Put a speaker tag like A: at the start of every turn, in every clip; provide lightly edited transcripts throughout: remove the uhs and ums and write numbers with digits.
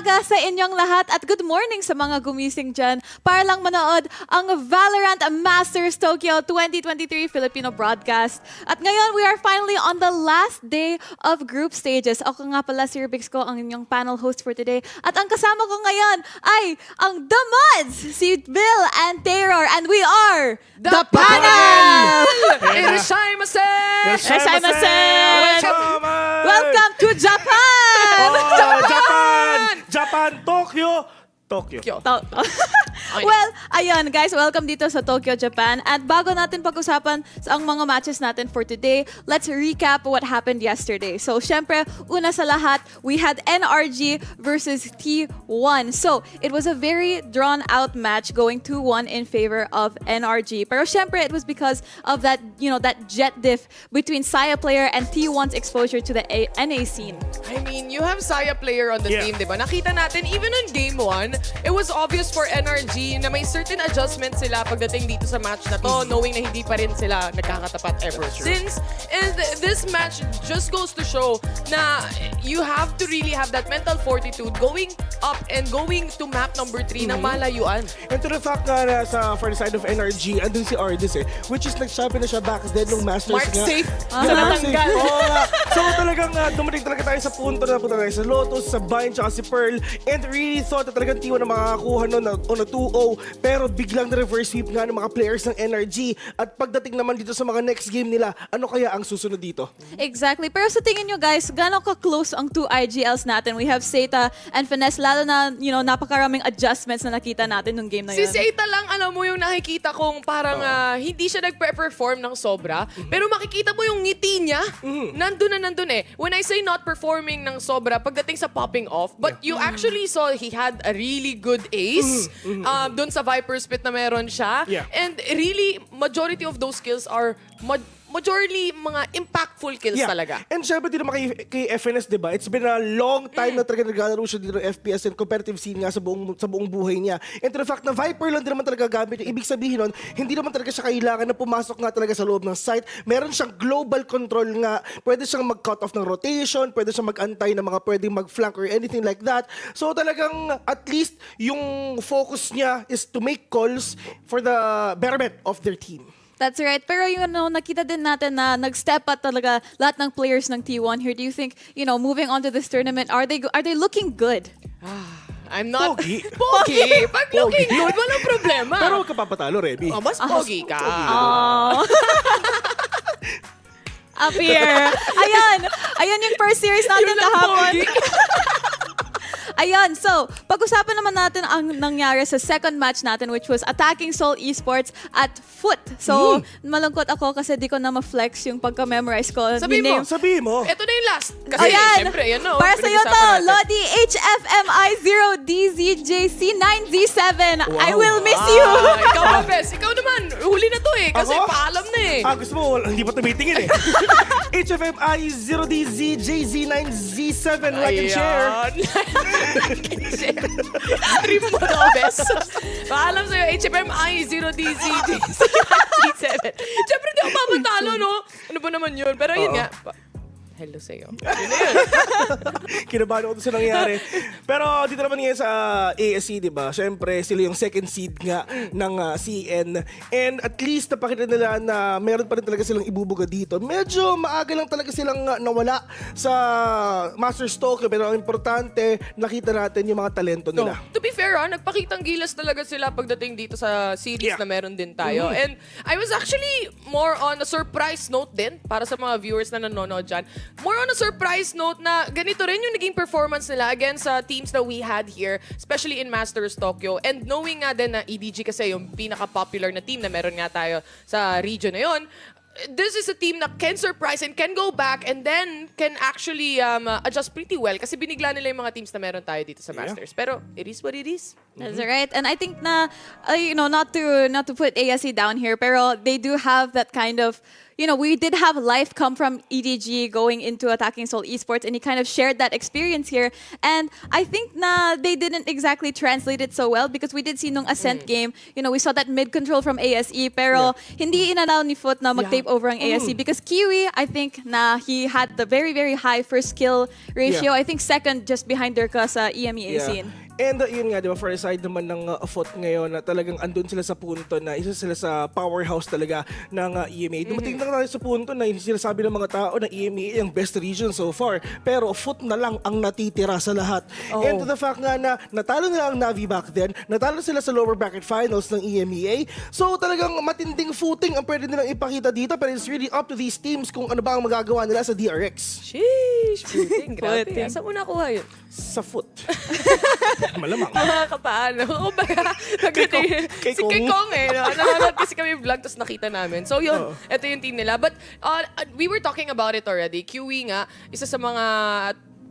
A: umaga sa inyong lahat at good morning sa mga gumising dyan para lang manood ang Valorant Masters Tokyo 2023 Filipino broadcast. At ngayon, we are finally on the last day of group stages. Ako nga pala si Rubix ko, ang inyong panel host for today. At ang kasama ko ngayon ay ang The Mods, si Bill and Terror, and we are
B: The Panel! Irashaimase!
A: Welcome to Japan!
C: Japan! Tokyo!
A: Well, ayun guys, welcome dito sa Tokyo, Japan. At bago natin pag-usapan ang mga matches natin for today, let's recap what happened yesterday. So, syempre, una sa lahat, we had NRG versus T1. So, it was a very drawn-out match going 2-1 in favor of NRG. Pero syempre, it was because of that, that jet diff between Saya player and T1's exposure to the NA scene.
B: I mean, you have Saya player on the team, di ba? Nakita natin, even on game 1, it was obvious for NRG na may certain adjustments sila pagdating dito sa match na to, knowing na hindi pa rin sila nagkakatapat ever since. And this match just goes to show na you have to really have that mental fortitude going up and going to map number 3 ng malayuan.
C: And to the fact na for the side of NRG, andun si Ardis which is nag-champion na siya back then nung Masters
B: Mark
C: nga.
B: safe sa
C: Mark safe.
B: natanggal.
C: So talagang dumating talaga tayo sa punto na punta tayo sa Lotus, sa Vine, tsaka si Pearl. And really thought na talagang T1 na makakakuha nun on a 2-0. Pero biglang na-reverse sweep nga ng mga players ng NRG. At pagdating naman dito sa mga next game nila, ano kaya ang susunod dito?
A: Exactly. Pero sa tingin nyo guys, gano'ng ka-close ang two IGLs natin? We have Seta and Finesse, lalo na, napakaraming adjustments na nakita natin nung game na yun.
B: Si Seta lang, alam mo yung nakikita kong parang hindi siya nag-perform ng sobra. Pero makikita mo yung ngiti niya, nandun na nandun eh. When I say not performing ng sobra, pagdating sa popping off, but you actually saw he had a really good ace doon sa Viper Spit na meron siya. And really, majority of those kills are majority mga impactful kills talaga.
C: And syempre din naman kay FNS, diba? It's been a long time na talaga naglalaro siya dito ng FPS and competitive scene nga sa buong buhay niya. And to the fact na Viper lang din naman talaga gamit, ibig sabihin nun, hindi naman talaga siya kailangan na pumasok nga talaga sa loob ng site. Meron siyang global control nga. Pwede siyang mag-cut off ng rotation, pwede siyang mag-antay ng mga pwedeng mag-flank or anything like that. So talagang at least yung focus niya is to make calls for the betterment of their team.
A: That's right. Pero nakita din natin na nag-step up talaga lahat ng players ng T1 here. Do you think, moving on to this tournament, are they looking good?
B: I'm not...
C: Pogi.
B: Pogi! Pag looking good, walang problema.
C: Pero huwag ka papatalo, Reby.
B: Oh, mas pogi ka.
A: Up here. Ayun yung first series natin kahapon. Ayun, so, pag-usapan naman natin ang nangyari sa second match natin, which was Attacking Soul Esports at FUT. So, malungkot ako kasi di ko na ma-flex yung pagka-memorize ko.
C: Sabihin mo.
B: Ito na yung last. Kasi, syempre, yan o.
A: Para sa'yo to, Lodi HFMI0DZJC9Z7.
C: Wow.
A: I will miss you.
B: Ikaw ba, Bes? Ikaw naman. Huli na to eh. Kasi paalam na eh.
C: Gusto mo, hindi pa tumitingin eh. HFMI0DZJZ9Z7. Like and share.
B: Stream mo to, Bes. Paalam sa'yo, HFMI0DZJ7. Siyempre, di ako papatalo, no? Ano ba naman yun? Pero yun nga. Hello sa'yo. Yun na yun.
C: Kinabahan ako sa nangyari. Pero dito naman ngayon sa ASC, di ba? Siyempre, sila yung second seed nga ng CN. And at least napakita nila na meron pa rin talaga silang ibubuga dito. Medyo maaga lang talaga silang nawala sa Masters Tokyo. Pero ang importante, nakita natin yung mga talento nila.
B: To be fair, nagpakitang gilas talaga sila pagdating dito sa series na meron din tayo. And I was actually more on a surprise note din para sa mga viewers na nanonood dyan. More on a surprise note na ganito rin yung naging performance nila against sa teams that we had here, especially in Masters Tokyo. And knowing nga din na EDG kasi yung pinaka-popular na team na meron nga tayo sa region na yun, this is a team na can surprise and can go back and then can actually adjust pretty well kasi binigla nila yung mga teams na meron tayo dito sa Masters. Pero it is what it is.
A: That's right. And I think na, not to put ASC down here, pero they do have that kind of, we did have life come from EDG going into attacking Seoul Esports, and he kind of shared that experience here. And I think na they didn't exactly translate it so well because we did see nung Ascent game, we saw that mid control from ASE, pero hindi inallow ni FUT na mag-tape over ang ASE because Kiwi, I think na he had the very, very high first skill ratio. I think second just behind Durka sa EMEA scene.
C: And yun nga, di ba, for a side naman ng FUT ngayon na talagang andun sila sa punto na isa sila sa powerhouse talaga ng EMEA. Dumating na tayo sa punto na sinasabi ng mga tao na EMEA ang best region so far. Pero FUT na lang ang natitira sa lahat. And to the fact nga na natalo nila ang Navi back then, natalo sila sa lower bracket finals ng EMEA. So talagang matinding footing ang pwede nilang ipakita dito. Pero it's really up to these teams kung ano ba ang magagawa nila sa DRX.
B: Sheesh, puting, grabe.
A: Puting.
B: Saan mo nakuha yun?
C: Sa FUT. Malamang.
B: Kapaano? O ba?
C: Kay
B: Si Kay Kong eh. No? Nanonood kasi kami vlog tapos nakita namin. So yun, ito yung team nila. But we were talking about it already. QE nga, isa sa mga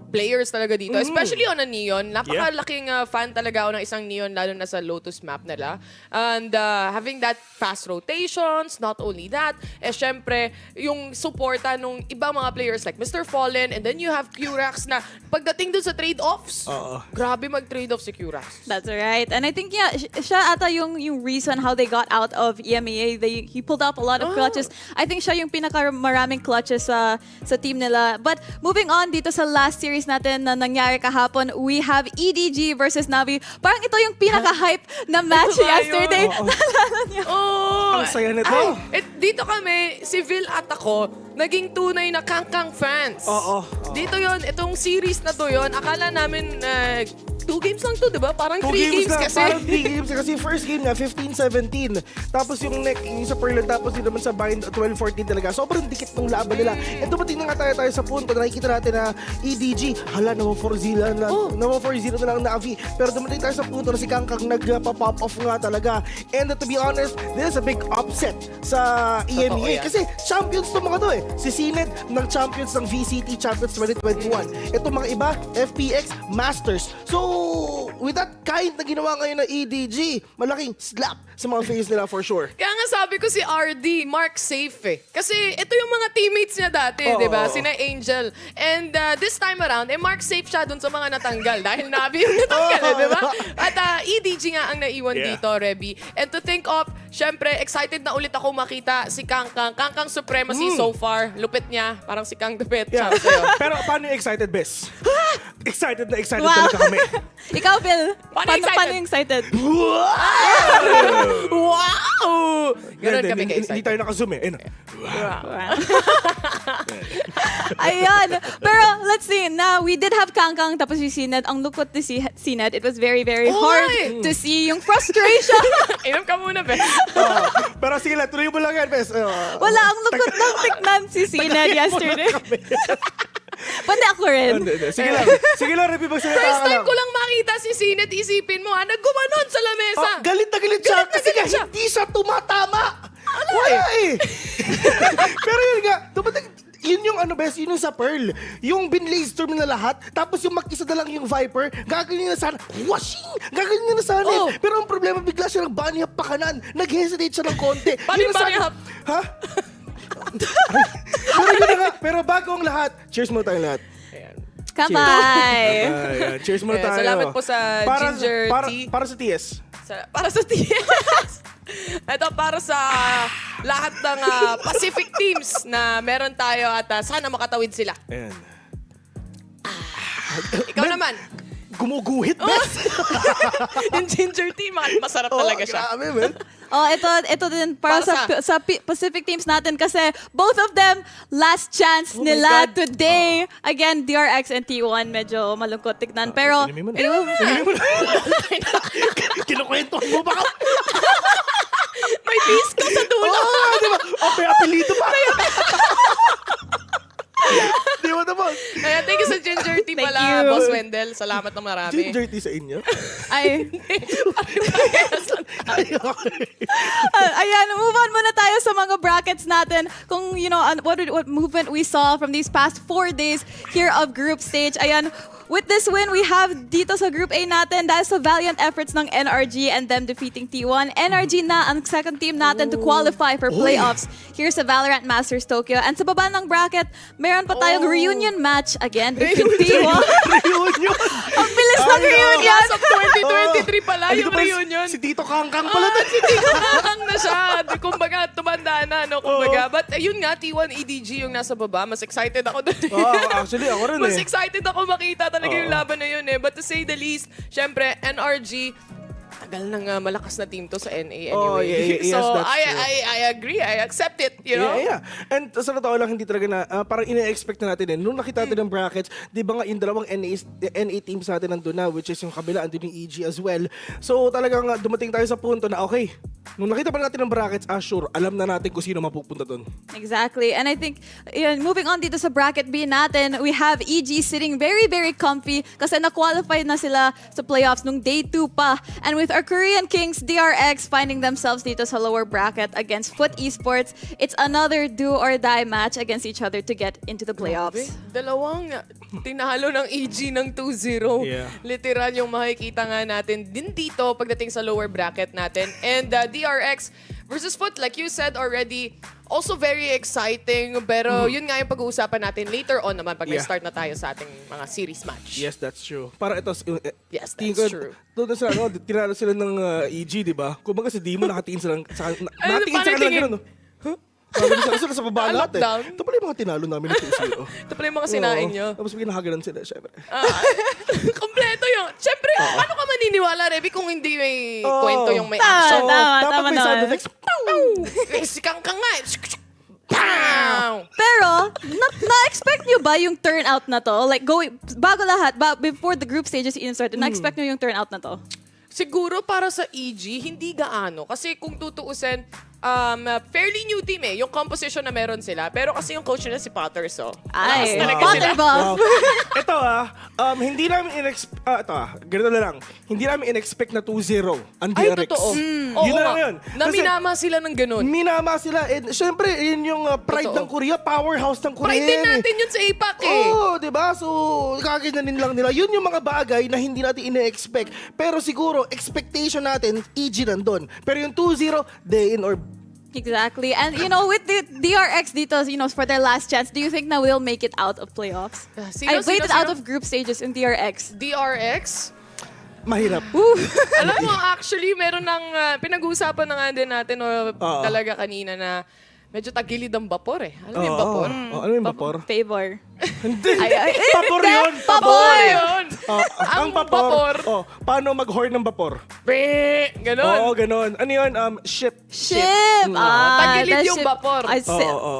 B: players talaga dito. Especially on a Neon. Napakalaking fan talaga ako ng isang Neon lalo na sa Lotus map nila. And having that fast rotations, not only that, syempre, yung suporta nung ibang mga players like Mr. Fallen, and then you have Qrax na pagdating dun sa trade-offs, grabe mag-trade-off si Qrax.
A: That's right. And I think, siya ata yung reason how they got out of EMEA. He pulled up a lot of clutches. I think siya yung pinakamaraming clutches sa team nila. But moving on dito sa last series natin na nangyari kahapon, we have EDG versus Navi. Parang ito yung pinaka-hype na match yesterday. Naalala niyo?
C: Ang saya nito.
B: Dito kami, si Vil at ako, naging tunay na kangkang fans. Dito yon, itong series na to yon. Akala namin 2 games lang to, di ba? Parang 3 games
C: na,
B: kasi.
C: Parang 3 games kasi first game nga 15-17. Tapos yung sa Pearl, tapos din naman sa Bind 12-14 talaga. Sobrang dikit ng laban nila. And dumating na nga tayo sa punto na nakikita natin na EDG, hala, nawa-4-0 na, nawa-4-0 na lang ang Navi. Pero dumating tayo sa punto na si Kangkang nagpa-pop off nga talaga. And to be honest, this is a big upset sa EMEA. Kasi champions to mga to eh. Si Sined ng champions ng VCT Champions 2021. Ito mga iba, FPX Masters. So, with that kind na ginawa ngayon ng EDG, malaking slap sa mga face nila for sure.
B: Kaya nga sabi ko si RD, Mark safe eh. Kasi ito yung mga teammates niya dati, di ba? Sina Angel. And this time around, Mark safe siya dun sa mga natanggal. Dahil Navi yung natanggal, di ba? At EDG nga ang naiwan dito, Reby. And to think of, syempre, excited na ulit ako makita si Kangkang. Kangkang supremacy so far. Lupit niya. Parang si Kang Dupet.
C: Yeah. Pero paano yung excited, Bes? Excited na excited talaga kami.
A: Ikaw, Phil.
B: Paano
A: yung excited?
B: Wow! Ganun kami ka-excited.
C: Hindi tayo naka-zoom eh.
A: Ayan. Pero let's see. Now, we did have Kangkang tapos si Sined. Ang lukot ni Sined, it was very, very hard to see yung frustration.
B: Inom ka muna, Bes.
C: Pero sige lang, tuloy mo lang yan, Bes.
A: Wala, ang lukot ng tignan si Sined yesterday. Pati ako rin.
C: Sige lang. Sige lang, Reby, magsalita
B: First
C: ka
B: time
C: lang.
B: ko lang makita si Sined, isipin mo, naggumanon sa lamesa.
C: Galit na galit siya
B: Galit na
C: kasi
B: galit siya.
C: hindi siya tumatama. Wala eh. Pero yun nga, dumating, yun yung Bes, yun yung sa Pearl. Yung binlaze storm na lahat, tapos yung mag-isa na lang yung Viper, gagawin niya na sana, washing! Gagawin niya na sana. Pero ang problema, bigla siya nag-bunny up pa kanan. Nag-hesitate siya ng konti.
B: Paano yung bunny up?
C: Ha? Pero yun na nga, pero bago ang lahat, cheers mo tayong lahat.
A: Kamay.
C: Ayan, cheers muna tayo.
B: Salamat po sa ginger tea.
C: Para sa TS.
B: Para sa TS. Ito para sa lahat ng Pacific teams na meron tayo at sana makatawid sila.
C: Ayan.
B: Ikaw naman.
C: Gumuguhit, Bes.
B: Yung ginger tea, masarap talaga siya.
C: Grabe, man.
A: Ito din para sa Pacific teams natin kasi both of them last chance nila today. Again, DRX and T1 medyo malungkot tignan. Pero
C: Inumin mo na. Kinukwentuhan mo ba?
B: May disco sa dulo.
C: Di ba? May apelito pa. Di ba naman?
B: Thank you sa ginger tea
A: Thank
B: pala,
A: you.
B: Boss Wendell. Salamat na marami.
C: Ginger tea sa inyo?
A: Ay,
C: Ay, okay.
A: ayan, move on muna tayo sa mga brackets natin. Kung, what movement we saw from these past 4 days here of group stage. Ayan, with this win, we have dito sa Group A natin dahil sa valiant efforts ng NRG and them defeating T1. NRG na ang second team natin to qualify for playoffs here sa Valorant Masters Tokyo. And sa baba ng bracket, meron pa tayong reunion match again between T1.
C: Reunion!
A: Ang bilis ng reunion!
B: As of 2023 pala
C: Ay,
B: yung
C: ito pala
B: reunion.
C: Si Tito Kangkang pala.
B: Nakakang na siya. Kumbaga, tumanda na, no? Kumbaga. But ayun nga, T1 EDG yung nasa baba. Mas excited ako doon.
C: Actually, ako rin
B: Mas excited ako makita talaga yung
C: Oo.
B: laban na yun eh. But to say the least, syempre, NRG, tagal nang malakas na team to sa NA anyway.
C: Oh, yes,
B: so,
C: that's true.
B: I agree. I accept it, you know?
C: Yeah. And sa totoo lang, hindi talaga na, parang ina-expect na natin nung nakita natin ng brackets, di ba nga yung dalawang NA teams natin nandun na, which is yung kabila, andun yung EG as well. So talagang dumating tayo sa punto na, okay, nung nakita pa natin ng brackets, sure, alam na natin kung sino mapupunta dun.
A: Exactly. And I think, moving on dito sa bracket B natin, we have EG sitting very, very comfy kasi na-qualify na sila sa playoffs nung day 2 pa. And with our Korean Kings, DRX, finding themselves dito sa lower bracket against FUT Esports, it's another do or die match against each other to get into the playoffs.
B: Dalawang tinalo ng EG ng 2-0.
C: Yeah.
B: Literal yung makikita nga natin din dito pagdating sa lower bracket natin. And DRX versus FUT, like you said already, also very exciting. Pero yun nga yung pag-uusapan natin later on naman pag start na tayo sa ating mga series match.
C: Yes, that's true. Para ito,
B: Yes,
C: tingin
B: that's
C: ko,
B: true.
C: Doon na sila, tinalo sila ng EG, di ba? Kung baga si Dimo nakatingin sila, nakatingin
B: Ano,
C: sa kanila
B: tingin?
C: gano'n, no? Huh? Kasi sa baba natin.
B: Lockdown?
C: Ito pala yung mga tinalo namin ng 2-0.
B: Ito pala yung mga sinain nyo.
C: Tapos pinahagalan sila, syempre.
B: Kompleto yun. Siyempre, paano ka maniniwala, Reby, kung hindi may
C: Oo.
B: kwento yung may
A: Tama,
B: action?
A: tama.
C: Dapat may sound
A: naman.
C: effects.
B: Sikang ka nga. Pow!
A: Pero, na-expect nyo ba yung turnout na to? Like, bago lahat, before the group stages even started, na-expect nyo yung turnout na to?
B: Siguro para sa EG, hindi gaano. Kasi kung tutuusin, fairly new team eh. Yung composition na meron sila. Pero kasi yung coach nila si Potter, so.
A: Ay,
B: talaga
A: Potter
B: sila.
A: boss.
C: Ito hindi namin ganito na lang. Hindi namin in-expect na 2-0 ang
B: Ay,
C: DRX.
B: totoo.
C: Yun na lang yun.
B: Na minama sila ng ganun.
C: Minama sila. And syempre, yun yung pride
B: Totoo.
C: ng Korea, powerhouse ng Korea.
B: Pride din natin yun sa APAC eh.
C: Oo, di ba? So, kakaganyanin lang nila. Yun yung mga bagay na hindi natin ina-expect. Pero siguro, expectation natin, EG nandun. Pero yung 2-0, day in or
A: Exactly. And, with the DRX dito, for their last chance, do you think na we'll make it out of playoffs?
B: Sino,
A: waited
B: sino?
A: out of group stages in DRX.
B: DRX?
C: mahirap.
B: Alam mo, actually, meron ng pinag-uusapan na nga din natin talaga kanina na medyo tagilid ang vapor eh. Alam mo yung vapor?
C: Ano yung vapor?
A: Favor.
C: Hindi.
A: Ay,
C: Vapor yun.
B: Vapor yun!
C: Ang vapor. Paano mag-hoard ng vapor?
B: Ganon.
C: Oo, ganon. Ano yun? Ship.
A: Ship!
B: Tagilid
A: that
B: yung
A: ship.
B: vapor.
A: Ay,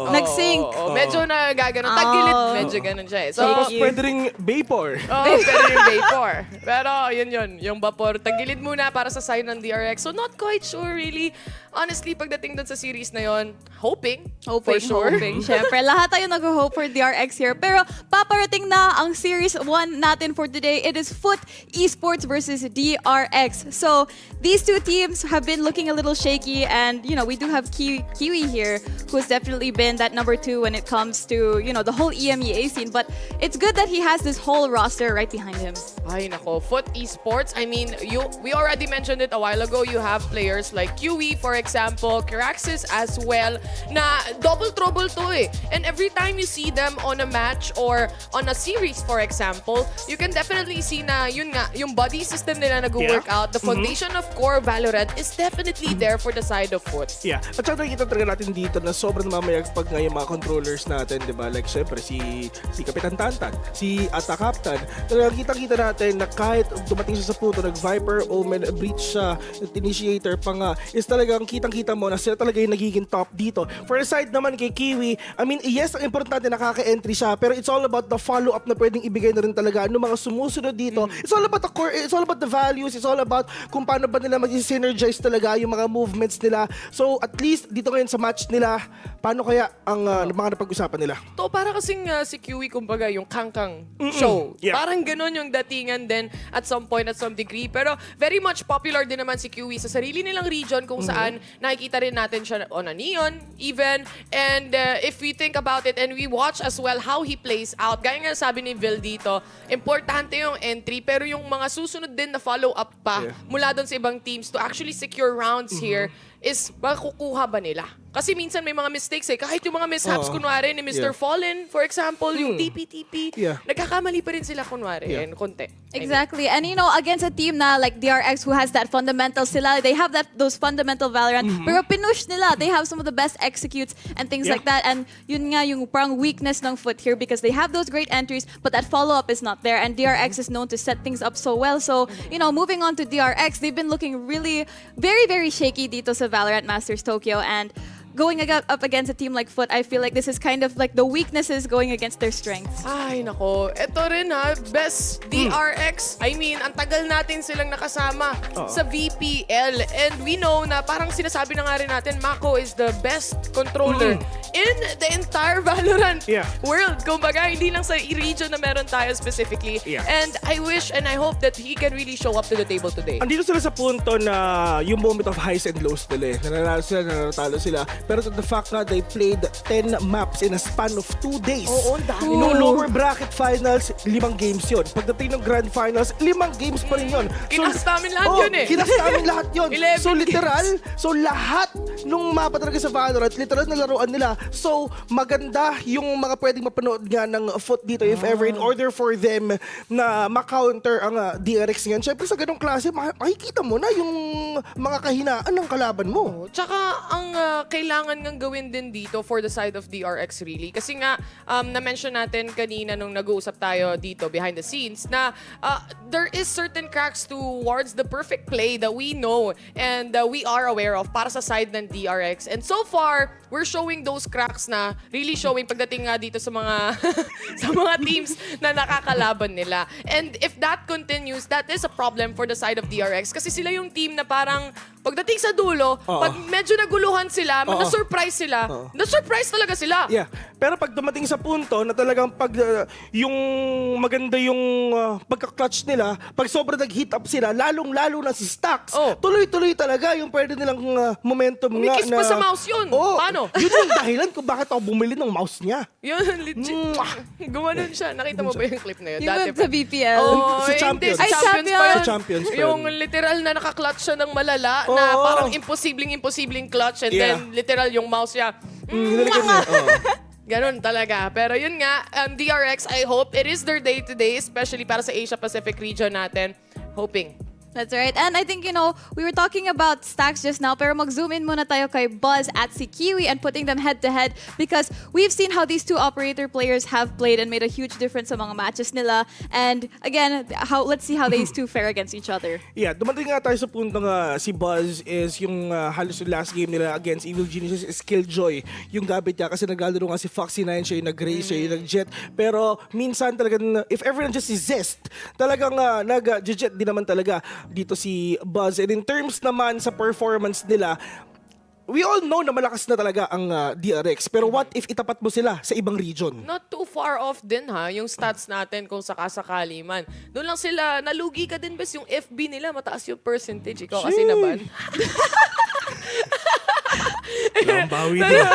A: nag-sink.
B: Medyo na gaganon. Tagilid, medyo ganon siya eh. So,
C: Tapos
A: you.
C: pwede ring vapor.
B: pero yung vapor. Pero yun, yung vapor. Tagilid muna para sa sign ng DRX. So not quite sure really. Honestly, pagdating doon sa series na yon, hoping for sure.
A: Hoping. Siyempre, lahat tayo nag-hope for DRX here. Pero paparating na ang Series 1 natin for today. It is FUT Esports versus DRX. So, these two teams have been looking a little shaky and, we do have Kiwi here who's definitely been that number 2 when it comes to, the whole EMEA scene. But it's good that he has this whole roster right behind him.
B: Ay, nako. FUT Esports, I mean, we already mentioned it a while ago. You have players like Kiwi, for example, Kiraxis as well, na double trouble to eh. And every time you see them on a match or on a series, for example, you can definitely see na yun nga, yung body system nila nag-work out. The foundation of core Valorant is definitely there for the side of FUT.
C: Yeah. At saka nakikita talaga natin dito na sobrang mamayagpag nga yung mga controllers natin, di ba? Like, syempre, si Kapitan Tantan, si Ata Captain. Talagang kitang-kita natin na kahit dumating siya sa punto, nag-Viper, Omen, Breach siya, Initiator pa nga, is talagang kitang-kita mo na sila talaga yung nagiging top dito. For a side naman kay Kiwi, I mean, yes, ang importante nakaka-entry siya, pero it's all about the follow-up na pwedeng ibigay na rin talaga ng mga sumusunod sumusunod dito. It's all about the core, it's all about the values, it's all about kung paano ba nila mag-synergize talaga yung mga movements nila. So at least dito ngayon sa match nila, paano kaya ang mga napag-usapan nila?
B: To para kasing si Kiwi kumbaga yung kangkang show.
C: Yeah.
B: Parang ganun yung datingan din at some point, at some degree. Pero very much popular din naman si Kiwi sa sarili nilang region kung saan nakikita rin natin siya on a neon even. And if we think about it and we watch as well how he plays out, gaya nga sabi ni Vil dito, importante yung entry pero yung mga susunod din na follow-up pa mula doon sa ibang teams to actually secure rounds here is makukuha ba nila? Kasi minsan may mga mistakes eh. Kahit yung mga mishaps, kunwari ni Mr. Fallen, for example, yung TP-TP, nagkakamali pa rin sila kunwari. And konti.
A: Exactly. And you know, against a team na like DRX who has that fundamentals sila, they have those fundamental Valorant. Pero pinush nila, they have some of the best executes and things like that. And yun nga yung parang weakness ng FUT here because they have those great entries, but that follow-up is not there. And DRX is known to set things up so well. So, you know, moving on to DRX, they've been looking really very, very shaky dito sa Valorant Masters Tokyo. And going up against a team like FUT, I feel like this is kind of like the weaknesses going against their strengths.
B: Ay, nako. Ito rin ha, best DRX. I mean, ang tagal natin silang nakasama sa VPL. And we know na parang sinasabi na nga rin natin, Mako is the best controller in the entire Valorant world. Kumbaga, hindi lang sa region na meron tayo specifically. And I wish and I hope that he can really show up to the table today.
C: Andito sila sa punto na yung moment of highs and lows nila eh. Nananalo sila, nanatalo sila. Pero to the fact na they played 10 maps in a span of 2 days.
B: Oo, ang dami.
C: No lower bracket finals, 5 games yun. Pagdating ng grand finals, 5 games pa rin yun.
B: Kinas namin lahat yun eh.
C: Kinas namin lahat yun.
B: 11
C: So literal, so lahat nung mapa talaga sa Valorant, literal na laruan nila. So maganda yung mga pwedeng mapanood nga ng FUT dito if ever in order for them na ma-counter ang DRX ngayon. Siyempre sa ganong klase, makikita mo na yung mga kahinaan ng kalaban mo.
B: Tsaka ang kailangan ngang gawin din dito for the side of DRX really. Kasi nga, na-mention natin kanina nung nag-uusap tayo dito behind the scenes na there is certain cracks towards the perfect play that we know and we are aware of para sa side ng DRX. And so far, we're showing those cracks na really showing pagdating nga dito sa mga sa mga teams na nakakalaban nila. And if that continues, that is a problem for the side of DRX kasi sila yung team na parang pagdating sa dulo, pag medyo naguluhan sila, na-surprise sila. Na-surprise talaga sila.
C: Yeah. Pero pag dumating sa punto na talagang pag yung maganda yung pagka-clutch nila, pag sobrang nag-heat up sila, lalong-lalo na si Stacks, tuloy-tuloy talaga yung pwede nilang momentum nga
B: Umikis pa sa mouse yun. Paano?
C: Yun yung dahilan kung bakit ako bumili ng mouse niya.
B: Yun, legit. Gumanon siya. Nakita mo ba yung clip na yun?
A: Yung sa VPL.
B: Oh,
C: Sa
B: hindi.
C: Champions.
B: Sa
A: Ay,
B: Champions pa yun.
C: Sa Champions pa yun.
B: Yung literal na naka-clutch siya ng malala na parang imposibleng clutch and then literal yung mouse niya. Ganon talaga. Pero yun nga, DRX, I hope it is their day today, especially para sa Asia Pacific region natin. Hoping.
A: That's right. And I think, you know, we were talking about Stacks just now, pero mag-zoom in muna tayo kay Buzz at si Kiwi and putting them head-to-head because we've seen how these two operator players have played and made a huge difference sa mga matches nila. And again, let's see how these two fare against each other.
C: Yeah, dumating nga tayo sa punto nga si Buzz is yung halos yung last game nila against Evil Geniuses is Killjoy. Yung gamit niya kasi naglalaro nga si Foxy9, siya yung nag-Ray, siya yung nag-Jet. Pero minsan talagang, if ever nandiyan si Zest, talagang nag-Jet din naman talaga dito si Buzz. And in terms naman sa performance nila, we all know na malakas na talaga ang DRX. Pero what if itapat mo sila sa ibang region?
B: Not too far off din ha, yung stats natin kung sakasakali man. Doon lang sila, nalugi ka din bes yung FB nila, mataas yung percentage. Ikaw kasi naban.
C: Bawi din.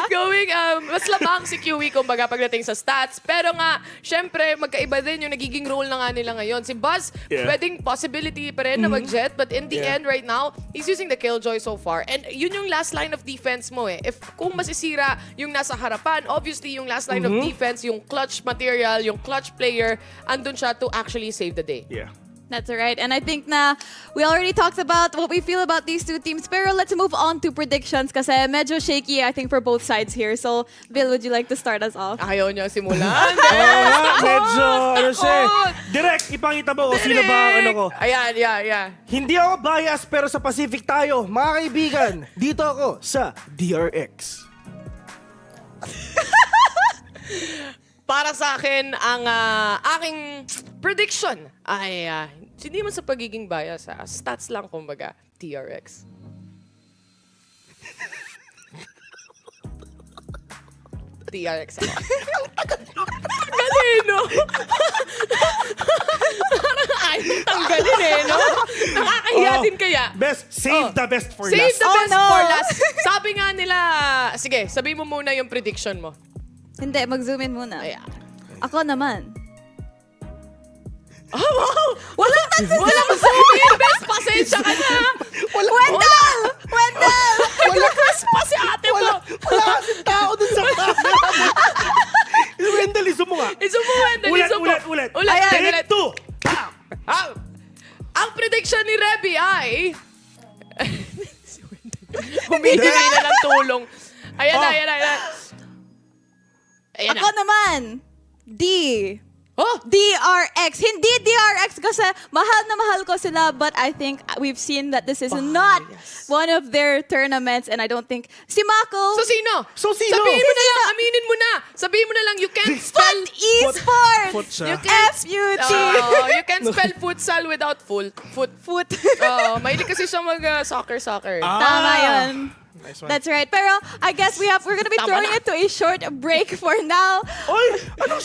B: Going, mas labang si QE kumbaga pagdating sa stats. Pero nga, syempre, magkaiba din yung nagiging role na nga nila ngayon. Si Buzz, pwedeng possibility pa rin na mag-jet, but in the end, right now, he's using the Killjoy so far. And yun yung last line of defense mo eh. Kung masisira yung nasa harapan, obviously yung last line of defense, yung clutch material, yung clutch player, andun siya to actually save the day.
C: Yeah.
A: That's right. And I think na we already talked about what we feel about these two teams. Pero let's move on to predictions kasi medyo shaky, I think, for both sides here. So, Bill, would you like to start us off?
B: Ayaw niya simulan.
C: Medyo, ano siya, direct, ipakita mo kung sino ba ang ano ko.
B: Ayan, yeah.
C: Hindi ako bias pero sa Pacific tayo, mga kaibigan. Dito ako sa DRX.
B: para sa akin, ang aking prediction ay hindi man sa pagiging bias, stats lang kumbaga, TRX. TRX ako. Tanggalin, no? Parang ayaw tanggalin no? Nakakahiya din kaya.
C: Best, save the best for
B: Save
C: last.
B: the best
A: no.
B: for last. Sabi nga nila, sige, sabi mo muna yung prediction mo.
A: Hindi, mag-zoom in muna.
B: Ayan.
A: Ako naman.
B: Oh, wow! Walang zoom in, best. Pasensya ka na.
A: Wendell! Wendell!
B: Naglakas pa si ate mo.
C: Wala kasing tao dun sa camera. Wendell, iso mo nga.
B: Iso mo, Wendell. Iso mo.
C: Ulit.
B: Ayan,
C: Take
B: ulit.
C: 2.
B: Ang prediction ni Reby ay... Si Wendell. Humihingi na ng tulong. Ayan. Ayan
A: Ako naman. D.
B: Oh!
A: DRX. Hindi DRX kasi mahal na mahal ko sila, but I think we've seen that this is not one of their tournaments, and I don't think si Mako.
B: So, sino? Sabihin mo na lang, aminin mo na. Sabihin mo na lang, you can't spell...
A: FUT Esports.
C: Foot siya.
B: You can't...
A: FUT.
B: You can't spell futsal without foot.
A: Foot.
B: Mahilig kasi siya mag-soccer.
A: Tama yun.
C: Nice one.
A: That's right. Pero I guess we're gonna be
B: Tama
A: throwing
B: na.
A: it to a short break for now.
C: Oy, anong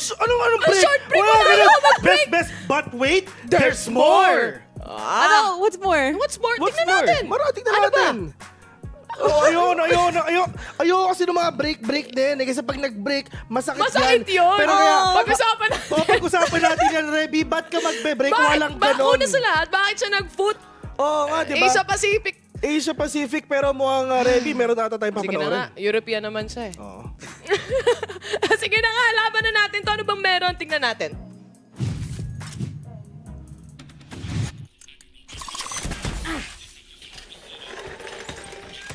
C: break?
B: short break?
C: Wala
B: Wala
C: ka na.
B: ako mag-break.
C: Best, but wait, there's more.
A: Ano? What's more?
B: What's more?
C: What's
B: Tingnan
C: more?
B: natin.
C: Tingnan
B: Ano ba?
C: natin. Ayoko kasi ng mga break din. Kasi pag nag-break, masakit
B: yun.
C: Pero kaya,
B: Pag-usapan natin.
C: pag-usapan natin yan, Reby, ba't ka magbe-break? Walang ganon.
B: Una sa lahat, bakit siya nag-foot?
C: Oo nga, diba?
B: Asia Pacific.
C: Asia Pacific, pero mukhang Reby, meron ata tayong
B: Sige na
C: papanoorin.
B: nga, European naman siya eh.
C: Oo.
B: Sige na nga, laban na natin to. Ano bang meron? Tingnan natin.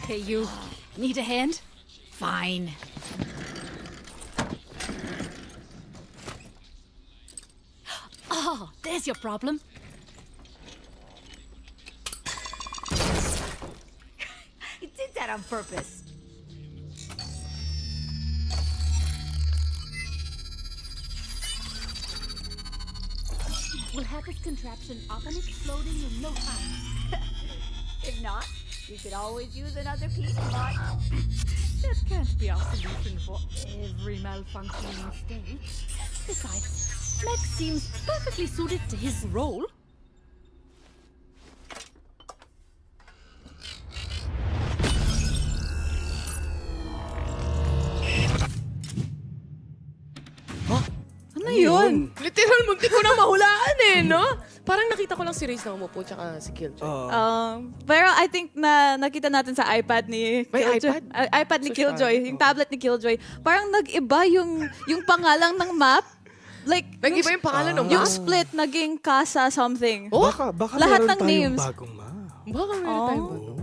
D: Hey, you. Need a hand? Fine. Oh, there's your problem. You did that on purpose. We'll have this contraption up and exploding in no time. If not, we could always use another piece, but that can't be our solution for every malfunctioning state. Besides, Max seems perfectly suited to his role.
A: Ano yun?
B: Literal, muntik ko na mahulaan no? Parang nakita ko lang si Reis na umupo tsaka si Killjoy.
A: Pero I think na nakita natin sa iPad ni
B: May
A: Killjoy.
B: iPad?
A: iPad ni
B: So,
A: Killjoy, yung tablet ni Killjoy. Parang nag-iba yung pangalan ng map. Like,
B: Nag-iba yung pangalan ng
A: yung
B: map?
A: split naging Casa something.
B: Oh?
C: Baka
A: Lahat
C: meron
A: ng
C: tayong
A: names.
C: bagong map.
B: Baka meron tayo ba?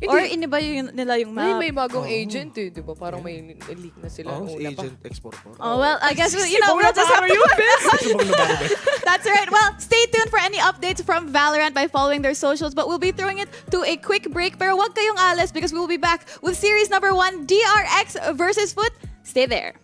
A: Or iniba nila yung map.
B: May bagong agent di ba? Parang may leak na sila.
C: Oh,
B: Una pa.
C: agent exporter.
A: Oh, well, I guess, we'll just have to... That's right. Well, stay tuned for any updates from Valorant by following their socials, but we'll be throwing it to a quick break. Pero wag kayong alis because we will be back with series number 1, DRX versus FUT. Stay there.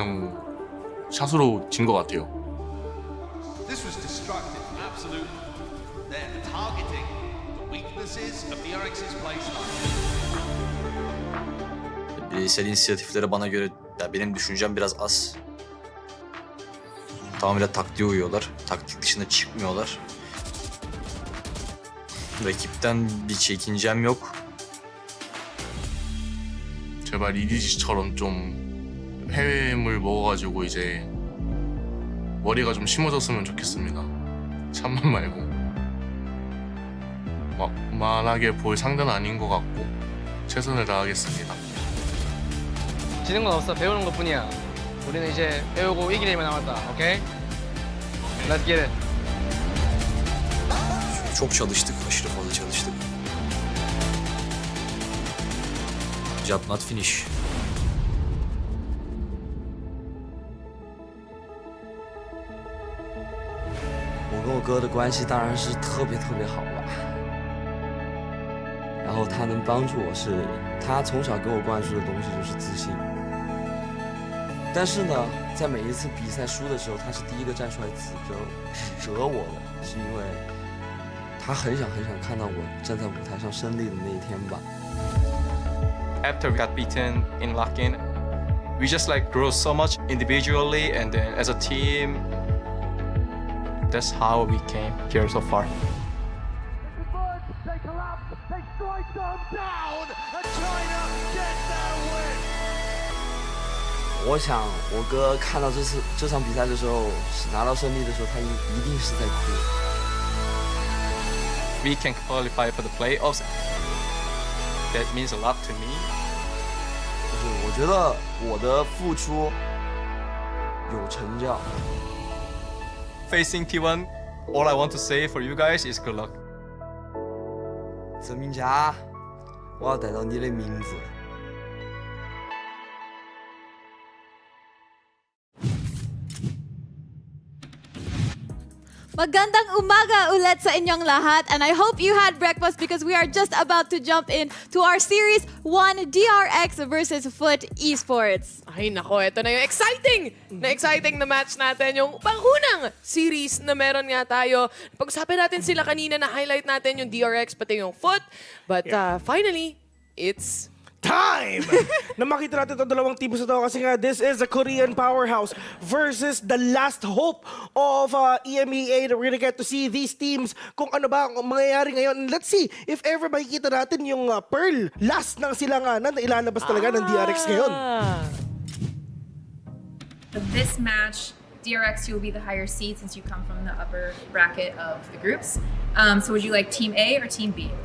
E: 그냥 샷으로 진 것 같아요.
F: This was destructive, absolutely. They're targeting the weaknesses of DRX's playstyle.
G: Bireysel inisiyatifleri bana göre, ya benim düşüncem biraz az. Tamamıyla taktiğe uyuyorlar. Taktik dışına çıkmıyorlar. Rakipten bir çekincem yok.
E: 제발 이디지처럼 좀 해외물 먹어가지고 이제 머리가 좀 심어졌으면 좋겠습니다. 참만 말고 막 만하게 볼 상대는 아닌 것 같고 최선을 다하겠습니다.
H: 지는 건 없어. 배우는 것뿐이야. 우리는 이제 배우고 이길 일만 남았다. 오케이? Let's get it.
G: Çok çalıştık, aşırı fazla çalıştık. Job not finish.
I: 我跟我哥的关系当然是特别特别好吧。然后他能帮助我是，他从小给我灌输的东西就是自信。但是呢，在每一次比赛输的时候，他是第一个站出来指责我的，是因为他很想看到我站在舞台上胜利的那一天吧。
J: After we got beaten in lock-in, we just like grow so much individually and then as a team. That's how we came here so far.
F: They collapse, they strike them down, and China get their win.
I: 我想我哥看到这场比赛的时候，拿到胜利的时候，他一定是在哭。
J: We can qualify for the playoffs. That means a lot to me.
I: 就是我觉得我的付出有成效。
J: Facing T1, all I want to say for you guys is good luck.
I: 泽明霞，我要带到你的名字。
A: Magandang umaga ulit sa inyong lahat, and I hope you had breakfast because we are just about to jump in to our Series 1 DRX versus FUT Esports.
B: Ay nako, ito na yung exciting na match natin. Yung pangunang series na meron nga tayo. Pag-usapan natin sila kanina, na-highlight natin yung DRX pati yung FUT. But finally, it's
C: time na makita natin itong dalawang team sa to kasi nga this is a Korean powerhouse versus the last hope of EMEA. We're gonna get to see these teams kung ano ba ang mangyayari ngayon. Let's see if ever makikita natin yung Pearl last ng silanganan na ilalabas talaga ng DRX ngayon.
K: For this match, DRX, you will be the higher seed since you come from the upper bracket of the groups. So would you like Team A or Team B?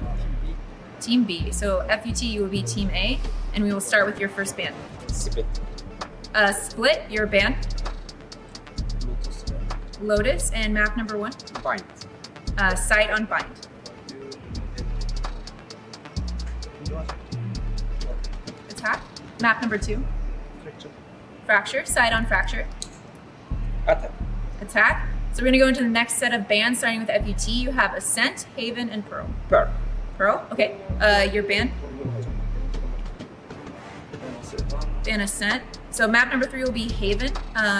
K: Team B. So FUT, you will be Team A, and we will start with your first band.
G: Split.
K: Split, your band. Lotus, and map number 1.
G: Bind.
K: Side on bind. Attack. Map number 2. Fracture. Side on fracture.
G: Attack.
K: Attack. So we're gonna go into the next set of bands, starting with FUT. You have Ascent, Haven, and Pearl.
G: Pearl.
K: Pearl, okay. Your band. And Ascent. So map number 3 will be Haven.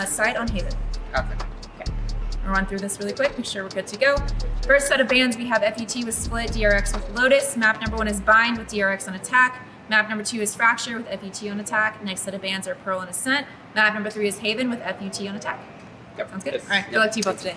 K: Side on Haven.
G: Attack.
K: Okay. I'll run through this really quick, make sure we're good to go. First set of bands, we have FUT with Split, DRX with Lotus. Map number 1 is Bind with DRX on attack. Map number 2 is Fracture with FUT on attack. Next set of bands are Pearl and Ascent. Map number 3 is Haven with FUT on attack.
G: Yep.
K: Sounds good?
G: Yes.
K: All right, good luck to you both today.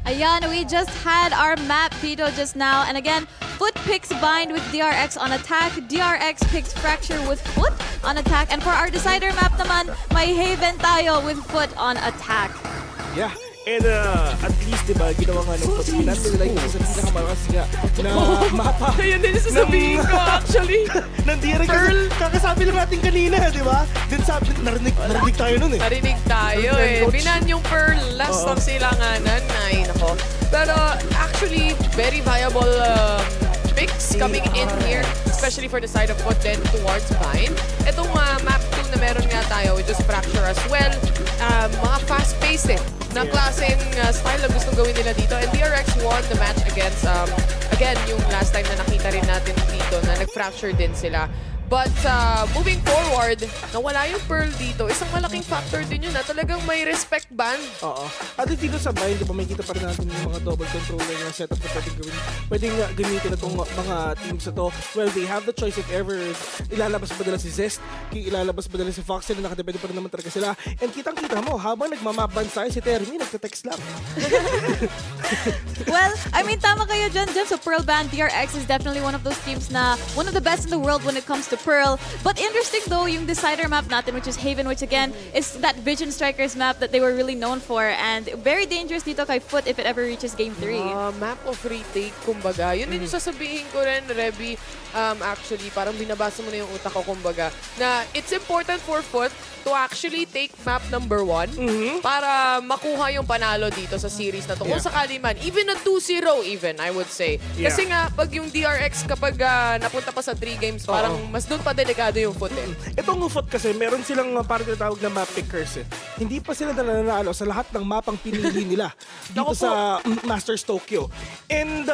A: Ayan, we just had our map veto just now. And again, FUT picks Bind with DRX on attack. DRX picks Fracture with FUT on attack. And for our decider map naman, may Haven tayo with FUT on attack.
C: Yeah. And at least, diba, ginawa nga ng Pilipinas nila yung isa sa pinakamalakas nga na mapa.
B: Ayun din sasabihin ko, actually.
C: Nandiyan
B: Pearl.
C: kakasabi lang natin kanina, di ba? Then sabi, narinig tayo nun eh.
B: Narinig tayo eh. Binan yung Pearl last ng silanganan. Ay, nako. Pero actually, very viable picks coming in here, especially for the side of FUT then towards Bind. Itong map 2 na meron nga tayo, which is Fracture as well. Mga fast-paced na klaseng style na gustong gawin nila dito. And DRX won the match against, again, yung last time na nakita rin natin dito na nag-fracture din sila. But moving forward, nawala yung Pearl dito. Isang malaking factor din yun na talagang may respect ban.
C: Oo. At dito sa bind, di ba, may kita pa rin natin yung mga double controller na setup na pwedeng gawin. Pwedeng gamitin na itong mga teams na to. Well, they have the choice if ever ilalabas ba nila si Zest, ilalabas ba nila si Foxy na nakadepende pa rin naman talaga sila. And kitang-kita mo, habang nagmamaban sa'yo si Termi, nagte-text lang.
A: Well, I mean, tama kayo dyan. So Pearl ban, DRX is definitely one of those teams na one of the best in the world when it comes to Pearl. But interesting though, yung decider map natin, which is Haven, which again is that Vision Strikers map that they were really known for. And very dangerous dito kay FUT if it ever reaches Game 3.
B: Map of retake, kumbaga. Yun din yung sasabihin ko rin, Reby. Actually, parang binabasa mo na yung utak ko, kumbaga, na it's important for FUT to actually take map number 1 para makuha yung panalo dito sa series na to. Kung sakali man, even a 2-0 even, I would say. Kasi nga, pag yung DRX kapag napunta pa sa 3 games, parang mas doon pa delikado yung FUT
C: Itong FUT kasi, meron silang parang tinatawag na map pickers Hindi pa sila nananalo sa lahat ng mapang pinili nila dito sa Masters Tokyo. And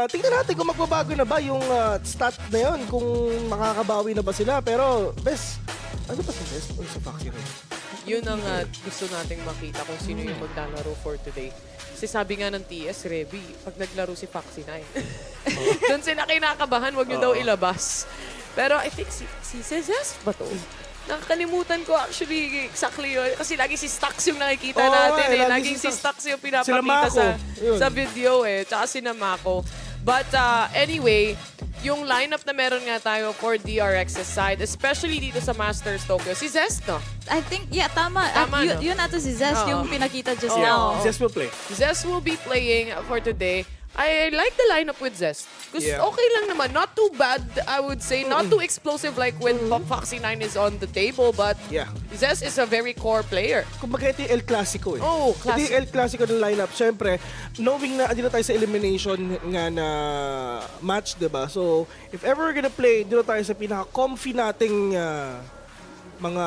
C: tingnan natin kung magbabago na ba yung stat na yun, kung makakabawi na ba sila. Pero, best, ano ba si Best o si Foxy rin?
B: Yun ang gusto nating makita kung sino yung maglalaro for today. Kasi sabi nga ng TS, Reby, pag naglaro si Foxy 9, doon sila kinakabahan, wag nyo daw ilabas. Pero I think si Zest ba to? Nakakalimutan ko actually exactly yun. Kasi lagi si Stax yung nakikita natin Laging si Stax yung pinapakita sa video Tsaka si Namako. But anyway, yung lineup na meron nga tayo for DRX's side, especially dito sa Masters Tokyo, si Zest, no?
A: I think, yeah, tama.
B: No?
A: Yun nato si Zest yung pinakita just now.
C: Zest will play.
B: Zest will be playing for today. I like the lineup with Zest. Because okay lang naman. Not too bad, I would say. Not too explosive like when Foxy 9 is on the table. But Zest is a very core player.
C: Kumbaga ito yung El Clasico
B: Oh,
C: Ito yung El Clasico ng lineup. Siyempre, knowing na andito tayo sa elimination nga na match, diba? So, if ever we're gonna play, andito tayo sa pinaka-comfy nating mga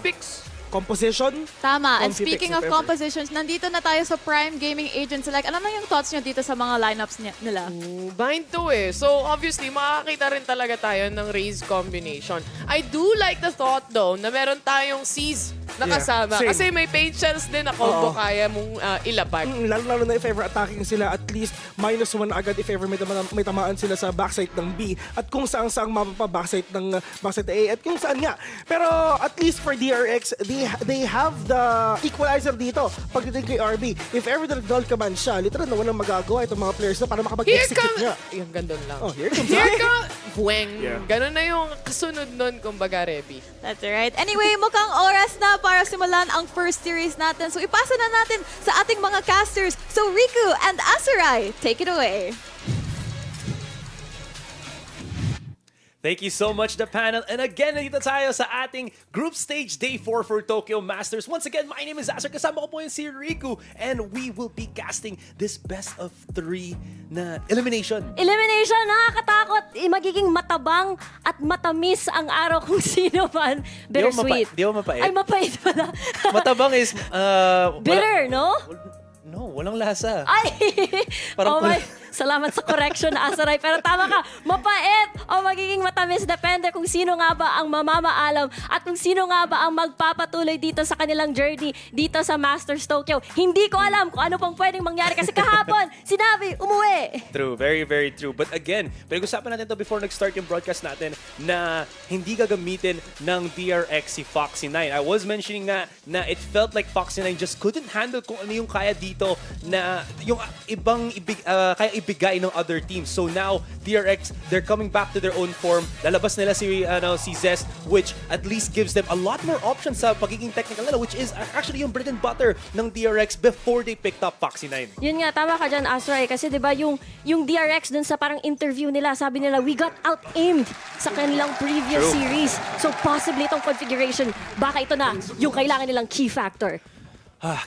B: Picks.
C: composition.
A: Tama. And
C: Comfy
A: speaking
C: picks
A: of
C: if ever.
A: compositions, nandito na tayo sa Prime Gaming Agent Select. Ano na yung thoughts nyo dito sa mga lineups nila?
B: Bind to So, obviously, makakita rin talaga tayo ng raise combination. I do like the thought, though, na meron tayong C's na kasama.
C: Same.
B: Kasi may patience din na combo kaya mong ilapag.
C: Lalo na if ever attacking sila, at least -1 agad if ever may tamaan sila sa backside ng B. At kung saan mapa pa backside ng backside A. At kung saan nga. Pero at least for DRX, they have the equalizer dito pagdating kay RB. If ever nag-dull ka man siya, literal na walang magagawa itong mga players na para makapag-execute niya.
B: Yung gandun lang.
C: Oh, here comes
B: Here comes Bueng. Ganun na yung kasunod nun, kumbaga, Reby.
A: That's right. Anyway, mukhang oras na para simulan ang first series natin. So ipasa na natin sa ating mga casters. So Riku and Asarai, take it away.
L: Thank you so much, the panel. And again, nandito tayo sa ating group stage day 4 for Tokyo Masters. Once again, my name is Azar. Kasama ko po yung si Riku. And we will be casting this best of 3 na elimination.
M: Elimination, nakakatakot. Magiging matabang at matamis ang araw kung sino man. Bittersweet.
L: Di ba mapait?
M: Ay, mapait pala.
L: Matabang is...
M: Bitter, no?
L: No, walang lasa.
M: Ay!
L: Parang
M: oh my, salamat sa correction, Asaray. Pero tama ka, mapait o magiging matamis. Depende kung sino nga ba ang mamamaalam at kung sino nga ba ang magpapatuloy dito sa kanilang journey dito sa Masters Tokyo. Hindi ko alam kung ano pang pwedeng mangyari kasi kahapon, sinabi, umuwi.
L: True, very, very true. But again, pinag-usapan natin to before nag-start yung broadcast natin na hindi gagamitin ng DRX si Foxy 9. I was mentioning nga na it felt like Foxy 9 just couldn't handle kung ano yung kaya dito na yung ibang kaya ibigay ng other teams. So now, DRX, they're coming back to their own form. Lalabas nila si Zest, which at least gives them a lot more options sa pagiging technical nila, which is actually yung bread and butter ng DRX before they picked up Foxy 9.
M: Yun nga, tama ka dyan, Asray. Kasi diba yung DRX dun sa parang interview nila, sabi nila, we got out-aimed sa kanilang previous series. So possibly itong configuration, baka ito na yung kailangan nilang key factor.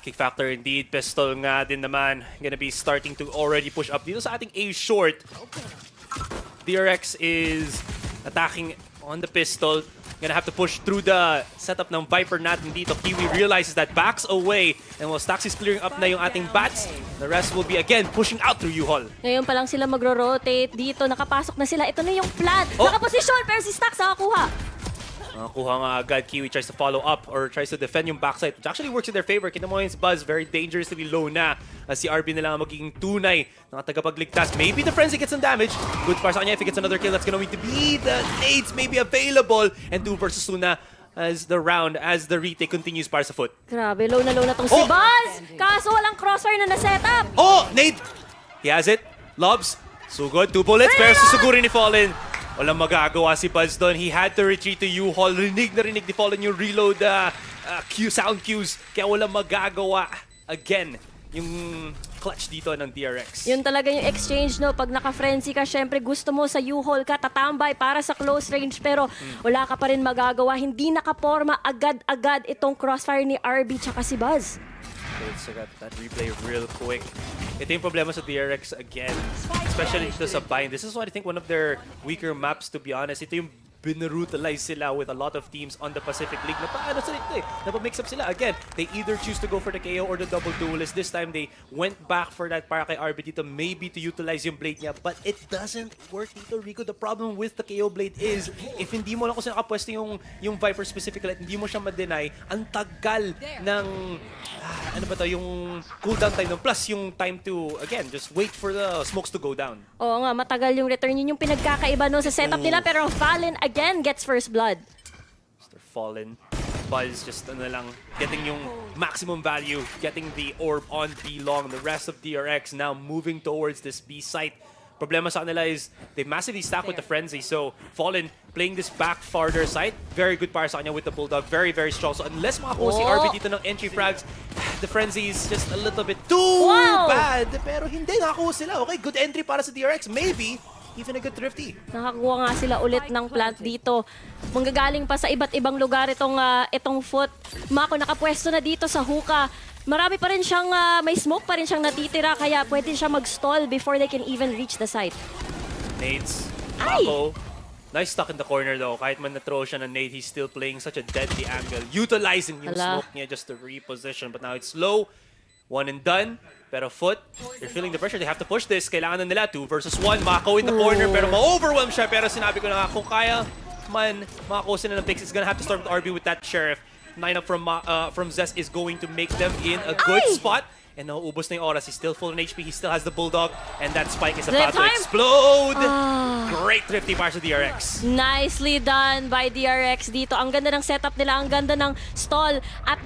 L: Kick factor indeed. Pistol nga din naman. Gonna be starting to already push up dito sa ating A short. DRX is attacking on the pistol. gonna have to push through the setup ng Viper natin dito. Kiwi realizes that, backs away, and while Stax is clearing up na yung ating bats, the rest will be again pushing out through U-Hall.
M: Ngayon pa lang sila magro-rotate dito. Nakapasok na sila. Ito na yung plan.
L: Oh.
M: Nakaposisyon, pero si Stax nakakuha.
L: Kuha nga agad, Kiwi tries to follow up or tries to defend yung backside, which actually works in their favor. Kita mo yung Buzz, very dangerously low na. Si RB na lang magiging tunay ng tagapagligtas. Maybe the Frenzy gets some damage. Good para sa kanya if he gets another kill. That's gonna need to be the nades maybe available. And 2 versus 2 na as the round, as the retake continues para sa FUT.
M: Grabe, low na tong si Buzz. Kaso walang crossfire na na-setup.
L: Oh! Nade! He has it. Lobs. So good. 2 bullets. Pero susugurin ni Fallen. Walang magagawa si Buzz doon. He had to retreat to U-Hall. Rinig na rinig ni Fallen yung reload sound cues. Kaya walang magagawa. Again, yung clutch dito ng DRX.
M: Yun talaga yung exchange, no? Pag naka-frenzy ka, syempre gusto mo sa U-Hall ka, tatambay para sa close range, pero wala ka pa rin magagawa. Hindi nakaporma agad-agad itong crossfire ni RB tsaka si Buzz.
L: So got that replay real quick. Ito yung problema sa DRX again. Especially dito sa Bind. This is what I think one of their weaker maps, to be honest. Ito yung binrutalize sila with a lot of teams on the Pacific League. Napaano sila ito eh. Napamix up sila. Again, they either choose to go for the KO or the double duelist. This time, they went back for that para kay RB dito, maybe to utilize yung blade niya. But it doesn't work dito, Rico. The problem with the KO blade is, if hindi mo lang kasi nakapwesto yung Viper specifically, at hindi mo siya ma-deny, ang tagal ng, ano ba to, yung cooldown time, plus yung time to, again, just wait for the smokes to go down.
M: Oo nga, matagal yung return. Yun yung pinagkakaiba no, sa setup nila, pero Fallen again gets first blood.
L: Mr. Fallen. Buzz just lang, getting yung maximum value, getting the orb on B long. The rest of DRX now moving towards this B site. Problema sa kanila is they massively stack with the Frenzy. So Fallen playing this back farther side. Very good para sa kanya with the Bulldog. Very, very strong. So unless makakuha si RB dito ng entry frags, the Frenzy is just a little bit too bad. Pero hindi, nakakuha sila. Okay, good entry para sa DRX. Maybe even a good thrifty.
M: Nakakuha nga sila ulit ng plant dito. Manggagaling pa sa iba't ibang lugar itong FUT. Mako nakapwesto na dito sa hookah. Marami pa rin siyang, may smoke pa rin siyang natitira, kaya pwede siya mag-stall before they can even reach the site.
L: Nades. Mako. Nice stuck in the corner though. Kahit man na-throw siya ng nade, he's still playing such a deadly angle. Utilizing yung smoke niya just to reposition. But now it's slow. One and done. Pero FUT, they're feeling the pressure. They have to push this. Kailangan na nila 2 versus 1. Mako in the corner pero ma-overwhelm siya. Pero sinabi ko na nga, kung kaya man makakuha sila ng picks, it's gonna have to start with RB with that Sheriff. 9-up from Zest is going to make them in a good spot. And nauubos na yung oras. He's still full on HP. He still has the Bulldog. And that spike is about to explode. Great thrifty para sa DRX.
M: Nicely done by DRX dito. Ang ganda ng setup nila. Ang ganda ng stall. At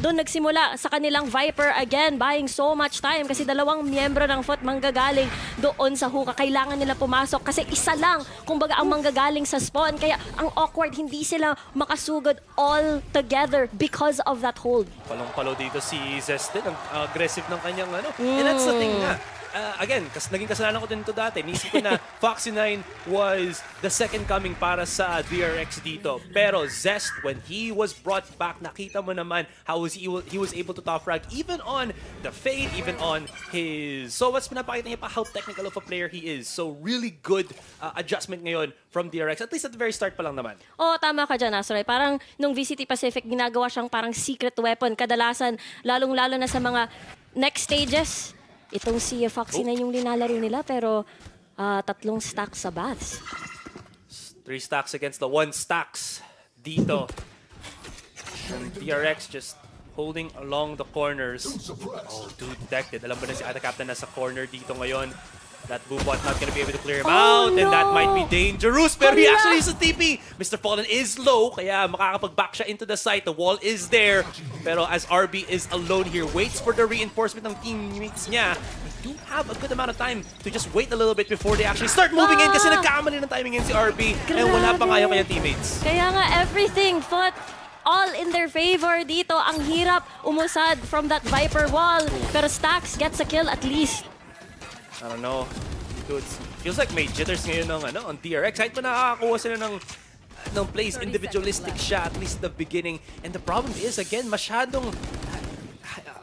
M: doon nagsimula sa kanilang Viper again, buying so much time. Kasi dalawang miyembro ng FUT manggagaling doon sa hookah. Kailangan nila pumasok. Kasi isa lang, kumbaga, ang manggagaling sa spawn. Kaya ang awkward, hindi sila makasugod all together because of that hold.
L: Palong-palo dito si Zest din. Ang aggressive ng kanyang ano. And that's the thing na. Again, naging kasalanan ko din ito dati. Nisip ko na Foxy9 was the second coming para sa DRX dito. Pero Zest, when he was brought back, nakita mo naman how he was able to top frag even on the fade, even on his... So what's pinapakita niya pa how technical of a player he is. So really good adjustment ngayon from DRX. At least at the very start pa lang naman.
M: Oo, tama ka dyan, Asoray. Parang nung VCT Pacific, ginagawa siyang parang secret weapon. Kadalasan, lalong-lalo na sa mga next stages. Itong si Foxy na yung linalaro nila, pero 3 stacks sa baths.
L: 3 stacks against the 1 stacks dito. And DRX just holding along the corners. Oh, dude, detected. Alam ba na si Ata Captain nasa corner dito ngayon. That Boobot not gonna be able to clear him out, and that might be dangerous. Pero he actually is a TP. Mr. Fallen is low, kaya makakapag-back siya into the site. The wall is there. Pero as RB is alone here, waits for the reinforcement ng teammates niya. They do have a good amount of time to just wait a little bit before they actually start moving in kasi nagkamali ng timing in si RB. And wala pa nga yung kanyang teammates.
M: Kaya nga, everything, FUT, all in their favor dito. Ang hirap umusad from that Viper wall. Pero Stax gets a kill at least.
L: I don't know. Dude, feels like may jitters ngayon ng on DRX. Kahit pa nakakakuha sila ng plays, individualistic siya, at least the beginning. And the problem is, again, masyadong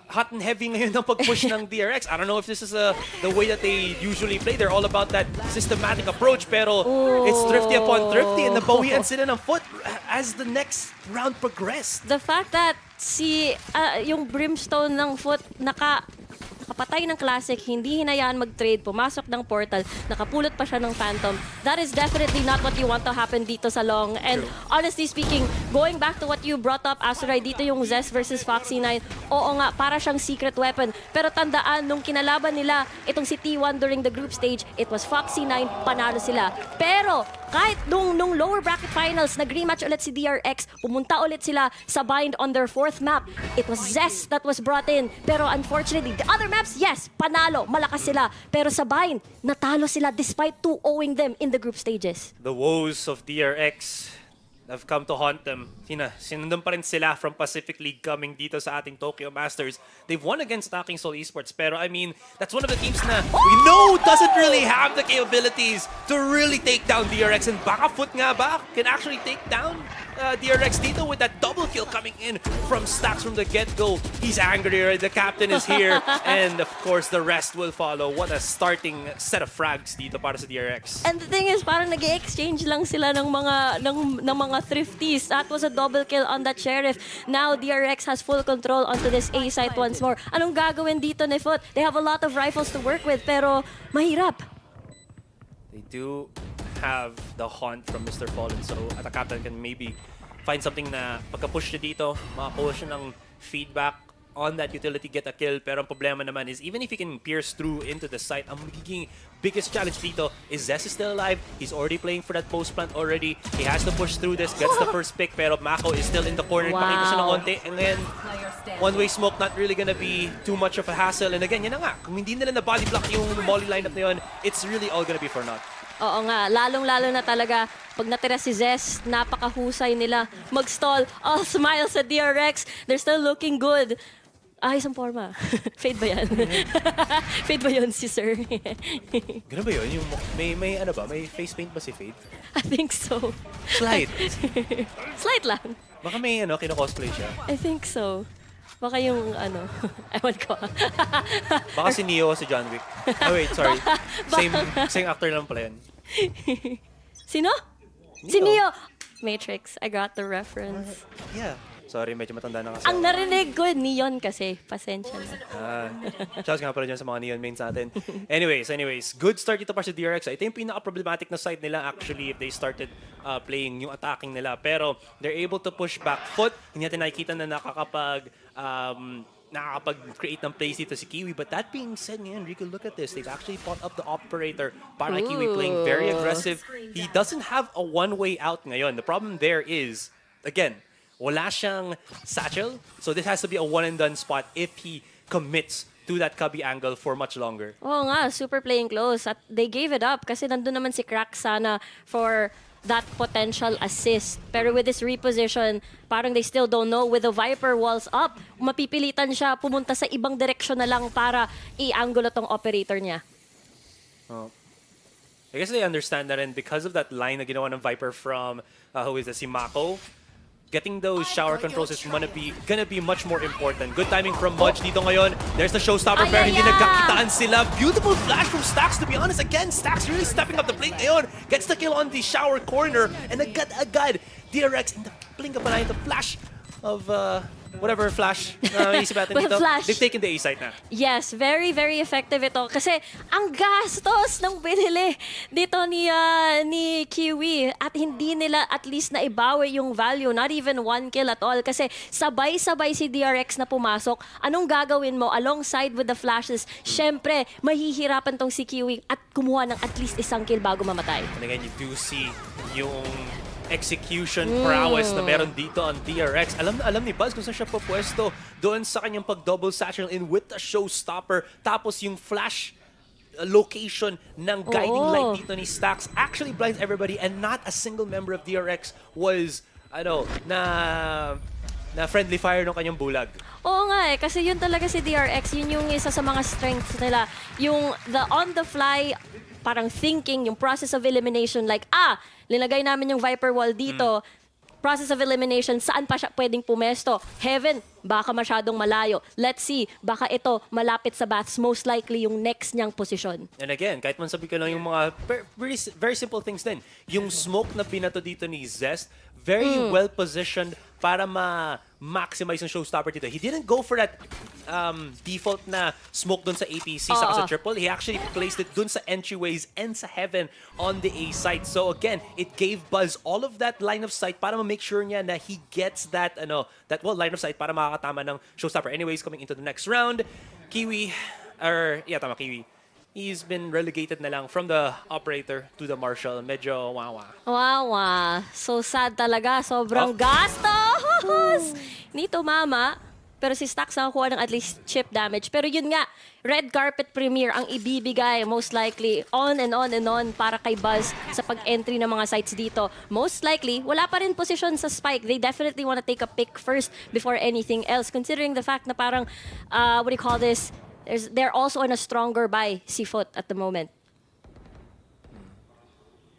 L: hot and heavy ngayon ng pag-push ng DRX. I don't know if this is the way that they usually play. They're all about that systematic approach, pero it's thrifty upon thrifty and nabawian sila ng FUT as the next round progressed.
M: The fact that yung Brimstone ng FUT nakapatay ng Classic, hindi hinayaan mag-trade, pumasok ng portal, nakapulot pa siya ng Phantom. That is definitely not what you want to happen dito sa Long. And honestly speaking, going back to what you brought up, Azuray, dito yung Zest versus Foxy9, oo nga, para siyang secret weapon. Pero tandaan, nung kinalaban nila itong si T1 during the group stage, it was Foxy9, panalo sila. Pero kahit nung lower bracket finals, nag-rematch ulit si DRX, pumunta ulit sila sa bind on their 4th map. It was Zest that was brought in. Pero unfortunately, the other maps, yes, panalo, malakas sila. Pero sa bind, natalo sila despite 2-0ing them in the group stages.
L: The woes of DRX have come to haunt them. Sinundan pa rin sila from Pacific League coming dito sa ating Tokyo Masters. They've won against attacking Seoul Esports, pero I mean, that's one of the teams na we know doesn't really have the capabilities to really take down DRX. And baka FUT nga ba can actually take down DRX dito with that double kill coming in from Stax from the get-go. He's angrier, the captain is here, and of course the rest will follow. What a starting set of frags dito para sa DRX.
M: And the thing is, parang nag-exchange lang sila ng mga thrifties. That was a double kill on that Sheriff. Now DRX has full control onto this A site once more. Anong gagawin dito ni FUT? They have a lot of rifles to work with, pero mahirap.
L: They do have the haunt from Mr. Fallen, so at the captain can maybe find something na pagka-push niya dito, makakuha siya ng feedback on that utility, get a kill. Pero ang problema naman is even if he can pierce through into the site, ang magiging biggest challenge dito is Zest is still alive. He's already playing for that post plant already. He has to push through this, gets the first pick, pero Mako is still in the corner.
M: Wow.
L: Pakita siya ng konti, and then one-way smoke, not really gonna be too much of a hassle. And again, yan na nga, kung hindi nila na body block yung molly lineup na yun, it's really all gonna be for naught.
M: Oo nga, lalong-lalo na talaga pag natira si Zest, napakahusay nila mag-stall. Oh, smile sa DRX. They're still looking good. Ayos ang forma. Fade ba yan? Fade ba yun si Sir?
L: Ganun ba yun? Yung, may ano ba? May face paint ba si Fade?
M: I think so.
L: Slight.
M: Slight lang.
L: Baka may kino-cosplay siya.
M: I think so. Baka yung ewan ko.
L: Baka si Neo o si John Wick. Oh wait, sorry. Same actor lang pala yun.
M: Sino? Si Neo. Matrix. I got the reference.
L: Yeah. Sorry, medyo matanda na kasi.
M: Ang narinig ko, Neon kasi. Pasensya na.
L: Shouts nga pala dyan sa mga Neon mains natin. Anyways, good start dito pa sa DRX. Ito yung pinaka-problematic na side nila actually if they started playing yung attacking nila. Pero they're able to push back FUT. Hindi natin nakikita na nakakapag-create ng plays dito si Kiwi. But that being said ngayon, Rico, look at this. They've actually fought up the operator. Para Kiwi playing very aggressive. He doesn't have a one-way out ngayon. The problem there is, again, wala siyang satchel. So this has to be a one-and-done spot if he commits to that cubby angle for much longer.
M: Oo nga, super playing close. At they gave it up kasi nandun naman si Crack sana for that potential assist. Pero with this reposition, parang they still don't know. With the Viper walls up, mapipilitan siya pumunta sa ibang direksyon na lang para i-angulo tong operator niya.
L: Oh. I guess they understand that, and because of that line na ginawa ng Viper from, who is this, si Mako, getting those shower controls is gonna be much more important. Good timing from Mudge dito ngayon. There's the showstopper, pero hindi nagkakitaan sila. Beautiful flash from Stax, to be honest. Again, Stax really stepping up the plate ngayon. Gets the kill on the shower corner, and agad DRX in the blink of an eye, the flash of whatever flash isip natin dito. They've taken the A site na.
M: Yes, very, very effective ito. Kasi ang gastos ng binili dito ni Kiwi at hindi nila at least na ibawi yung value. Not even one kill at all. Kasi sabay-sabay si DRX na pumasok. Anong gagawin mo alongside with the flashes? Syempre, mahihirapan tong si Kiwi at kumuha ng at least isang kill bago mamatay.
L: And again, you do see yung execution prowess na meron dito on DRX. Alam ni Buzz kung saan siya pupwesto doon sa kanyang pag-double satchel in with the showstopper. Tapos yung flash location ng guiding light dito ni Stax actually blinds everybody, and not a single member of DRX was na friendly fire ng kanyang bulag.
M: Oo nga kasi yun talaga si DRX, yun yung isa sa mga strengths nila. Yung the on-the-fly parang thinking, yung process of elimination, like, linagay namin yung Viper Wall dito, process of elimination, saan pa siya pwedeng pumesto? Heaven, baka masyadong malayo. Let's see, baka ito malapit sa Baths, most likely yung next niyang posisyon.
L: And again, kahit man sabi ko lang yung mga very simple things din. Yung smoke na binato dito ni Zest, very well positioned para ma-maximize yung showstopper dito. He didn't go for that default na smoke dun sa APC saka sa triple. He actually placed it dun sa entryways and sa Heaven on the A site. So again, it gave Buzz all of that line of sight para ma-make sure niya na he gets that line of sight para makakatama ng showstopper. Anyways, coming into the next round, Kiwi, Kiwi. He's been relegated na lang from the operator to the marshal. Medyo wawa.
M: Wawa. So sad talaga. Sobrang gastos! Hindi tumama. Pero si Stax nakakuha ng at least chip damage. Pero yun nga, red carpet premiere ang ibibigay most likely on and on para kay Buzz sa pag-entry ng mga sites dito. Most likely, wala pa rin position sa Spike. They definitely want to take a pick first before anything else. Considering the fact na parang, what do you call this? They're also in a stronger buy, si FUT at the moment.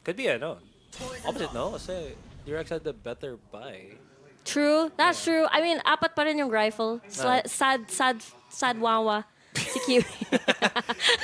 L: Could be opposite, no? Kasi DRX had the better buy.
M: True, that's true. I mean, apat pa rin yung rifle. Sad wawa. Si Q.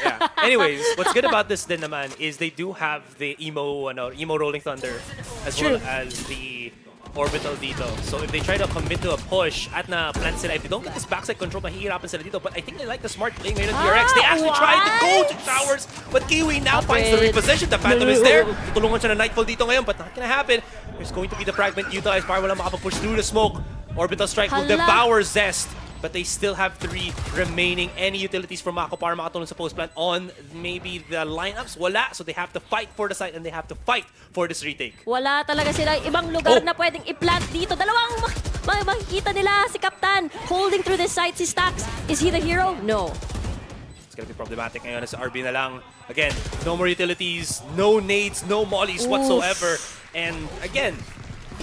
L: Yeah. Anyways, what's good about this din naman is they do have the emo Rolling Thunder as well as the orbital dito. So if they try to commit to a push at na plan sila, if they don't get this backside control, mahihirapan sila dito. But I think they like the smart play ngayon ng DRX. They actually tried to go to towers, but Kiwi now finds the reposition. The Phantom is there. Tutulungan siya ng Nightfall dito ngayon, but not gonna happen. There's going to be the fragment utilized para wala makapag-push through the smoke. Orbital Strike will devour Zest. But they still have 3 remaining. Any utilities from Mako para makatulong sa post plant on maybe the lineups? Wala. So they have to fight for the site and they have to fight for this retake.
M: Wala talaga sila ibang lugar na pwedeng i-plant dito. Dalawang makikita nila si Captain holding through this site. Si Stax, is he the hero? No.
L: It's gonna be problematic ngayon sa RB na lang. Again, no more utilities, no nades, no mollies whatsoever. And again,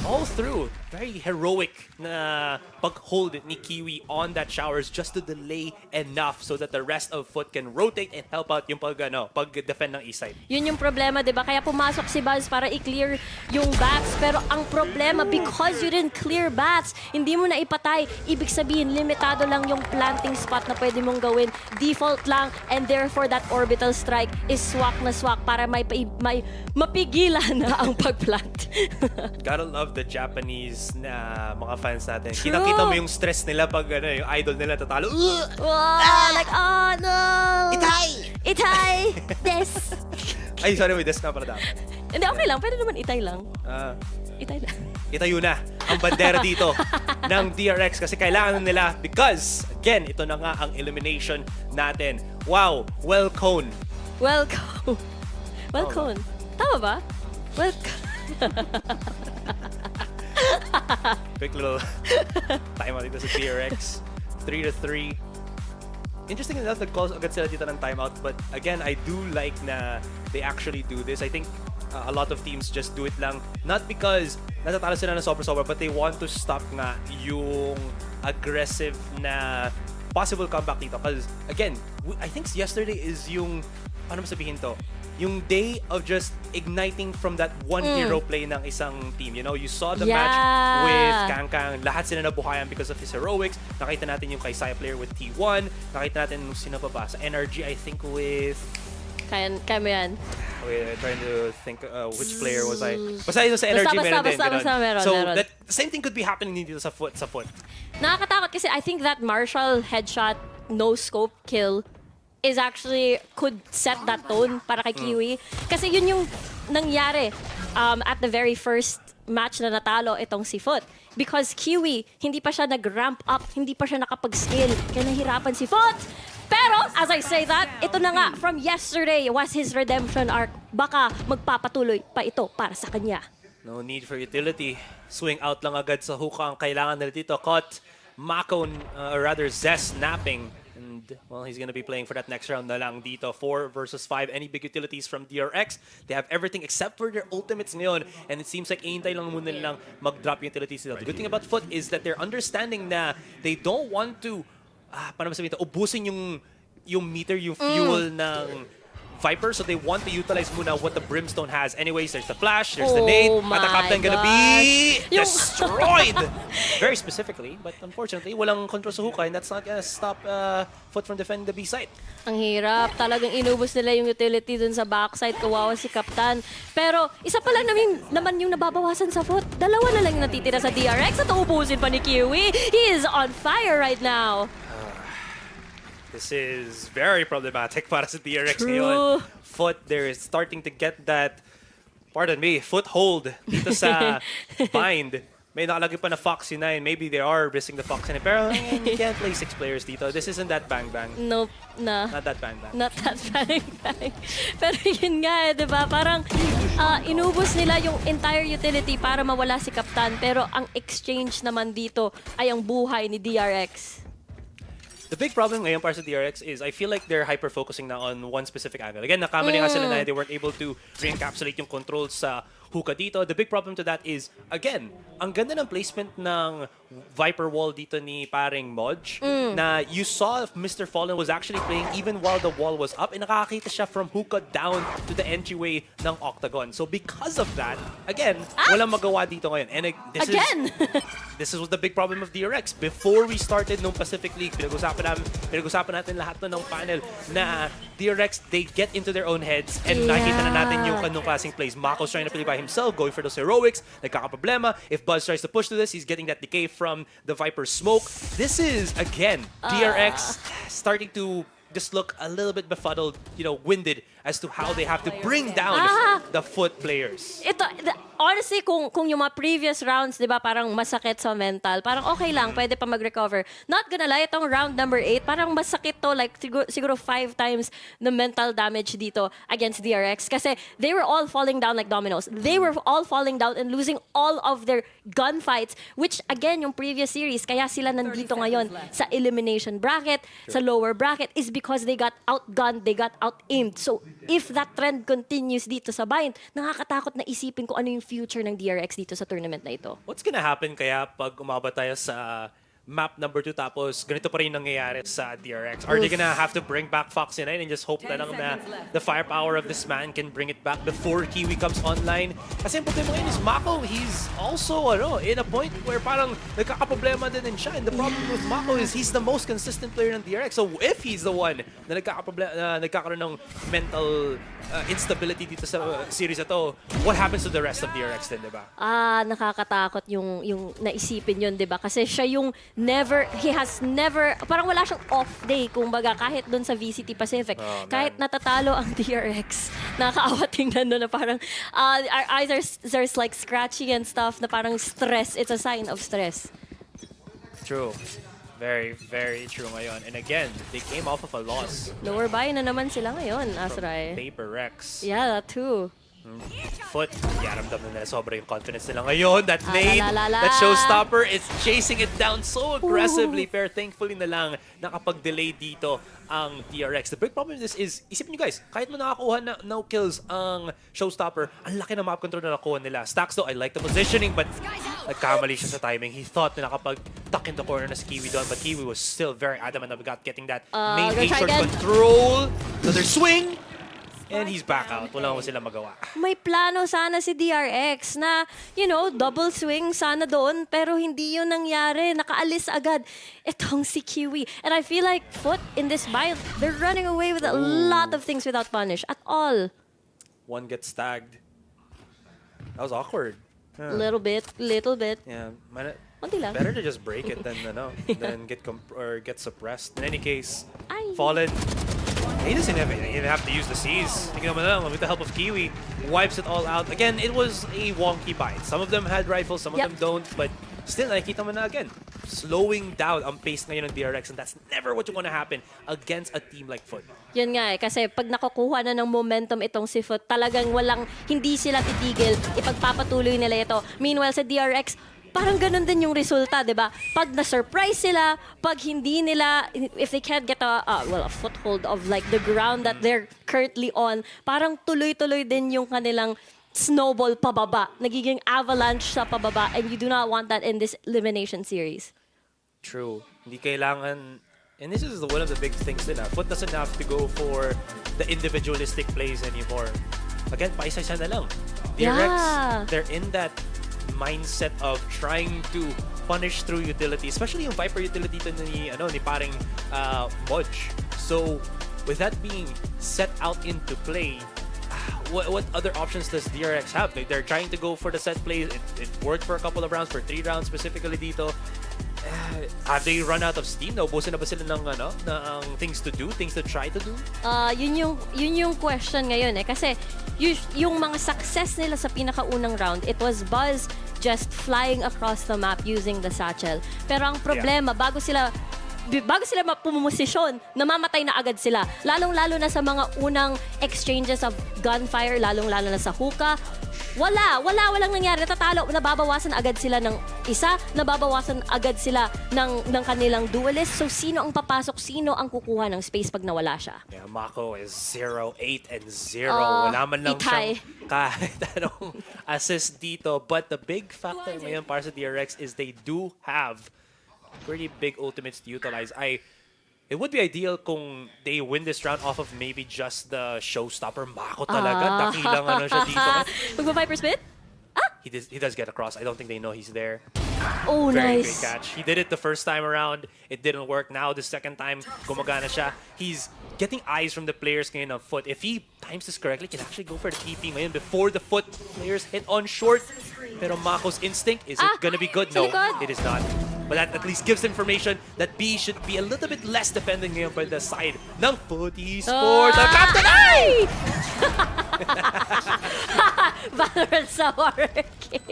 L: all through, very heroic na pag-hold ni Kiwi on that showers just to delay enough so that the rest of FUT can rotate and help out yung pag-defend ng east side.
M: Yun yung problema, di ba? Kaya pumasok si Buzz para i-clear yung bats. Pero ang problema, because you didn't clear bats, hindi mo na ipatay. Ibig sabihin, limitado lang yung planting spot na pwede mong gawin. Default lang, and therefore that orbital strike is swak na swak para may mapigilan na ang pag-plant.
L: Gotta love the Japanese na mga fans natin. Kinakita mo yung stress nila pag yung idol nila tatalo.
M: Like, oh no! Itay! Des!
L: Ay, sorry, may desk na pala dapat.
M: Hindi, okay lang. Pwede naman itay lang. Itay lang.
L: Itayo na ang bandera dito ng DRX kasi kailangan nila because, again, ito na nga ang elimination natin. Wow! Welcome!
M: Welcome. Welcome. Tama ba? Welcome.
L: Quick little timeout dito sa DRX. 3-3. Interesting enough, nag-call agad sila dito ng timeout. But again, I do like na they actually do this. I think a lot of teams just do it lang. Not because natatalo sila na sobra-sobra, but they want to stop nga yung aggressive na possible comeback dito. Because again, I think yesterday is yung, paano sabihin to? Yung day of just igniting from that one hero play ng isang team. You know, you saw the match with Kangkang. Lahat sila nabuhayan because of his heroics. Nakita natin yung Kaisai player with T1. Nakita natin yung sino pa ba? Sa NRG, I think with...
M: Kaya mo yan.
L: Wait, trying to think which player was I. Basta yun sa NRG meron din. So, that same thing could be happening dito sa FUT.
M: Nakakatakot kasi I think that Marshall headshot, no scope kill is actually could set that tone para kay Kiwi. Kasi yun yung nangyari at the very first match na natalo itong si FUT. Because Kiwi, hindi pa siya nag-ramp up, hindi pa siya nakapag-skill. Kaya nahirapan si FUT. Pero, as I say that, ito na nga, from yesterday was his redemption arc. Baka magpapatuloy pa ito para sa kanya.
L: No need for utility. Swing out lang agad sa hookah ang kailangan nila dito. Caught Mako, or rather Zest napping. And, well, he's gonna be playing for that next round na lang dito. 4 versus 5. Any big utilities from DRX? They have everything except for their ultimates ngayon. And it seems like ihintay lang muna nilang mag-drop yung utilities nila. The good thing about FUT is that they're understanding na they don't want to, paano ba sabihin ito, ubusin yung meter, yung fuel ng Viper, so they want to utilize muna what the Brimstone has. Anyways, there's the flash, there's the nade, at the captain gonna be destroyed! Very specifically, but unfortunately, walang control sa hookah, and that's not gonna stop FUT from defending the B side.
M: Ang hirap. Talagang inubos nila yung utility dun sa backside. Kawawa si Kaptan. Pero isa pa lang naman yung nababawasan sa FUT. Dalawa na lang yung natitira sa DRX at uubusin pa ni Kiwi. He is on fire right now.
L: This is very problematic para sa DRX
M: True.
L: ngayon. FUT, they're starting to get that, pardon me, foothold dito sa bind. May nakalagay pa na Foxy 9. Maybe they are risking the Foxy 9. Pero you can't play 6 players dito. This isn't that bang-bang.
M: Nope.
L: Not that bang-bang.
M: Not that bang. Pero yun nga di ba? Parang inubos nila yung entire utility para mawala si Kaptan. Pero ang exchange naman dito ay ang buhay ni DRX.
L: The big problem ngayon para sa DRX is I feel like they're hyper-focusing na on one specific angle. Again, nakamali nga sila na they weren't able to re-encapsulate yung control sa hookah dito. The big problem to that is, again, ang ganda ng placement ng Viper wall dito ni paring Modge na you saw if Mr. Fallen was actually playing even while the wall was up and nakakita siya from hookah down to the entryway ng Octagon. So because of that, again, walang magawa dito ngayon. And this is the big problem of DRX. Before we started nung Pacific League, pinag-usapan natin lahat ng panel na DRX, they get into their own heads and nakikita na natin yung kanong klaseng plays. Mako's trying to play by himself, going for those heroics, nagkakaproblema. If Buzz tries to push to this, he's getting that decay from the Viper smoke. This is, again, DRX starting to just look a little bit befuddled, winded as to how they have to bring down the FUT players.
M: Honestly, kung yung mga previous rounds, di ba, parang masakit sa mental, parang okay lang, pwede pa mag-recover. Not gonna lie, itong round number 8, parang masakit to, like siguro 5 times the mental damage dito against DRX. Kasi they were all falling down like dominoes. They were all falling down and losing all of their gunfights, which again, yung previous series, kaya sila nandito ngayon sa elimination bracket, sa lower bracket, is because they got outgunned, they got out-aimed. So, if that trend continues dito sa bind, nakakatakot na isipin ko ano yung future ng DRX dito sa tournament na ito.
L: What's gonna happen kaya pag umabot tayo sa map number 2 tapos ganito pa rin nangyayari sa DRX? Are they gonna have to bring back Foxy 9 and just hope na lang na the firepower of this man can bring it back before Kiwi comes online? Kasi ang problema ngayon is Mako, he's also in a point where parang nagkakaproblema din siya. And the problem with Mako is he's the most consistent player ng DRX. So if he's the one na nagkakaroon ng mental instability dito sa series na to, what happens to the rest of DRX din, diba?
M: Nakakatakot yung naisipin yun, diba? Kasi siya yung he has never, parang wala siyang off day, kumbaga, kahit dun sa VCT Pacific. Kahit natatalo ang DRX, nakakaawa tingnan doon na parang, our eyes are like scratchy and stuff, na parang stress. It's a sign of stress.
L: True. Very, very true ngayon. And again, they came off of a loss.
M: Lower buy na naman sila ngayon, Asray.
L: Paper Rex.
M: Yeah, that too.
L: FUT, yaramdam na nila sobra yung confidence nila ngayon. That nade, that showstopper is chasing it down so aggressively. Pero thankfully na lang nakapag-delay dito ang DRX. The big problem with this is, isipin nyo guys, kahit mo nakakuha na no kills ang showstopper, ang laki na map control na nakuha nila. Stacks though, I like the positioning, but nagkamali siya sa timing. He thought na nakapag-tuck in the corner na si Kiwi doon, but Kiwi was still very adamant about getting that main A-short control. Another swing! And he's back out. Wala mo sila magawa.
M: May plano sana si DRX na, double swing sana doon, pero hindi yun nangyari. Nakaalis agad itong si Kiwi. And I feel like FUT in this bind, they're running away with a lot of things without punish at all.
L: One gets tagged. That was awkward.
M: Little bit.
L: Yeah.
M: Konti lang.
L: Better to just break it than get suppressed. In any case, Fallen. He doesn't even have to use the C's. With the help of Kiwi, wipes it all out. Again, it was a wonky bind. Some of them had rifles, some of them don't, but still, nakikita mo na again. Slowing down ang pace ngayon ng DRX, and that's never what you want to happen against a team like FUT.
M: Yun nga kasi pag nakukuha na ng momentum itong si FUT, talagang hindi sila titigil, ipagpapatuloy nila ito. Meanwhile, sa DRX, parang ganun din yung resulta, di ba? Pag na-surprise sila, pag hindi nila, if they can't get a foothold of like the ground that they're currently on, parang tuloy-tuloy din yung kanilang snowball pababa. Nagiging avalanche sa pababa, and you do not want that in this elimination series.
L: True. Hindi kailangan And this is one of the big things nila. FUT doesn't have to go for the individualistic plays anymore. Again, paisa-isa na lang. DRX, they're in that mindset of trying to punish through utility, especially yung Viper utility ni paring Modge. So, with that being set out into play, what other options does DRX have? They're trying to go for the set plays. It worked for a couple of rounds, for 3 rounds specifically dito. Have they run out of steam? Naubusan na ba sila ng things to do, things to try to do?
M: Yun yung question ngayon eh. Kasi yung mga success nila sa pinakaunang round, it was Buzz just flying across the map using the satchel. Pero ang problema, bago sila pumumosisyon, namamatay na agad sila. Lalong-lalo na sa mga unang exchanges of gunfire, lalong-lalo na sa hookah. Walang nangyari. Natatalo, nababawasan agad sila ng isa, nababawasan agad sila ng kanilang duelist. So, sino ang papasok? Sino ang kukuha ng space pag nawala siya?
L: Yeah, Mako is 0-8 and 0. Wala man lang siyang kahit anong assist dito. But the big factor ngayon para sa DRX is they do have pretty big ultimates to utilize. It would be ideal kung they win this round off of maybe just the showstopper. Mako talaga. Dakilang siya dito.
M: Magpa-Viper split?
L: He does get across. I don't think they know he's there.
M: Oh,
L: Very
M: nice.
L: great catch. He did it the first time around. It didn't work. Now, the second time, gumagana siya. He's getting eyes from the players ngayon of FUT. If he times this correctly, he can actually go for the TP ngayon before the FUT players hit on short. Pero Mako's instinct, is it gonna be good? No, it is not. But that at least gives information that B should be a little bit less dependent ngayon by the side ng FUT Esports. Ang captain! Ay!
M: Valorant sa working.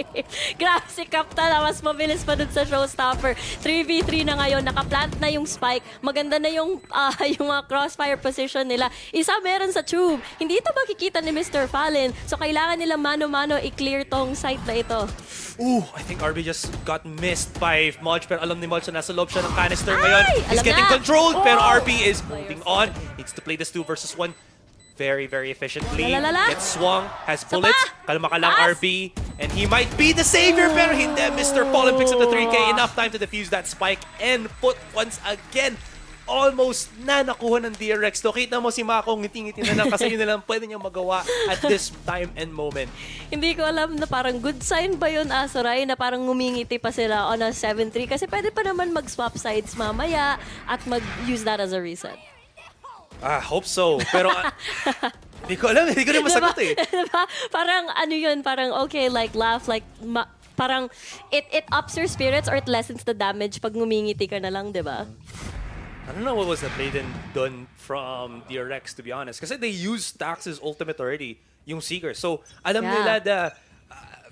M: Grabe si Captain, mas mabilis pa dun sa showstopper. 3v3 na ngayon, nakaplant na yung spike. Maganda na yung mga crossfire position nila. Isa meron sa tube. Hindi ito makikita ni Mr. Fallen. So kailangan nila mano-mano i-clear tong site na ito.
L: Ooh, I think RB just got missed by Modge, pero alam ni Modge na nasa loob siya ng canister ngayon. He's getting controlled, pero RB is moving on. Needs to play this 2 versus 1 very, very efficiently. Gets swung, has bullets. Kalma ka lang, RB. And he might be the savior, pero hindi. Mr. Fallen picks up the 3K. Enough time to defuse that spike. And FUT once again, almost na nakuha ng DRX. So, kita mo si Mako, ngiti-ngiti na lang kasi yun na lang pwede niyang magawa at this time and moment.
M: Hindi ko alam na parang good sign ba yun, Asoray, na parang ngumingiti pa sila on a 7-3 kasi pwede pa naman mag-swap sides mamaya at mag-use that as a reset.
L: Hope so. Pero, hindi ko alam. Hindi ko rin masagot eh.
M: Diba? Parang ano yun, parang okay, like laugh, like parang it ups your spirits or it lessens the damage pag ngumingiti ka na lang, diba?
L: I don't know what was the play done from DRX, to be honest. Kasi they used Stax's ultimate already, yung Seeker. So, alam nila the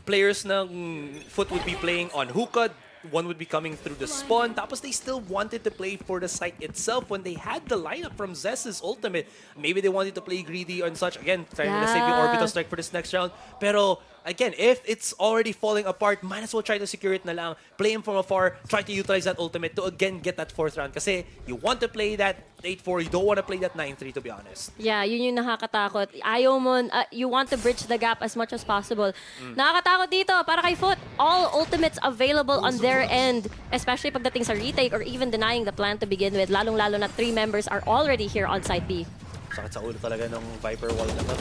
L: players ng FUT would be playing on hookah, one would be coming through the spawn, tapos they still wanted to play for the site itself when they had the lineup from Zess's ultimate. Maybe they wanted to play greedy and such. Again, trying to save the orbital strike for this next round. Pero, again, if it's already falling apart, might as well try to secure it na lang. Play him from afar, try to utilize that ultimate to again get that 4th round. Kasi you want to play that 8-4, you don't want to play that 9-3, to be honest.
M: Yeah, yun yung nakakatakot. Ayaw mo, you want to bridge the gap as much as possible. Nakakatakot dito, para kay FUT, all ultimates available on their end, especially pagdating sa retake or even denying the plan to begin with. Lalong-lalo na 3 members are already here on site B.
L: Sakit sa ulo talaga ng Viper wall na to.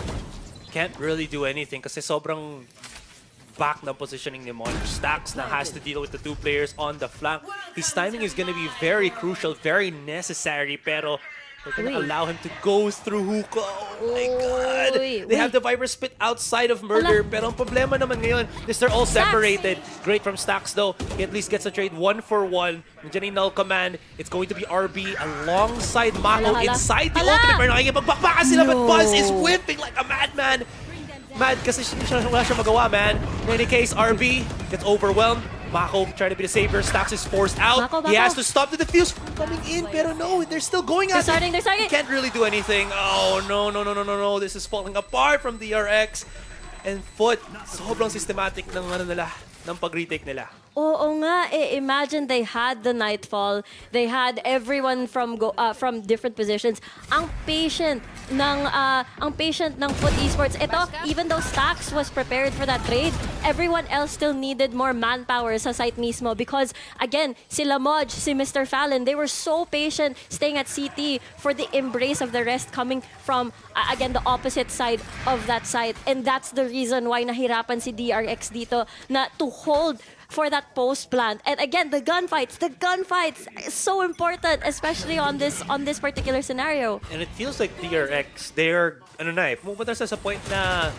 L: Can't really do anything kasi sobrang back na positioning ni Modge. Stax na has to deal with the 2 players on the flank. His timing is gonna be very crucial, very necessary, pero they're gonna allow him to go through hookah. Oh my God! They have the Viper spit outside of murder, pero ang problema naman ngayon is they're all separated. Great from Stax though. He at least gets a trade 1-for-1. Nandiyan yung null command. It's going to be RB alongside Mako inside the ultimate. Pero nakikipagbakbakan sila, but Buzz is whipping like a madman. Mad kasi wala siya magawa, man. In any case, RB gets overwhelmed. Mako trying to be the savior. Stax is forced out.
M: Mako.
L: He has to stop the defuse from coming in, pero no, they're still going at it.
M: They're starting.
L: He can't really do anything. Oh, no. This is falling apart from DRX. And FUT, sobrang systematic ng pag-retake nila.
M: Oo nga, imagine they had the Nightfall, they had everyone from different positions. Ang patient ng FUT Esports. Ito, even though Stax was prepared for that trade, everyone else still needed more manpower sa site mismo because, again, sila Modge, si Mr. Fallon, they were so patient staying at CT for the embrace of the rest coming from, again, the opposite side of that site. And that's the reason why nahirapan si DRX dito na to hold for that post plant. And again, the gunfights is so important, especially on this particular scenario.
L: And it feels like DRX, they're, pumunta sa point na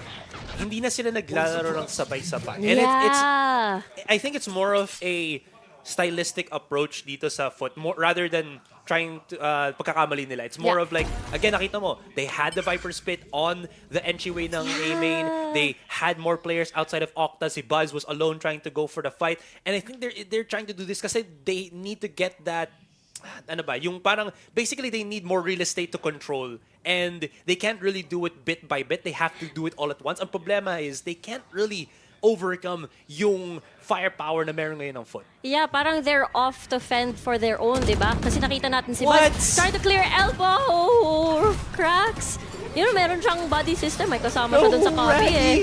L: hindi na sila naglalaro ng sabay-sabay. And it's I think it's more of a stylistic approach dito sa FUT, more, rather than trying to pagkakamali nila. It's more of like, again, nakita mo, they had the Viper Spit on the entryway ng A main. They had more players outside of Octa. Si Buzz was alone trying to go for the fight. And I think they're trying to do this kasi they need to get that, yung parang, basically they need more real estate to control. And they can't really do it bit by bit. They have to do it all at once. Ang problema is they can't really overcome yung firepower na meron ngayon ng FUT.
M: Yeah, parang they're off to fend for their own, di ba? Kasi nakita natin si Buzz trying to clear elbow cracks. You know, meron siyang body system. May kasama siya dun sa copy eh.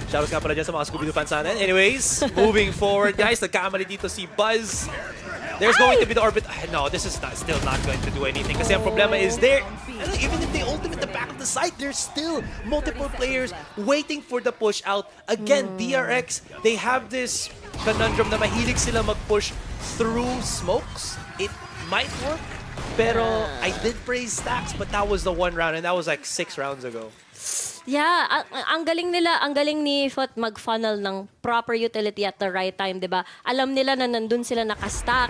L: Shoutouts nga pala dyan sa mga Scooby-Doo fans natin. Anyways, moving forward, guys. Nagkakamali dito si Buzz. There's going to be the orbit. No, this is still not going to do anything. Kasi ang problema is there. Even if they ultimate the back of the site, there's still multiple players waiting for the push out. Again, DRX, they have this conundrum na mahilig sila mag-push through smokes. It might work, pero I did praise Stacks, but that was the one round, and that was like 6 rounds ago.
M: Yeah, ang galing ni FUT mag-funnel ng proper utility at the right time, 'di ba? Alam nila na nandun sila nakastack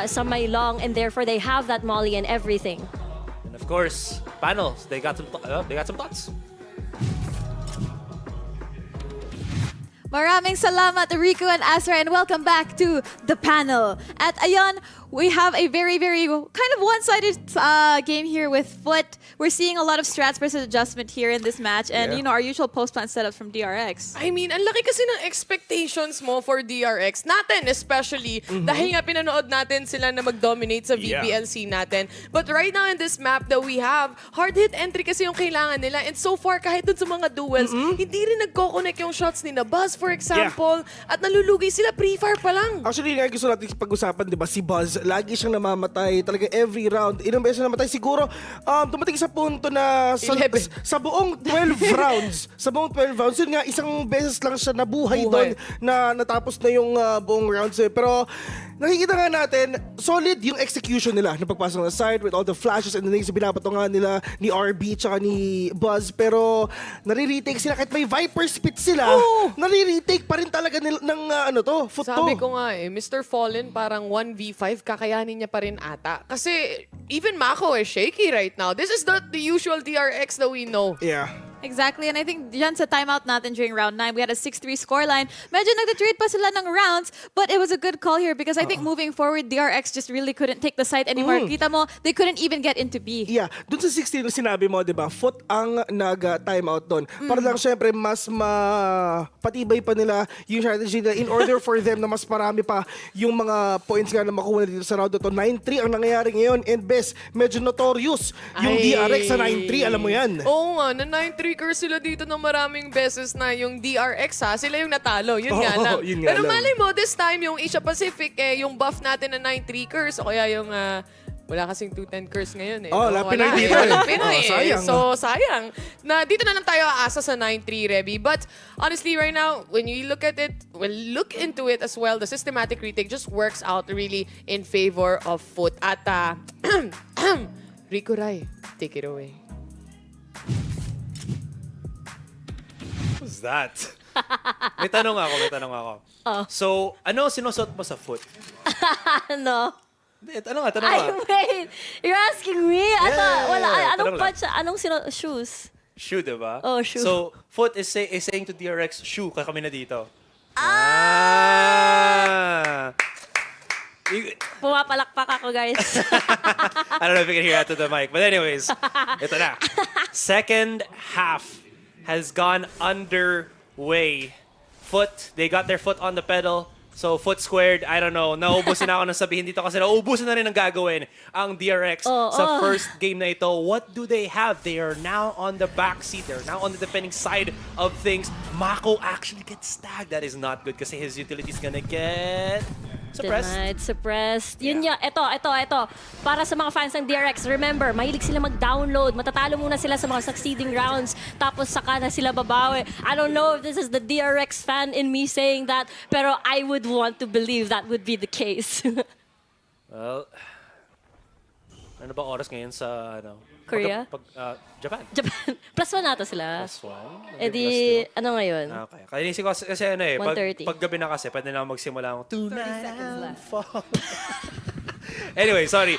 M: sa may long and therefore they have that molly and everything.
L: And of course, panels, they got some thoughts.
A: Maraming salamat, Rico and Azra, and welcome back to the panel. At ayon, we have a very, very kind of one-sided game here with FUT. We're seeing a lot of strats versus adjustment here in this match, and you know, our usual post-plant setups from DRX.
B: I mean, ang laki kasi ng expectations mo for DRX. Natin especially, dahil nga pinanood natin sila na mag-dominate sa VPLC natin. But right now in this map that we have, hard-hit entry kasi yung kailangan nila. And so far, kahit dun sa mga duels, hindi rin nagko-connect yung shots ni na Buzz, for example. At nalulugi sila pre-fire pa lang.
C: Actually, nga gusto natin pag-usapan, di ba, si Buzz, lagi siyang namamatay. Talaga every round, ilang beses na namatay. Siguro, dumating sa punto na sa buong 12 rounds, yun nga, isang beses lang siya nabuhay doon na natapos na yung buong rounds. Pero nakikita nga natin, solid yung execution nila na pagpasok ng side with all the flashes and the things binabato nga nila ni RB tsaka ni Buzz. Pero nare-retake sila kahit may Viper Spit sila. Nare-retake pa rin talaga ng FUT to.
B: Sabi ko nga Mr. Fallen parang 1v5 kakayanin niya pa rin ata. Kasi even Mako is shaky right now. This is not the usual DRX that we know.
C: Yeah.
A: Exactly, and I think dyan sa timeout natin during round 9, we had a 6-3 scoreline. Medyo nagda-trade pa sila ng rounds, but it was a good call here because I think moving forward, DRX just really couldn't take the site anymore. Kita mo, they couldn't even get into B.
C: Yeah, dun sa 16 sinabi mo, di ba, FUT ang nag-timeout doon. Para lang syempre mas patibay pa nila yung strategy nila in order for them na mas marami pa yung mga points nga na makuha dito sa round to 9-3 ang nangyayari ngayon. And best, medyo notorious yung DRX sa 9-3, alam mo yan.
B: Oo nga, na 9-3 curse sila dito ng maraming beses na yung DRX sila yung natalo. Yun nga lang. Pero malay mo, this time yung Asia Pacific, yung buff natin na 9-3 curse o kaya yung wala kasing 2-10 curse ngayon
C: wala Pinoy dito
B: Pinoy
C: sayang.
B: So, sayang. Na dito na lang tayo aasa sa 9-3, Reby. But, honestly, right now, when you look at it, look into it as well, the systematic retake just works out really in favor of FUT. At, Rico Rai, take it away.
L: What's that? May tanong ako. So, ano sinusot mo sa FUT?
M: Ano?
L: Tanong nga.
M: Wait! You're asking me? Anong
L: tanong
M: patch? Anong shoes?
L: Shoe, diba?
M: Oh, shoe.
L: So, FUT is saying to DRX, shoe, kami na dito.
M: Pumapalakpak ako, guys.
L: I don't know if you can hear that to the mic. But anyways, ito na. Second half has gone underway. FUT, they got their foot on the pedal. So, foot squared, I don't know. Nauubusin na ako ng sabihin dito kasi nauubusin na rin ang gagawin ang DRX sa first game na ito. What do they have? They are now on the backseat. They're now on the defending side of things. Mako actually gets stacked. That is not good kasi his utility is gonna get suppressed.
M: Denied, suppressed. Yun nga, ito. Para sa mga fans ng DRX, remember, mahilig sila mag-download. Matatalo muna sila sa mga succeeding rounds, tapos saka na sila babawi. I don't know if this is the DRX fan in me saying that, pero I would want to believe that would be the case.
L: Well, ano ba oras ngayon sa
M: Korea?
L: Japan.
M: Japan. +1 nata sila.
L: +1.
M: Eh di, ano ngayon?
L: Okay. Kaya inisip ko kasi pag gabi na kasi, pwede na magsimula akong tonight I'm falling. Anyway, sorry.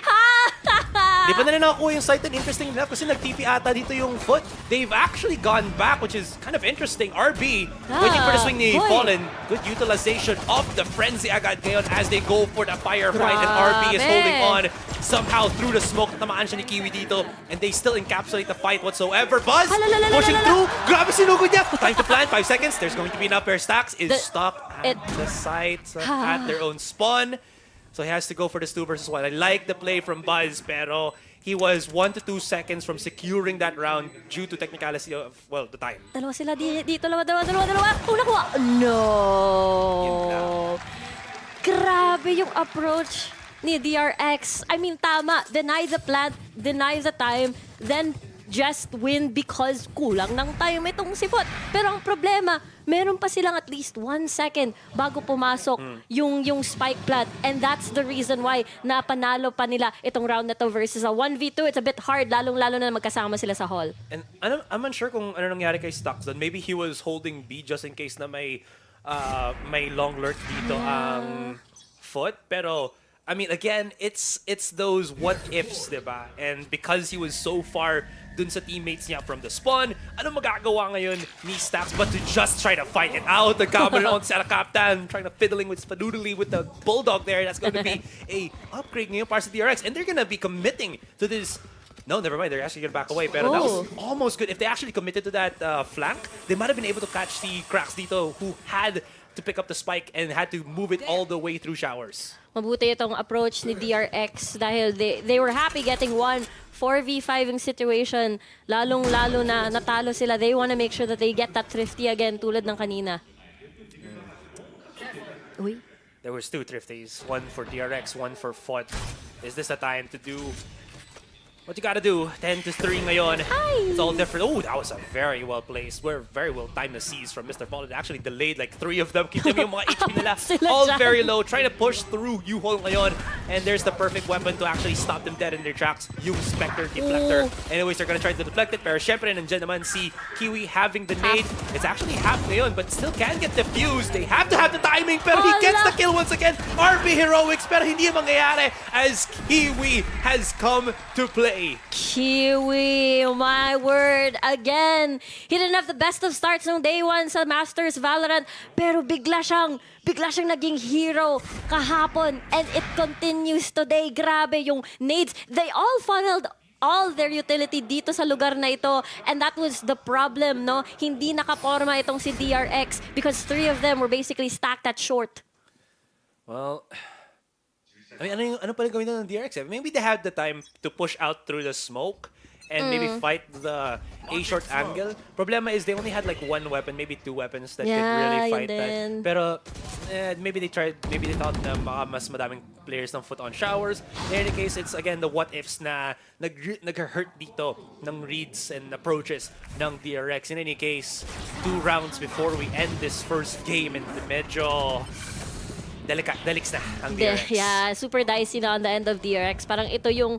L: Di pa na nakakuha yung site and interesting enough kasi nag-TP ata dito yung foot. They've actually gone back, which is kind of interesting. RB, waiting for the swing ni Fallen. Good utilization of the frenzy agad ngayon as they go for the firefight. And RB is holding on somehow through the smoke. Tamaan siya ni Kiwi dito. And they still encapsulate the fight whatsoever. Buzz, pushing through. Grabe sinugod niya. Time to plant, 5 seconds. There's going to be enough pair stacks. Is stuck at the sites at their own spawn. So he has to go for the 2 versus 1. I like the play from Buzz, pero he was 1 to 2 seconds from securing that round due to technicality of, well, the time.
M: Dalawa sila dito. Dalawa. Una ko. No. Grabe yung approach ni DRX. I mean, tama. Deny the plant, deny the time, then just win because kulang ng time itong si Foot. Pero ang problema, meron pa silang at least 1 second bago pumasok yung spike plant. And that's the reason why napanalo pa nila itong round na to versus a 1v2. It's a bit hard, lalong-lalo na magkasama sila sa hall.
L: And I'm unsure kung ano nangyari kay Stocks doon. Maybe he was holding B just in case na may long lurk dito ang Foot. Pero I mean, again, it's those what ifs, diba? And because he was so far dun sa teammates niya from the spawn, ano magagawa ngayon ni Stacks but to just try to fight it out? The Cameron on sa Captain, trying to fiddling with Spadoodly with the Bulldog there. That's going to be a upgrade ngayon para sa DRX. And they're going to be committing to this. No, never mind. They're actually going to back away. Pero that was almost good. If they actually committed to that flank, they might have been able to catch the cracks dito who had to pick up the spike and had to move it all the way through showers.
M: Mabuti itong approach ni DRX dahil they were happy getting 4v5 yung situation. Lalong-lalo na natalo sila. They want to make sure that they get that thrifty again tulad ng kanina. Uy.
L: There was 2 thrifties. 1 for DRX, 1 for FUT. Is this a time to do what you gotta do? 10 to 3 ngayon. It's all different. Oh, that was a very well placed. We're very well timed the C's from Mr. Fallen. Actually delayed like 3 of them. Kita mo yung mga HP nila. All very low. Trying to push through U-Hole ngayon. And there's the perfect weapon to actually stop them dead in their tracks. Yung Spectre Deflector. Anyways, they're gonna try to deflect it. Pero syempre, nandiyan naman si Kiwi having the nade. It's actually half ngayon, but still can get defused. They have to have the timing, pero he gets the kill once again. RB Heroics, pero hindi mangyayari as Kiwi has come to play.
M: Kiwi, my word, again. He didn't have the best of starts nung day 1 sa Masters Valorant, pero bigla siyang naging hero kahapon, and it continues today. Grabe yung nades. They all funneled all their utility dito sa lugar na ito, and that was the problem, no? Hindi nakaporma itong si DRX because 3 of them were basically stacked at short.
L: Well, I mean, ano pala gawin ng DRX? Maybe they had the time to push out through the smoke and maybe fight the A-short angle. Problema is they only had like 1 weapon, maybe 2 weapons that could really fight that. Pero maybe they thought na baka mas madaming players ng foot on showers. In any case, it's again the what-ifs na nag-hurt dito ng reads and approaches ng DRX. In any case, 2 rounds before we end this first game and medyo delics na ang DRX.
M: Yeah, super dicey na on the end of DRX. Parang ito yung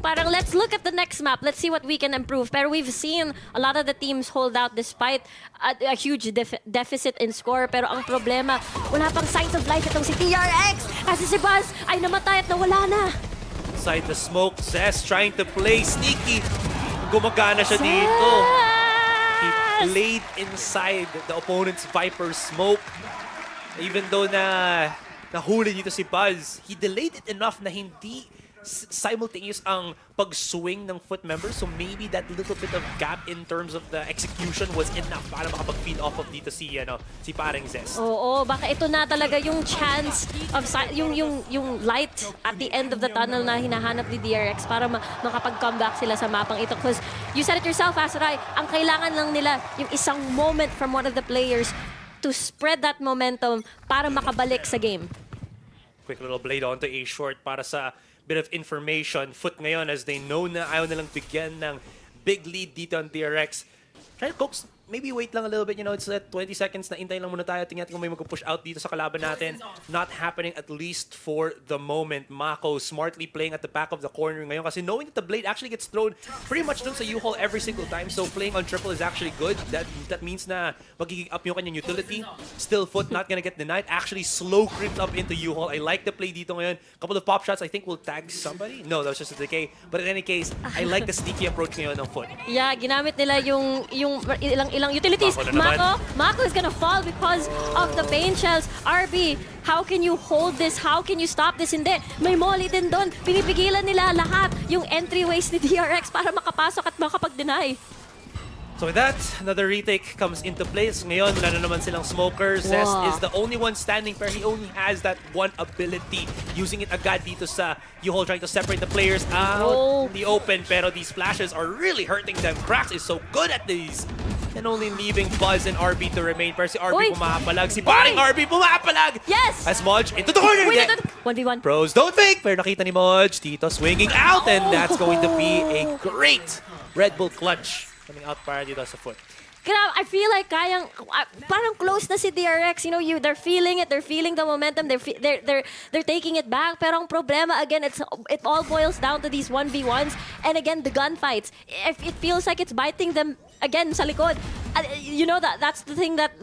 M: parang let's look at the next map. Let's see what we can improve. Pero we've seen a lot of the teams hold out despite a huge deficit in score. Pero ang problema, wala pang signs of life itong si DRX. Kasi si Buzz ay namatay at nawala na.
L: Inside the smoke, Zess trying to play sneaky. Gumagana siya dito. He played inside the opponent's Viper smoke. Even though nahuli dito si Buzz, he delayed it enough na hindi simultaneous ang pag-swing ng FUT members. So maybe that little bit of gap in terms of the execution was enough para makapag-feed off of dito si paring Zest.
M: Oo, baka ito na talaga yung chance of yung light at the end of the tunnel na hinahanap ni DRX para makapag-comeback sila sa mapang ito. Because you said it yourself, Asaray, ang kailangan lang nila yung isang moment from one of the players to spread that momentum para makabalik sa game.
L: Quick little blade onto A short para sa bit of information. FUT ngayon as they know na ayaw nilang bigyan ng big lead dito on DRX. Try to coax, maybe wait lang a little bit, it's 20 seconds na intay lang muna tayo. Tingnan kung may mag-push out dito sa kalaban natin. Not happening at least for the moment. Mako smartly playing at the back of the corner ngayon kasi knowing that the blade actually gets thrown pretty much dun sa U-Haul every single time. So playing on triple is actually good. That means na magiging up yung kanyang utility. Still FUT not gonna get denied. Actually slow creeped up into U-Haul. I like the play dito ngayon. Couple of pop shots I think will tag somebody. No, that was just a decay. But in any case, I like the sneaky approach ngayon ng FUT.
M: Yeah, ginamit nila yung ilang utilities. Mako is gonna fall because of the pain shells. RB, how can you hold this? How can you stop this? Hindi. May molly din doon. Pinipigilan nila lahat yung entryways ni DRX para makapasok at makapag-deny.
L: So with that, another retake comes into place. Ngayon, wala na naman silang smokers. Zest is the only one standing pero he only has that one ability. Using it agad dito sa U-Haul, trying to separate the players out in the open. Pero these flashes are really hurting them. Krax is so good at these. And only leaving Buzz and RB to remain. Pero si RB pumapalag. Si paring RB pumapalag!
M: Yes!
L: As Modge into the corner again.
M: 1v1.
L: Pros don't fake! Pero nakita ni Modge, dito swinging out. And that's going to be a great Red Bull clutch. Coming out para dito sa FUT.
M: I feel like parang close na si DRX. They're feeling it. They're feeling the momentum. They're taking it back. Pero ang problema again, it all boils down to these 1v1s and again the gunfights. If it feels like it's biting them again sa likod. That's the thing that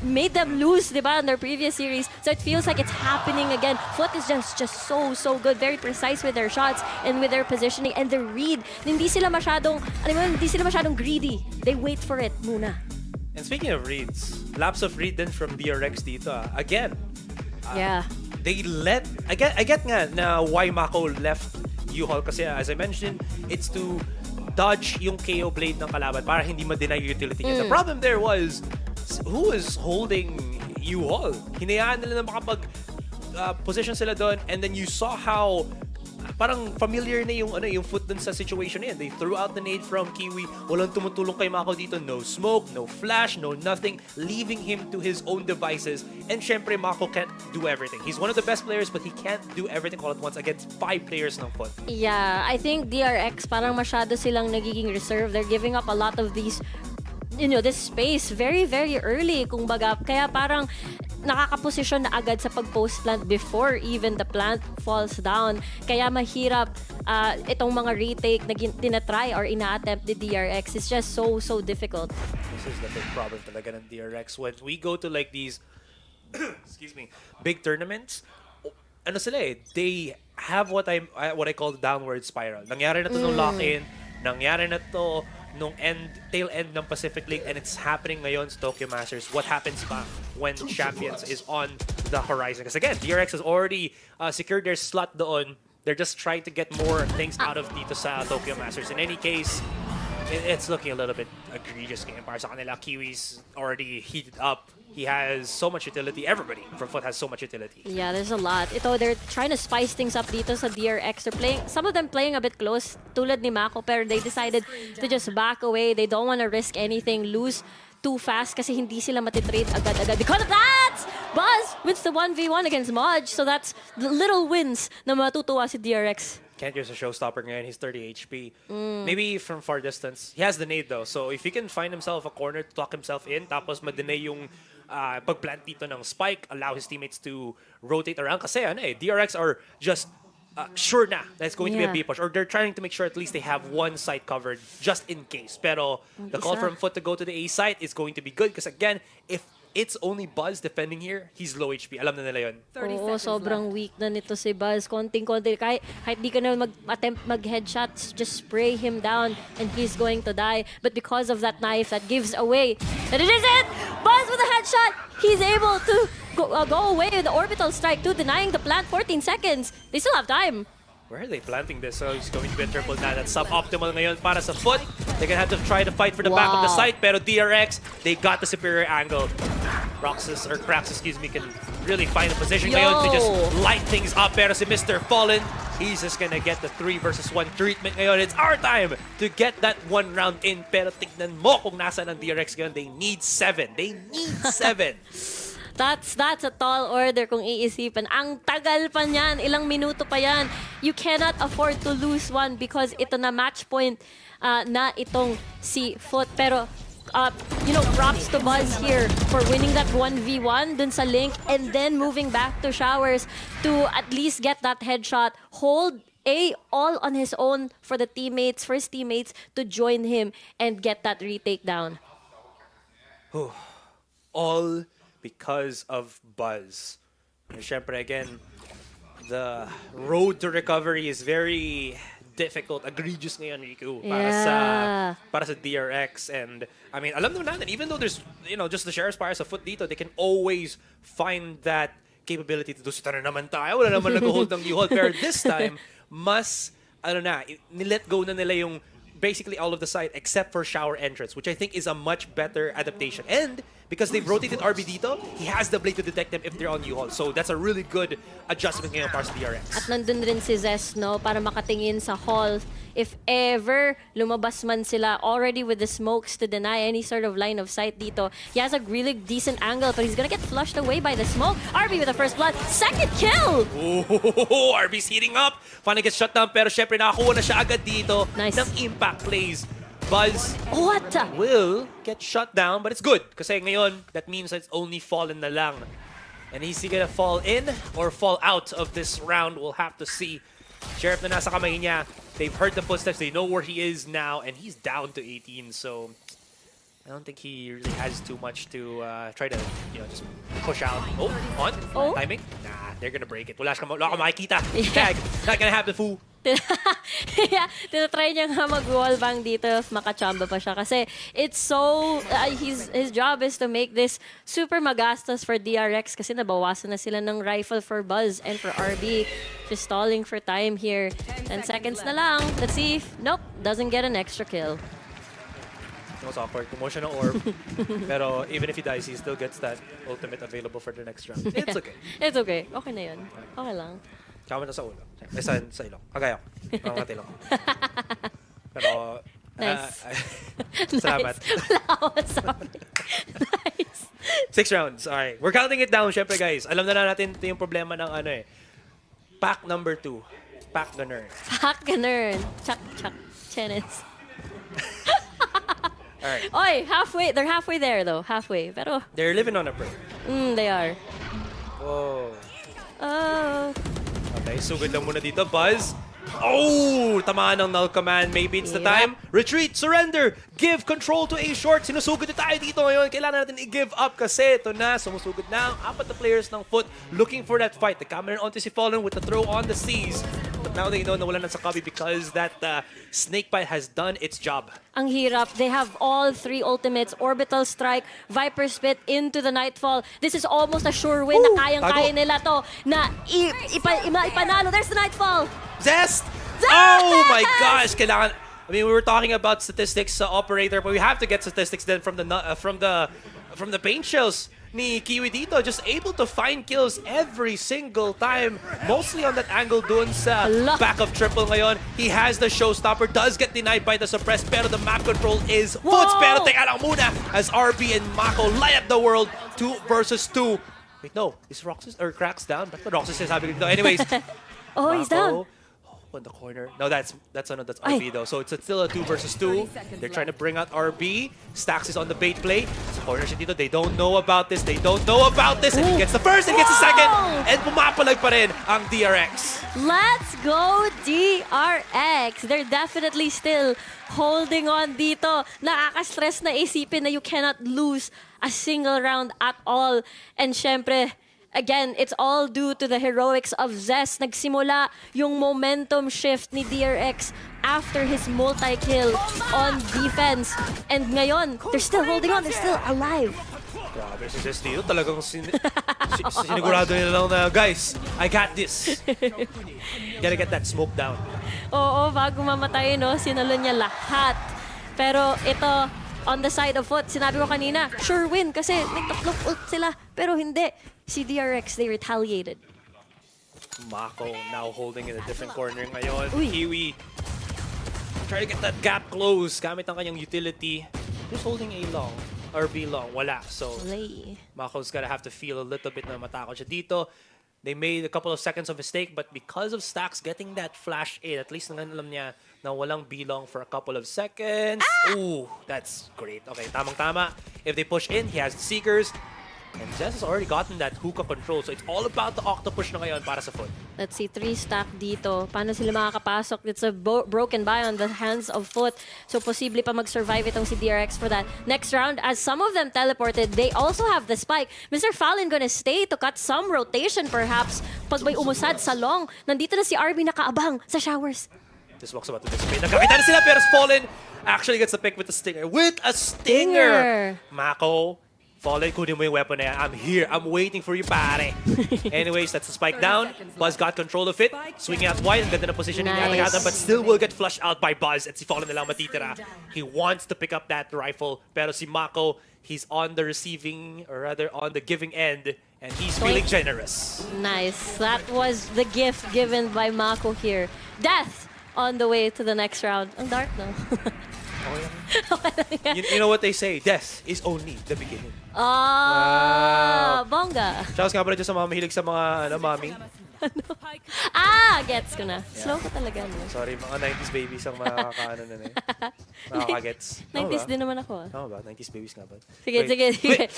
M: made them lose, diba, in their previous series. So it feels like it's happening again. FUT is just so good, very precise with their shots and with their positioning and their read. Hindi sila masyadong greedy. They wait for it muna.
L: And speaking of reads, laps of read din from DRX dito. Again,
M: Yeah.
L: They let... I get nga na why Mako left U-Haul kasi as I mentioned, it's to dodge yung KO blade ng kalaban para hindi ma-deny yung utility niya. The problem there was who is holding U-Haul? Hinayaan nila na makapag-position sila doon and then you saw how parang familiar na yung FUT dun sa situation na yan. They threw out the nade from Kiwi. Walang tumutulong kay Mako dito. No smoke, no flash, no nothing. Leaving him to his own devices. And syempre, Mako can't do everything. He's one of the best players but he can't do everything all at once against 5 players ng FUT.
M: Yeah, I think DRX parang masyado silang nagiging reserve. They're giving up a lot of these this space very, very early, kumbaga. Kaya parang nakakaposisyon na agad sa pag-post plant before even the plant falls down. Kaya mahirap itong mga retake na tinatry or ina-attempt ni DRX. It's just so difficult.
L: This is the big problem talaga ng DRX. When we go to like these excuse me, big tournaments, ano sila they have what I call the downward spiral. Nangyari na to nung lock-in, nangyari na to nung tail end ng Pacific League, and it's happening ngayon sa Tokyo Masters. What happens pa when Champions is on the horizon? Because again, DRX has already secured their slot doon. They're just trying to get more things out of dito sa Tokyo Masters. In any case, it's looking a little bit egregious game para sa kanila. Kiwi's already heated up. He has so much utility. Everybody from FUT has so much utility.
M: Yeah, there's a lot. They're trying to spice things up dito sa DRX. They're playing, some of them playing a bit close, tulad ni Mako, pero they decided to just back away. They don't want to risk anything, lose too fast kasi hindi sila matitrade agad-agad. Because of that, Buzz wins the 1v1 against Modge. So that's the little wins na matutuwa si DRX.
L: Can't use a showstopper ngayon. He's 30 HP. Maybe from far distance. He has the nade though. So if he can find himself a corner to tuck himself in, tapos ma-deny yung pag-plant dito ng spike, allow his teammates to rotate around. Kasi DRX are just sure na that it's going to be a B push. Or they're trying to make sure at least they have one side covered just in case. Pero the call from FUT to go to the A side is going to be good. Because again, if it's only Buzz defending here, he's low HP. Alam na nila yun.
M: Oo, sobrang weak na nito si Buzz. Konting-konti. Kahit di ka na mag-attempt mag-headshots, just spray him down and he's going to die. But because of that knife that gives away that it is it! Buzz with a headshot! He's able to go away with the orbital strike too, denying the plant 14 seconds. They still have time.
L: Where are they planting this? So it's going to be a triple na. That's suboptimal ngayon para sa FUT. They're gonna have to try to fight for the back of the site, pero DRX, they got the superior angle. Roxas, or Krax, excuse me, can really find a position ngayon to just light things up. Pero si Mr. Fallen, he's just gonna get the 3 versus 1 treatment ngayon. It's our time to get that 1 round in. Pero tignan mo kung nasa ng DRX ngayon. They need 7. They need 7.
M: That's a tall order kung iisipin. Ang tagal pa niyan, ilang minuto pa yan. You cannot afford to lose one because ito na match point na itong si FUT. Pero you know, props to Buzz here for winning that 1v1 dun sa Link and then moving back to Showers to at least get that headshot, hold A all on his own for the teammates, first teammates to join him and get that retake down.
L: All because of Buzz. And syempre, again, the road to recovery is very difficult, egregious ngayon, Riku, para sa DRX. And I mean, alam naman natin, even though there's, you know, just the Sheriff's Fire sa FUT dito, they can always find that capability to do, sita na naman tayo, wala naman nag-hold ng U-hold. Pero this time, mas, nilet go na nila yung basically all of the site except for Shower entrance, which I think is a much better adaptation. And because they've rotated RB dito, he has the blade to detect them if they're on U-Haul. So that's a really good adjustment ngayon para sa DRX.
M: At nandun rin si Zes, no, para makatingin sa hall. If ever lumabas man sila already with the smokes to deny any sort of line of sight dito, he has a really decent angle, but he's gonna get flushed away by the smoke. RB with the first blood. Second kill!
L: Oh, RB's heating up. Finally gets shut down, pero syempre nakakuha na siya agad dito ng impact plays. Buzz will get shut down, but it's good. Kasi ngayon, that means it's only Fallen na lang. And is he gonna fall in or fall out of this round? We'll have to see. Sheriff na nasa kamay niya. They've heard the footsteps. They know where he is now. And he's down to 18. So I don't think he really has too much to try to, you know, just push out. Oh, on? Timing? Nah, they're gonna break it. Wala ka makikita. Tag. Not gonna happen, fool.
M: Yeah, tinatry niya nga mag-wall bang dito if makachamba pa siya. Kasi it's so, his job is to make this super magastos for DRX kasi nabawasan na sila ng rifle for Buzz and for RB. Just stalling for time here. 10 seconds na lang. Let's see if, nope, doesn't get an extra kill.
L: It was awkward. Kumuha ng orb. Pero even if he dies, he still gets that ultimate available for the next round. It's okay.
M: It's okay. Okay na yun. Okay lang.
L: Kama na sa ulo. Sa ilong. Kagaya ko. Mga tilong. Pero,
M: nice.
L: Salamat.
M: Wala ako masabi. Nice.
L: 6 rounds. Alright. We're counting it down, syempre guys. Alam na natin ito yung problema ng pack number 2. Pack Gunner.
M: Pack Gunner. Chuck. Chenis.
L: Alright.
M: Oy, halfway. They're halfway there though. Halfway. Pero,
L: They're living on a prayer.
M: they are.
L: Whoa.
M: Oh.
L: Okay, sugod lang muna dito. Buzz. Oh! Tamaan ng null command. Maybe it's the time. Retreat! Surrender! Give control to A short. Sinusugod na tayo dito ngayon. Kailangan natin i-give up kasi ito na. Sumusugod na ang 4 na players ng FUT looking for that fight. The camera onto si Fallen with the throw on the seas. But now they know na wala na sa copy because that Snakebite has done its job.
M: Ang hirap. They have all 3 ultimates. Orbital Strike, Viper Spit into the Nightfall. This is almost a sure win na kayang-kaya nila to na ipanalo. There's the Nightfall.
L: Zest! Oh my gosh! Kailangan... I mean, we were talking about statistics sa operator, but we have to get statistics then from the paint shells ni Kiwi dito. Just able to find kills every single time. Mostly on that angle dun sa back of triple ngayon. He has the showstopper. Does get denied by the suppress, pero the map control is FUT's. Pero teka lang muna as RB and Mako light up the world. 2 versus 2. Wait, no. Is Roxas or Cracks down? Ba't ba Roxas sabi dito? Anyways.
M: Oh, he's down.
L: In the corner. No, that's RB though. So it's still a 2 versus 2. They're trying to bring out RB. Stax is on the bait play. Sa corner siya dito. They don't know about this. And he gets the first and gets the second. And pumapalag pa rin ang DRX.
M: Let's go DRX. They're definitely still holding on dito. Nakaka-stress na isipin na you cannot lose a single round at all. And syempre, again, it's all due to the heroics of Zest. Nagsimula yung momentum shift ni DRX after his multi-kill on defense. And ngayon, they're still holding on. They're still alive.
L: Grabe. Pero si Zest dito talagang sinigurado nila lang na, guys, I got this. Gotta get that smoke down.
M: Oo, bago mamatay, no, sinalo niya lahat. Pero ito, on the side of FUT, sinabi ko kanina, sure win kasi nagtatlong ult sila. Pero hindi. Si DRX, they retaliated.
L: Mako now holding in a different corner ngayon.
M: Uy.
L: Kiwi try to get that gap closed gamit ang kanyang utility. Who's holding A long? Or B long? Wala. So,
M: Play.
L: Mako's gonna have to feel a little bit na matakot siya dito. They made a couple of seconds of mistake, but because of Stacks getting that flash in, at least nang alam niya na walang B long for a couple of seconds. Ooh, that's great. Okay, tamang-tama. If they push in, he has the Seekers. And Jess has already gotten that hookah control. So it's all about the octopus na ngayon para sa FUT.
M: Let's see, 3 stack dito. Paano sila makakapasok? It's a broken buy on the hands of FUT. So posible pa mag-survive itong si DRX for that next round. As some of them teleported, they also have the spike. Mr. Fallon gonna stay to cut some rotation perhaps. Pag may umusad sa long, nandito na si RB nakaabang sa showers.
L: This walk's about to dissipate. Nagkakita na sila pero Fallen actually gets the pick with the stinger. With a stinger! Mako, Fallen, kunin mo yung weapon na yan. I'm here. I'm waiting for you, pare. Anyways, that's the spike down. Buzz got control of it. Swinging out wide. Ang ganda na positioning ni Atang, but still will get flushed out by Buzz. At si Fallen na lang matitira. He wants to pick up that rifle. Pero si Mako, he's on the receiving, or rather on the giving end. And he's feeling generous.
M: Nice. That was the gift given by Mako here. Death on the way to the next round. Ang dark, no?
L: You know what they say, death is only the beginning.
M: Bongga.
L: Shouts nga pala dyan sa mga mahilig sa mga mami.
M: Gets ko na. Slow ko talaga. No?
L: Sorry, mga 90s babies ang makakaano na eh. Makakagets.
M: 90s din naman ako.
L: Tama ba? 90s babies nga ba?
M: Sige, sige.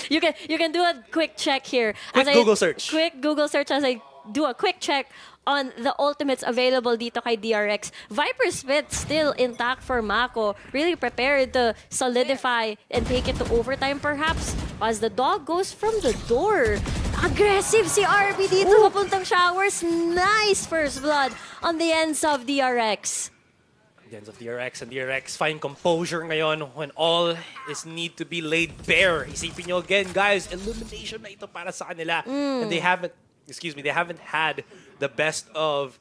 M: You can do a quick check here.
L: Quick Google search.
M: Quick Google search as I do a quick check on the ultimates available dito kay DRX. Viper Spit still intact for Mako. Really prepared to solidify and take it to overtime perhaps. As the dog goes from the door. Aggressive si RB dito. Papuntang showers. Nice first blood on the ends of DRX.
L: The ends of DRX, and DRX find composure ngayon when all is need to be laid bare. Isipin nyo again, guys, elimination na ito para sa kanila. And they haven't had the best of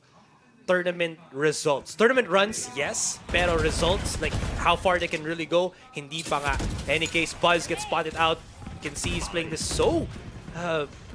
L: tournament results. Tournament runs, yes, pero results, like how far they can really go, hindi pa nga. In any case, Buzz gets spotted out. You can see he's playing this so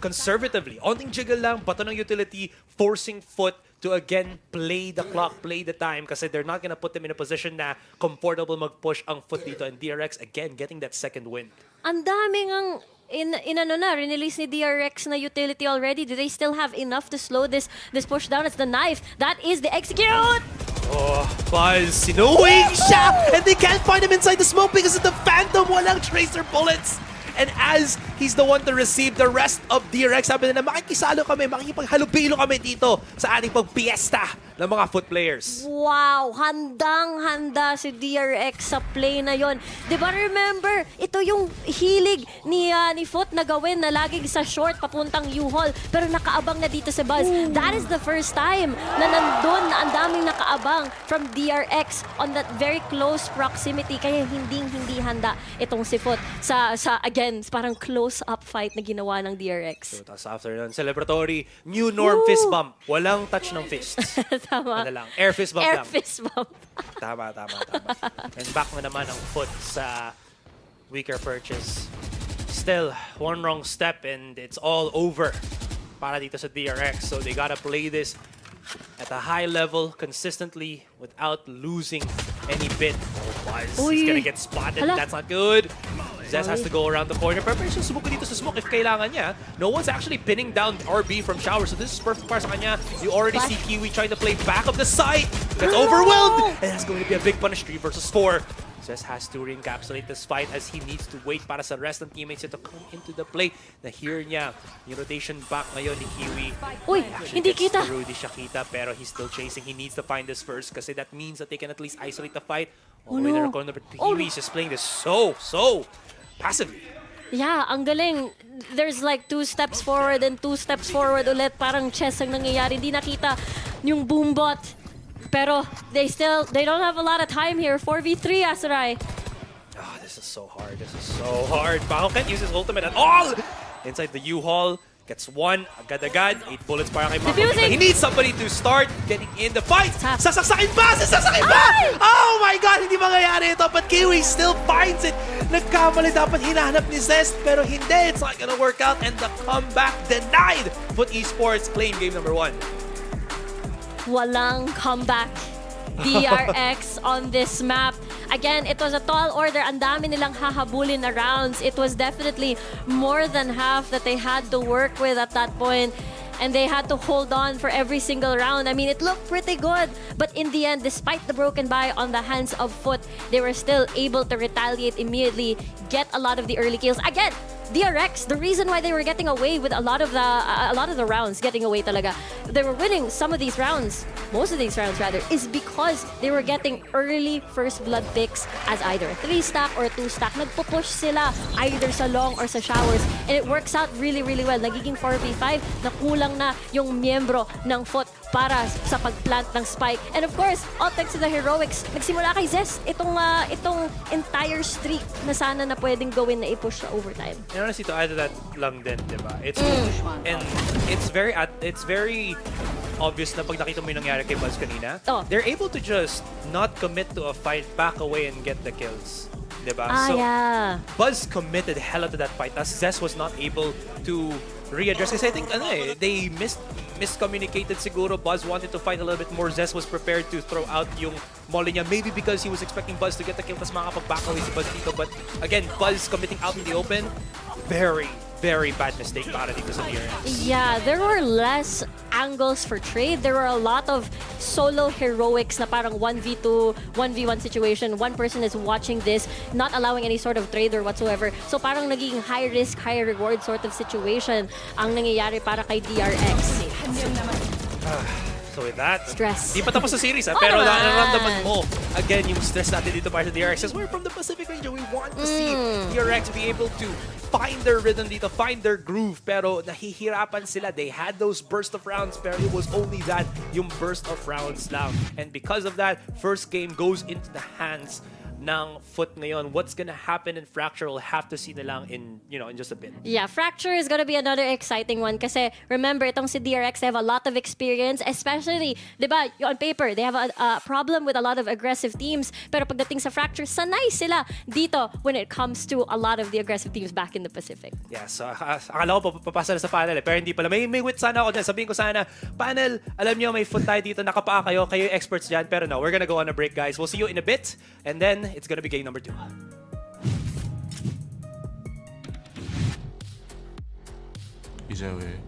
L: conservatively. Onting jiggle lang, bato ng utility, forcing FUT to again play the clock, play the time, kasi they're not gonna put them in a position na comfortable mag-push ang FUT dito. And DRX, again, getting that second win.
M: Ang daming ang release ni DRX na utility already. Do they still have enough to slow this push down? It's the knife. That is the execute!
L: Oh, Buzz, sinuwing siya! And they can't find him inside the smoke because of the Phantom. Walang tracer bullets. And as he's the one to receive the rest of DRX, sabi nila, makikisalo kami, makikipaghalubilo kami dito sa ating pagpiesta ng mga FUT players.
M: Wow! Handang-handa si DRX sa play na yon. Diba remember, ito yung hilig ni FUT na gawin na laging sa short papuntang U-Haul pero nakaabang na dito si Buzz. That is the first time na nandun na ang daming nakaabang from DRX on that very close proximity kaya hindi handa itong si FUT sa again, parang close-up fight na ginawa ng DRX.
L: So, tapos after nun, celebratory, new norm fist bump. Walang touch ng fists.
M: Tama.
L: Ano lang, air fist bump lang.
M: Air fist bump.
L: Tama. And back na naman ang FUT sa weaker purchase. Still, one wrong step and it's all over para dito sa DRX. So they gotta play this at a high level, consistently, without losing any bit. Oh, Buzz, he's gonna get spotted.
M: Hala.
L: That's not good. Zess has to go around the corner. Pero siya sumuko dito sa smoke if kailangan niya. No one's actually pinning down RB from shower. So this is perfect para sa kanya. You already see Kiwi trying to play back of the site. Gets overwhelmed. And that's going to be a big punish. 3 versus 4. Zess has to re-encapsulate this fight as he needs to wait para sa rest ng teammates to come into the play. Na-hear niya yung rotation back ngayon ni Kiwi.
M: Uy, hindi kita.
L: Hindi siya kita pero he's still chasing. He needs to find this first kasi that means that they can at least isolate the fight.
M: Oh no.
L: Kiwi is just playing this so passively.
M: Yeah, ang galing. There's like 2 steps forward and 2 steps forward ulit. Parang chess ang nangyayari. Hindi nakita yung boombot. Pero they don't have a lot of time here. 4v3, Asarai.
L: Oh, this is so hard. This is so hard. Paco can't use his ultimate at all! Inside the U-Haul. Gets one, agad-agad, 8 bullets para kay Mako.
M: Diffusing.
L: He needs somebody to start getting in the fight. Sasaksakin pa! Sasaksakin pa! Oh my God! Hindi mangyayari ito, but Kiwi still finds it. Nagkamali dapat hinahanap ni Zest, pero hindi. It's not gonna work out, and the comeback denied. FUT Esports claim game number 1.
M: Walang comeback. DRX on this map. Again, it was a tall order. Ang dami nilang hahabulin na rounds. It was definitely more than half that they had to work with at that point. And they had to hold on for every single round. I mean, it looked pretty good. But in the end, despite the broken buy on the hands of FUT, they were still able to retaliate immediately, get a lot of the early kills. Again, DRX, the reason why they were getting away with a lot of the rounds, getting away talaga, they were winning some of these rounds, most of these rounds rather, is because they were getting early first blood picks as either a 3-stack or a 2-stack. Nagpupush sila either sa long or sa showers, and it works out really, really well. Nagiging 4v5 na kulang na yung miyembro ng FUT para sa pagplant ng spike. And of course, all thanks to the heroics, nagsimula kay Zest itong entire streak na sana na pwedeng gawin na i-push sa overtime.
L: And honestly, to add to that lang din, diba? And it's very obvious na pag nakita mo yung nangyari kay Buzz kanina, they're able to just not commit to a fight, back away and get the kills. Diba?
M: Yeah.
L: Buzz committed hella to that fight as Zest was not able to readdress. Kasi I think they miscommunicated siguro. Buzz wanted to fight a little bit more. Zest was prepared to throw out yung molly niya. Maybe because he was expecting Buzz to get the kill tas makapag-back away si Buzz dito. But again, Buzz committing out in the open. Very, very bad mistake para dito sa DRX.
M: Yeah, there were less angles for trade. There were a lot of solo heroics na parang 1v2, 1v1 situation. One person is watching this, not allowing any sort of trade or whatsoever. So parang naging high risk, high reward sort of situation ang nangyayari para kay DRX.
L: So with that,
M: stress.
L: Di pa tapos sa series, pero nararamdaman mo again yung stress natin dito para sa DRX. As we're from the Pacific region, we want to see DRX be able to find their rhythm dito, find their groove, pero nahihirapan sila. They had those burst of rounds, pero it was only that, yung burst of rounds lang. And because of that, first game goes into the hands ng FUT ngayon. What's gonna happen in Fracture, we'll have to see na lang in just a bit.
M: Yeah, Fracture is gonna be another exciting one kasi remember, itong si DRX, they have a lot of experience, especially, di ba, on paper, they have a problem with a lot of aggressive teams, pero pagdating sa Fracture, sanay sila dito when it comes to a lot of the aggressive teams back in the Pacific.
L: Yeah, so akala ko papasa na sa panel pero hindi pala. May wit sana ako dyan. Sabihin ko sana, panel, alam niyo may FUT tayo dito, nakapaa kayo experts dyan, pero no, we're gonna go on a break, guys. We'll see you in a bit, and then it's gonna be game number 2.
E: 이제 왜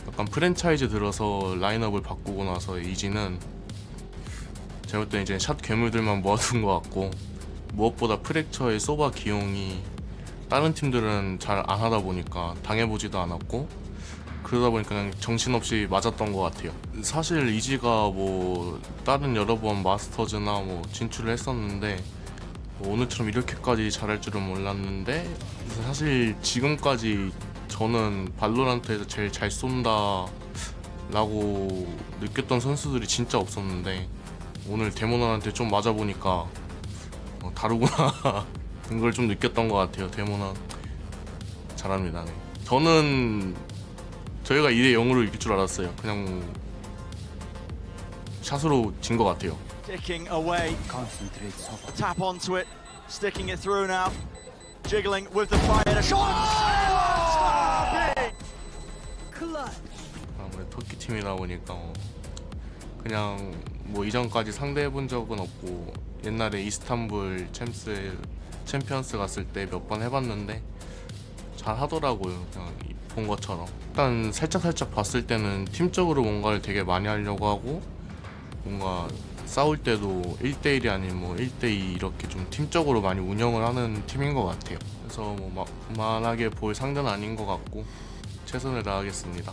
E: 약간 프랜차이즈 들어서 라인업을 바꾸고 나서 이지는 제가 볼 때 이제 샷 괴물들만 모아둔 것 같고, 무엇보다 프랙처의 소바 기용이 다른 팀들은 잘 안 하다 보니까 당해보지도 않았고, 그러다 보니까 그냥 정신없이 맞았던 것 같아요. 사실 이지가 뭐 다른 여러 번 마스터즈나 뭐 진출을 했었는데 오늘처럼 이렇게까지 잘할 줄은 몰랐는데, 사실 지금까지 저는 발로란트에서 제일 잘 쏜다 라고 느꼈던 선수들이 진짜 없었는데 오늘 데모넌한테 좀 맞아보니까 다르구나 이걸 좀 느꼈던 것 같아요. 데모넌 잘합니다. 네. 저는 저희가 2대 0으로 이길 줄 알았어요. 그냥 샷으로 진 것 같아요.
F: Ticking away. Tap onto it, sticking it through now. Jiggling with the fire and a shot.
E: 아무래도 터키 팀이다 보니까 그냥 뭐 이전까지 상대해본 적은 없고, 옛날에 이스탄불 챔피언스 갔을 때 몇 번 해봤는데 잘 하더라고요. 그냥 본 것처럼. 일단 살짝 봤을 때는 팀적으로 뭔가를 되게 많이 하려고 하고, 뭔가 싸울 때도 1대1이 아닌 뭐 1대2 이렇게 좀 팀적으로 많이 운영을 하는 팀인 것 같아요. 그래서 뭐 만하게 볼 상대는 아닌 것 같고 최선을 다하겠습니다.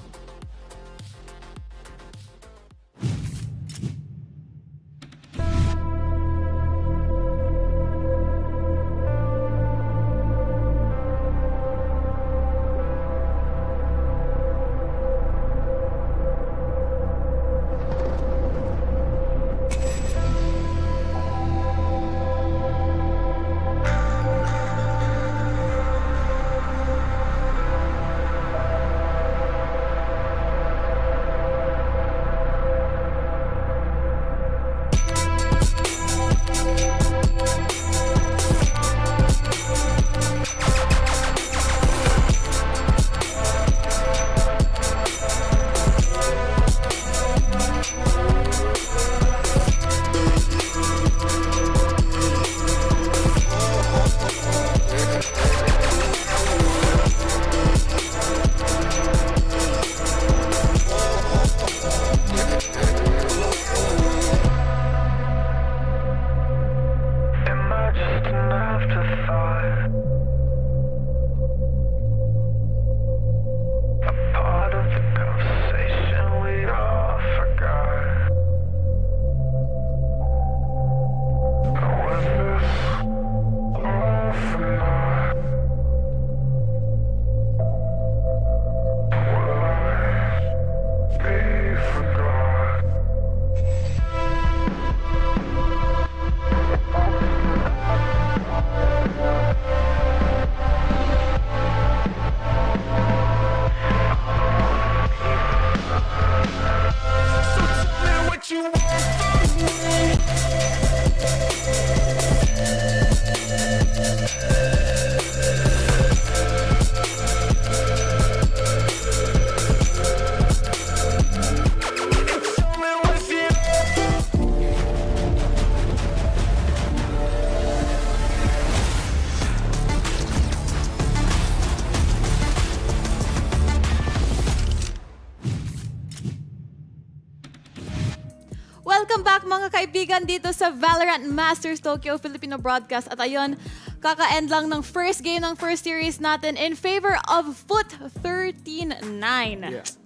A: Welcome back mga kaibigan dito sa Valorant Masters Tokyo Filipino Broadcast. At ayun, kaka-end lang ng first game ng first series natin in favor of FUT 13-9.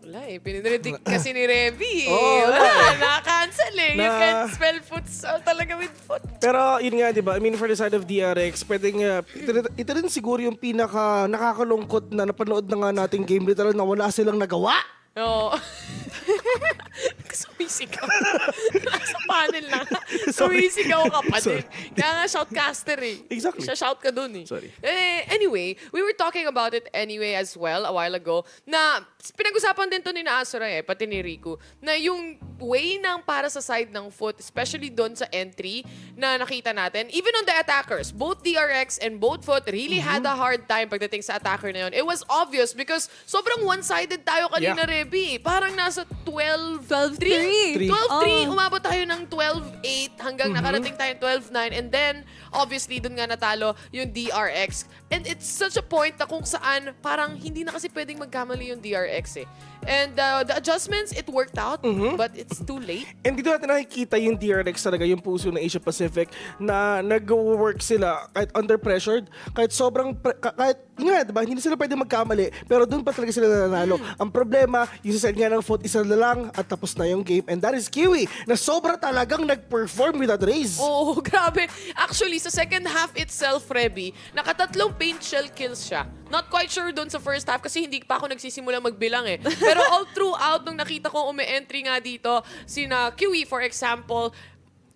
B: Wala eh, pinredict kasi ni Revy.
C: Oh,
B: Wala, na-cancel eh. You
C: Na-
B: can't spell futsal talaga with foot.
C: Pero yun nga, di ba? I mean, for the side of DRX, pwedeng, ito rin siguro yung pinaka nakakalungkot na napanood na nga nating game. Literal na wala silang nagawa.
B: Oo. Sumisigaw. Nasa panel na.
C: Sorry.
B: Sumisigaw ka pa din.
C: Sorry.
B: Kaya nga shoutcaster eh.
C: Exactly.
B: Siya shout ka dun eh.
C: Sorry.
B: Anyway, we were talking about it anyway as well a while ago na pinag-usapan din to ni Asura pati ni Riku, na yung way ng para sa side ng FUT, especially doon sa entry na nakita natin, even on the attackers, both DRX and both FUT really had a hard time pagdating sa attacker na yun. It was obvious because sobrang one-sided tayo kanina, Reby. Parang nasa 12-3. 12-3. Umabot tayo ng 12-8 hanggang nakarating tayo 12-9. And then, obviously, dun nga natalo yung DRX. And it's such a point na kung saan parang hindi na kasi pwedeng magkamali yung DRX eh. And the adjustments, it worked out, but it's too late.
C: And dito natin nakikita yung DRX talaga, yung puso ng Asia Pacific, na nag-work sila kahit under pressured, kahit sobrang, kahit, nga, diba, hindi sila pwede magkamali, pero doon pa talaga sila nanalo. Ang problema, yung sa side nga ng FUT, isa na lang at tapos na yung game. And that is Kiwi, na sobra talagang nag-perform with that race.
B: Oh, grabe. Actually, sa second half itself, Reby, nakatatlong paint shell kills siya. Not quite sure doon sa first half kasi hindi pa ako nagsisimula magbilang eh. Pero all throughout, nung nakita ko umi-entry nga dito, sina Kiwi, for example,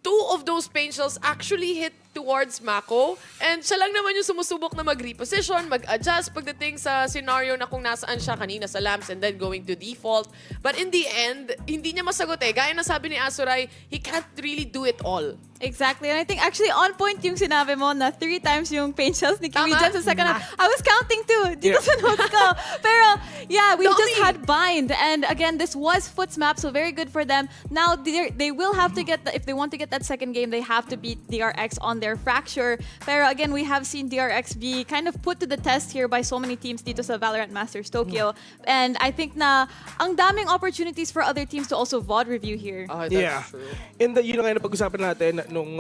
B: 2 of those paint shells actually hit towards Mako. And siya lang naman yung sumusubok na mag-reposition, mag-adjust pagdating sa scenario na kung nasaan siya kanina sa lamps and then going to default. But in the end, hindi niya masagot eh. Gaya na sabi ni Asuray, he can't really do it all.
A: Exactly. And I think actually on point yung sinabi mo na 3 times yung paint shells ni Kiwi
B: Tama.
A: dyan sa second half. I was counting too. Dito sa notes ko. Pero yeah, we just had bind. And again, this was FUT's map, so very good for them. Now, they will have to get, if they want to get that second game, they have to beat DRX on their fracture. Pero again, we have seen DRX be kind of put to the test here by so many teams dito sa Valorant Masters Tokyo. And I think na ang daming opportunities for other teams to also VOD review here.
B: Oh, that's true.
C: And yun nga na pag-usapan natin nung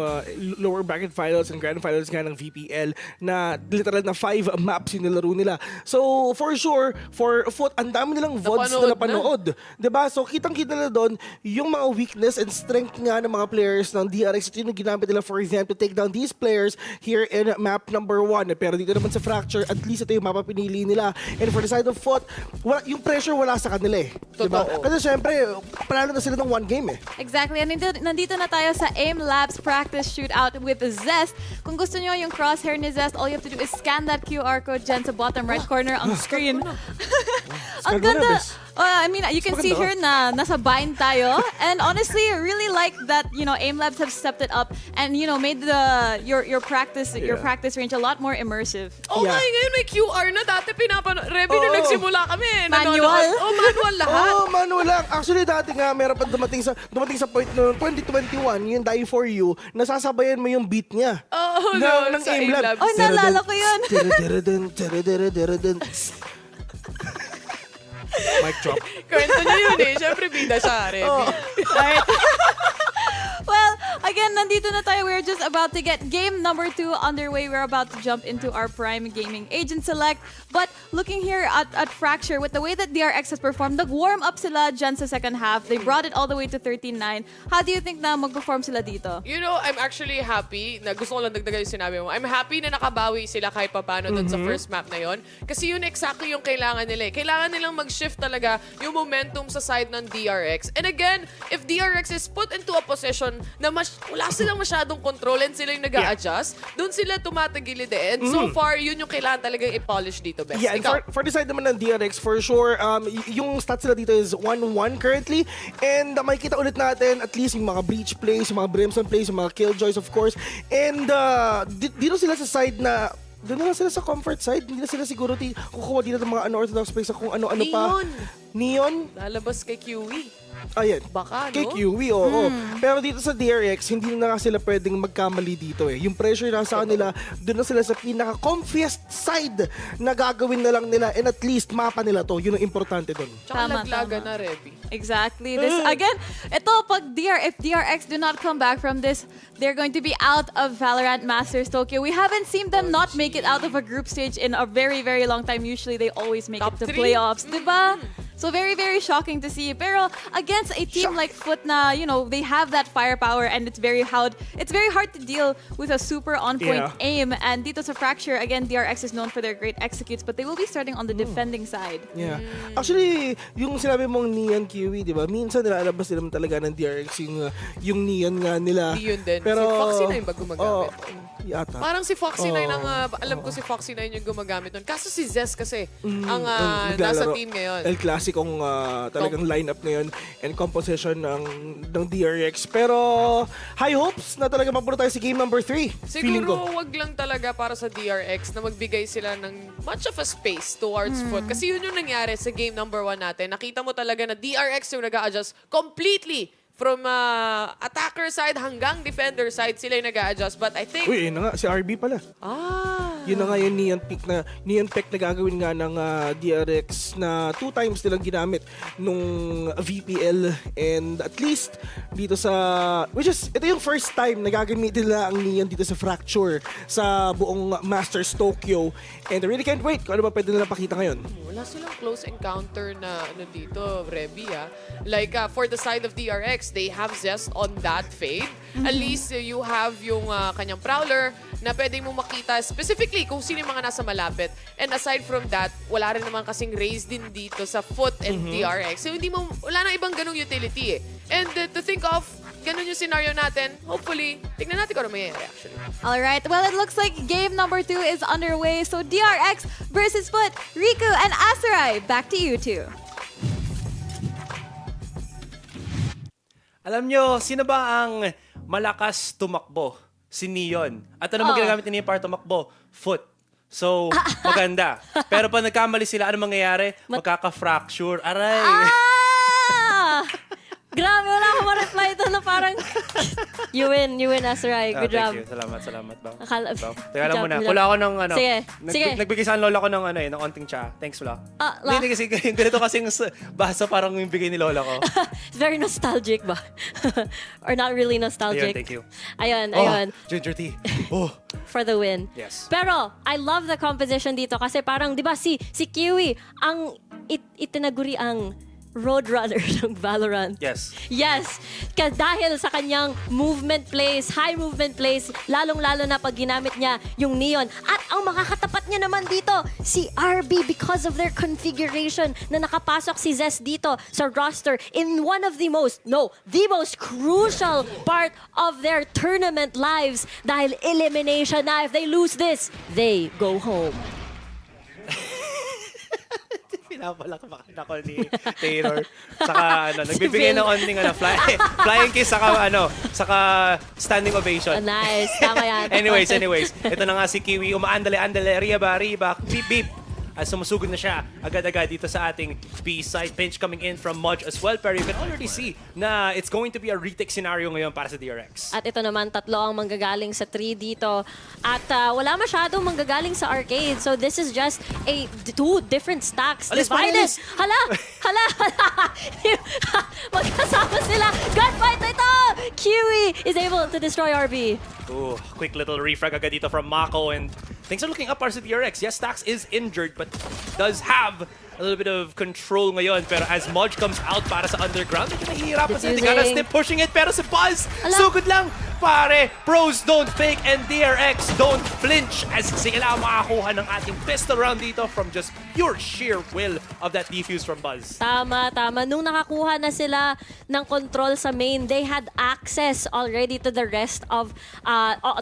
C: lower bracket finals and grand finals nga ng VPL na literal na 5 maps yung nilaro nila. So, for sure, for FUT, ang dami nilang VODs na napanood. Diba? So, kitang-kita na doon yung mga weakness and strength nga ng mga players ng DRX. Ito yung ginamit nila for example to take down these players here in map number 1. Pero dito naman sa Fracture, at least ito yung mapa pinili nila. And for the side of FUT, yung pressure wala sa kanila eh. Diba? Kasi syempre, panalo na sila ng 1 game eh.
A: Exactly. And nandito na tayo sa AIM Labs practice shootout with Zest. Kung gusto nyo yung crosshair ni Zest, all you have to do is scan that QR code dyan sa bottom right corner on screen. Ang ganda. I mean, you can see here na nasa bind tayo. And honestly, I really like that, AIM Labs have stepped it up and, made your practice range a lot more immersive.
B: Oh my, ngayon may QR na. Dati Reby, nung nagsimula kami.
A: Manual.
B: Manual lahat.
C: Manual lang. Actually, dati nga, meron pa dumating sa point no 2021, yung Die For You, nasasabayan mo yung beat niya.
B: Oh, no.
C: Ng
B: Sa
C: AIM
B: AIM
C: Labs.
B: Labs.
A: Oh, naalala ko yun.
C: Mic drop.
B: Kwento niya yun eh. Siyempre, bida siya, Reby.
A: Alright. Well, again, nandito na tayo. We're just about to get game number 2 underway. We're about to jump into our Prime Gaming Agent Select. But looking here at Fracture, with the way that DRX has performed, nag-warm up sila dyan sa second half. They brought it all the way to 13-9. How do you think na mag-perform sila dito?
B: You know, I'm actually happy, na gusto ko lang dagdagan yung sinabi mo. I'm happy na nakabawi sila kahit papano doon sa first map na yon. Kasi yun exactly yung kailangan nila eh. Kailangan nilang mag-shift talaga yung momentum sa side ng DRX. And again, if DRX is put into a position na wala silang masyadong control and sila yung nag-a-adjust, doon sila tumatagilid eh. And so far, yun yung kailangan talagang i-polish dito, Best.
C: Yeah, and for the side naman ng DRX, for sure, yung stats nila dito is 1-1 currently. And makikita ulit natin at least yung mga breach plays, yung mga brimstone plays, yung mga killjoys of course. And dito sila sa side na doon na lang sila sa comfort side. Hindi na sila siguro kukuha dito ng mga unorthodox plays sa kung ano-ano pa.
B: Neon.
C: Neon?
B: Lalabas kay QE.
C: Ayan.
B: Baka,
C: Kay
B: no?
C: QE, oo. Pero dito sa DRX, hindi na nga sila pwedeng magkamali dito eh. Yung pressure na sa kanila, doon na sila sa pinaka-comfiest side na gagawin na lang nila and at least mapa nila to. Yun ang importante doon.
B: Tsaka
A: Tama,
B: laglaga
A: tama.
B: na, Revy.
A: Exactly. This again, ito pag if DRX do not come back from this, they're going to be out of Valorant Masters Tokyo. We haven't seen them not make it out of a group stage in a very, very long time. Usually they always make
B: Top
A: it to
B: three?
A: playoffs, diba? So very, very shocking to see. Pero against a team like FUT na, you know, they have that firepower and it's very hard to deal with a super on-point aim. And dito sa Fracture, again, DRX is known for their great executes, but they will be starting on the defending side.
C: Yeah. Actually, yung sinabi mong Neon QE, di ba? Minsan nilalabas nila talaga ng DRX yung Neon nga nila.
B: Neon din.
C: Pero,
B: Si Foxy 9 ba gumagamit?
C: Yata.
B: Parang si Foxy 9 ang, alam ko si Foxy 9 yung gumagamit nun. Kaso si Zes kasi, ang nasa
C: naglalaro.
B: team ngayon.
C: El Clasicong talagang lineup ngayon and composition ng DRX. Pero high hopes na talaga mapunta tayo sa game number 3. Feeling ko.
B: Siguro wag lang talaga para sa DRX na magbigay sila ng much of a space towards FUT. Kasi yun yung nangyari sa game number 1 natin. Nakita mo talaga na DRX yung nag-a-adjust completely from attacker side hanggang defender side, sila yung nag-a-adjust. But I think...
C: Uy, yun na nga, si RB pala. Yun na nga yung neon pick na gagawin nga ng DRX na 2 times nilang ginamit nung VPL and at least dito sa which is ito yung first time na gagamitin nila ang neon dito sa Fracture sa buong Masters Tokyo and I really can't wait kung ano ba pwede nila pakita ngayon.
B: Wala silang close encounter na ano dito, Revy, ha? Like, for the side of DRX, they have Zest on that fade. At least, you have yung kanyang Prowler na pwede mo makita specifically kung sino yung mga nasa malapit. And aside from that, wala rin naman kasing raise din dito sa FUT and DRX. So, wala na ibang ganong utility eh. And to think of, ganun yung scenario natin. Hopefully, tignan natin kung ano mangyayari actually.
A: All right. Well, it looks like game number 2 is underway. So DRX versus FUT, Riku and Asarai. Back to you two.
L: Alam nyo, sino ba ang malakas tumakbo? Si Neon. At ano mo ginagamit ni Neon para tumakbo? FUT. So, maganda. Pero pag nagkamali sila, ano mangyayari? Magkaka-fracture. Aray!
M: Grabe, wala akong ma-reply doon na parang you win, Asarai. Good job.
L: Thank you. Salamat, bang. Teka
M: Good
L: lang
M: job,
L: muna.
M: good
L: Wala
M: job.
L: ako ng ano.
M: Sige.
L: Nagbigay sa lola ko ng ng onting cha. Thanks, Lola.
M: La.
L: Hindi kasi yung ganito kasing basa parang yung bigay ni lola ko.
M: It's very nostalgic ba? Or not really nostalgic?
L: Ayun, thank you.
M: Ayun.
L: Ginger tea. Oh.
M: For the win.
L: Yes.
M: Pero, I love the composition dito kasi parang, di ba, si Kiwi, ang itinaguri ang roadrunner ng Valorant.
L: Yes.
M: Yes. Dahil sa kanyang movement plays, high movement plays, lalong-lalo na pag ginamit niya yung Neon. At ang makakatapat niya naman dito, si RB because of their configuration na nakapasok si Zest dito sa roster in one of the most crucial part of their tournament lives dahil elimination na. If they lose this, they go home.
L: Pinapalakpakan ako ni Taylor. Saka nagbibigay ng onting flying kiss saka standing ovation.
M: Nice. Tama yan.
L: Anyways, ito na nga si Kiwi, umaandale, riba, beep, beep. At sumusugod na siya agad-agad dito sa ating B-side. Pinch coming in from Mudge as well. Pero you can already see na it's going to be a retake scenario ngayon para sa DRX.
M: At ito naman, 3 ang manggagaling sa 3 dito. At wala masyadong manggagaling sa arcade. So this is just 2 different stacks divided. Hala! Magkasama sila. Gunfight na ito! Kiwi is able to destroy RB.
L: Ooh, quick little refrag agad dito from Mako and things are looking up para sa DRX. Yes, Stax is injured but does have a little bit of control ngayon. Pero as Mudge comes out para sa underground, medyo nahihirapan sila. They gotta snip pushing it pero si Buzz, sugod lang. Pare, pros don't fake and DRX don't flinch as sila makakuha ng ating pistol round dito from just pure sheer will of that defuse from Buzz.
M: Tama. Nung nakakuha na sila ng control sa main, they had access already to the rest of,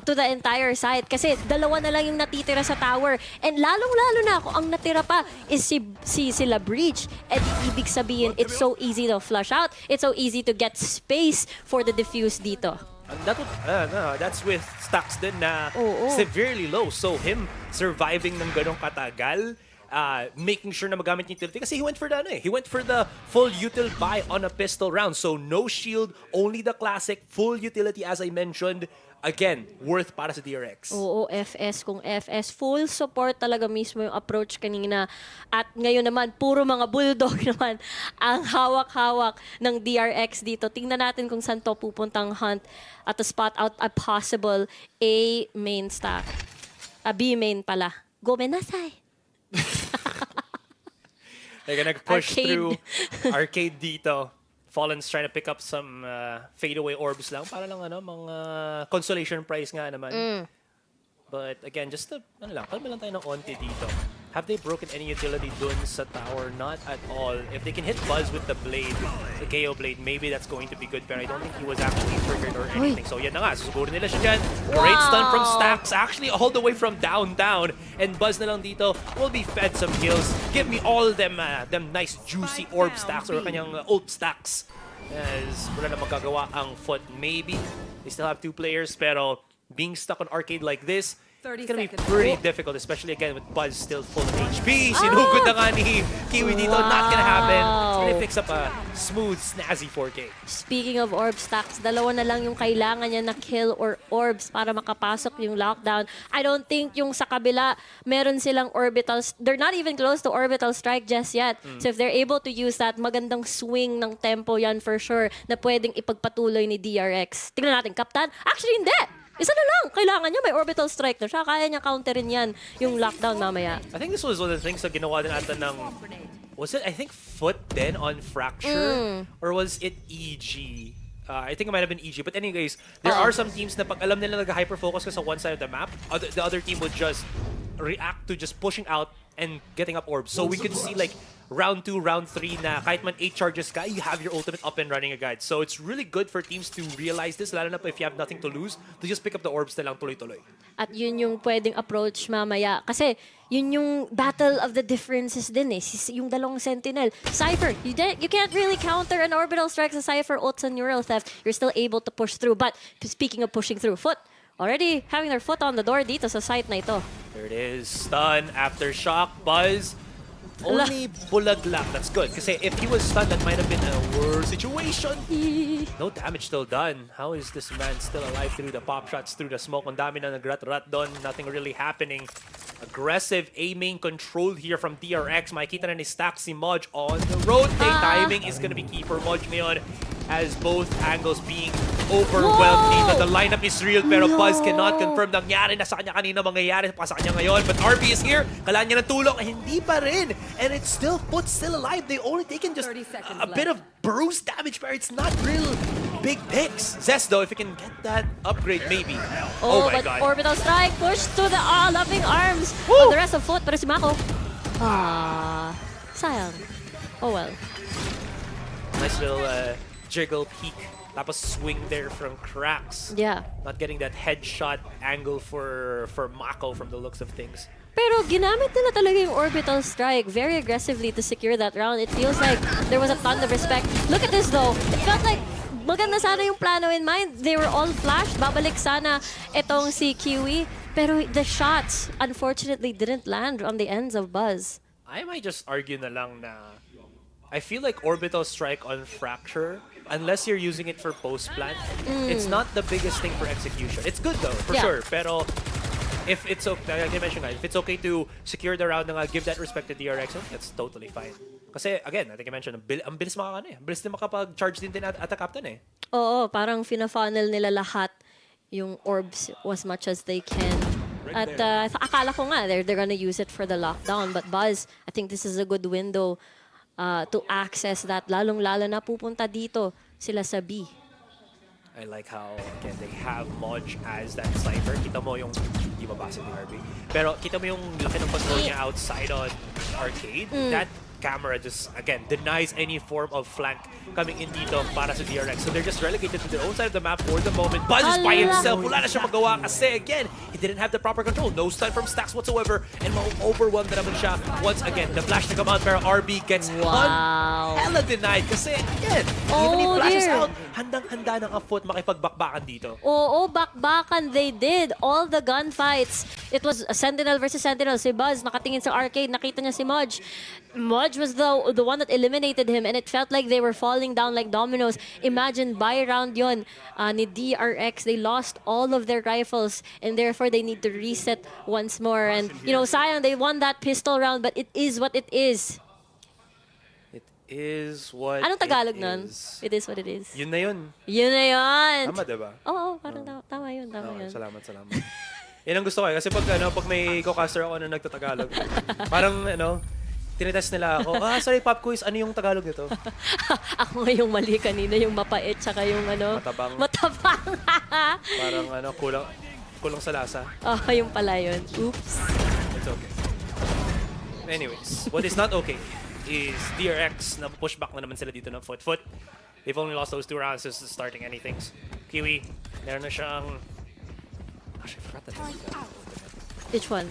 M: to the entire site. Kasi 2 na lang yung natitira sa tower. And lalong-lalo na kung ang natira pa is sila Breach. And ibig sabihin, it's so easy to flush out. It's so easy to get space for the defuse dito.
L: That's with Stax din na severely low. So him surviving ng ganong katagal making sure na magamit yung utility kasi he went for the he went for the full util buy on a pistol round. So no shield, only the classic, full utility as I mentioned. Again, worth para sa DRX.
M: Oo, FS. Kung FS, full support talaga mismo yung approach kanina. At ngayon naman, puro mga bulldog naman ang hawak-hawak ng DRX dito. Tingnan natin kung saan to pupuntang hunt at to spot out a possible A main stack. B main pala. Gomenasai.
L: They're gonna push
M: Arcade.
L: through arcade dito. Fallen's trying to pick up some fadeaway orbs lang para lang mga consolation prize nga naman. But again, just kalma lang tayo ng onti dito. Have they broken any utility dun sa tower? Not at all. If they can hit Buzz with the blade, the KO blade, maybe that's going to be good. But I don't think he was actually triggered or anything. So yan na nga, susugurin nila siya dyan. Great stun from Stacks, actually all the way from downtown. And Buzz na lang dito will be fed some kills. Give me all them nice juicy orb stacks or kanyang ult stacks. As wala na magagawa ang FUT. Maybe they still have 2 players, pero being stuck on arcade like this, it's gonna be pretty difficult, especially again with Buzz still full of HP. Sinugod na nga ni Kiwi dito. Not gonna happen. It's gonna fix up a smooth, snazzy 4K.
M: Speaking of orb stacks, dalawa na lang yung kailangan niya na kill or orbs para makapasok yung lockdown. I don't think yung sa kabila, meron silang orbitals. They're not even close to orbital strike just yet. So if they're able to use that, magandang swing ng tempo yan for sure na pwedeng ipagpatuloy ni DRX. Tingnan natin, Kaptan. Actually, hindi! Isa na lang. Kailangan niya may orbital strike na siya. Kaya niya counterin yan yung lockdown mamaya.
L: I think this was one of the things na ginawa din ata ng... Was it, I think, FUT then on Fracture? Or was it EG? I think it might have been EG. But anyways, there are some teams na pag alam nila nag-hyper-focus ka sa one side of the map, the other team would just react to just pushing out and getting up orbs. So we could see like round 2, round 3 na kahit man 8 charges ka, you have your ultimate up and running agad. So it's really good for teams to realize this, lalo na pa if you have nothing to lose, to just pick up the orbs na lang tuloy-tuloy.
M: At yun yung pwedeng approach mamaya. Kasi yun yung battle of the differences din eh. Yung dalawang Sentinel. Cypher, you can't really counter an orbital strike sa Cypher ults and Neural Theft. You're still able to push through. But speaking of pushing through, FUT already having their foot on the door dito sa site na ito.
L: There it is. Stun, aftershock, Buzz. Only bulag lang. That's good. Kasi if he was stunned, that might have been a worse situation. No damage still done. How is this man still alive through the pop shots, through the smoke? Ang dami na nagrat-rat doon. Nothing really happening. Aggressive A-main control here from DRX. Makikita na ni Stack si Modge on the rotate. Timing is gonna be key for Modge ngayon. As both angles being overwhelmed dito. The lineup is real pero Buzz cannot confirm nangyari na sa kanya kanina, mangyayari pa sa kanya ngayon. But RB is here. Kailangan niya ng tulong. Hindi pa rin. And it's still FUT still alive. They only taken just a bit of bruise damage but it's not real big picks. Zest though, if he can get that upgrade maybe. Oh my
M: but
L: god.
M: orbital strike pushed to the loving arms of the rest of FUT. Pero si Mako, sayang. Oh well.
L: Nice little jiggle peek. Tapos swing there from cracks.
M: Yeah.
L: Not getting that headshot angle for Mako from the looks of things.
M: Pero ginamit nila talaga yung orbital strike very aggressively to secure that round. It feels like there was a ton of respect. Look at this though. It felt like maganda sana yung plano in mind. They were all flashed. Babalik sana itong si Kiwi. Pero the shots, unfortunately, didn't land on the ends of Buzz.
L: I might just argue na lang na I feel like orbital strike on Fracture, unless you're using it for post-plant, it's not the biggest thing for execution. It's good though, for sure. Pero if it's okay, like I mentioned guys, if it's okay to secure the round and give that respect to DRX, that's totally fine. Kasi again, I think I mentioned, ang bilis makakano eh. Ang bilis din makapag-charge din at the captain eh.
M: Oo, parang fina-funnel nila lahat yung orbs as much as they can. At akala ko nga, they're gonna use it for the lockdown. But Buzz, I think this is a good window to access that. Lalong-lalo na pupunta dito sila sa B.
L: I like how, again, they have Modge as that Cypher. Kita mo yung, hindi mabasa ni RB. Pero kita mo yung laki ng control niya outside on arcade. That camera just, again, denies any form of flank coming in dito para sa DRX. So they're just relegated to their own side of the map for the moment. Buzz is by himself. Wala na siya magawa kasi, again, he didn't have the proper control. No stun from Stacks whatsoever. And ma-overwhelmed na naman siya once again. The flash to come out pero RB gets hella denied kasi, again, even he flashes out, handang-handa ng FUT makipagbakbakan dito.
M: Oo, bakbakan they did. All the gunfights. It was Sentinel versus Sentinel. Si Buzz nakatingin sa arcade, nakita niya si Mudge. Mudge was the one that eliminated him and it felt like they were falling down like dominoes. Imagine, by round yon ni DRX, they lost all of their rifles and therefore they need to reset once more. And, you know, sayang, they won that pistol round, but it is what it is.
L: It is what
M: Anong Tagalog
L: it
M: nun?
L: is.
M: It is what it is.
L: Yun na yun.
M: Yun na yun.
L: Tama, diba?
M: Oo, parang tama yun, tama
L: Okay,
M: yun.
L: salamat. Yan ang gusto ko kasi pag may co-caster ako na nagtatagalog, parang tinetest nila ako, sorry pop quiz, ano yung Tagalog nito?
M: Ako nga yung mali kanina, yung mapait, tsaka yung
L: Matabang.
M: Matabang.
L: Parang kulang sa lasa.
M: Yung pala yun. Oops.
L: It's okay. Anyways, what is not okay is DRX na pushback na naman sila dito ng FUT. They've only lost those 2 rounds since starting anything. Kiwi, meron na siyang... Actually, I forgot the name.
M: Which one?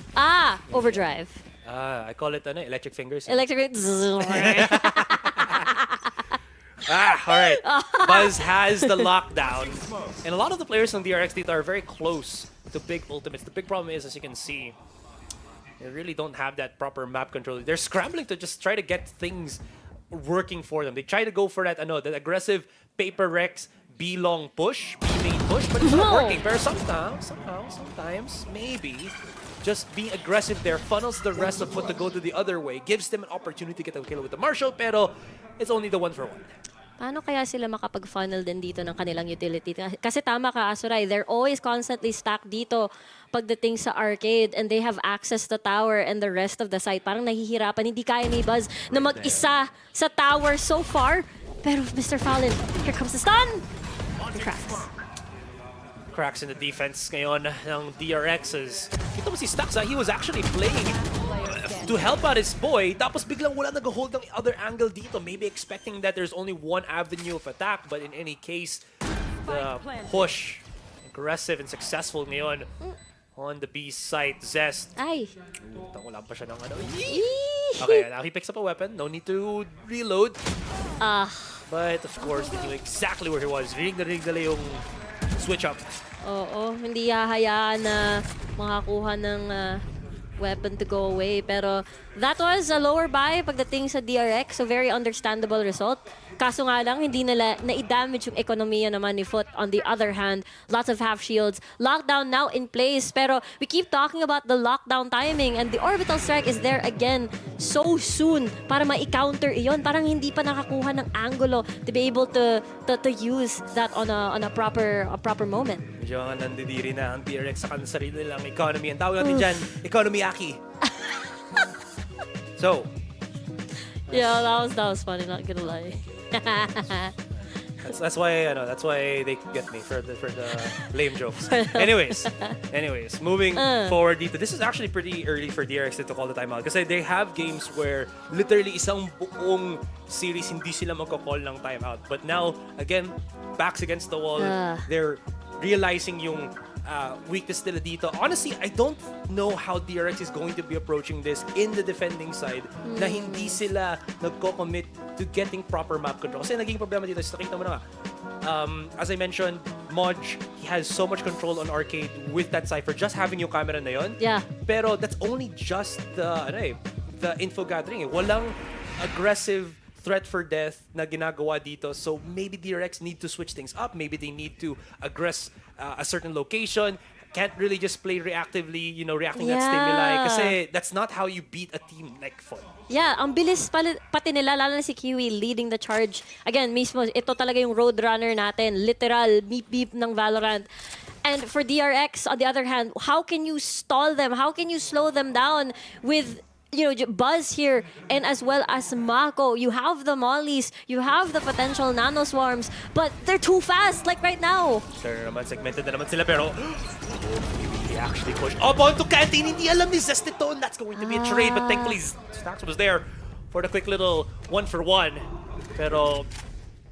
M: Overdrive.
L: I call it electric fingers.
M: Electric.
L: Alright. Buzz has the lockdown. And a lot of the players on DRX dito are very close to big ultimates. The big problem is, as you can see, they really don't have that proper map control. They're scrambling to just try to get things working for them. They try to go for that aggressive paper Rex B-long push, B-main push, but it's not working. Pero sometimes, maybe, just being aggressive there funnels the rest of FUT to go to the other way, gives them an opportunity to get a kill with the Marshall, pero it's only the 1-for-1.
M: Paano kaya sila makapag-funnel din dito ng kanilang utility? Kasi tama ka, Asuray, they're always constantly stacked dito pagdating sa arcade and they have access to tower and the rest of the site. Parang nahihirapan, hindi kaya ni Buzz na mag-isa sa tower so far. Pero Mr. Fallon, here comes the stun!
L: Cracks in the defense ngayon ng DRXs. Kita mo si Stacks, he was actually playing to help out his boy, tapos biglang wala nag-hold ng other angle dito. Maybe expecting that there's only one avenue of attack, but in any case, the push, aggressive and successful ngayon on the B site. Zest.
M: Ay!
L: Wala pa siya ng Okay, now he picks up a weapon. No need to reload. But of course, they knew exactly where he was. Rinig na yung switch up.
M: Oo, hindi hahayaan na makakuha ng weapon to go away. Pero that was a lower buy pagdating sa DRX. So very understandable result. Kaso nga lang, hindi nila na-damage yung ekonomiya naman ni FUT. On the other hand, lots of half shields. Lockdown now in place. Pero we keep talking about the lockdown timing and the orbital strike is there again so soon para ma-counter iyon. Parang hindi pa nakakuha ng angulo to be able to use that on a proper moment.
L: Medyo nga nandidiri na ang DRX sa kanilang sarili nilang economy. Ang tawag natin dyan, economy-aki. So,
M: yeah, that was funny, not gonna lie.
L: that's why they get me for the lame jokes. Anyways, moving forward dito. This is actually pretty early for DRX to call the timeout kasi they have games where literally isang buong series hindi sila magko-call ng timeout. But now, again, backs against the wall. They're realizing yung weakness nila dito. Honestly, I don't know how DRX is going to be approaching this in the defending side na hindi sila nagko-commit to getting proper map control. Kasi naging problema dito, nakita mo na nga. As I mentioned, Modge, he has so much control on arcade with that Cypher, just having yung camera na yun.
M: Yeah.
L: Pero that's only just the info gathering. Walang aggressive threat for death na ginagawa dito. So maybe DRX need to switch things up. Maybe they need to aggress a certain location. Can't really just play reactively, reacting that stimuli. Kasi that's not how you beat a team like FUT.
M: Yeah, ang bilis pati nila, lalo na si Kiwi leading the charge. Again, mismo, ito talaga yung roadrunner natin. Literal, beep-beep ng Valorant. And for DRX, on the other hand, how can you stall them? How can you slow them down with Buzz here and as well as Mako? You have the mollies, you have the potential nano swarms, but they're too fast, like right now.
L: Sure naman, segmented na naman sila, pero he actually pushed up onto Canteen. Hindi alam ni Zest ito, and that's going to be a trade, but thankfully Stacks was there for the quick little 1-for-1. Pero,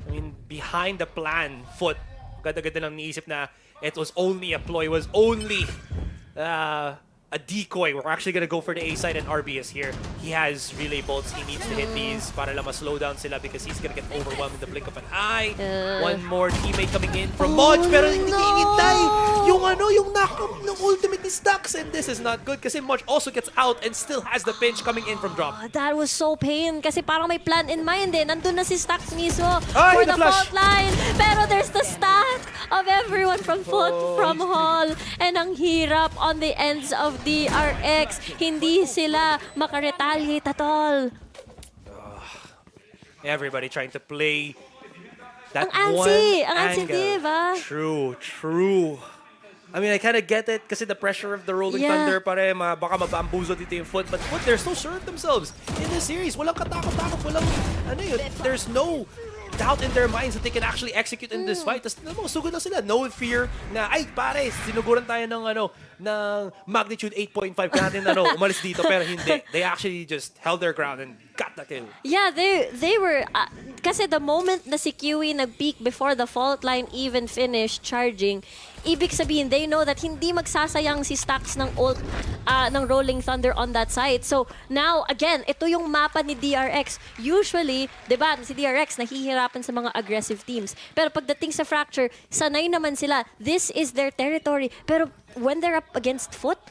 L: I mean, behind the plan, FUT, ganda-ganda lang niisip na it was only a ploy, was only a decoy. We're actually gonna go for the A side, and RB is here. He has relay bolts. He needs to hit these para lang ma-slow down sila because he's gonna get overwhelmed in the blink of an eye. One more teammate coming in from Modge, pero hindi niya inintay yung knock-up ng ultimate ni Stux, and this is not good kasi Modge also gets out and still has the pinch coming in from drop.
M: That was so pain kasi parang may plan in mind eh. Nandun na si Stax mismo
L: Ay,
M: for the
L: na-flash.
M: fault line. Pero there's the stack of everyone from FUT, from Hall. And ang hirap on the ends of DRX. Hindi sila makaretaliate at all.
L: Everybody trying to play that
M: Ang
L: one
M: ansi! Ang ansi,
L: angle.
M: diba?
L: True. I mean, I kind of get it kasi the pressure of the Rolling
M: Yeah.
L: Thunder pare, baka mabambuzo dito yung FUT. But FUT, they're so sure of themselves in this series. Walang katakot-takot, walang, there's no doubt in their minds that they can actually execute in this fight. Tapos, sugod na sila. No fear na, ay pare, sinuguran tayo ng, ng magnitude 8.5 ka natin, umalis dito. Pero hindi. They actually just held their ground and got the kill.
M: Yeah, they were kasi the moment na si Kiwi nag-peak before the fault line even finished charging, ibig sabihin they know that hindi magsasayang si Stax ng ult ng Rolling Thunder on that side. So now again, ito yung mapa ni DRX. Usually, 'di ba, si DRX nahihirapan sa mga aggressive teams. Pero pagdating sa Fracture, sanay naman sila. This is their territory. Pero when they're up against FUT,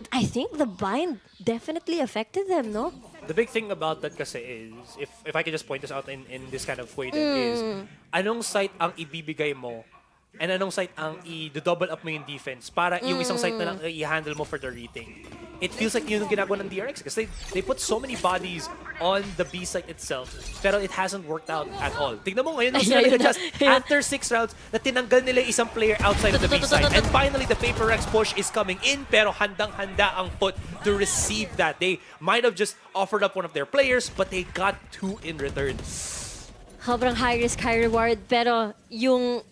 M: I think the bind definitely affected them, no?
L: The big thing about that kasi is, if I can just point this out in this kind of way, that is, anong site ang ibibigay mo and anong site ang i-double up mo yung defense para yung isang site na lang i-handle mo for the retake. It feels like yun yung ginagawa ng DRX kasi they put so many bodies on the B site itself pero it hasn't worked out at all. Tignan mo ngayon, sila just after 6 rounds na tinanggal nila isang player outside of the B site. And finally, the Paper Rex push is coming in pero handang-handa ang FUT to receive that. They might have just offered up one of their players but they got 2 in return.
M: Sobrang high risk, high reward. Pero yung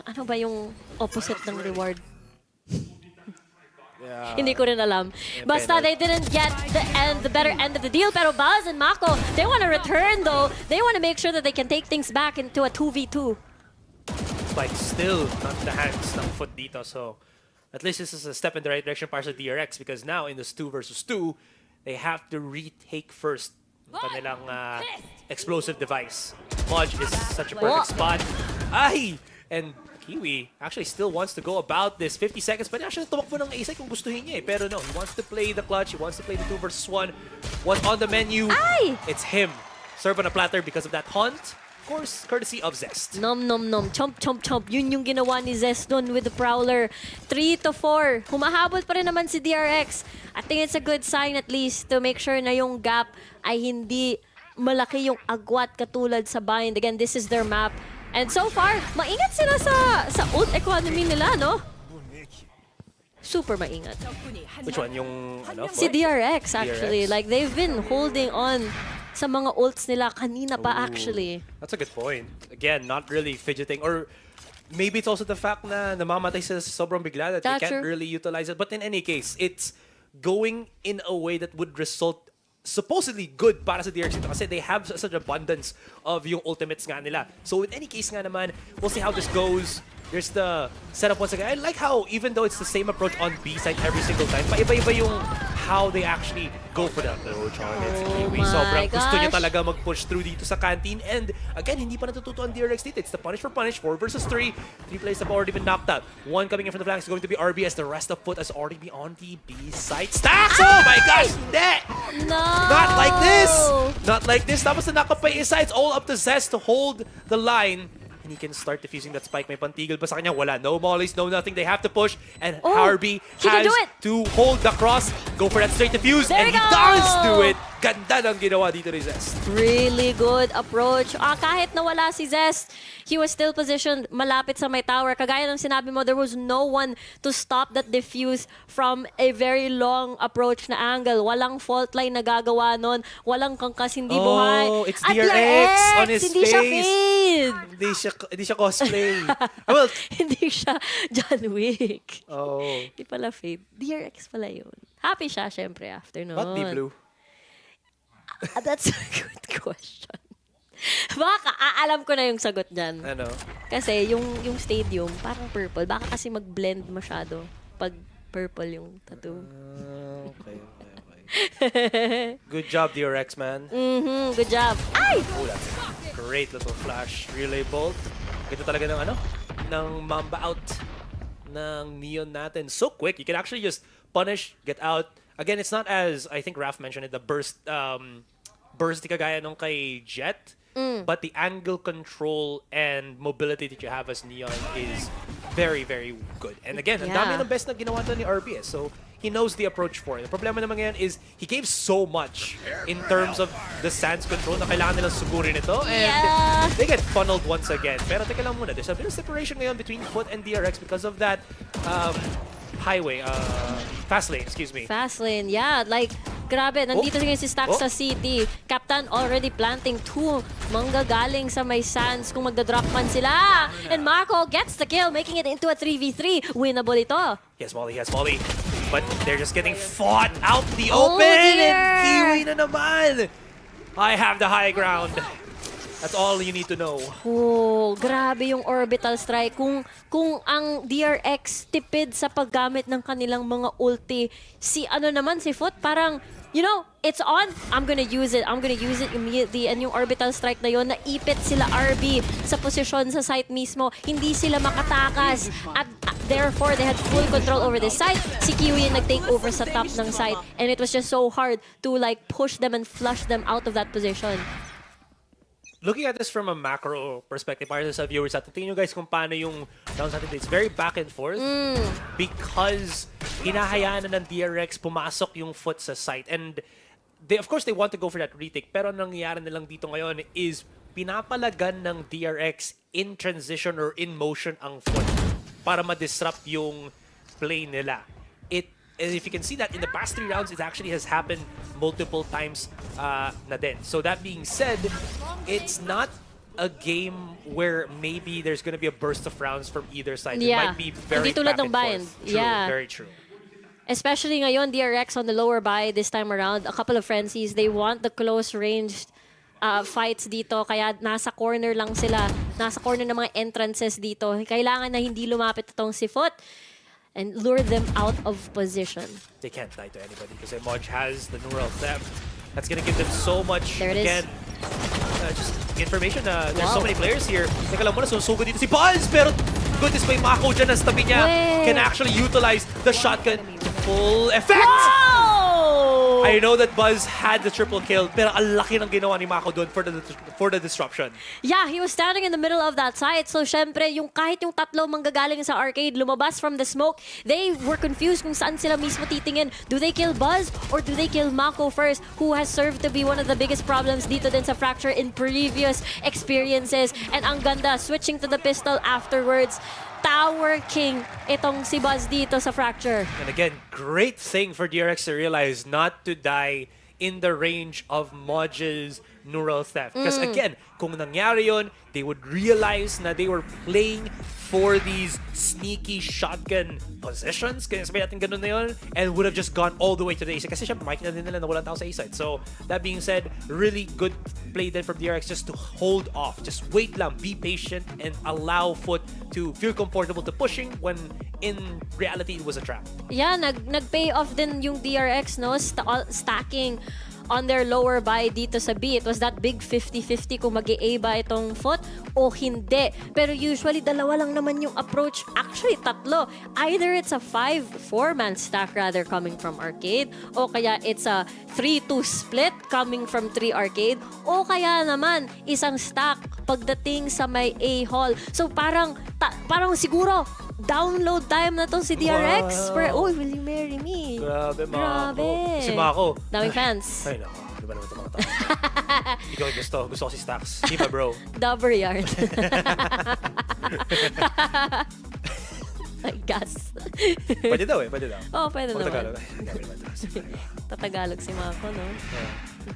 M: ano ba yung opposite ng reward? Hindi ko rin alam. Basta they didn't get the better end of the deal. Pero Baz and Mako, they want to return though. They want to make sure that they can take things back into a 2v2.
L: Spike still not in the hands ng FUT dito. So at least this is a step in the right direction para sa DRX because now in this 2 versus 2, they have to retake first kanilang explosive device. Modge is such a perfect spot. Ay! And Kiwi actually still wants to go about this 50 seconds, but actually tumakbo ng A-side kung gustuhin niya eh. Pero no, he wants to play the clutch, he wants to play the 2 versus 1. What's on the menu?
M: Ay!
L: It's him. Serve on a platter because of that haunt. Of course, courtesy of Zest.
M: Nom nom nom. Chomp chomp chomp. Yun yung ginawa ni Zest doon with the Prowler. 3-4. Humahabol pa rin naman si DRX. I think it's a good sign at least to make sure na yung gap ay hindi malaki yung agwat katulad sa bind. Again, this is their map. And so far, maingat sila sa ult economy nila, no? Super maingat.
L: Which one? Yung
M: Si DRX actually.
L: DRX?
M: Like they've been holding on sa mga ults nila kanina pa actually.
L: That's a good point. Again, not really fidgeting. Or maybe it's also the fact na namamatay sila sa sobrang bigla that they can't really utilize it. But in any case, it's going in a way that would result supposedly good para sa DRX dito kasi they have such abundance of yung ultimates nga nila. So in any case nga naman, we'll see how this goes. There's the setup once again. I like how even though it's the same approach on B side every single time, paiba-iba yung how they actually go for the approach on it. Kiwi, sobrang gusto niya talaga mag-push through dito sa canteen. And again, hindi pa natututo ang DRX dito. It's the punish for punish, 4 versus 3. 3 players have already been knocked out. One coming in from the flanks is going to be RB as the rest of FUT has already been on the B side. Stacks! Oh my gosh! Hindi!
M: No!
L: Not like this! Not like this. Tapos na knock-up pa yung isa. It's all up to Zest to hold the line. And he can start defusing that spike. May pantigil pa sa kanya. Wala. No mollies, no nothing. They have to push. And Harvey has to hold the cross. Go for that straight defuse. And he does do it. Ganda ng ginawa dito ni Zest.
M: Really good approach. Kahit nawala si Zest, he was still positioned malapit sa may tower. Kagaya ng sinabi mo, there was no one to stop that diffuse from a very long approach na angle. Walang fault line na gagawa nun. Walang kangkas, hindi buhay.
L: Oh, it's
M: At
L: DRX on his
M: hindi
L: face.
M: Siya fade.
L: Hindi siya cosplay. Well,
M: Hindi siya John Wick.
L: oh.
M: Hindi pala fade. DRX pala yun. Happy siya, syempre, after nun.
L: Ba't di blue?
M: That's a good question. Baka, alam ko na yung sagot dyan.
L: Ano?
M: Kasi yung stadium, parang purple. Baka kasi mag-blend masyado pag purple yung tattoo.
L: Okay. Good job, DRX, man.
M: Good job. Ay!
L: Oh, that's a great little flash relay bolt. Ganda talaga ng ng Mamba out ng Neon natin. So quick, you can actually just punish, get out. Again, it's not as, I think Raph mentioned it, the burst, bursty kagaya nung kay Jet. But the angle control and mobility that you have as Neon is very, very good. And again, ang dami
M: Yeah.
L: ng best na ginawa to ni RBS. So, he knows the approach for it. The problema naman ngayon is he gave so much in terms of the Sands control na kailangan nilang sugurin ito. And they get funneled once again. Pero teka lang muna, there's a bit of separation ngayon between FUT and DRX because of that fast lane, excuse me.
M: Fast lane, yeah. Like, grabe, nandito ngayon si Stack sa City. Captain already planting 2 manggagaling sa may Sands kung magda-drop man sila. And Marco gets the kill, making it into a 3v3. Winnable ito.
L: He has Molly. But they're just getting fought out the
M: Oh,
L: open!
M: dear.
L: And Kiwi na naman! I have the high ground. That's all you need to know.
M: Oh, grabe yung orbital strike. Kung ang DRX tipid sa paggamit ng kanilang mga ulti, si FUT parang, you know, it's on, I'm gonna use it immediately. And yung orbital strike na yon, naipit sila RB sa posisyon sa site mismo. Hindi sila makatakas. At therefore, they had full control over this site. Si Kiwi yung nag-take over sa top ng site. And it was just so hard to like push them and flush them out of that position.
L: Looking at this from a macro perspective, para sa viewers natin, tingin nyo guys kung paano yung rounds natin. It's very back and forth because hinahayaan na ng DRX pumasok yung FUT sa site. And of course, they want to go for that retake. Pero nangyayari nilang dito ngayon is pinapalagan ng DRX in transition or in motion ang FUT para ma-disrupt yung play nila. And if you can see that in the past 3 rounds, it actually has happened multiple times na din. So that being said, it's not a game where maybe there's going to be a burst of rounds from either side. It might be very
M: Hindi tulad
L: back
M: ng
L: and
M: bind.
L: forth. True,
M: Yeah.
L: very true.
M: Especially ngayon, DRX on the lower buy this time around. A couple of frenzies. They want the close range fights dito. Kaya nasa corner lang sila. Nasa corner ng mga entrances dito. Kailangan na hindi lumapit itong si FUT and lure them out of position.
L: They can't die to anybody because Emoj has the neural theft. That's going to give them so much,
M: There it is.
L: again, just information na there's so many players here. Teka lang muna, susugod dito si Buzz, pero goodness, may Mako dyan na sa tabi niya. Can actually utilize the shotgun to full effect.
M: Wow!
L: I know that Buzz had the triple kill, pero ang laki ng ginawa ni Mako doon for the disruption.
M: Yeah, he was standing in the middle of that site. So, syempre, kahit yung tatlo manggagaling sa arcade, lumabas from the smoke, they were confused kung saan sila mismo titingin. Do they kill Buzz or do they kill Mako first, who has served to be one of the biggest problems dito din sa Fracture in previous experiences. And ang ganda, switching to the pistol afterwards. Tower King itong si Buzz dito sa Fracture.
L: And again, great thing for DRX to realize not to die in the range of Modge's neural theft. Because again, kung nangyari yun, they would realize na they were playing for these sneaky shotgun positions. Kaya sabihin natin ganun na yun. And would have just gone all the way to the A-side. Kasi syempre, makikita din nila na walang tao sa A-side. So, that being said, really good play then from DRX just to hold off. Just wait lang, be patient, and allow FUT to feel comfortable to pushing when in reality it was a trap.
M: Yeah, nag-pay off din yung DRX, no? Stacking on their lower buy dito sa B. It was that big 50-50 kung mag-A ba itong FUT o hindi. Pero usually, dalawa lang naman yung approach. Actually, tatlo. Either it's a 4-man stack rather coming from arcade, o kaya it's a 3-2 split coming from 3 arcade, o kaya naman isang stack pagdating sa may A hall. So parang siguro download time na to si DRX.
L: Wow.
M: Oh, will you marry me?
L: Grabe, Mako.
M: Grabe.
L: Si Mako.
M: Daming fans.
L: Ay, nako. Di ba naman ito mga tao? Ikaw yung gusto. Gusto ko si Stax. Di ba, bro?
M: Double yard. I guess.
L: Pwede daw eh. Pwede daw.
M: Oh, pwede naman.
L: Tagalog. Ay, gabi naman ito.
M: Tatagalog si Mako, no?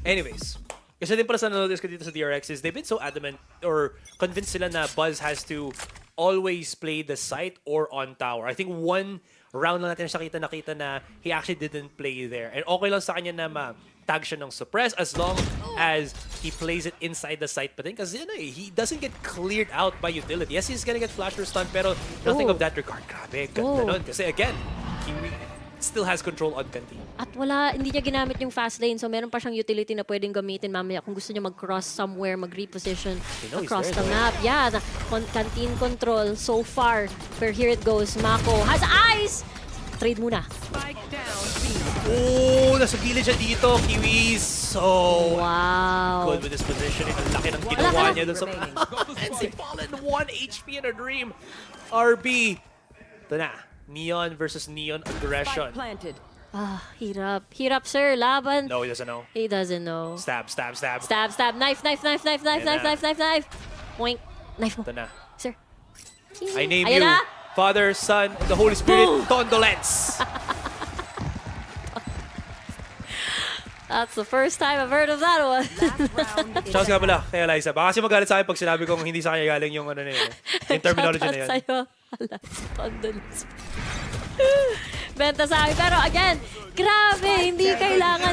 L: Anyways. Kasi din pala sa nanonood ko dito sa DRX is they've been so adamant or convinced sila na Buzz has to always play the site or on tower. I think one round lang natin siya nakita na he actually didn't play there. And okay lang sa kanya na tag siya ng suppress as long as he plays it inside the site pa din. Kasi he doesn't get cleared out by utility. Yes, he's gonna get flash or stun, pero nothing of that regard. Grabe, ganda nun. Kasi again, Kiwi still has control on Kanti.
M: At hindi niya ginamit yung fast lane, so meron pa siyang utility na pwedeng gamitin mamaya kung gusto niya mag-cross somewhere, mag-reposition across the map. Yeah, Canteen control so far. But here it goes. Mako has eyes! Trade muna.
L: Oh, nasa gilid siya dito, Kiwi. So
M: Wow.
L: good with his positioning. Ang laki ng ginawa niya dun sa... And si Fallen, 1 HP in a dream. RB. Ito na. Neon versus Neon aggression.
M: Hirap. Hirap, sir. Laban.
L: No, he doesn't know.
M: He doesn't know.
L: Stab, stab, stab.
M: Stab, stab. Knife, knife, knife, knife, knife,
L: Ayan
M: knife, knife, knife, knife. Poink. Knife mo.
L: Ito na.
M: Sir.
L: I name
M: Ayan
L: you
M: na.
L: Father, Son, and the Holy Spirit, Tondolens.
M: That's the first time I've heard of that one.
L: Shouts nga pala kay Eliza. Baka kasi magalit sa akin pag sinabi kong hindi sa kanya galing yung ano na yun. Yung terminology na yun.
M: Shoutout sa'yo. Eliza, condolence. Benta sa akin. Pero again, grabe, hindi kailangan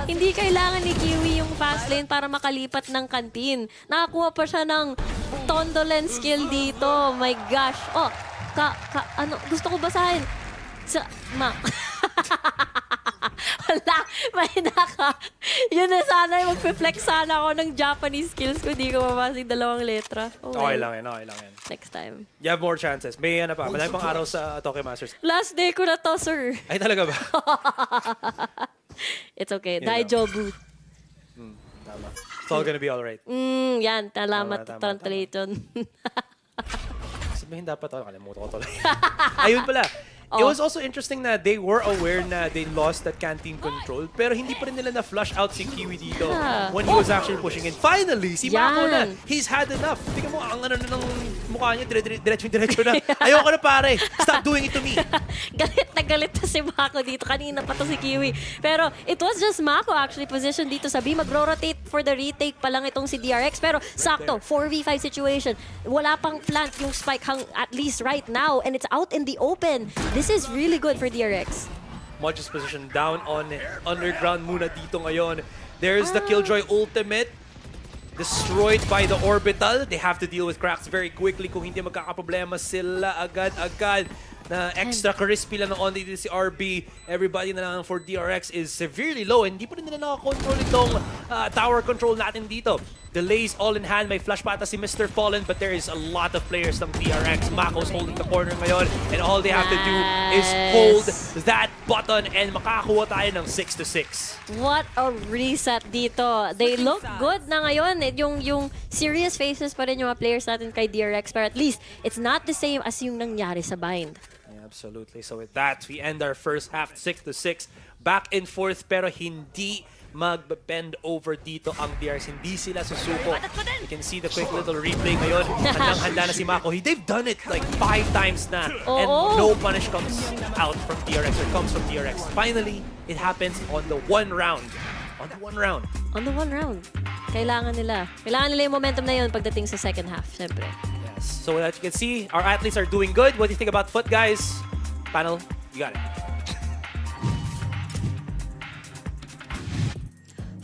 M: hindi kailangan ni Kiwi yung fast lane para makalipat ng kantin. Nakakuha pa siya ng condolence skill dito. Oh my gosh. Oh, ano, gusto ko basahin. Wala, mahina ka. Yun na sana, magpe-flex sana ako ng Japanese skills ko. Di ko mabasa yung 2 letra. Oh,
L: Okay lang yan, okay lang yan.
M: Next time.
L: You have more chances. May ano pa, madami pang araw sa Tokyo Masters.
M: Last day ko na to, sir.
L: Ay, talaga ba?
M: It's okay.
L: You know.
M: Daijobu.
L: Tama. It's all gonna be alright.
M: Yan. Salamat.
L: Tama.
M: Translation.
L: Sabihin dapat ako, kalimutan ko tuloy. Ayun pala. It was also interesting na they were aware na they lost that canteen control, pero hindi pa rin nila na-flush out si Kiwi dito when he was actually pushing in. Finally, si Mako na, he's had enough. Tingnan mo, ang ano ng mukha niya, diretso na. Ayoko na pare, stop doing it to me.
M: Galit na si Mako dito. Kanina pa to si Kiwi. Pero it was just Mako actually positioned dito sa B. Magro-rotate for the retake pa lang itong si DRX. Pero sakto, 4v5 situation. Wala pang plant yung spike at least right now. And it's out in the open. This is really good for DRX.
L: Modge's position down on underground muna dito ngayon. There's the Killjoy ultimate. Destroyed by the orbital. They have to deal with cracks very quickly. Kung hindi magkakaproblema sila agad-agad. Na extra crispy lang on dito si RB. Everybody na lang for DRX is severely low. Hindi pa rin nila nakakontrol itong tower control natin dito. Delays all in hand. May flash pata si Mr. Fallen, but there is a lot of players ng DRX. Mako's holding the corner ngayon, and all they have to do is hold that button and makakuha tayo ng 6-6.
M: What a reset dito. They look good na ngayon. Yung serious faces pa rin yung mga players natin kay DRX, but at least it's not the same as yung nangyari sa bind.
L: Yeah, absolutely. So with that, we end our first half 6-6. Back and forth, pero hindi mag-bend over dito ang DRX. Hindi sila susuko. You can see the quick little replay ngayon. Handang-handa na si Mako. They've done it like 5 times na. And no punish comes out from DRX or comes from DRX. Finally, it happens on the 1 round. On the 1 round.
M: On the 1 round. Kailangan nila yung momentum na yun pagdating sa second half, syempre.
L: Yes. So as you can see, our athletes are doing good. What do you think about FUT, guys? Panel, you got it.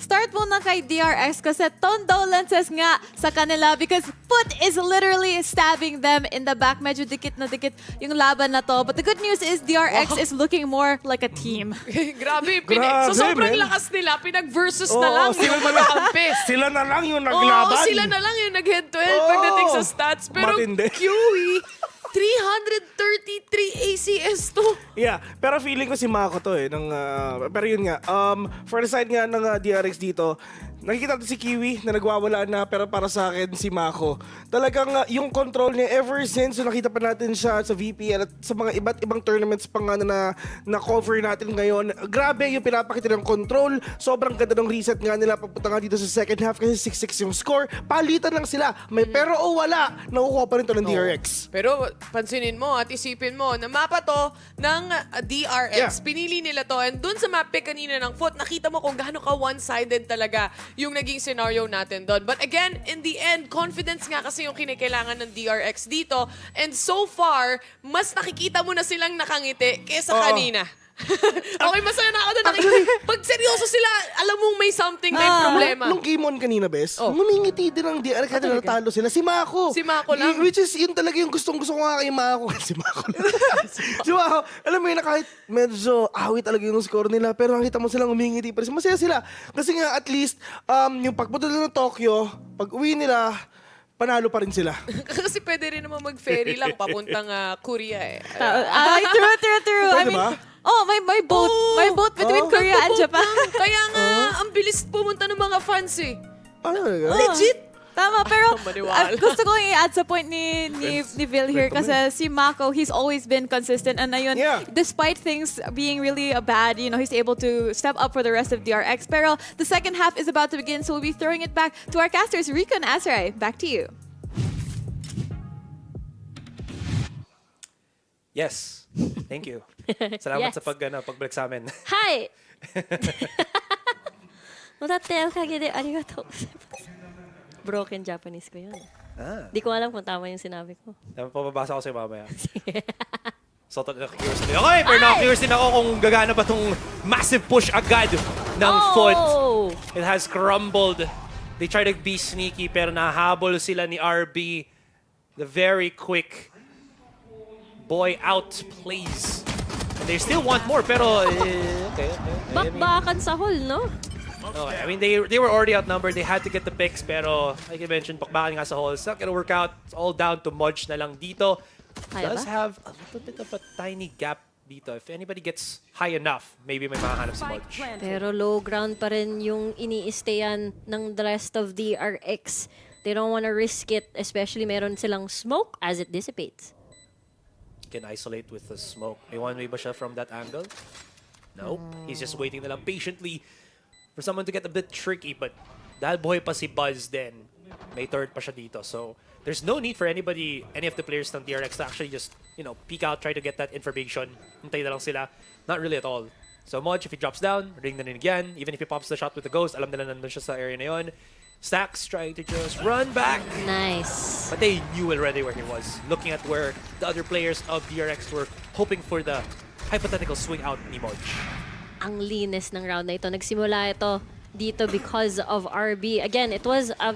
A: Start muna kay DRX kasi condolences nga sa kanila because FUT is literally stabbing them in the back. Medyo dikit na dikit yung laban na to. But the good news is DRX is looking more like a team.
B: Grabe. So sobrang lakas nila. Pinag-versus na lang yung mga kampi.
C: Sila na lang yung naglaban.
B: Sila na lang yung nag-head-to-head pagdating sa stats. Pero QE, 333 ACS to.
C: Yeah, pero feeling ko si Mako to pero yun nga, for the side nga ng DRX dito, nakikita natin si Kiwi na nagwawala na, pero para sa akin si Mako. Talagang yung control niya ever since nakita pa natin siya sa VPL at sa mga iba't ibang tournaments pa nga na cover natin ngayon. Grabe yung pinapakita ng control. Sobrang ganda ng reset nga nila papunta nga dito sa second half kasi 6-6 yung score. Palitan lang sila. May pero o wala, nakukuha pa rin to ng DRX.
B: Pero pansinin mo at isipin mo na mapa to ng DRX.
C: Yeah.
B: Pinili nila to and dun sa map pick kanina ng FUT, nakita mo kung gaano ka one-sided talaga yung naging scenario natin doon. But again, in the end, confidence nga kasi yung kinikailangan ng DRX dito. And so far, mas nakikita mo na silang nakangiti kesa kanina. Okay, masaya na ako doon. Pag seryoso sila, alam mong may something, may problema.
C: Nung game on kanina, Bes, ngumingiti din ang DRX kahit natalo sila. Si Mako.
B: Si Mako lang.
C: Which is, yun talaga yung gustong-gusto ko nga kay Mako. Si Mako. Si Mako, alam mo yun na kahit medyo awit talaga yung score nila, pero nakita mo silang ngumingiti pa rin. Masaya sila. Kasi nga, at least, yung pagpunta nila ng Tokyo, pag uwi nila, panalo pa rin sila.
B: Kasi pwede rin naman mag-ferry lang papuntang Korea eh.
A: True. I mean,
C: ba?
A: my boat. My boat between Korea and Japan.
B: Kaya nga, ang bilis pumunta ng mga fans eh.
C: Ano talaga?
B: Legit!
A: Tama, pero
B: Maniwala.
A: gusto ko i-add sa point ni Vil here kasi si Mako, he's always been consistent and ayun,
C: Yeah.
A: despite things being really bad, he's able to step up for the rest of DRX. Pero the second half is about to begin, so we'll be throwing it back to our casters, Rico and Azrai. Back to you.
L: Yes. Thank you. Salamat
M: Yes.
L: sa pagbalik sa amin.
M: Hi! もらっておかげでありがとうございます。Broken Japanese ko yun. Di ko alam kung tama yung sinabi ko.
L: Pababasa ko sa'yo mamaya. So, curious din. Okay, pero na-curious din ako kung gagana ba tong massive push agad ng FUT. It has crumbled. They try to be sneaky pero nahabol sila ni RB. The very quick boy out plays. And they still want more pero okay.
M: Bakbakan sa hall, no?
L: I mean, they were already outnumbered. They had to get the picks, pero like I mentioned, bakbakan nga sa hall. It's not gonna work out. It's all down to Mudge na lang dito.
M: Kaya
L: Does
M: ba?
L: have a little bit of a tiny gap dito. If anybody gets high enough, maybe may makahanap si Mudge.
M: Pero low ground pa rin yung ini-stayan ng the rest of the RX. They don't wanna risk it, especially meron silang smoke as it dissipates.
L: Can isolate with the smoke. May one way ba siya from that angle? Nope. He's just waiting na lang patiently for someone to get a bit tricky, but dahil buhay pa si Buzz then may third pa siya dito. So there's no need for any of the players ng DRX to actually just, peek out, try to get that information. Hintay na lang sila. Not really at all. So Mudge, if he drops down, ring na rin again. Even if he pops the shot with the ghost, alam nila nandun siya sa area na yun. Stacks trying to just run back.
M: Nice.
L: But they knew already where he was, looking at where the other players of DRX were hoping for the hypothetical swing out ni Mudge.
M: Ang linis ng round na ito. Nagsimula ito dito because of RB. Again, it was a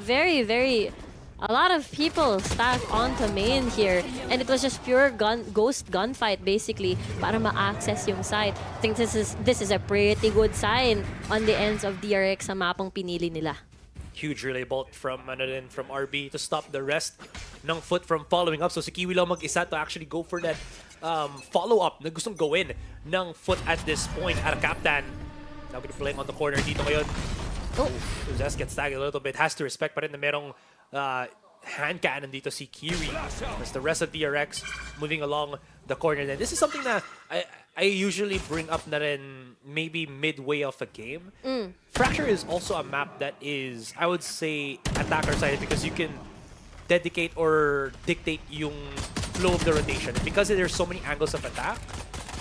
M: a lot of people stacked onto main here. And it was just pure ghost gunfight basically para ma-access yung site. I think this is a pretty good sign on the ends of DRX sa mapang pinili nila.
L: Huge relay bolt from RB to stop the rest ng FUT from following up. So si Kiwi lang mag-isa to actually go for that follow-up na gustong gawin ng FUT at this point. At a captain, now gonna playing on the corner dito ngayon. Just gets tagged a little bit. Has to respect pa rin na merong hand cannon dito si Kiwi. As the rest of DRX moving along the corner. Then this is something na I usually bring up na rin maybe midway of a game. Fracture is also a map that is, I would say, attacker-sided because you can dedicate or dictate yung flow of the rotation. Because there's so many angles of attack,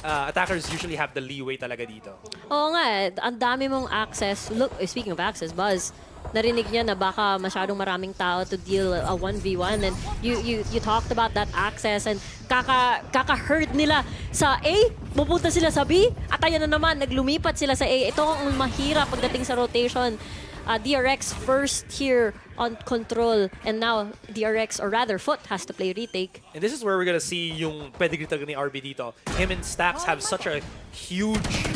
L: attackers usually have the leeway talaga dito.
M: Oo nga, ang dami mong access. Look, speaking of access, Buzz, narinig niya na baka masyadong maraming tao to deal a 1v1 and you talked about that access and kaka-hurt nila sa A, pupunta sila sa B, at ayan na naman, naglumipat sila sa A. Ito ang mahirap pagdating sa rotation. DRX first here on control and now DRX or rather FUT has to play retake.
L: And this is where we're gonna see yung pedigree talaga ni RB dito. Him and Stacks have such a huge,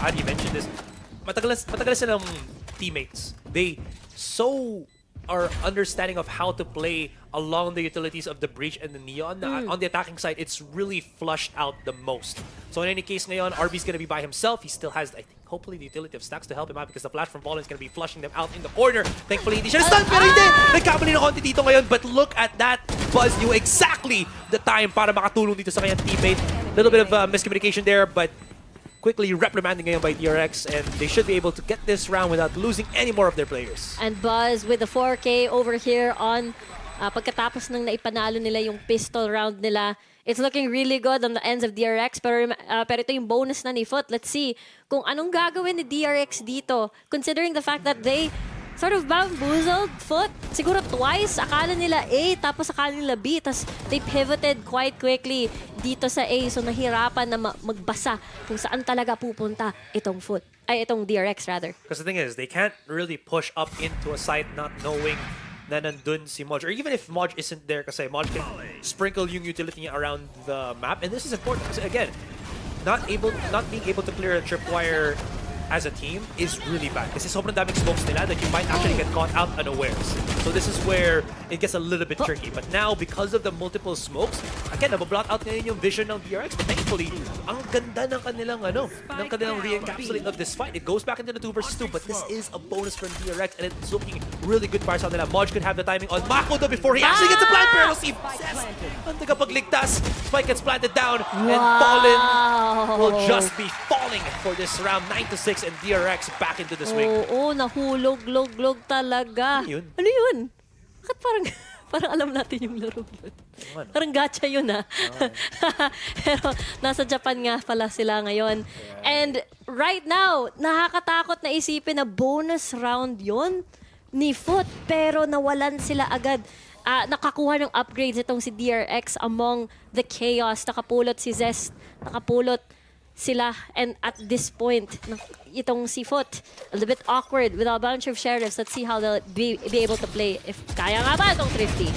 L: how do you mention this? Matagal silang teammates. They so are understanding of how to play along the utilities of the breach and the neon. On the attacking side, it's really flushed out the most. So in any case ngayon, RB's gonna be by himself. He still has, I think, hopefully the utility of Stacks to help him out because the flash from Fallen is gonna be flushing them out in the corner. Thankfully, hindi siya na-stun, pero hindi! Nagkamali ng konti dito ngayon, but look at that! Buzz knew exactly the time para makatulong dito sa kanyang teammate. Little bit of miscommunication there, but quickly reprimanding ngayon by DRX, and they should be able to get this round without losing any more of their players.
M: And Buzz with the 4K over here on pagkatapos nang naipanalo nila yung pistol round nila. It's looking really good on the ends of DRX, pero ito yung bonus na ni FUT. Let's see kung anong gagawin ni DRX dito, considering the fact that they sort of bamboozled FUT. Siguro twice, akala nila A, tapos akala nila B. Tapos they pivoted quite quickly dito sa A. So nahirapan na magbasa kung saan talaga pupunta itong FUT. Ay, itong DRX rather.
L: Because the thing is, they can't really push up into a site not knowing na nandun si Modge. Or even if Modge isn't there kasi Modge can sprinkle yung utility niya around the map. And this is important because again, not being able to clear a tripwire as a team is really bad. Kasi sobrang daming smokes nila that you might actually get caught out unawares. So this is where it gets a little bit tricky. But now, because of the multiple smokes, again, nabablot out ngayon yung vision ng DRX. But thankfully, ang ganda ng kanilang, ng kanilang re-encapsulate of this fight. It goes back into the 2 versus 2, but this is a bonus from DRX, and it's looking really good para sa nila. Modge could have the timing on Mako though before he actually gets a plant, pero si Zest, ang tagapagligtas. Spike gets planted down, and Fallen will just be falling for this round. 9-6, and DRX back into the swing.
M: Oo, nahulog-log-log talaga.
L: Ano yun?
M: Ano yun? Bakit parang alam natin yung laro yun? Parang gacha yun Pero nasa Japan nga pala sila ngayon. And right now, nakakatakot na isipin na bonus round yun ni FUT. Pero nawalan sila agad. Nakakuha ng upgrades itong si DRX among the chaos. Nakapulot si Zest. Nakapulot sila, and at this point, itong si FUT, a little bit awkward with a bunch of sheriffs. Let's see how they'll be able to play. If kaya nga ba itong Thrifty?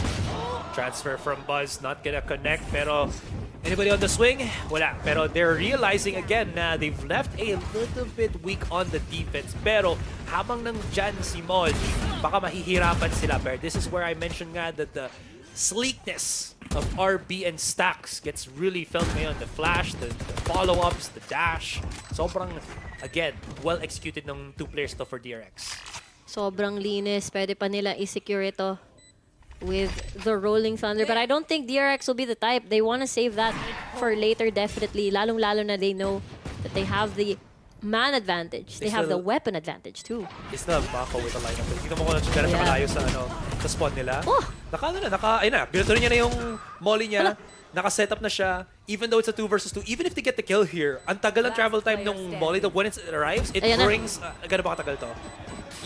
L: Transfer from Buzz, not gonna connect, pero anybody on the swing? Wala. Pero they're realizing again na they've left a little bit weak on the defense. Pero habang nandyan si Modge, baka mahihirapan sila. Pero this is where I mentioned nga that the sleekness of RB and Stacks gets really felt ngayon. The flash, the follow-ups, the dash. Sobrang, again, well-executed ng 2 players to for DRX.
M: Sobrang linis. Pwede pa nila i-secure ito with the Rolling Thunder. But I don't think DRX will be the type. They want to save that for later, definitely. Lalong-lalo na they know that they have the man advantage. They have the weapon advantage too.
L: Is the Mako with the lineup. Tingnan mo kung ano malayo sa spawn nila.
M: Oh!
L: Ayun na, binato niya na yung molly niya. Naka-setup na siya. Even though it's a 2 versus 2, even if they get the kill here, ang tagal ng travel time ng molly. When it arrives, it brings... Gano'n ba katagal to?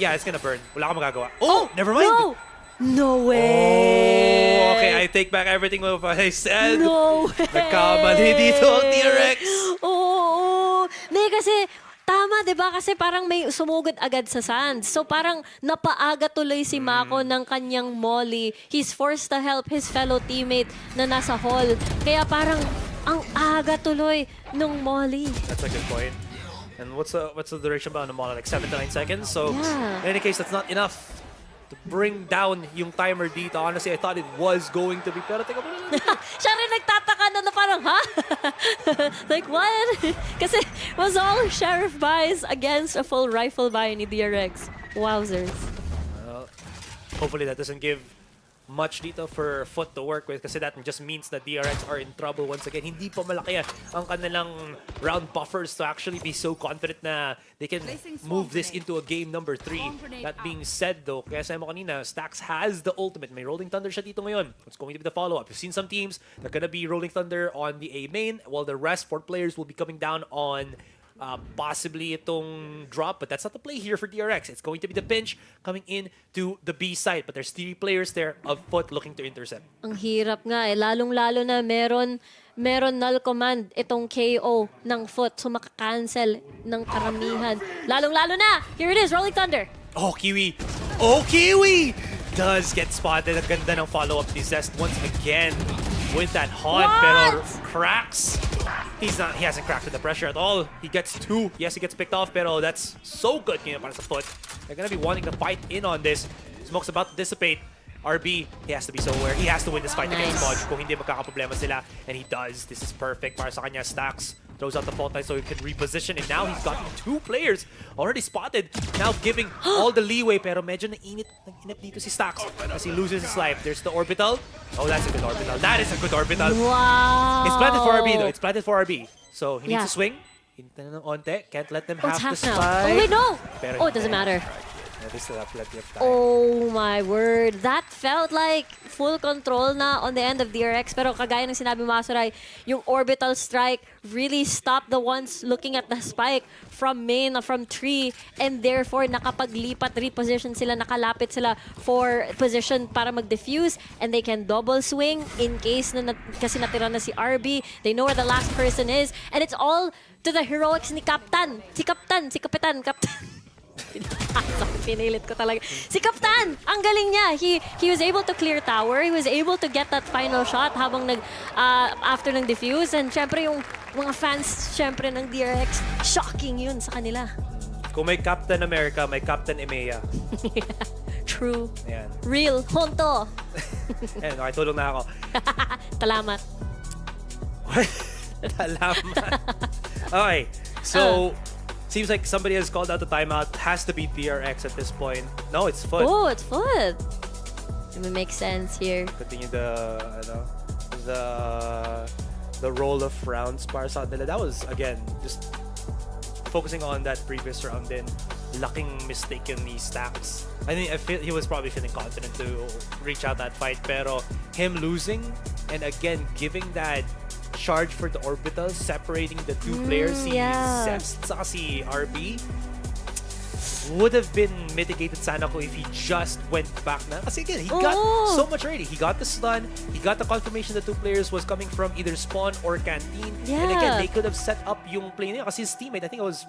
L: Yeah, it's gonna burn. Wala kang magagawa. Oh! Never mind!
M: No! No way!
L: Oh, okay, I take back everything what I said.
M: No way!
L: Nagkamali dito ang DRX.
M: Oo! Hindi kasi, tama, di ba? Kasi parang may sumugod agad sa sands. So parang napaaga tuloy si Mako ng kanyang molly. He's forced to help his fellow teammate na nasa hall. Kaya parang ang aga tuloy nung molly.
L: That's a good point. And what's the duration ba ng molly? Like 7 to 9 seconds? So
M: Yeah.
L: in any case, that's not enough to bring down yung timer dito. Honestly, I thought it was going to be. Pero teka mo na.
M: Siya rin nagtataka na parang, ha? Like, what? Kasi was all sheriff buys against a full rifle buy ni DRX. Wowzers.
L: Well, hopefully that doesn't give much dito for FUT to work with kasi that just means that DRX are in trouble once again. Hindi pa malaki ang kanilang round buffers to actually be so confident na they can move this into a game number 3. That being said though, kaya sabi mo kanina, Stacks has the ultimate. May Rolling Thunder siya dito ngayon. It's going to be the follow-up. You've seen some teams, they're gonna be Rolling Thunder on the A main while the rest 4 players will be coming down on possibly itong drop, but that's not the play here for DRX. It's going to be the pinch coming in to the B side, but there's 3 players there of FUT looking to intercept.
M: Ang hirap nga lalong-lalo na meron null command itong KO ng FUT, so makakancel ng karamihan. Lalong-lalo na, here it is, Rolling Thunder.
L: Oh, Kiwi! Oh, Kiwi! Does get spotted. Ang ganda ng follow-up ni Zest once again with that haunt, pero cracks. He hasn't cracked with the pressure at all. He gets 2. Yes, he gets picked off, pero that's so good para sa FUT. They're gonna be wanting to fight in on this. Smoke's about to dissipate. RB, he has to be so aware. He has to win this fight against Modge kung hindi magkakaproblema sila. And he does. This is perfect para sa kanya. Stacks throws out the fault line so he can reposition. And now he's gotten 2 players already spotted. Now giving all the leeway. Pero medyo nag-inip dito si Stacks as he loses his life. There's the orbital. Oh, that's a good orbital. That is a good orbital.
M: Wow!
L: It's planted for RB though. It's planted for RB. So he needs
M: Yeah.
L: to swing. Hinta na ng onte. Can't let them
M: Oh,
L: have
M: it's
L: the
M: half now.
L: spike.
M: Oh, wait, no!
L: Pero
M: Oh, it doesn't matter.
L: Yeah, they still have plenty of time.
M: Oh my word. That felt like full control na on the end of DRX. Pero kagaya ng sinabi mo, Asuray, yung orbital strike really stopped the ones looking at the spike from main, from tree, and therefore nakapaglipat, reposition sila, nakalapit sila for position para mag-defuse, and they can double swing in case na kasi natira na si RB. They know where the last person is, and it's all to the heroics ni Kapitan. Si Kapitan. Pinilit ko talaga. Si Kapitan! Ang galing niya. He was able to clear tower. He was able to get that final shot habang after ng defuse. And syempre yung mga fans syempre ng DRX, shocking yun sa kanila.
L: Kung may Captain America, may Captain EMEA.
M: True.
L: Ayan.
M: Real. Honto.
L: Ayan, okay, tulong na ako.
M: Talamat.
L: Salamat. Okay, so seems like somebody has called out the timeout. Has to be DRX at this point. No, it's FUT.
M: Oh, it's FUT. It makes sense here.
L: Continue the roll of rounds para sa nila. That was again just focusing on that previous round. Then laking mistake yun ni Stacks. I feel he was probably feeling confident to reach out that fight, pero him losing and again giving that charge for the orbital, separating the two players, si Zest saka si RB, would have been mitigated sana kung if he just went back na. Kasi again, he got so much ready. He got the stun, he got the confirmation the two players was coming from either spawn or canteen.
M: Yeah.
L: And again, they could have set up yung play niya kasi his teammate, I think it was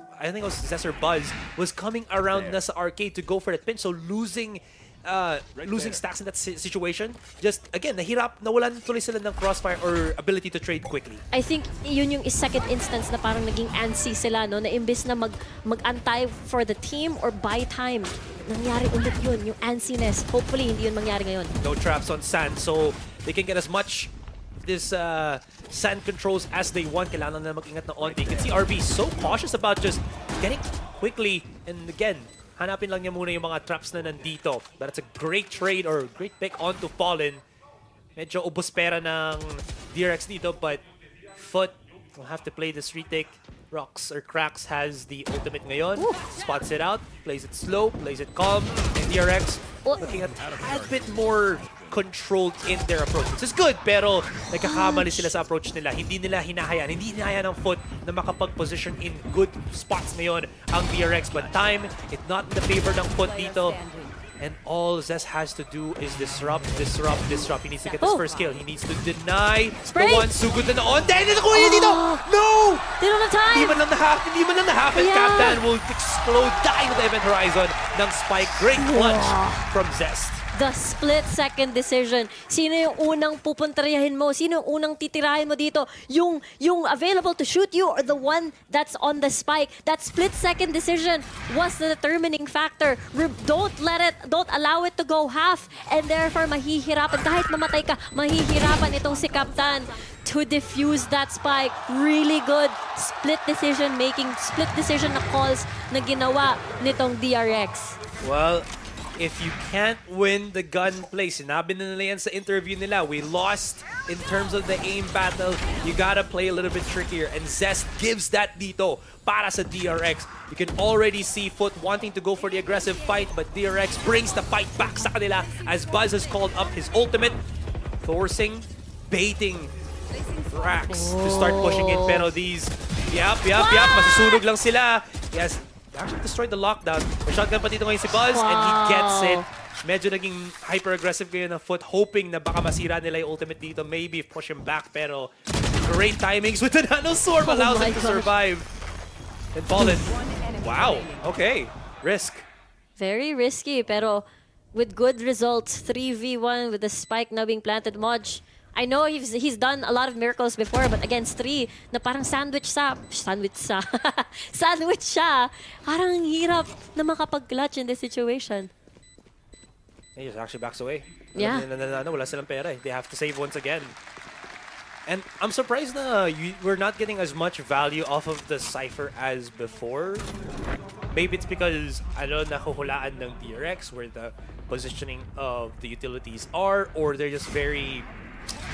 L: Zest or Buzz, was coming around na sa arcade to go for that pinch. So losing Stacks in that situation, just again, nawalan tuloy sila ng crossfire or ability to trade quickly.
M: I think yun yung second instance na parang naging antsy sila, no? Na imbes na mag-antay for the team or buy time, nangyari ulit yun, yung antsiness. Hopefully, hindi yun mangyari ngayon.
L: No traps on sand, so they can get as much this sand controls as they want. Kailangan na mag-ingat na onti. You can see RB so cautious about just getting quickly, and again, hanapin lang niya muna yung mga traps na nandito. But it's a great trade or great pick onto Fallen. Medyo ubos pera ng DRX dito, but FUT will have to play this retake. Rocks or Cracks has the ultimate ngayon. Spots it out, plays it slow, plays it calm, and DRX looking at a bit more controlled in their approach. This is good, pero nagkakamali sila sa approach nila. Hindi nila hinahayaan. Hindi hinahayaan ng FUT na makapag-position in good spots ngayon ang DRX. But time, it's not in the favor ng FUT dito. And all Zest has to do is disrupt. He needs to get his first kill. He needs to deny the one sugod na on. Dahil nakuha niya dito! No!
M: They don't have time!
L: Hindi man lang na-half. And Captain will explode, die to the event horizon ng Spike. Great clutch from Zest.
M: The split-second decision. Sino yung unang pupuntaryahin mo? Sino yung unang titirahin mo dito? Yung available to shoot you or the one that's on the spike? That split-second decision was the determining factor. Don't allow it to go half, and therefore mahihirapan. Kahit mamatay ka, mahihirapan itong si Captain to defuse that spike. Really good split decision making, split decision na calls na ginawa nitong DRX.
L: Well, if you can't win the gunplay, sinabi na nila yan sa interview nila, we lost in terms of the aim battle, you gotta play a little bit trickier. And Zest gives that dito para sa DRX. You can already see FUT wanting to go for the aggressive fight, but DRX brings the fight back sa kanila as Buzz has called up his ultimate, forcing, baiting Rax to start pushing it. Pero these, masusunog lang sila. Yes, actually destroyed the lockdown. May shotgun pa dito ngayon si Buzz, and he gets it. Medyo naging hyper-aggressive kayo ng FUT, hoping na baka masira nila yung ultimate dito. Maybe push him back, pero great timings with the nanoswarm allows him to survive. And Fallen. Wow, okay. Risk.
M: Very risky, pero with good results. 3v1 with the spike now being planted. Modge, I know he's done a lot of miracles before, but against 3, na parang sandwich siya. Parang hirap na makapag-clutch in this situation.
L: He just actually backs away.
M: Yeah.
L: Wala silang pera eh. They have to save once again. And I'm surprised na we're not getting as much value off of the Cypher as before. Maybe it's because, nahuhulaan ng DRX where the positioning of the utilities are, or they're just very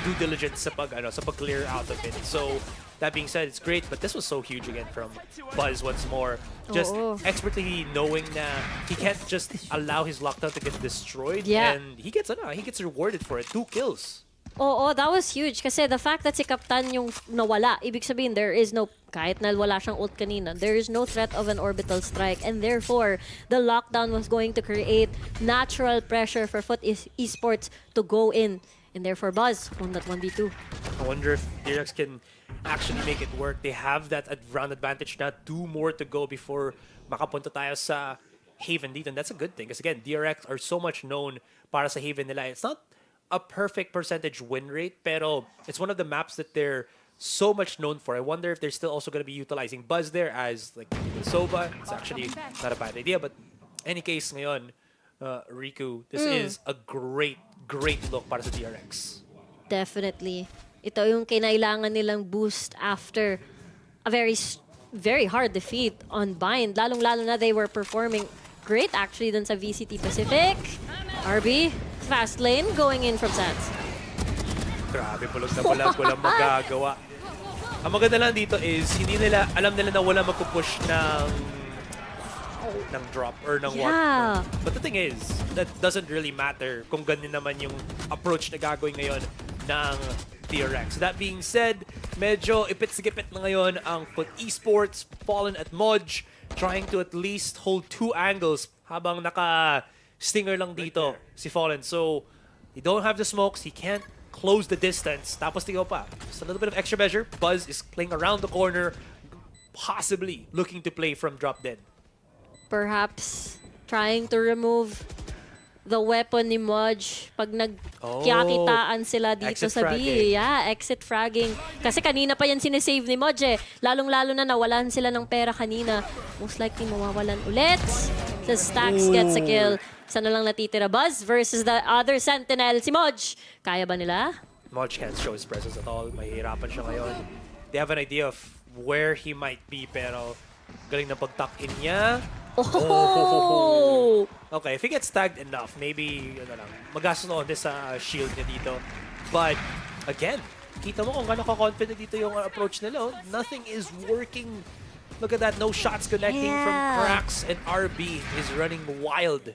L: due diligence sa pag-clear out of it. So That being said, it's great, but this was so huge again from Buzz once more. Just expertly knowing that he can't just allow his lockdown to get destroyed,
M: Yeah.
L: and he gets rewarded for it. 2 kills.
M: Oo, that was huge. Kasi the fact that si Captain yung nawala, ibig sabihin there is no, kahit na wala siyang ult kanina, there is no threat of an orbital strike. And therefore, the lockdown was going to create natural pressure for FUT Esports to go in. And therefore, Buzz won that 1v2.
L: I wonder if DRX can actually make it work. They have that round advantage now. 2 more to go before makapunta tayo sa Haven dito. And that's a good thing. Because again, DRX are so much known para sa Haven nila. It's not a perfect percentage win rate, pero it's one of the maps that they're so much known for. I wonder if they're still also going to be utilizing Buzz there as like Sova. It's actually not a bad idea. But any case ngayon, Riku, this is a great look para sa DRX.
M: Definitely. Ito yung kinailangan nilang boost after a very hard defeat on Bind. Lalong-lalo na they were performing great actually dun sa VCT Pacific. RB, fast lane, going in from Sans.
L: Grabe, bulog na bulag, walang magagawa. Ang maganda lang dito is, alam nila na wala magpupush ng drop or ng
M: Yeah.
L: warp. But the thing is, that doesn't really matter kung ganyan naman yung approach na gagawin ngayon ng DRX. So that being said, medyo ipit-sigipit na ngayon ang FUT Esports, Fallen at Modge, trying to at least hold 2 angles habang naka-stinger lang dito si Fallen. So, he don't have the smokes, he can't close the distance. Tapos tigaw pa. Just a little bit of extra measure. Buzz is playing around the corner, possibly looking to play from drop dead.
M: Perhaps trying to remove the weapon ni Modge pag nagkikitaan sila dito
L: Exit
M: sa B.
L: fragging.
M: Yeah, exit fragging. Kasi kanina pa yan sinesave ni Modge. Lalong-lalo na nawalan sila ng pera kanina. Most likely mawawalan ulit. So Stacks gets a kill. Isa na lang natitira, Buzz versus the other Sentinel, si Modge. Kaya ba nila?
L: Modge can't show his presence at all. Mahihirapan siya ngayon. They have an idea of where he might be, pero galing na pag-tuck in niya.
M: Oh!
L: Okay, if he gets tagged enough, maybe magastos na this sa shield niya dito. But again, kita mo kung gaano ka-confident dito yung approach nila. Nothing is working. Look at that, no shots connecting from Cracks, and RB is running wild.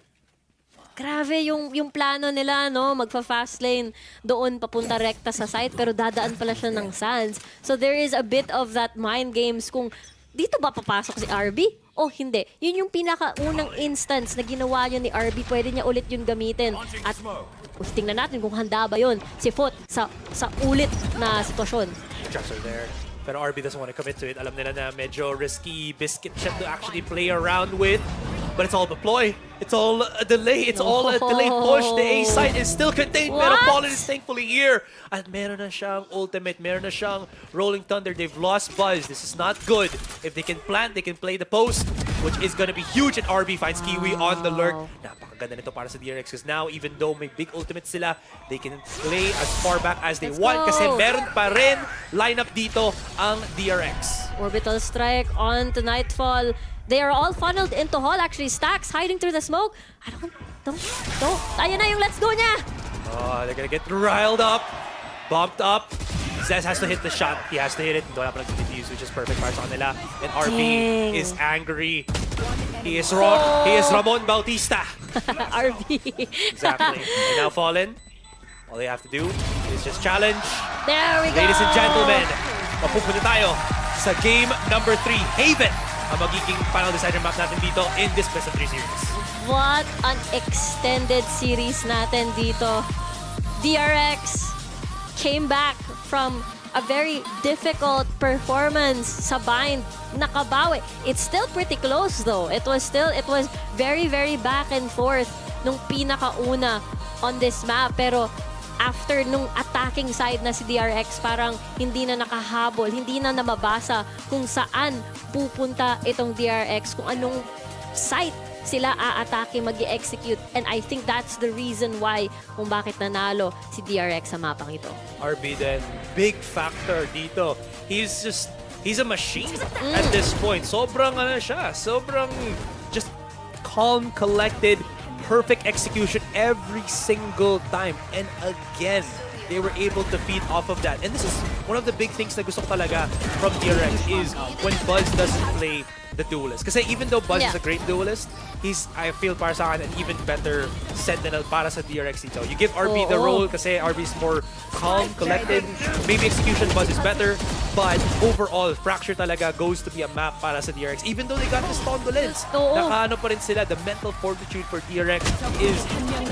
M: Grabe yung plano nila, no? Magpa-fast lane doon papunta rekta sa site pero dadaan pala siya ng Sands. So there is a bit of that mind games kung dito ba papasok si RB o hindi. Yun yung pinakaunang instance na ginawa yun ni RB. Pwede niya ulit yun gamitin. At tingnan natin kung handa ba yun si FUT sa ulit na sitwasyon.
L: Traps are there. Pero RB doesn't want to commit to it. Alam nila na medyo risky biscuit siya to actually play around with. But it's all a ploy. It's all a delay. It's all a delayed push. The A site is still contained. Pero Fallen is thankfully here. At meron na siyang ultimate. Meron na siyang Rolling Thunder. They've lost Buzz. This is not good. If they can plant, they can play the post, which is gonna be huge. And RB finds Kiwi on the lurk. Napakaganda nito para sa DRX because now, even though may big ultimate sila, they can play as far back as they want kasi meron pa rin lineup dito ang DRX.
M: Orbital strike on to Nightfall. They are all funneled into Hall. Actually, Stacks hiding through the smoke. Don't. Ayun na yung let's go niya.
L: Oh, they're gonna get riled up, bumped up. Zez has to hit the shot. He has to hit it. Don't have to defuse, which is perfect para sa kanila. And RB is angry. He is Ramon Bautista.
M: RB.
L: Exactly. And now Fallen, all they have to do is just challenge.
M: There we go.
L: Ladies and gentlemen, mapupunta tayo sa game number 3, Haven, ang magiging final decider map natin dito in this best of 3 series.
M: What an extended series natin dito. DRX came back from a very difficult performance sa Bind. Nakabawi. It's still pretty close though. It was very, very back and forth nung pinakauna on this map. Pero after nung attacking side na si DRX, parang hindi na nakahabol, hindi na namabasa kung saan pupunta itong DRX, kung anong site sila a-atake, mag-execute. And I think that's the reason why kung bakit nanalo si DRX sa mapang ito.
L: RB then, big factor dito. He's a machine at this point. Sobrang sobrang just calm, collected, perfect execution every single time. And again, they were able to feed off of that. And this is one of the big things na gusto ko talaga from DRX is when Buzz doesn't play the duelist. Kasi even though Buzz is a great duelist, he's, I feel para sa akin, an even better sentinel para sa DRX dito. You give RB the role kasi RB is more calm, collected. Maybe execution Buzz is better, but overall, Fracture talaga goes to be a map para sa DRX. Even though they got the Stondo lens, nakaano pa rin sila. The mental fortitude for DRX is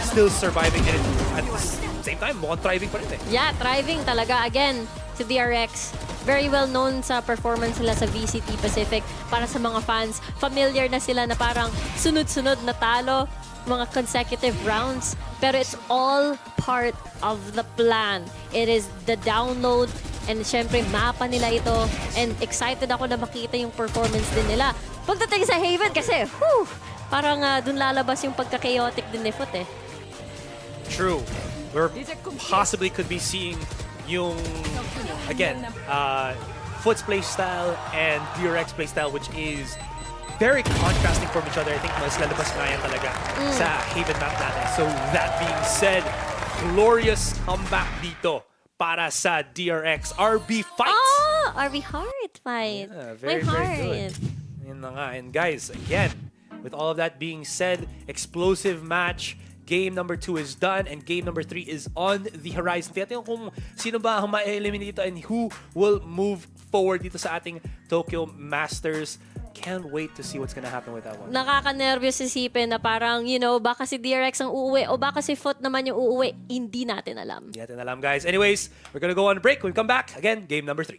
L: still surviving, and at the same time, mukhang thriving pa rin eh.
M: Yeah, thriving talaga. Again, si DRX, very well known sa performance nila sa VCT Pacific. Para sa mga fans, familiar na sila na parang sunod-sunod na talo, mga consecutive rounds. Pero it's all part of the plan. It is the download, and syempre mapa nila ito. And excited ako na makita yung performance din nila. Pagdating sa Haven kasi, parang dun lalabas yung pagka-chaotic din ni FUT eh.
L: True. We're possibly could be seeing yung, again, FUT's playstyle and DRX playstyle, which is very contrasting from each other. I think mas lalabas nga yan talaga sa Haven map natin. So that being said, glorious comeback dito para sa DRX. RB fight!
M: Oh, RB Heart fight.
L: Yeah,
M: My heart.
L: Very good. Yun na nga. And guys, again, with all of that being said, explosive match. Game number 2 is done and game number 3 is on the horizon. Tiyatin kung sino ba ang ma-eliminate dito and who will move forward dito sa ating Tokyo Masters. Can't wait to see what's gonna happen with that one.
M: Nakaka-nervyos isipin na parang, you know, baka si DRX ang uuwi o baka si FUT naman yung uuwi. Hindi natin alam.
L: Hindi natin alam, guys. Anyways, we're gonna go on a break. When we come back, again, game number 3.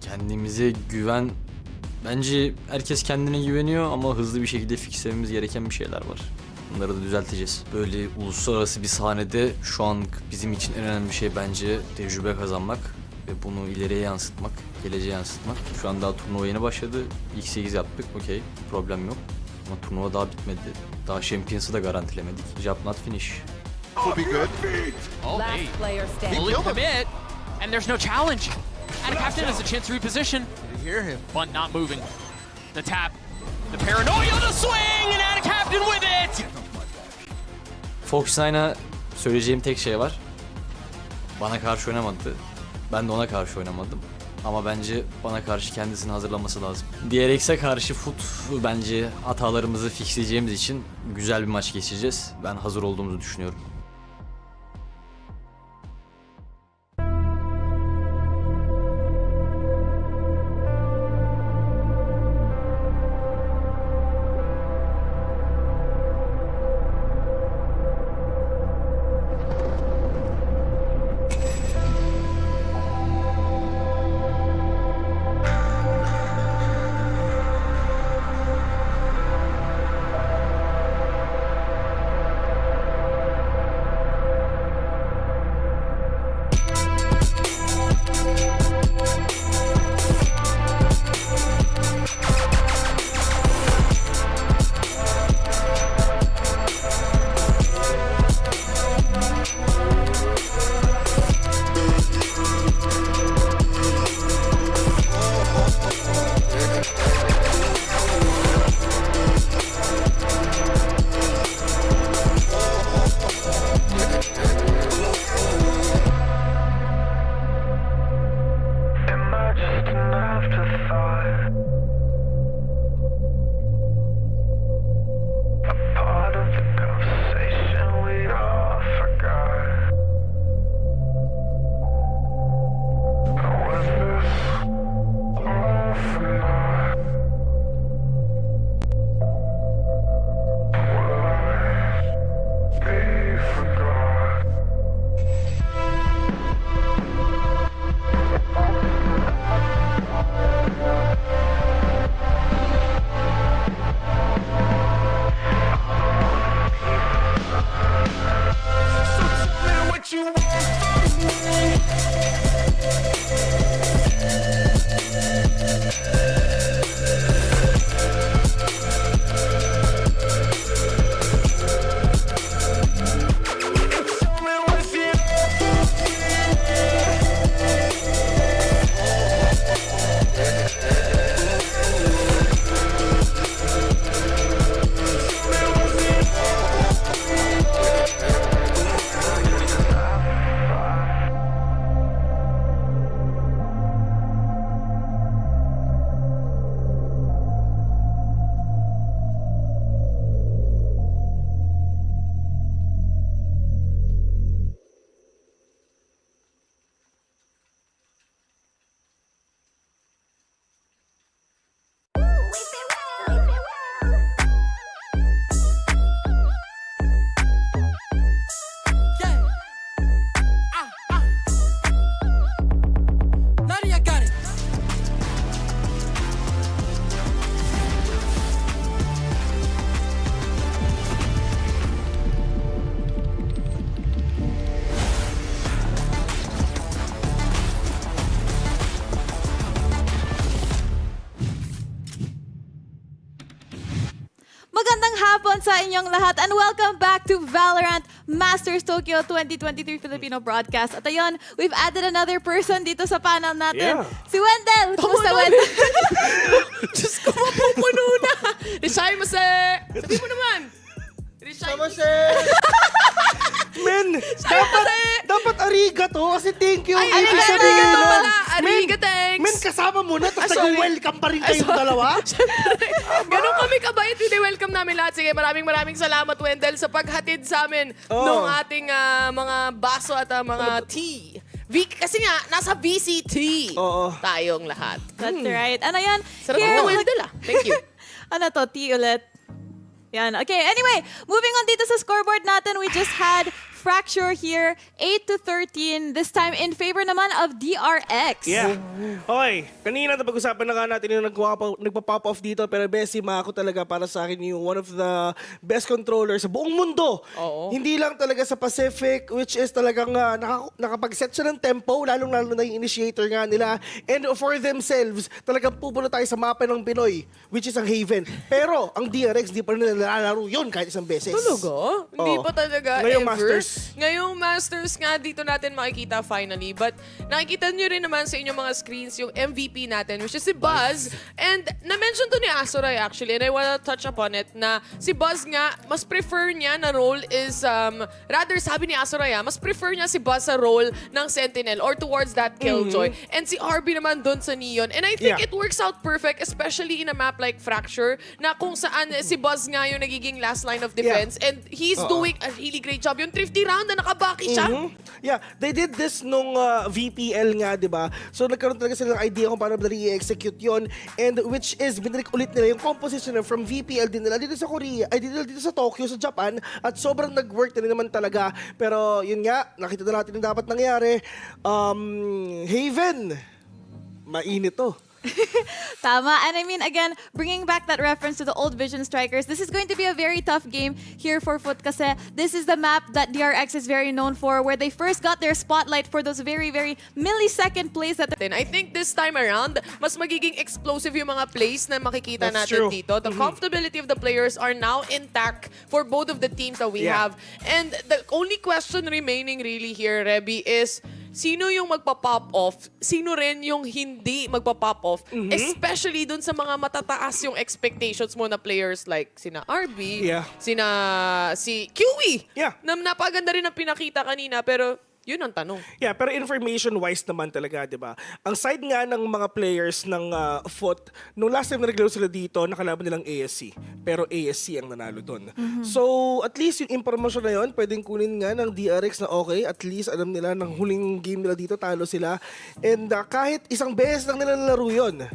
I: Kendimize güven. Bence herkes kendine güveniyor ama hızlı bir şekilde fixlememiz gereken bir şeyler var. Bunları da düzelteceğiz. Böyle uluslararası bir sahnede şu an bizim için en önemli şey bence tecrübe kazanmak ve bunu ileriye yansıtmak, geleceğe yansıtmak. Şu an daha turnuva yeni başladı. İlk 8 yaptık, okey, problem yok. Ama turnuva daha bitmedi. Daha Champions'ı da garantilemedik. Job not finish.
F: Will be good.
D: Last player standing.
F: Fully commit,
H: And there's no challenge. And Captain has a chance to reposition.
F: Did you hear him?
H: But not moving. The tap. The paranoia, the swing, and out of Captain with it!
I: Fox9'a söyleyeceğim tek şey var. Bana karşı oynamadı. Ben de ona karşı oynamadım. Ama bence bana karşı kendisini hazırlaması lazım. DRX'e karşı FUT bence hatalarımızı fixleyeceğimiz için güzel bir maç geçireceğiz. Ben hazır olduğumuzu düşünüyorum.
A: hapon sa inyong lahat and welcome back to Valorant Masters Tokyo 2023 Filipino broadcast. At ayun, we've added another person dito sa panel natin.
C: Yeah.
A: Si Wendell! Kumusta, Wendell?
B: Diyos ko, mapupuno na. Risay mo sabi mo naman. Risay mo
C: Men, dapat arigato kasi thank you.
B: Ay,
C: Ibig
B: arigato
C: sabihin nun,
B: pala. Arigato, thanks.
C: Men, kasama mo na, tapos
B: sorry.
C: nag-welcome pa rin kayong dalawa.
B: Ganun kami kabait. Welcome namin lahat. Sige, maraming salamat, Wendell, sa paghatid sa amin ng ating mga baso at mga tea. Kasi nga, nasa VCT tayong lahat.
A: That's right. Ano yan?
B: Sarap na Wendell Thank you.
A: Ano to? Tea ulit. Yan. Okay, anyway, moving on dito sa scoreboard natin, we just had Fracture here, 8-13, this time in favor naman of DRX.
C: Yeah. Okay, kanina napag-usapan na nga natin yung nagpa-pop off dito, pero Bessie, Mako talaga para sa akin yung one of the best controllers sa buong mundo.
B: Oo.
C: Hindi lang talaga sa Pacific, which is talagang nakapag-set siya ng tempo, lalong-lalo na yung initiator nga nila. And for themselves, talagang pupunta tayo sa mapa ng Pinoy, which is ang Haven. Pero ang DRX, di pa rin nalalaro yun kahit isang beses.
B: Talaga? Hindi pa talaga
C: Ngayong
B: ever.
C: Masters.
B: Ngayong Masters nga dito natin makikita finally. But nakikita nyo rin naman sa inyong mga screens yung MVP natin, which is si Buzz. And na-mention to ni Azuray actually, and I wanna touch upon it, na si Buzz nga, mas prefer niya na role is, rather sabi ni Azuray, mas prefer niya si Buzz sa role ng Sentinel or towards that Killjoy. And si RB naman dun sa Neon. And I think it works out perfect, especially in a map like Fracture, na kung saan si Buzz nga yung nagiging last line of defense. And he's doing a really great job. Yung 50 round na nakabaki siya.
C: Yeah, they did this nung VPL nga, di ba? So nagkaroon talaga sila ng idea kung paano nila i-execute yon, and which is binalik ulit nila yung composition from VPL din nila dito sa Korea, ay dito sa Tokyo, sa Japan, at sobrang nag-work na rin naman talaga. Pero yun nga, nakita na natin yung dapat nangyari. Haven, mainit to.
A: Tama. And I mean, again, bringing back that reference to the old Vision Strikers, this is going to be a very tough game here for FUT kasi this is the map that DRX is very known for, where they first got their spotlight for those very, very millisecond plays that
B: I think this time around, mas magiging explosive yung mga plays na makikita
C: That's
B: natin
C: true.
B: dito. The comfortability of the players are now intact for both of the teams that we have. And the only question remaining really here, Rebby, is sino yung magpa-pop off? Sino rin yung hindi magpa-pop off? Especially dun sa mga matataas yung expectations mo na players like sina RB, si QE. Na napaganda rin ang pinakita kanina, pero yun ang tanong.
C: Yeah, pero information-wise naman talaga, di ba? Ang side nga ng mga players ng FUT, nung last time na naglaro sila dito, nakalaban nilang ASC. Pero ASC ang nanalo doon. So, at least yung information na yun, pwedeng kunin nga ng DRX na okay, at least alam nila ng huling game nila dito, talo sila. And kahit isang beses lang nila nalaro yun,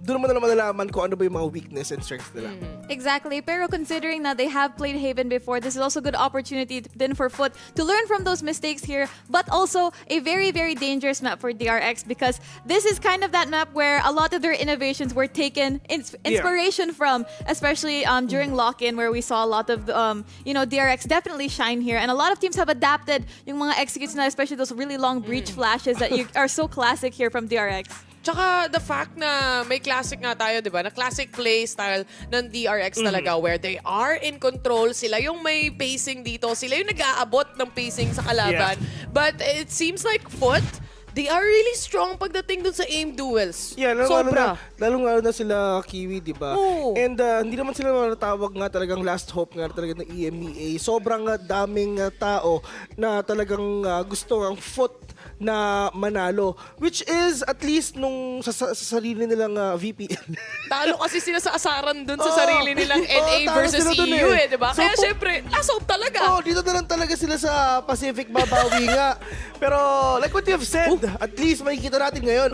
C: doon mo na naman nalaman kung ano ba yung mga weakness and strengths nila.
A: Exactly. Pero considering that they have played Haven before, this is also a good opportunity then for FUT to learn from those mistakes here, but also a very, very dangerous map for DRX because this is kind of that map where a lot of their innovations were taken inspiration from, especially during lock-in where we saw a lot of, DRX definitely shine here. And a lot of teams have adapted yung mga executes na, especially those really long breach flashes that are so classic here from DRX.
B: Tsaka the fact na may classic nga tayo, di ba? Na classic play style ng DRX talaga where they are in control. Sila yung may pacing dito. Sila yung nag-aabot ng pacing sa kalaban. But it seems like FUT, they are really strong pagdating dun sa aim duels.
C: Yeah,
B: Sobra.
C: lalong-lalo na sila Kiwi, di ba? And hindi naman sila matatawag nga talagang last hope nga talaga ng EMEA. Sobrang daming tao na talagang gusto ang FUT na manalo, which is at least nung sa sarili nilang VPL.
B: Talo kasi sila sa asaran dun sa sarili nilang NA versus EU di ba?
C: So,
B: Kaya syempre, last hope talaga.
C: Dito na lang talaga sila sa Pacific, babawi nga. Pero like what you have said, at least makikita natin ngayon,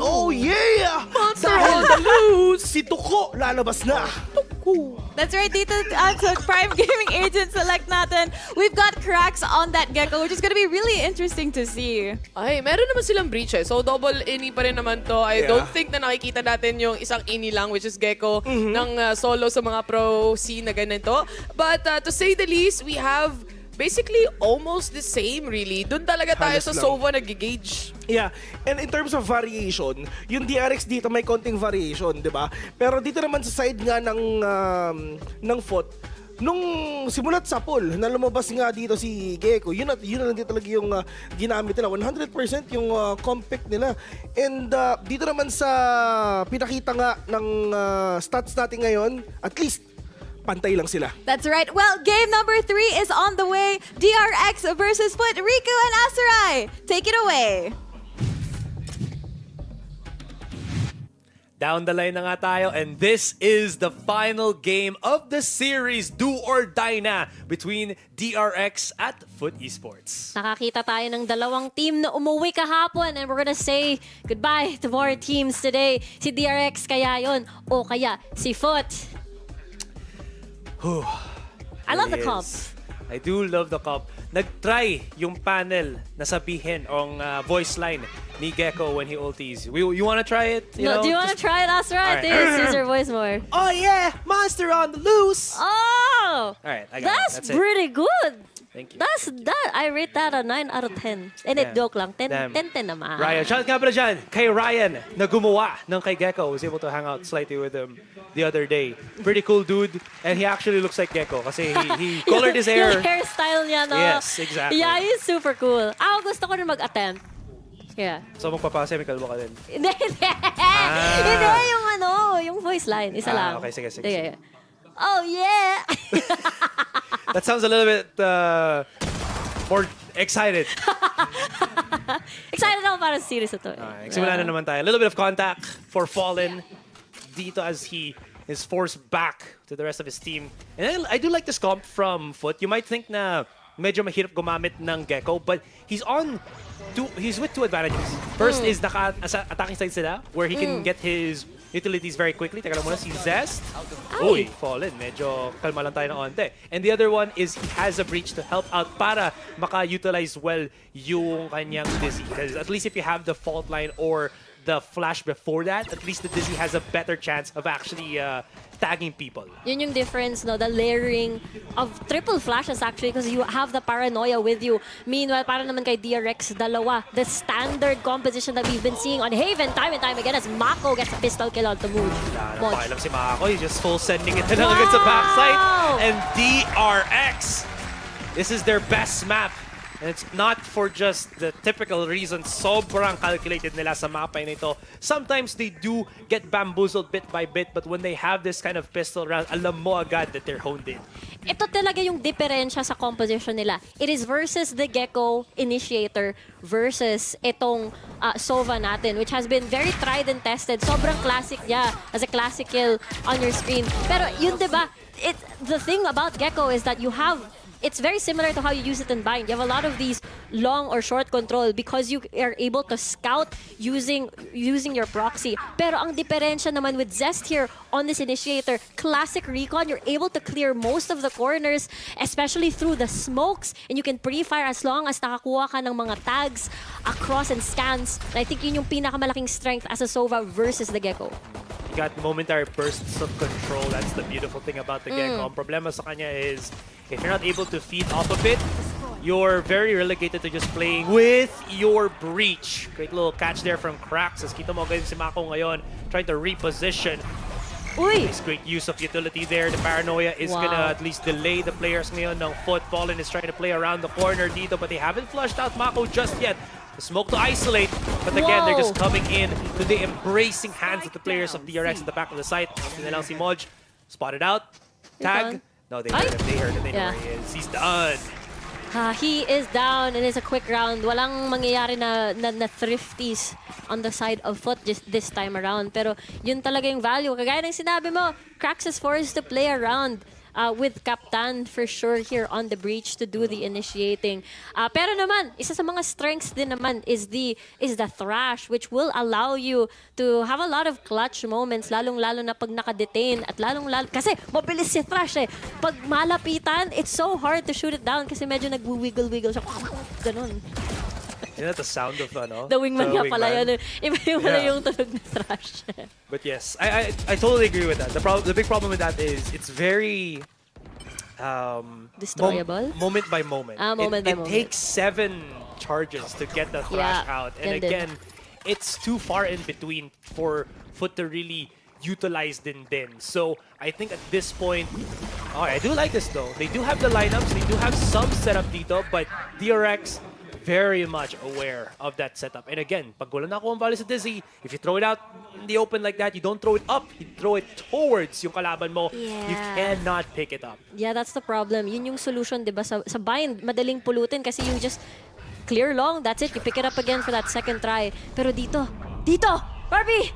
B: Monster on the loose!
C: Si Tuko lalabas na.
A: That's right, dito sa Prime Gaming Agent Select natin, we've got cracks on that Gecko, which is gonna be really interesting to see.
B: Ay, meron naman silang breach So double ini pa rin naman to. I don't think na nakikita natin yung isang ini lang, which is Gecko, ng solo sa mga pro scene na ganito. But to say the least, we have basically almost the same really. Doon talaga tayo sa Sova nag-gauge.
C: Yeah, and in terms of variation, yung DRX dito may konting variation, di ba? Pero dito naman sa side nga ng FUT, nung simulat sa pool, na lumabas nga dito si Gecko, yun na din talaga yung ginamit nila. 100% yung comp pick nila. And dito naman sa pinakita nga ng stats natin ngayon, at least pantay lang sila.
A: That's right. Well, game number 3 is on the way. DRX versus FUT, Riku and Asarai. Take it away.
L: Down the line na nga tayo, and this is the final game of the series, do or die na, between DRX at FUT Esports.
M: Nakakita tayo ng dalawang team na umuwi kahapon and we're gonna say goodbye to more teams today. Si DRX kaya yon o kaya si FUT. I love the comp.
L: I do love the comp. Nag-try yung panel na sabihin ang voice line ni Gecko when he ulties. You wanna try it? You know,
M: Do you wanna try it, Asarai?
L: Alright.
M: Use your voice more.
L: Oh yeah! Monster on the loose!
M: Oh!
L: Alright, I got it.
M: That's
L: That's it.
M: pretty good.
L: Thank you.
M: That's that. I rate that a 9 out of 10. And it
L: Damn.
M: joke lang. 10
L: Damn.
M: naman.
L: Ryan, shout out nga pala dyan kay Ryan na gumawa ng kay Gecko. Was able to hang out slightly with him the other day. Pretty cool dude. And he actually looks like Gecko kasi he colored his hair.
M: Yung hairstyle niya, no?
L: Yes, exactly.
M: Yeah, he's super cool. Ako gusto ko rin mag-attempt. Yeah.
L: So magpapasa, may kalbo ka din.
M: Hindi. Hindi, yung voice line. Isa lang.
L: Okay, sige.
M: Yeah. Oh, yeah!
L: That sounds a little bit more excited.
M: Excited ako para sa series na to.
L: Nagsimula na naman tayo. A little bit of contact for Fallen dito as he is forced back to the rest of his team. And I do like this comp from FUT. You might think na medyo mahirap gumamit ng Gecko, but he's with two advantages. First is nasa attacking side sila where he can get his utilities very quickly. Teka lang muna, si Zest. Uy, Fallen. Medyo kalma lang tayo ng onte. And the other one is he has a breach to help out para maka-utilize well yung kanyang Dizzy. Because at least if you have the fault line or the flash before that, at least the Dizzy has a better chance of actually tagging people.
M: Yun yung difference, no? The layering of triple flashes actually because you have the paranoia with you. Meanwhile, para naman kay DRX, dalawa. The standard composition that we've been seeing on Haven time and time again as Mako gets a pistol kill on the move.
L: Pakialam si Mako. He's just full sending it na lang agad sa backside. And DRX, this is their best map. And it's not for just the typical reason. Sobrang calculated nila sa mapa nito. Sometimes they do get bamboozled bit by bit, but when they have this kind of pistol round, alam mo agad that they're honed in.
M: Ito talaga yung diferensya sa composition nila. It is versus the Gecko Initiator versus itong Sova natin, which has been very tried and tested. Sobrang classic niya as a classic kill on your screen. Pero yun, diba, the thing about Gecko is that it's very similar to how you use it in Bind. You have a lot of these long or short control because you are able to scout using your proxy. Pero ang diferensya naman with Zest here on this Initiator, classic recon, you're able to clear most of the corners, especially through the smokes, and you can pre-fire as long as nakakuha ka ng mga tags across and scans. And I think yun yung pinakamalaking strength as a Sova versus the Gecko.
L: You got momentary bursts of control. That's the beautiful thing about the Gecko. Ang problema sa kanya is if you're not able to feed off of it, you're very relegated to just playing with your breach. Great little catch there from Cracks. As kita mo ganyan si Mako ngayon, trying to reposition.
M: Uy!
L: Nice great use of utility there. The paranoia is gonna at least delay the players ngayon ng FUT. Fallen is trying to play around the corner dito, but they haven't flushed out Mako just yet. The smoke to isolate, but again, they're just coming in to the embracing hands of the players of DRX at the back of the site. Yun na lang si Moj. Spotted out. Tag. No, they heard him. They heard him. They know where he is. He's done.
M: He is down and it's a quick round. Walang mangyayari na thrifties on the side of FUT this time around. Pero yun talaga yung value. Kagaya ng sinabi mo, Cracks is forced to play around with Captain for sure here on the breach to do the initiating. Pero naman, isa sa mga strengths din naman is the thrash, which will allow you to have a lot of clutch moments, lalong-lalo na pag naka-detain at lalong-lalo kasi mabilis si thrash eh. Pag malapitan, it's so hard to shoot it down kasi medyo nag-wiggle-wiggle siya. Ganun.
L: Isn't that the sound of
M: The wingman nga pala yun. Iba yung pala yung tunog na thrash.
L: But yes, I totally agree with that. The big problem with that is it's very
M: destroyable.
L: Moment by moment.
M: Moment by
L: it
M: moment.
L: takes 7 charges to get the thrash out, and again, it's too far in between for FUT to really utilized din. So I think at this point, I do like this though. They do have the lineups, they do have some setup dito, but DRX very much aware of that setup. And again, pag wala na ako ang volley sa Dizzy, if you throw it out in the open like that, you don't throw it up, you throw it towards yung kalaban mo. You cannot pick it up.
M: Yeah, that's the problem. Yun yung solution, di ba? Sa bind, madaling pulutin kasi you just clear long, that's it. You pick it up again for that second try. Pero dito, Barbie!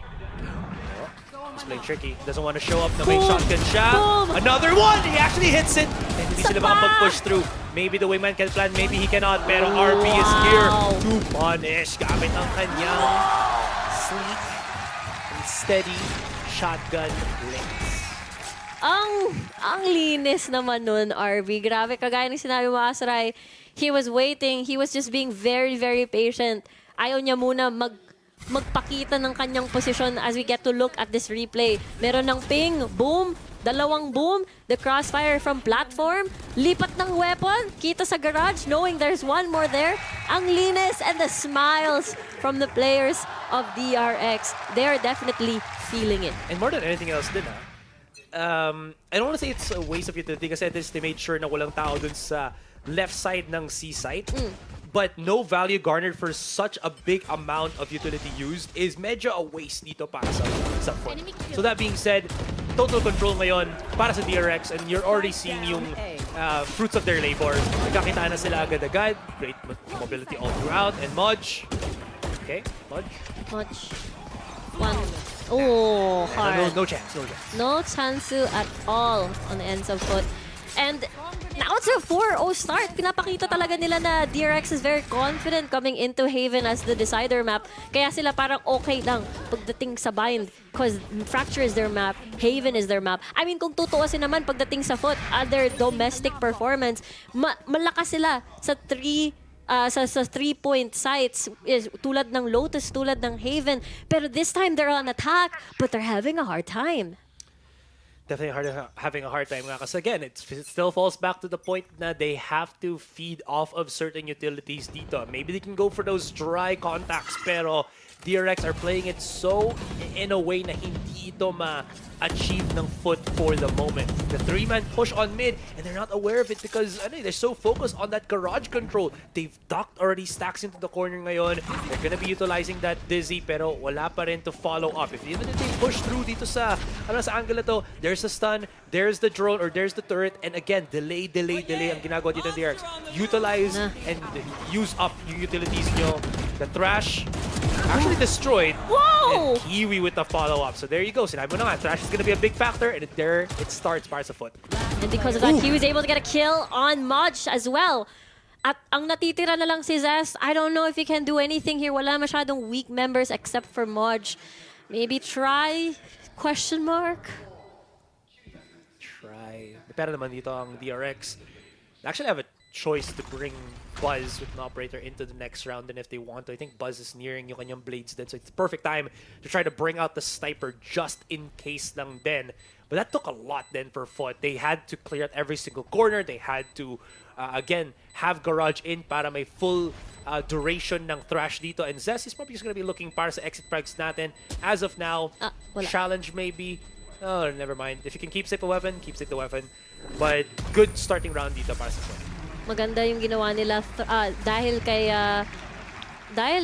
L: He's playing tricky. Doesn't want to show up. Na may shotgun siya. Another one! He actually hits it. And hindi sila makapag-push through. Maybe the wingman can plan, maybe he cannot. Pero RP is here to punish. Gamit ang kanyang sleek and steady shotgun links.
M: Ang linis naman nun, RB. Grabe, kagaya ng sinabi mo, Asray. He was waiting. He was just being very, very patient. Ayaw niya muna magpakita ng kanyang posisyon as we get to look at this replay. Meron ng ping, boom, dalawang boom, the crossfire from platform, lipat ng weapon, kita sa garage, knowing there's one more there. Ang linis and the smiles from the players of DRX. They're definitely feeling it.
L: And more than anything else din, I don't want to say it's a waste of utility kasi at least they made sure na walang tao dun sa left side ng C site. But no value garnered for such a big amount of utility used is medyo a waste dito para sa FUT. So that being said, total control ngayon para sa DRX and you're already seeing yung fruits of their labor. Nagkakita na sila agad-agad. Great mobility all throughout. And Modge. Okay, Modge.
M: One. Oh, hard.
L: No chance.
M: No chance at all on the ends of FUT. And now it's a 4-0 start. Pinapakita talaga nila na DRX is very confident coming into Haven as the decider map. Kaya sila parang okay lang pagdating sa bind because Fracture is their map, Haven is their map. I mean, kung tutuusin naman pagdating sa FUT, other domestic performance, malakas sila sa 3-point sites is tulad ng Lotus, tulad ng Haven. Pero this time they're on attack, but they're having a hard time.
L: Definitely having a hard time nga. Kasi again, it still falls back to the point na they have to feed off of certain utilities dito. Maybe they can go for those dry contacts, pero DRX are playing it so in a way na hindi ito ma-achieve ng FUT for the moment. The 3-man push on mid, and they're not aware of it because they're so focused on that garage control. They've docked already stacks into the corner ngayon. They're gonna be utilizing that Dizzy, pero wala pa rin to follow up. Even if they push through dito sa angle na to, there's a stun, there's the drone, or there's the turret, and again, delay ang ginagawa dito ng DRX. Utilize and use up yung utilities nyo. The Thrash actually destroyed.
M: Whoa!
L: And Kiwi with the follow-up. So there you go. Sinabi mo na nga, Thrash is gonna be a big factor, and there it starts para sa FUT.
M: And because of that, Kiwi was able to get a kill on Modge as well. At ang natitira na lang si Zest, I don't know if he can do anything here. Wala masyadong weak members except for Modge. Maybe try? Question mark?
L: Try. Pero naman dito ang DRX. They actually have a choice to bring Buzz with an operator into the next round, and if they want to, I think Buzz is nearing yung kanyang blades then, so it's the perfect time to try to bring out the sniper just in case lang then. But that took a lot then for FUT. They had to clear out every single corner. They had to, again, have Garage in para may full duration ng Thrash dito. And Zest is probably just going to be looking para sa exit frags natin. As of now, challenge maybe. Oh, never mind. If you can keep safe the weapon, keep safe the weapon. But good starting round dito para sa FUT.
M: Maganda yung ginawa nila dahil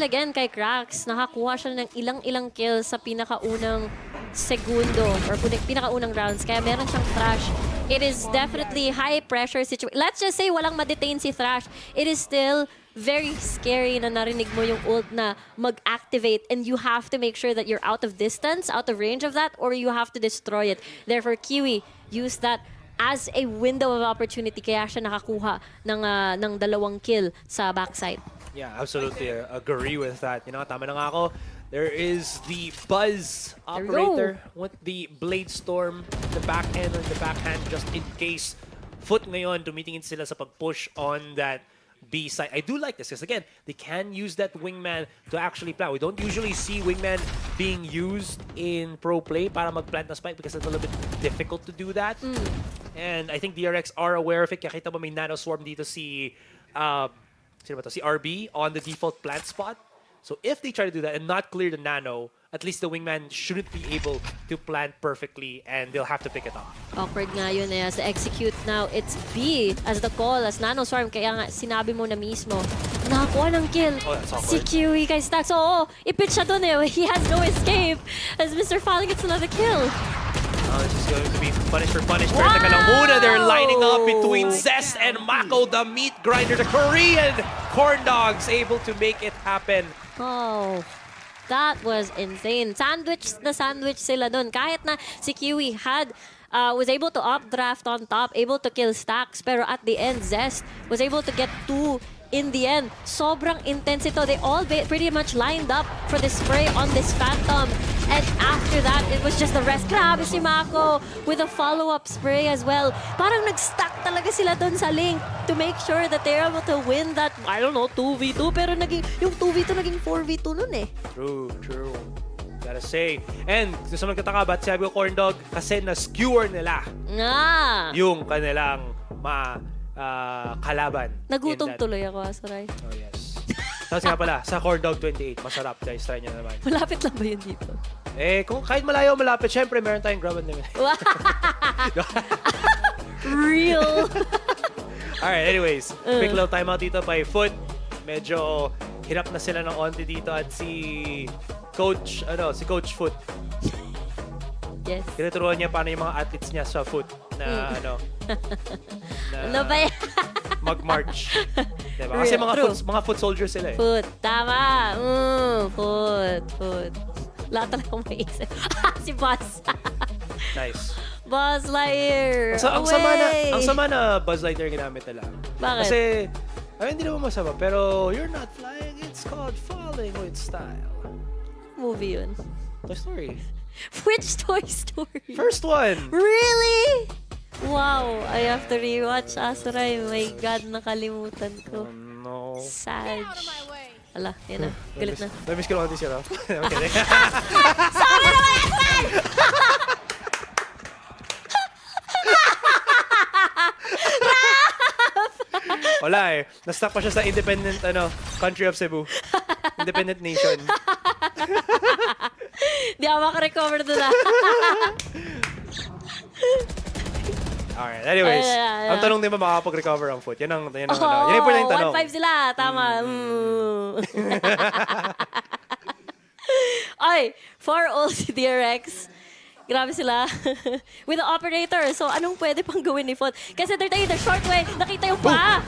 M: again kay Krax, nakakuha siya ng ilang kills sa pinakaunang segundo or pinakaunang rounds. Kaya meron siyang Thrash. It is definitely high pressure situation. Let's just say walang ma-detain si Thrash. It is still very scary na narinig mo yung ult na mag-activate and you have to make sure that you're out of distance, out of range of that, or you have to destroy it. Therefore, Kiwi used that as a window of opportunity, kaya siya nakakuha ng dalawang kill sa backside.
L: Yeah, absolutely agree with that. You know, tama na nga ako. There is the Buzz operator with the Blade Storm, the backhand or the backhand just in case. FUT ngayon, tumitingin sila sa pag-push on that B side. I do like this because again, they can use that wingman to actually plant. We don't usually see wingman being used in pro play para mag-plant na spike because it's a little bit difficult to do that. And I think DRX are aware of it. Kaya kita mo may nano swarm dito si si RB on the default plant spot. So if they try to do that and not clear the nano, at least the wingman shouldn't be able to plant perfectly and they'll have to pick it off.
M: Awkward nga yun eh. As the execute now, it's B as the call, as Nano Swarm. Kaya nga, sinabi mo na mismo, nakakuha ng kill.
L: Oh, that's awkward.
M: Si Kiwi kay Stax. Oo, ipitch siya dun eh. He has no escape. As Mr. Fallen gets another kill.
L: This is going to be punish for punish. Pero teka lang muna, they're lining up between Zest and Mako, the meat grinder, the Korean corn dogs, able to make it happen.
M: Oh, that was insane. Sandwich na sandwich sila dun. Kahit na si Kiwi was able to updraft on top, able to kill Stacks, pero at the end, Zest was able to get 2 in the end. Sobrang intense ito. They all pretty much lined up for the spray on this Phantom. And after that, it was just the rest. Grabe si Mako with a follow-up spray as well. Parang nag-stack talaga sila dun sa link to make sure that they're able to win that, I don't know, 2v2. Pero yung 2v2 naging 4v2 nun eh.
L: True. Gotta say. And gusto mo nagtataka, ba't sabi ko corn dog? Kasi na-skewer nila yung kanilang kalaban.
M: Nagutom tuloy ako, Asaray.
L: Oh, yes. Tapos nga pala, sa corn dog 28, masarap guys, try nyo naman.
M: Malapit lang ba yun dito?
L: Kung kahit malayo malapit, syempre meron tayong grab and limit.
M: Real.
L: Alright, anyways, quick little timeout dito by FUT. Medyo hirap na sila ng onti dito at si Coach FUT.
M: Yes.
L: Tinuturuan niya paano yung mga athletes niya sa FUT na
M: Ano ba yan?
L: mag-march. Diba? Kasi mga foot soldiers sila eh.
M: Foot. Tama. Foot. Wala talaga akong maisip. Si Buzz.
L: Nice.
M: Buzz Lightyear.
L: Ang sama na Buzz Lightyear ginamit nila.
M: Bakit?
L: Kasi, hindi naman masama, pero you're not flying, it's called falling with style.
M: Movie yun.
L: Toy Story.
M: Which Toy Story?
L: First one!
M: Really? Wow, I have to rewatch Asaray. My God, nakalimutan ko.
L: No.
M: Sad. Ala, yan na. Galit na.
L: Namiss ko lang din siya. Okay.
M: Sorry naman, Asaray!
L: Wala eh. Na-stuck pa siya sa independent country of Cebu. Independent nation.
M: Di ako makarecover doon ah.
L: Alright, anyways. Ang tanong din ba makakapag-recover ang FUT? Yan ang important tanong.
M: 1-5 sila. Tama. Ay, for all si DRX. Grabe sila. With the operator. So, anong pwede pang gawin ni FUT? Kasi they're taking the short way. Nakita yung pa.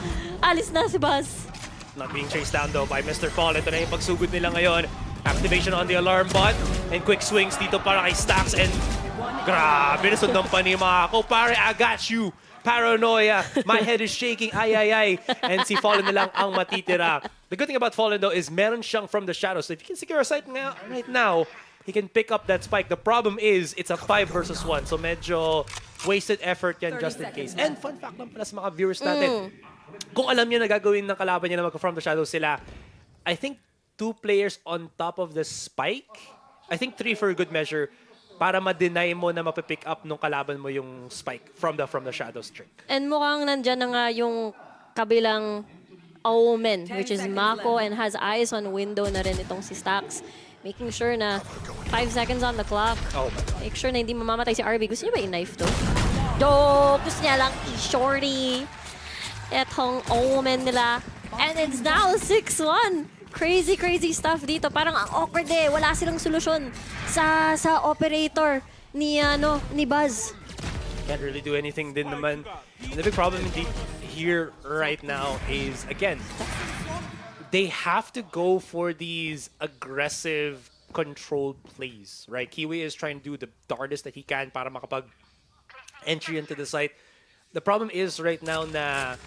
M: Alis na si Buzz.
L: Not being chased down though by Mr. Fall. Ito na yung pagsugod nila ngayon. Activation on the alarm bot. And quick swings dito para kay Stacks. And grabe, nasundan pa ni Mako. Pare, I got you. Paranoia. My head is shaking. Ay. And si Fallen na lang ang matitira. The good thing about Fallen though is meron siyang from the shadows. So if you can secure a site right now, he can pick up that spike. The problem is, it's a 5 versus 1. So medyo wasted effort yan just in case. And fun fact lang pala sa mga viewers natin. Kung alam niya na gagawin ng kalaban niya na mag-from the shadows sila, I think 2 players on top of the spike. I think 3 for good measure para ma-deny mo na mapipick up nung kalaban mo yung spike from the shadows trick.
M: And mukhang nandyan na nga yung kabilang Omen, which is Mako, and has eyes on window na rin itong si Stacks. Making sure na 5 seconds on the clock.
L: Oh my God.
M: Make sure na hindi mamamatay si RB. Gusto niya ba i-knife to? Gusto niya lang i-shorty. Etong Omen nila. And it's now 6-1. Crazy stuff dito. Parang ang awkward eh. Wala silang solusyon sa operator ni Buzz.
L: Can't really do anything din naman. And the big problem here right now is, again, they have to go for these aggressive controlled plays, right? Kiwi is trying to do the hardest that he can para makapag entry into the site. The problem is right now na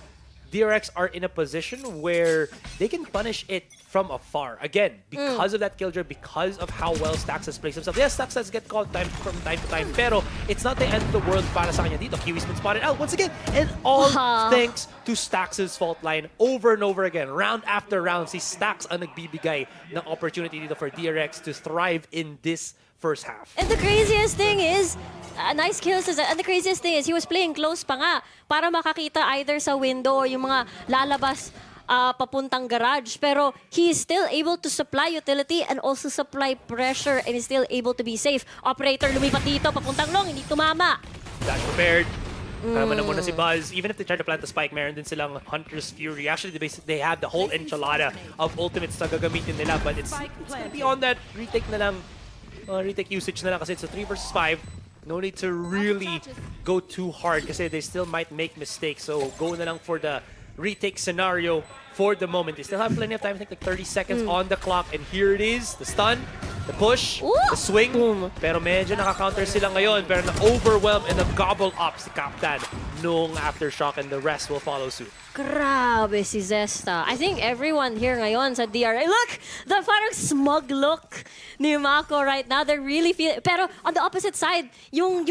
L: DRX are in a position where they can punish it from afar. Again, because of that killjoy, because of how well Stacks has placed himself. Yes, Stacks has get called from time to time, pero it's not the end of the world para sa kanya dito. Kiwi's been spotted out once again. And all thanks to Stacks' fault line over and over again. Round after round, si Stacks ang nagbibigay ng opportunity dito for DRX to thrive in this first half.
M: And the craziest thing is, nice kills. And the craziest thing is, he was playing close pa nga para makakita either sa window or yung mga lalabas papuntang garage. Pero he is still able to supply utility and also supply pressure and is still able to be safe. Operator lumipat dito, papuntang long, hindi tumama.
L: Dash prepared. Tama na muna si Buzz. Even if they try to plant the spike, meron din silang Hunter's Fury. Actually, they have the whole enchilada of ultimates na gagamitin nila, but it's gonna be on that retake na lang. Retake usage na lang kasi it's a 3 versus 5. No need to really go too hard kasi they still might make mistakes. So go na lang for the retake scenario for the moment. They still have plenty of time, I think like 30 seconds on the clock. And here it is, the stun, the push, the swing. Pero medyo naka-counter sila ngayon. Pero na-overwhelm and na-gobble up si Captain nung aftershock and the rest will follow suit.
M: Grabe si Zesta. I think everyone here ngayon sa DRA, look! The parang smug look ni Mako right now. They're really feel. Pero on the opposite side, yung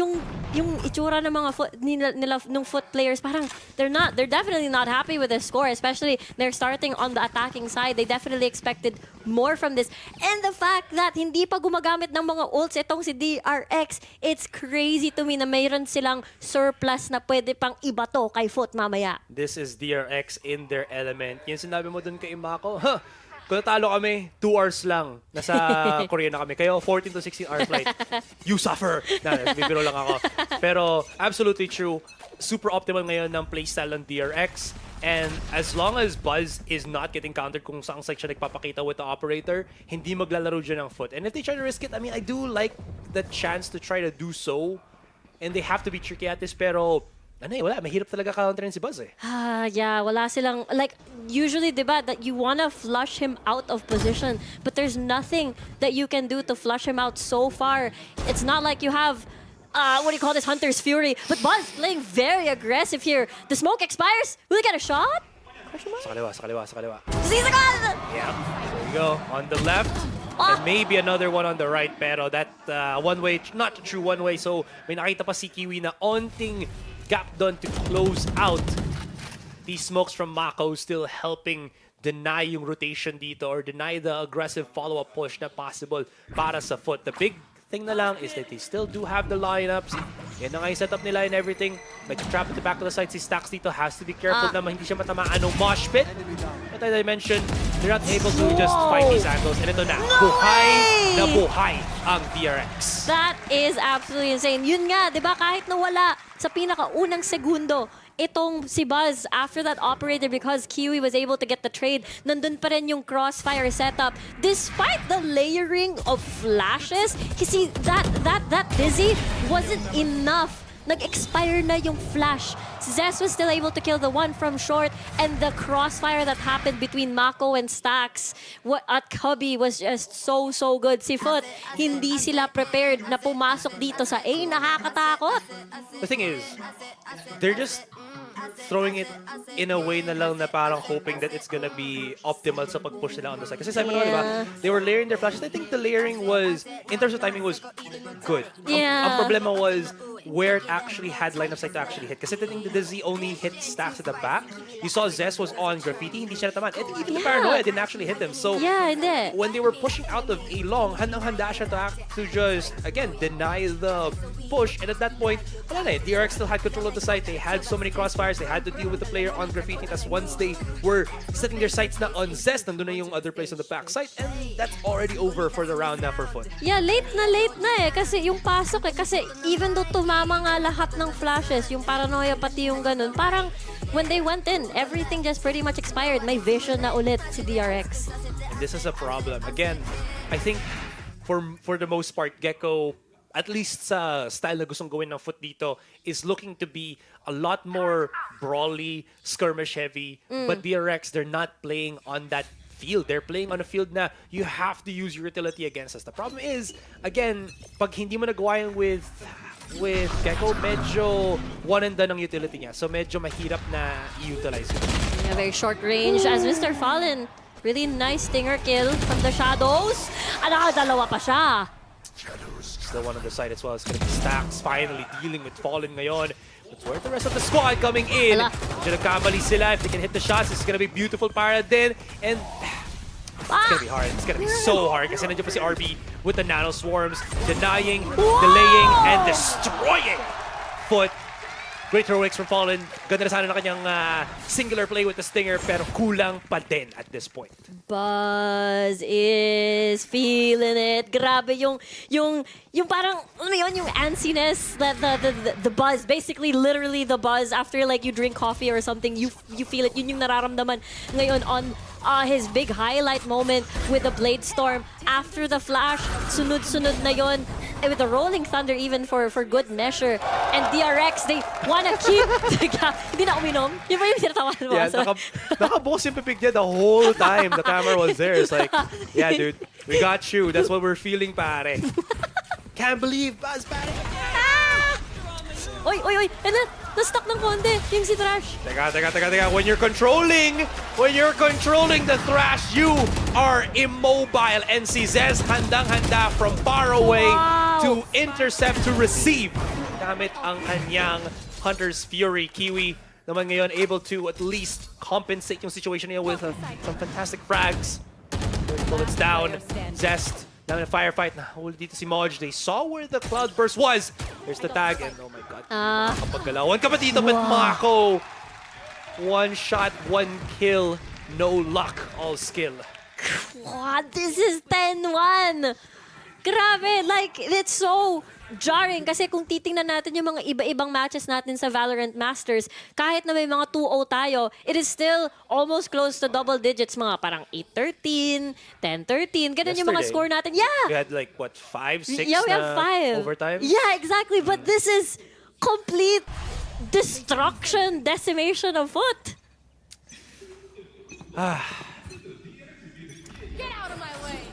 M: itsura ng mga nila nung FUT players, parang they're definitely not happy with the score, especially they're starting on the attacking side. They definitely expected more from this. And the fact that hindi pa gumagamit ng mga ults itong si DRX, it's crazy to me na mayroon silang surplus na pwede pang ibato kay FUT mamaya.
L: This is DRX in their element. Yung sinabi mo dun kay Mako, kung natalo kami, 2 hours lang. Nasa Korea na kami. Kayo, 14 to 16 hour flight. You suffer! Bibiro lang ako. Pero, absolutely true. Super optimal ngayon ng playstyle ng DRX. And as long as Buzz is not getting countered kung saan side siya nagpapakita with the operator, hindi maglalaro dyan ng FUT. And if they try to risk it, I mean, I do like the chance to try to do so. And they have to be tricky at this, pero wala. Mahirap talaga counterin si Buzz eh.
M: Yeah, wala silang, like, usually, diba, that you wanna flush him out of position, but there's nothing that you can do to flush him out so far. It's not like you have, what do you call this, Hunter's Fury, but Buzz playing very aggressive here. The smoke expires, will he get a shot?
L: Sa kaliwa.
M: Sisagad!
L: Yeah, there you go. On the left, and maybe another one on the right, pero that one-way, not true one-way, so may nakita pa si Kiwi na onting gap done to close out. These smokes from Mako still helping deny yung rotation dito or deny the aggressive follow-up push na possible para sa FUT. The big thing na lang is that they still do have the lineups. Yan na nga yung setup nila and everything. May trap at the back of the side. Si Stax dito has to be careful na hindi siya matamaan ng mosh pit. But as I mentioned, they're not able to just fight these angles. And ito na, buhay ang DRX.
M: That is absolutely insane. Yun nga, di ba, kahit nawala sa pinakaunang segundo, itong si Buzz after that operator because Kiwi was able to get the trade, nandun pa rin yung crossfire setup. Despite the layering of flashes, kasi that dizzy wasn't enough. Nag-expire na yung flash. Zest was still able to kill the one from short, and the crossfire that happened between Mako and Stax at Cubby was just so good. Si FUT, hindi sila prepared na pumasok dito sa A. Nakakatakot.
L: The thing is, they're just throwing it in a way na lang na parang hoping that it's gonna be optimal sa pag-push nila on the side. Kasi sabi mo naman, diba, they were layering their flashes. I think the layering was, in terms of timing, was good.
M: Yeah.
L: Ang problema was where it actually had line of sight to actually hit. Kasi I think the Z only hit Stacks at the back. You saw Zest was on Graffiti, hindi siya nataman. And even the Paranoia didn't actually hit them. So
M: hindi.
L: when they were pushing out of A long, handang-handa siya to just, again, deny the push. And at that point, wala na eh. DRX still had control of the site. They had so many crossfires. They had to deal with the player on Graffiti. That's once they were setting their sights na on Zest, nandun na yung other players on the back side. And that's already over for the round na for FUT.
M: Yeah, late na eh. Kasi yung pasok eh. Kasi even though tumama nga lahat ng flashes, yung Paranoia pati yung ganun, parang when they went in, everything just pretty much expired. May vision na ulit si DRX.
L: And this is a problem. Again, I think for the most part, Gecko, at least sa style na gustong gawin ng FUT dito, is looking to be a lot more brawly, skirmish heavy. But DRX, they're not playing on that field. They're playing on a field na you have to use your utility against us. The problem is, again, pag hindi mo nagawa yun with Gecko, medyo one and done ang utility niya. So medyo mahirap na i-utilize yun.
M: Yeah, very short range as Mr. Fallen. Really nice stinger kill from the shadows. Dalawa pa siya.
L: Still one on the side as well. It's gonna be Stax finally dealing with Fallen ngayon. But where the rest of the squad coming in? Medyo nagkamali sila. If they can hit the shots, it's gonna be beautiful para din. And it's gonna be hard. It's gonna be so hard kasi nandiyan pa si RB with the nano swarms, denying, delaying, and destroying FUT. Great heroics from Fallen. Ganda na sana na kanyang singular play with the Stinger pero kulang pa din at this point.
M: Buzz is feeling it. Grabe yung parang, ano yun, yung antsiness, the buzz, basically literally the buzz after like you drink coffee or something, you feel it. Yun yung nararamdaman ngayon on his big highlight moment with the Blade Storm. After the flash, sunod-sunod na yun. With the Rolling Thunder even for good measure. And DRX, they wanna keep the gap. Hindi na uminom. Yun ba yung tinatawanan mo?
L: Yeah, nakabukas yung pipig niya the whole time the camera was there. It's like, yeah, dude, we got you. That's what we're feeling, pare. Can't believe Buzz, pare.
M: Oy! And then, na-stuck ng konti. Yung si Thrash.
L: Teka. When you're controlling the Thrash, you are immobile. And si Zez handang-handa from far away to intercept, to receive. Gamit ang kanyang Hunter's Fury. Kiwi naman ngayon able to at least compensate yung situation niya with some fantastic frags. Bullets down. Zest. Now in a firefight, nahuli dito si Moj. They saw where the Cloudburst was. There's the tag, and oh my god, makakapaggalawan ka pa dito, but Mako. One shot, one kill, no luck, all skill.
M: What? This is 10-1. Grabe, like, it's so jarring kasi kung titingnan natin yung mga iba-ibang matches natin sa Valorant Masters, kahit na may mga 2-0 tayo, it is still almost close to double digits, mga parang 8-13, 10-13, ganun yung mga
L: Yesterday,
M: score natin. Yeah!
L: We had like, what, 5, 6
M: Yeah, we have 5.
L: overtime?
M: Yeah, exactly. But this is complete destruction, decimation of FUT.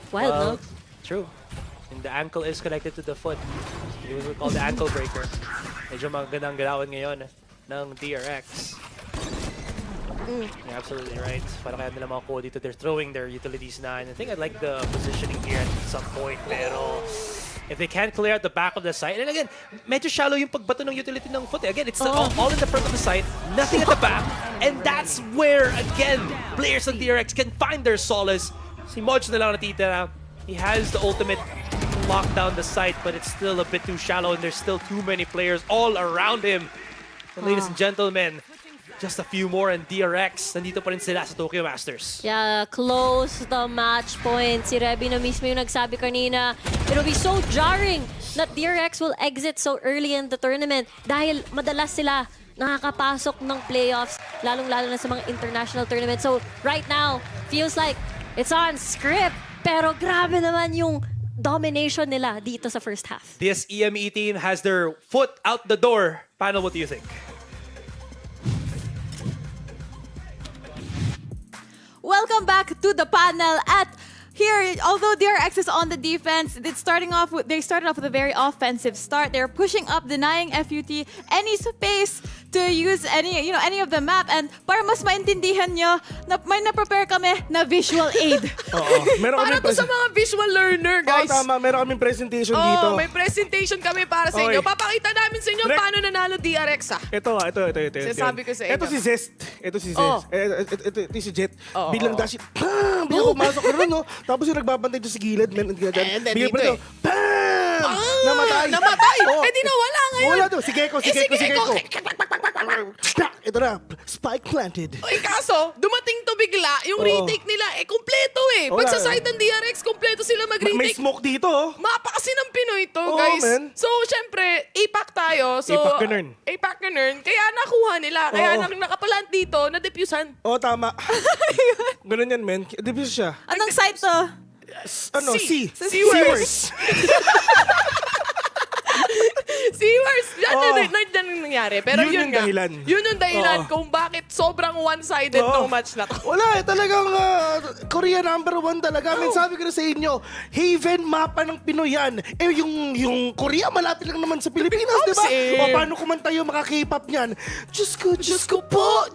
M: Wild, no?
L: True. And the ankle is connected to the foot. It was called the ankle breaker. Medyo magandang galawan ngayon ng DRX. You're absolutely right. Para kaya nila makukuha dito, they're throwing their utilities na. And I think I'd like the positioning here at some point. Pero if they can't clear out the back of the site, and again, medyo shallow yung pagbato ng utility ng foot. Again, it's all in the front of the site, nothing at the back. And that's where, again, players ng DRX can find their solace. Si Moj na lang natitira. He has the ultimate lock down the site, but it's still a bit too shallow, and there's still too many players all around him. And ladies and gentlemen, just a few more, and DRX, nandito pa rin sila sa Tokyo Masters.
M: Yeah, close the match point. Si Reby na mismo yung nagsabi kanina, it'll be so jarring that DRX will exit so early in the tournament dahil madalas sila nakakapasok ng playoffs, lalong-lalo na sa mga international tournaments. So right now, feels like it's on script, pero grabe naman yung domination nila dito sa first half.
L: This EME team has their foot out the door. Panel, what do you think?
A: Welcome back to the panel. At here, although DRX is on the defense, they started off with a very offensive start. They're pushing up, denying FUT any space to use any of the map, and para mas maintindihan nyo, may na-prepare kami na visual aid.
B: Para to sa mga visual learner, guys.
C: Tama. Meron kaming presentation dito.
B: May presentation kami para sa inyo. Papakita namin sa inyo paano nanalo DRX,
C: Ito.
B: Sinasabi ko sa inyo.
C: Ito si Zest. Ito si Jet. Biglang dashi.
B: Oh.
C: Biglang pumasok na rin, no? Tapos yung nagbabantay doon sa gilid, men.
B: And then
C: Biglang
B: dito
C: pa Bam! Namatay.
B: Eh di nawala ngayon.
C: Wala doon. Si Gecko.
B: Gecko.
C: Ito na. Spike planted.
B: Oy, kaso, dumating to bigla, yung retake nila, kumpleto eh. Pag sa side ng DRX, kumpleto sila
C: May
B: mag-retake.
C: smoke dito, oh.
B: Mapa kasi ng Pinoy to,
C: Oo,
B: guys.
C: man.
B: So, syempre, APAC tayo. So, APAC ka nern. Kaya nakuha nila. Kaya nakapalant dito, na-diffusean.
C: Oo, tama. Ganun yan, men. Debut siya.
A: Anong site to?
C: Seaworth.
B: Seaworth. Yan yung nangyari. Pero
C: Yun yung
B: nga,
C: dahilan.
B: Yun yung dahilan kung bakit sobrang one-sided tong match na to.
C: Wala talagang Korea #1 talaga. Sabi ko na sa inyo, haven mapa ng Pinoy yan. Yung Korea malapit lang naman sa Pilipinas, di ba? O paano kuman tayo makaka-K-pop niyan? Diyos ko po.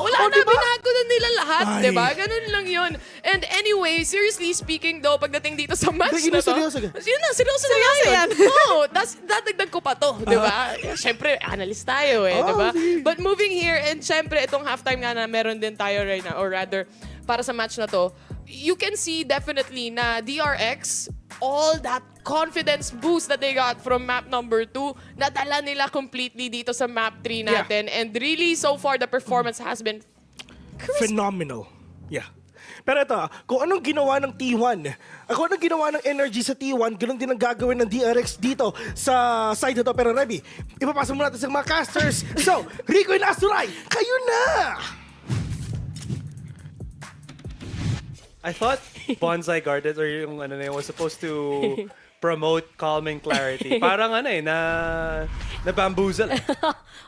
B: Wala na, binago na nila lahat, di ba? Ganun lang yun. And anyway, seriously speaking though, pagdating dito sa match na to, seryoso na yun. Oo, dadagdag ko pa to, di ba? Siyempre, analyst tayo di ba? But moving here, and siyempre, itong halftime nga na meron din tayo right now, or rather, para sa match na to, you can see definitely na DRX, all that confidence boost that they got from map number 2, nadala nila completely dito sa map 3 natin. And really, so far, the performance has been
C: Phenomenal. Yeah. Pero ito, kung anong ginawa ng T1, kung anong ginawa ng energy sa T1, ganoon din ang gagawin ng DRX dito sa side na to. Pero Reby, ipapasa mo natin sa mga casters. So, Rico and Asuray, kayo na!
L: I thought Bonsai Gardens or yung ano na yun, was supposed to promote calming clarity. Parang ano na bamboozle.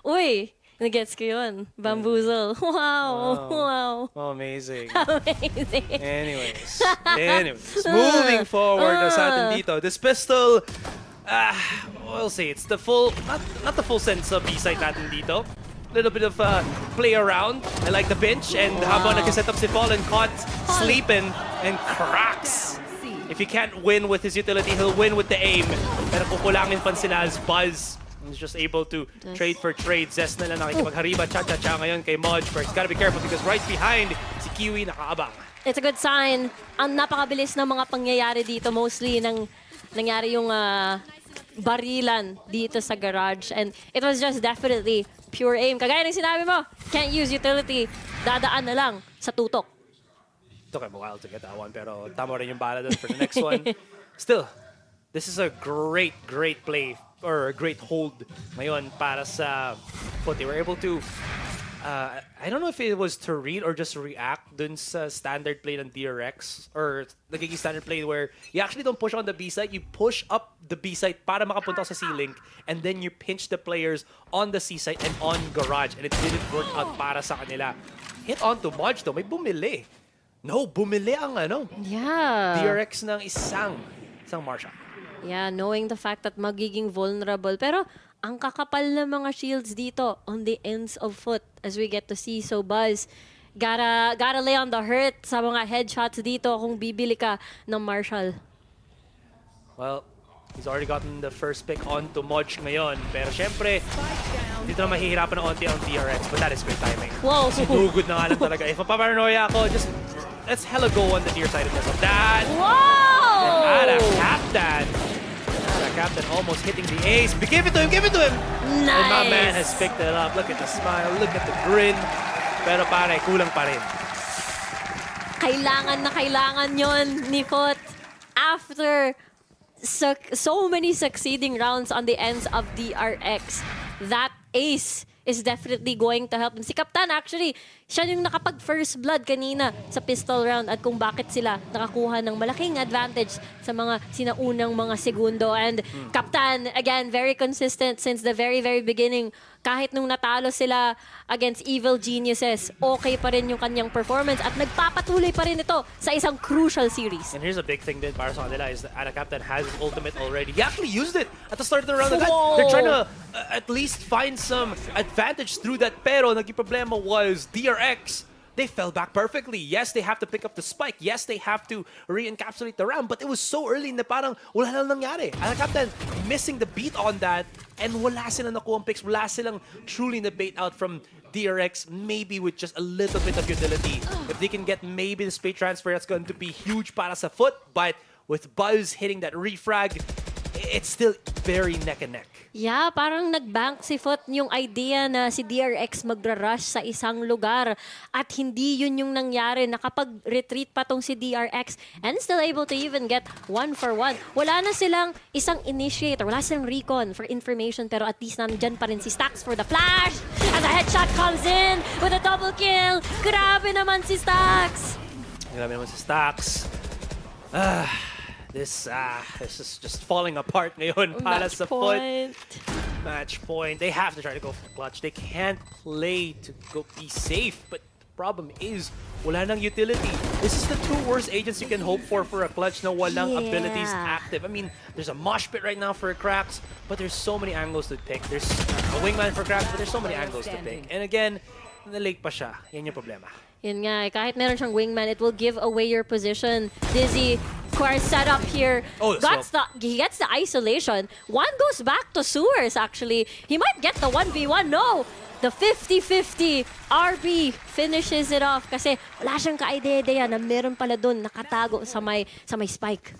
M: Uy, nagets ko yun. Bamboozle. Wow.
L: Oh, amazing.
M: Amazing.
L: Anyways, moving forward sa atin dito. This pistol, we'll say it's the full, not the full sense of B-side natin dito. Little bit of play around. I like the pinch, and habang nag-set up si Paul and caught sleeping and cracks. If he can't win with his utility, he'll win with the aim. Pero kukulangin pa sila as Buzz. He's just able to trade for trade. Zest na lang nakikipaghariba cha-cha-cha ngayon kay Modge. But he's gotta be careful because right behind si Kiwi nakaabang.
M: It's a good sign. Ang napakabilis ng mga pangyayari dito. Mostly nangyari yung barilan dito sa garage. And it was just definitely pure aim. Kagaya ng sinabi mo, can't use utility. Dadaan na lang sa tutok.
L: Took him a while to get that one, pero tama rin yung bala dun for the next one. Still, this is a great play or a great hold ngayon para sa FUT. They were able to, I don't know if it was to read or just react dun sa standard play ng DRX or nagiging standard play where you actually don't push on the B side, you push up the B side para makapunta sa C-Link and then you pinch the players on the C side and on garage, and it didn't work out para sa kanila. Hit on to Modge though, may bumili. No, bumili ang
M: Yeah.
L: DRX ng isang Marshal.
M: Yeah, knowing the fact that magiging vulnerable. Pero ang kakapal ng mga shields dito on the ends of FUT as we get to see. So Buzz, gotta lay on the hurt sa mga headshots dito kung bibili ka ng Marshal.
L: Well, he's already gotten the first pick onto Modge ngayon. Pero syempre, dito na mahihirapan ng onti ang DRX. But that is great timing.
M: Wow.
L: Sinugod na nga lang talaga. If mapaparanoia ako, just let's hella go on the near side of this. That!
M: Wow!
L: And Captain almost hitting the ace. Give it to him, give it to him!
M: Nice!
L: And my man has picked it up. Look at the smile, look at the grin. Pero pare, kulang pa rin.
M: Kailangan na kailangan yon ni FUT after so many succeeding rounds on the ends of DRX. That ace is definitely going to help them. Si Kaptan actually, siya yung nakapag-first blood kanina sa pistol round at kung bakit sila nakakuha ng malaking advantage sa mga sinaunang mga segundo. And Kaptan, again, very consistent since the very, very beginning. Kahit nung natalo sila against Evil Geniuses, okay pa rin yung kanyang performance at nagpapatuloy pa rin ito sa isang crucial series.
L: And here's a big thing din para sa kanila is that Captain has his ultimate already. He actually used it at the start of the round. They're trying to at least find some advantage through that. Pero naging problema was DRX. They fell back perfectly. Yes, they have to pick up the spike. Yes, they have to re-encapsulate the round. But it was so early na parang wala lang nangyari. Captain missing the beat on that. And wala silang nakuha picks. Wala silang truly na bait out from DRX. Maybe with just a little bit of utility. If they can get maybe the spade transfer, that's going to be huge para sa FUT. But with Buzz hitting that refrag, it's still very neck and neck.
M: Yeah, parang nag-bank si FUT yung idea na si DRX magra-rush sa isang lugar at hindi yun yung nangyari. Nakapag-retreat pa tong si DRX and still able to even get 1-for-1. Wala na silang isang initiator, wala silang recon for information pero at least nandyan pa rin si Stax for the flash as a headshot comes in with a double kill. Grabe naman si Stax!
L: Grabe naman si Stax. This is just falling apart ngayon para sa FUT. Match point. They have to try to go for the clutch. They can't play to go be safe. But the problem is, wala nang utility. This is the two worst agents you can hope for a clutch na walang abilities active. I mean, there's a mosh pit right now for Cracks, but there's so many angles to pick. There's a wingman for Cracks, but there's so many angles to pick. And again, na-late pa siya. Yan yung problema.
M: Yun nga, kahit meron siyang wingman, it will give away your position. Dizzy, Quar set up here. He gets the isolation. One goes back to Sewers, actually. He might get the 1v1. No! The 50-50 RB finishes it off kasi wala siyang ka-idea na meron pala dun nakatago sa may spike.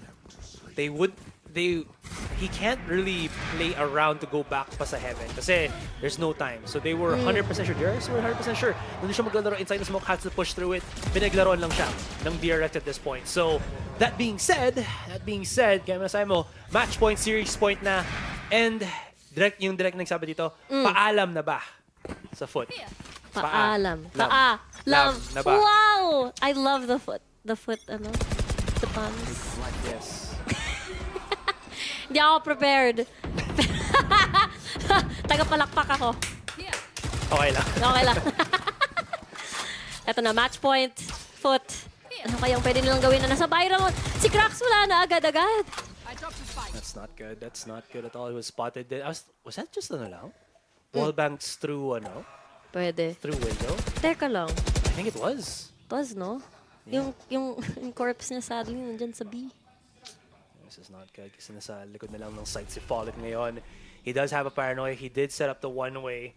L: he can't really play around to go back pa sa heaven kasi there's no time. So they were 100% sure. DRX were 100% sure. Nandun siya maglalaro inside the smoke, has to push through it. Pinaglaruan lang siya ng DRX at this point. So that being said, kaya masabi mo, match point, series point na, and yung direct nagsabi dito, paalam na ba sa FUT?
M: Paalam.
L: Lam na ba?
M: Wow! I love the foot. The foot, ano? The puns.
L: Yes.
M: Hindi ako prepared. Tagapalakpak ako.
L: Okay lang.
M: Okay lang. Eto na, match point. Foot. Ano kayang pwede nilang gawin na nasa Byron? Si Krax wala na agad-agad.
L: That's not good. That's not good at all. He was spotted there. Was that just an alarm? Wall banks through,
M: Pwede.
L: through window?
M: Teka lang.
L: I think it was.
M: Pause, no? Yung corpse niya sadly nandyan sa B.
L: This is not good kasi nasa likod na lang ng site si Fallen ngayon. He does have a paranoia. He did set up the one-way.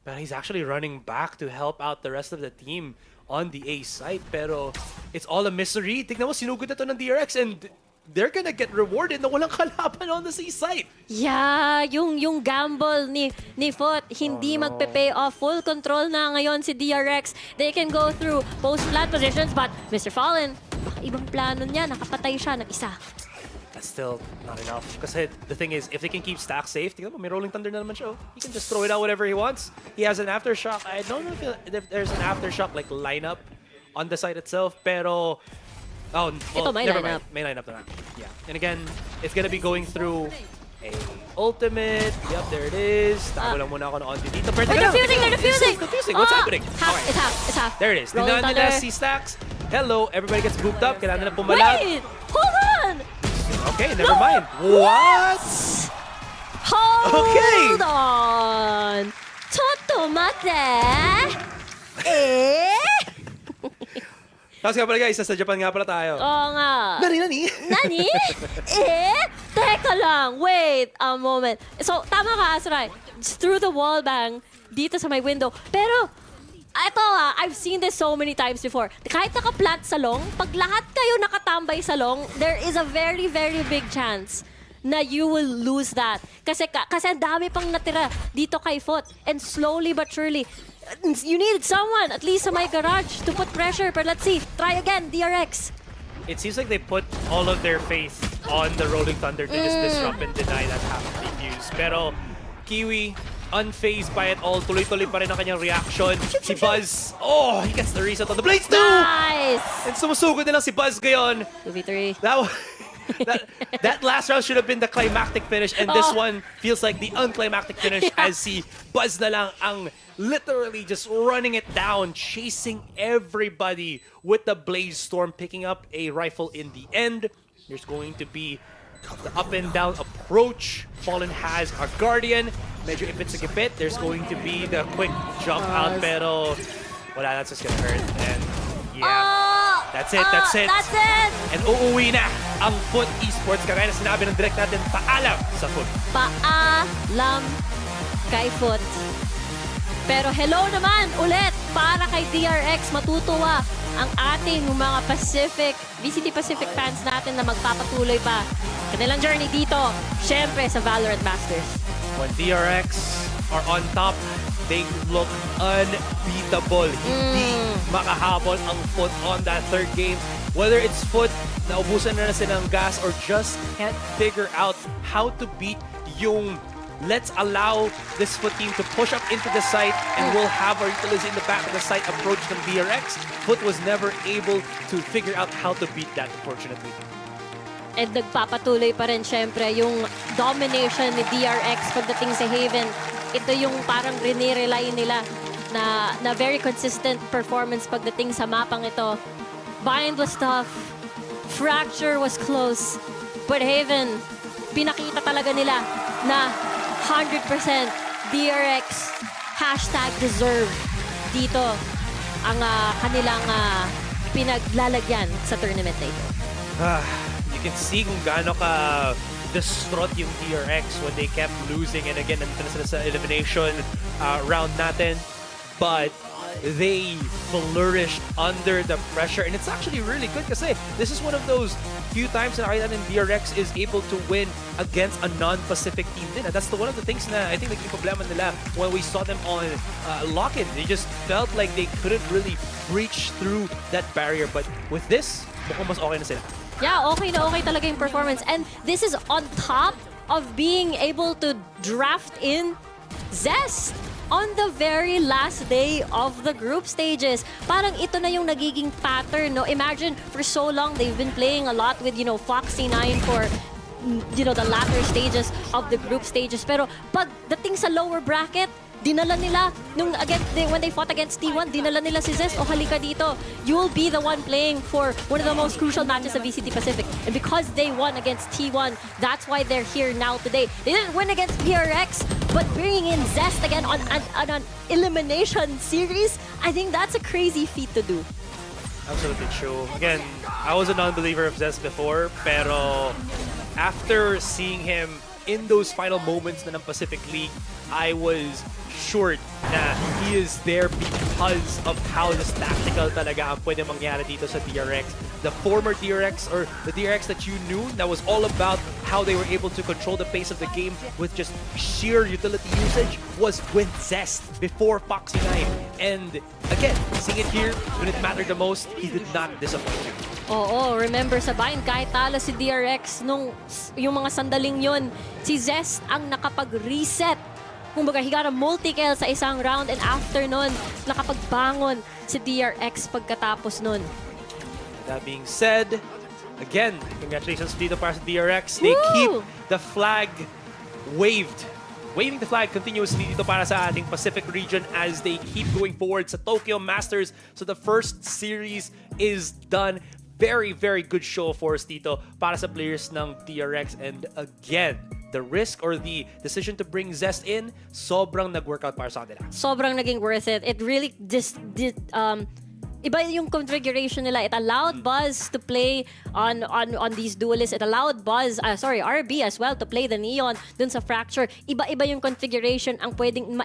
L: But he's actually running back to help out the rest of the team on the A site. Pero it's all a misery. Tignan mo, sinugod na to ng DRX and they're gonna get rewarded na walang kalaban on the C site.
M: Yeah, yung gamble ni Foot, hindi magpe-pay off. Full control na ngayon si DRX. They can go through post-plant positions, but Mr. Fallen, baka ibang plano niya, nakapatay siya ng isa.
L: That's still not enough. Kasi the thing is, if they can keep stack safe, tignan mo, may rolling thunder na naman siya. He can just throw it out whatever he wants. He has an aftershock. I don't know if there's an aftershock like lineup on the site itself, pero oh, well,
M: may
L: never
M: lineup.
L: mind. May lineup na. Yeah. And again, it's gonna be going through a ultimate. Yep, there it is. Tago lang muna ako ng onti dito. Pero
M: They're defusing! They're defusing!
L: Confusing. What's happening?
M: Half, it's half, it's half.
L: There it is.
M: Rolling
L: Tingnan nila
M: thunder.
L: si Stacks. Hello, everybody gets booped up. Kailangan nila pumalag.
M: Wait! Hold on!
L: Okay, never mind. What?
M: Hold on! Totomate!
L: Tapos nga pala guys, nasa Japan nga pala tayo.
M: Oo nga.
L: Nani?
M: Nani? Teka lang. Wait a moment. So, tama ka, Azrai. It's through the wall bang dito sa may window. Pero, ito I've seen this so many times before. Kahit naka-plant sa long, pag lahat kayo nakatambay sa long, there is a very, very big chance na you will lose that. Kasi ang dami pang natira dito kay Foot. And slowly but surely, you needed someone, at least sa my garage, to put pressure. But let's see. Try again, DRX.
L: It seems like they put all of their faith on the Rolling Thunder to just disrupt and deny that half defuse. Pero Kiwi, unfazed by it all, tuloy-tuloy pa rin ang kanyang reaction. Si Buzz, he gets the reset on the Blades too!
M: Nice!
L: And sumusugod na lang si Buzz ngayon.
M: 2v3.
L: That last round should have been the climactic finish, and this one feels like the unclimactic finish as si Buzz na lang ang literally just running it down, chasing everybody with the Blaze Storm, picking up a rifle in the end. There's going to be the up and down approach. Fallen has a Guardian. Medyo ipit-sa-gipit. There's going to be the quick jump out, pero wala, that's just gonna hurt. And yeah, that's it.
M: That's it!
L: And uuwi na ang FUT Esports. Kagaya na sinabi ng direct natin, paalam sa FUT.
M: Paalam kay Foot. Pero hello naman ulit para kay DRX. Matutuwa ang ating mga VCT Pacific fans natin na magpapatuloy pa kanilang journey dito, syempre sa Valorant Masters.
L: When DRX are on top, they look unbeatable. Hindi makahabol ang FUT on that third game. Whether it's FUT, naubusan na sila ng gas, or just can't figure out how to beat yung let's allow this FUT team to push up into the site and we'll have our utilities in the back of the site approach ng DRX. FUT was never able to figure out how to beat that, unfortunately.
M: And nagpapatuloy pa rin syempre yung domination ni DRX pagdating sa Haven. Ito yung parang rinirely nila na very consistent performance pagdating sa mapang ito. Bind was tough. Fracture was close. But Haven, pinakita talaga nila na 100% DRX #deserve dito ang kanilang pinaglalagyan sa tournament na ito.
L: You can see kung gaano ka distraught yung DRX when they kept losing, and again, nandito na sila sa elimination round natin. But they flourished under the pressure, and it's actually really good kasi this is one of those few times na nakita ng DRX is able to win against a non-Pacific team din. And that's one of the things na I think naging problema nila when we saw them on lock-in. They just felt like they couldn't really breach through that barrier. But with this, mukhang mas okay na sila.
M: Yeah, okay na okay talaga yung performance. And this is on top of being able to draft in Zest on the very last day of the group stages. Parang ito na yung nagiging pattern, no? Imagine, for so long, they've been playing a lot with, Foxy 9 for, the latter stages of the group stages. Pero pagdating sa lower bracket, dinala nila, when they fought against T1, dinala nila si Zest, halika dito. You'll be the one playing for one of the most crucial matches of VCT Pacific. And because they won against T1, that's why they're here now today. They didn't win against PRX, but bringing in Zest again on an elimination series, I think that's a crazy feat to do.
L: Absolutely true. Again, I was a non-believer of Zest before, pero after seeing him in those final moments na ng Pacific League, I was sure na he is there because of how just tactical talaga ang pwede mangyari dito sa DRX. The former DRX, or the DRX that you knew, that was all about how they were able to control the pace of the game with just sheer utility usage, was with Zest before Foxy 9. And again, seeing it here, when it mattered the most, he did not disappoint you.
M: Oo, remember sa Bind, kahit talo si DRX yung mga sandaling yun, si Zest ang nakapag-reset. Kumbaga, he got a multi-kill sa isang round, and after nun, nakapagbangon si DRX pagkatapos nun.
L: That being said, again, congratulations dito para sa DRX. They
M: Woo!
L: keep the flag waving the flag continuously dito para sa ating Pacific region as they keep going forward sa Tokyo Masters. So the first series is done. Very, very good show of force dito para sa players ng DRX. And again, the risk or the decision to bring Zest in, sobrang nag-workout para sa kanila.
M: Sobrang naging worth it. It really iba yung configuration nila. It allowed Buzz to play on these duelists. It allowed RB as well to play the Neon dun sa Fracture. Iba-iba yung configuration ang pwedeng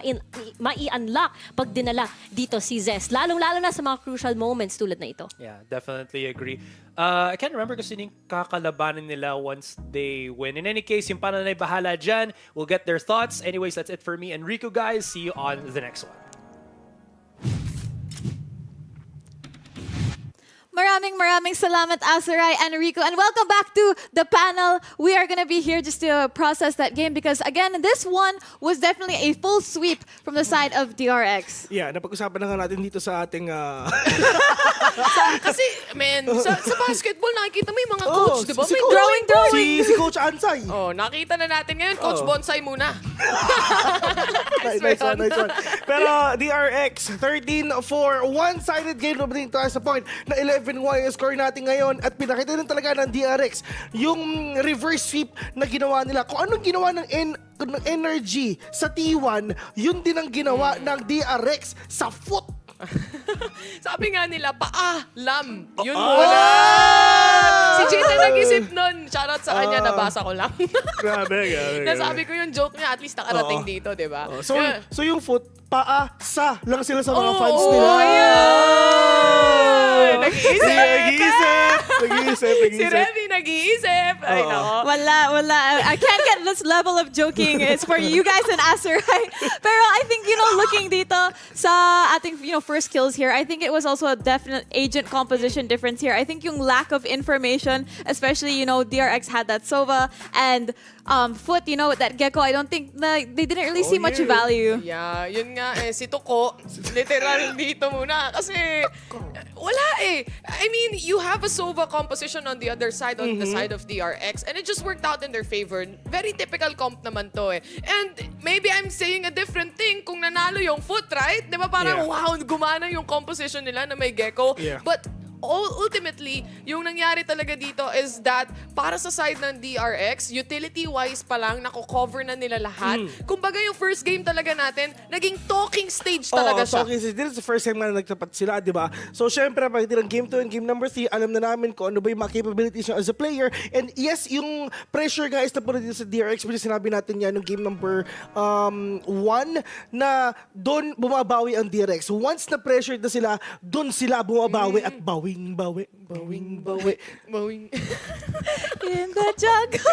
M: mai-unlock pag dinala dito si Zest. Lalong-lalo na sa mga crucial moments tulad na ito.
L: Yeah, definitely agree. I can't remember kasi yung kakalabanin nila once they win. In any case, yung pananay bahala dyan. We'll get their thoughts. Anyways, that's it for me and Rico, guys. See you on the next one.
A: Maraming salamat, Azuray and Rico. And welcome back to the panel. We are going to be here just to process that game because, again, this one was definitely a full sweep from the side of DRX.
C: Yeah, napag-usapan na nga natin dito sa ating...
B: Kasi, sa basketball, nakikita mo yung mga coach, di ba? May
C: Coach-
B: drawing.
C: Si Coach Ansay.
B: Oh, nakita na natin ngayon, Coach Bonsai muna.
C: Nice one. Pero DRX, 13-4, one-sided game na din tayo sa point na 11-1 yung score natin ngayon at pinakita din talaga ng DRX yung reverse sweep na ginawa nila. Kung anong ginawa ng energy sa T1, yun din ang ginawa ng DRX sa FUT.
B: Sabi nga nila, paalam. Yun muna. Si Jita nag-isip nun. Shoutout sa kanya, nabasa ko lang.
C: Grabe.
B: Nasabi ko yung joke niya, at least nakarating dito, di ba?
C: So yung FUT, sa lang sila sa mga fans nila. Nag-iisip.
B: Si Remy nag-iisip. Ay, nako.
A: Wala. I can't get this level of joking. It's for you guys and Azuray. Pero I think, looking dito sa ating, first kills here, I think it was also a definite agent composition difference here. I think yung lack of information, especially, DRX had that Sova and FUT, that Gecko, I don't think they didn't really see much value.
B: Yeah, yun nga si Tuko, literal dito muna. Kasi, wala eh. I mean, you have a Sova composition on the other side, on the side of DRX, and it just worked out in their favor. Very typical comp naman to eh. And maybe I'm saying a different thing kung nanalo yung FUT, right? Di ba parang, wow, gumana yung composition nila na may Gecko.
C: Yeah.
B: But ultimately, yung nangyari talaga dito is that para sa side ng DRX, utility-wise pa lang, nako-cover na nila lahat. Kumbaga yung first game talaga natin, naging talking stage talaga siya.
C: Talking stage. This is the first time na nagtapat sila, di ba? So, syempre, pagdating ng game 2 and game number 3, alam na namin kung ano ba yung mga capabilities niya as a player. And yes, yung pressure guys na po dito sa DRX, which sinabi natin yan yung game number 1, na doon bumabawi ang DRX. Once na pressured na sila, doon sila bumabawi at bawi Bawing, bawi, bawing, bawi.
B: Mowing.
A: In the jungle.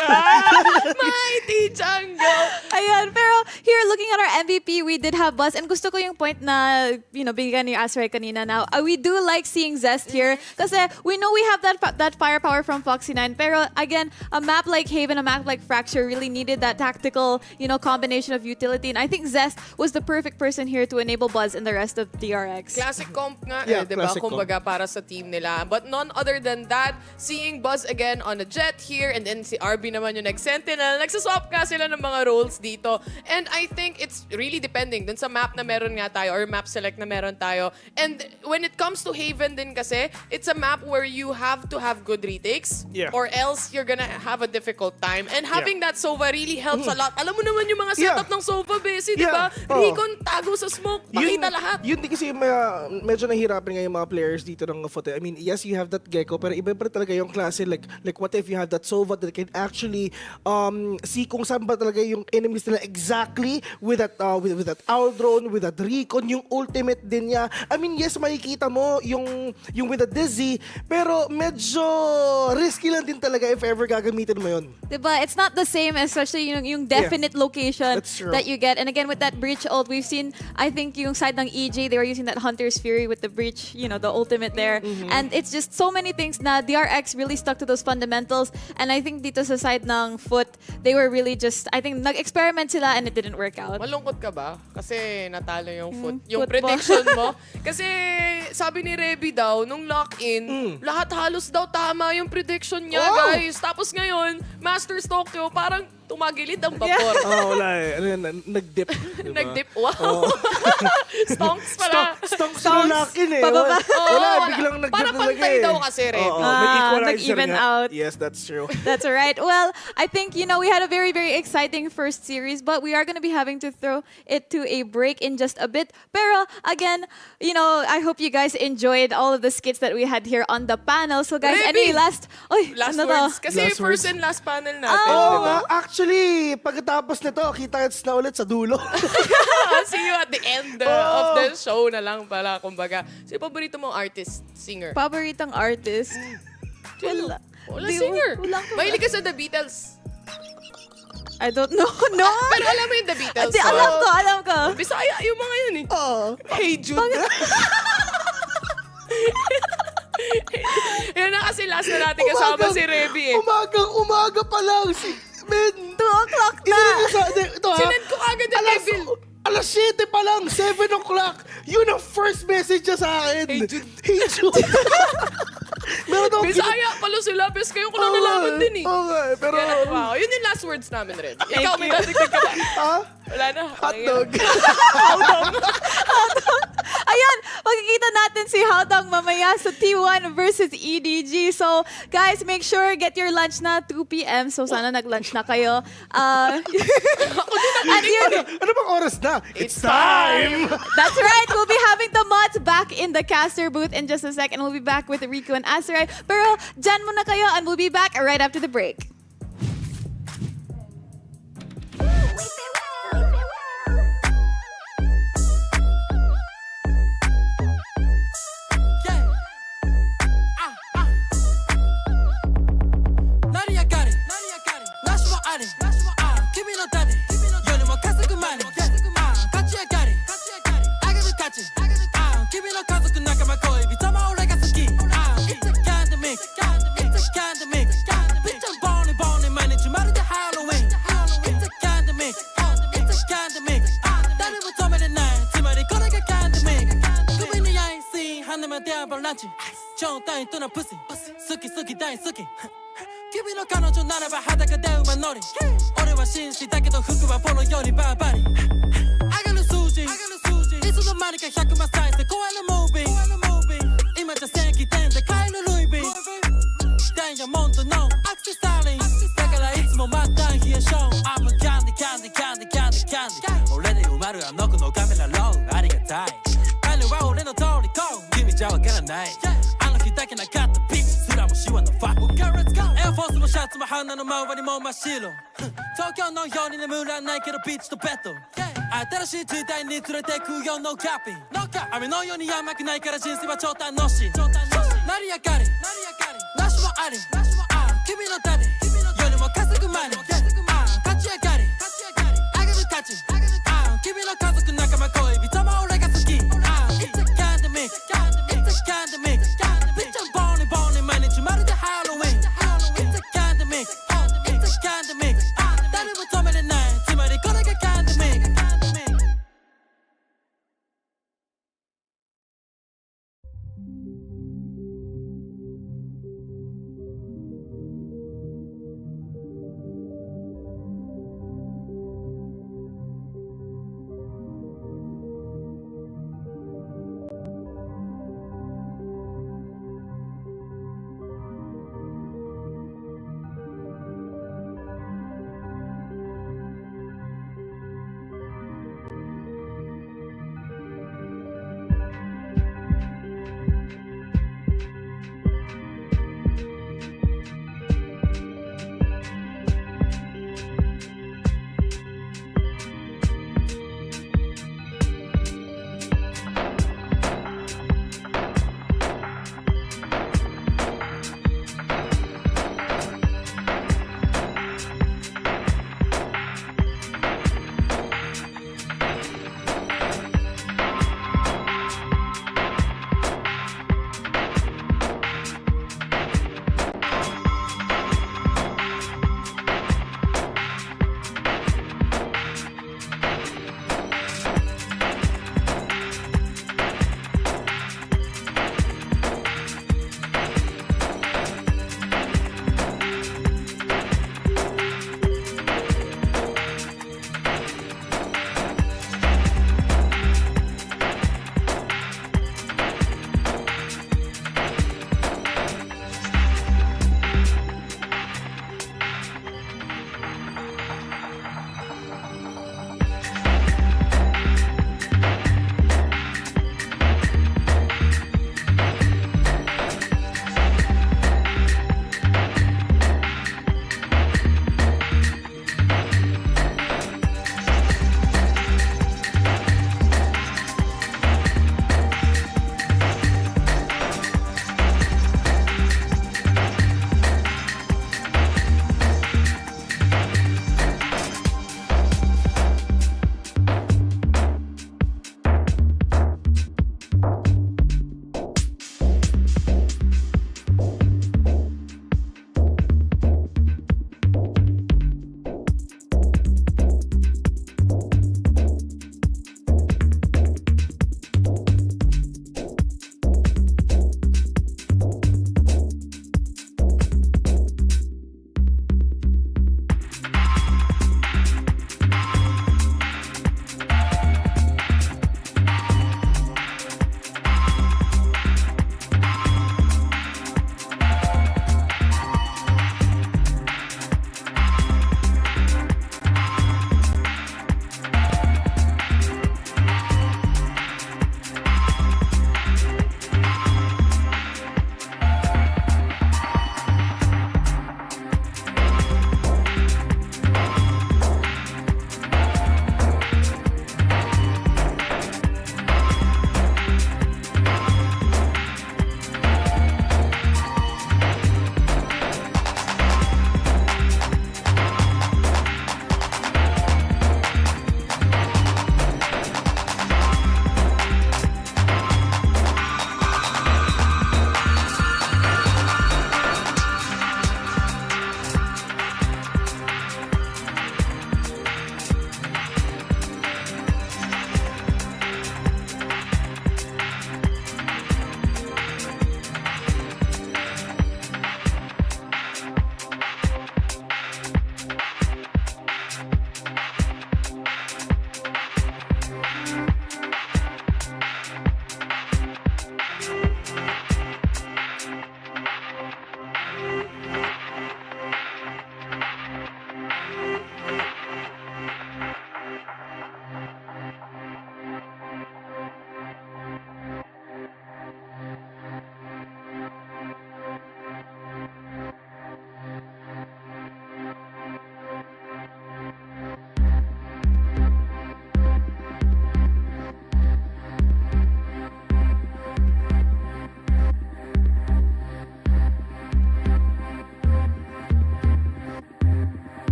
B: Mighty jungle.
A: Ayan, pero here, looking at our MVP, we did have Buzz. And gusto ko yung point na, bigyan ni Asray kanina na we do like seeing Zest here. Kasi we know we have that firepower from Foxy9. Pero again, a map like Haven, a map like Fracture really needed that tactical, combination of utility. And I think Zest was the perfect person here to enable Buzz and the rest of DRX.
B: Classic comp nga,
C: Yeah,
B: di ba?
C: classic comp.
B: Kumbaga para sa team nila. But none other than that, seeing Buzz again on a jet here, and then si RB naman yung nag-sentinel. Nagsaswap nga sila ng mga roles dito. And I think it's really depending dun sa map na meron nga tayo or map select na meron tayo. And when it comes to Haven din kasi, it's a map where you have to have good retakes or else you're gonna have a difficult time. And having that Sova really helps a lot. Alam mo naman yung mga setup ng Sova, Bessie, di ba? Recon, tago sa smoke, pakita lahat.
C: Yun din kasi medyo nahihirapan nga yung mga players dito ng FUT. I mean, yes, you have that Gecko, pero iba pa rin talaga yung klase. Like what if you have that Sova that can actually see kung saan ba talaga yung enemies nila exactly with that owl drone, with that Recon, yung ultimate din niya. I mean, yes, makikita mo yung with the Dizzy, pero medyo risky lang din talaga if ever gagamitin mo yun.
A: Diba? It's not the same, especially yung definite location
C: That's true.
A: that you get. And again, with that breach ult, we've seen, I think yung side ng EJ, they were using that Hunter's Fury with the breach, the ultimate there. And it's just so many things na DRX really stuck to those fundamentals. And I think dito sa side ng FUT, they were really just, I think, nag-experiment sila and it didn't work out.
B: Malungkot ka ba? Kasi natalo yung FUT. Yung
A: FUT ba?
B: prediction mo. Kasi sabi ni Reby daw, nung lock-in, lahat halos daw tama yung prediction niya, guys. Tapos ngayon, Masters Tokyo, parang tumagilid ang vapor.
C: Wala eh. Ano yan, nag-dip. Diba?
B: Nag-dip. Wow. Stonks pala.
C: Stonks na lock-in eh.
A: Pababa.
C: Wala, biglang nag-dip
B: Para
C: talaga
B: pantay
C: eh.
B: daw kasi, Reby.
C: May equalizer
A: nag-even
C: nga.
A: out.
C: Yes, that's true.
A: That's all right. Well, I think, we had a very, very exciting first series, but we are going to be having to throw it to a break in just a bit. Pero, again, I hope you guys enjoyed all of the skits that we had here on the panel. So, guys,
B: Reby!
A: any last... Oy,
B: Last
A: ano
B: words.
A: to?
B: Kasi
C: Last
B: first
C: words.
B: and last panel natin.
C: Oo
B: di ba?
C: nga, actually, pagkatapos nito, kita-kits na ulit sa dulo.
B: See you at the end of the show na lang pala, kumbaga. Sino paborito mong artist, singer?
A: Paboritong artist? Wala.
B: Wala
A: Di-
B: singer.
A: wala.
B: Mahilig ka sa The Beatles.
A: I don't know. No.
B: Pero alam mo yung The Beatles?
A: Di, alam ko.
B: Bisaya, yung mga yun eh. Hey Jude. Yun na kasi last na natin kasama si Reby eh.
C: Umaga pa lang. Men,
A: 2 o'clock na.
C: ito ha.
B: Sinend ko agad yung Devil.
C: Alas 7 pa lang, 7 o'clock. Yun ang first message niya sa akin.
B: Hey Jude.
C: Hey Jude. Meron akong
B: Bisaya, palo sila. Bes kayo ko lang nalaman din eh.
C: Oo nga, pero...
B: Yan, wow. Yun yung last words namin rin. Ikaw, may dadagdag ka ba?
C: Ha?
B: Wala na.
C: Hotdog.
A: Ayan, magkikita natin si Howdong mamaya sa T1 versus EDG. So, guys, make sure get your lunch na 2 p.m. So, sana nag-lunch na kayo. At yun,
C: Ano bang oras na? It's time!
A: that's right. We'll be having the mods back in the caster booth in just a second. We'll be back with Rico and Asaray. Pero, dyan muna kayo and we'll be back right after the break.
N: No cap. 雨のように甘くないから人生は超楽しい成り上がりなしもあり君のためよりも稼ぐマネ勝ち上がり上げる価値君の家族仲間恋人も俺が好き It's a pandemic It's a pandemic Bitch I'm born born 毎日まるでハロウィン It's a pandemic It's a pandemic 誰も止めれないつまりこれが pandemic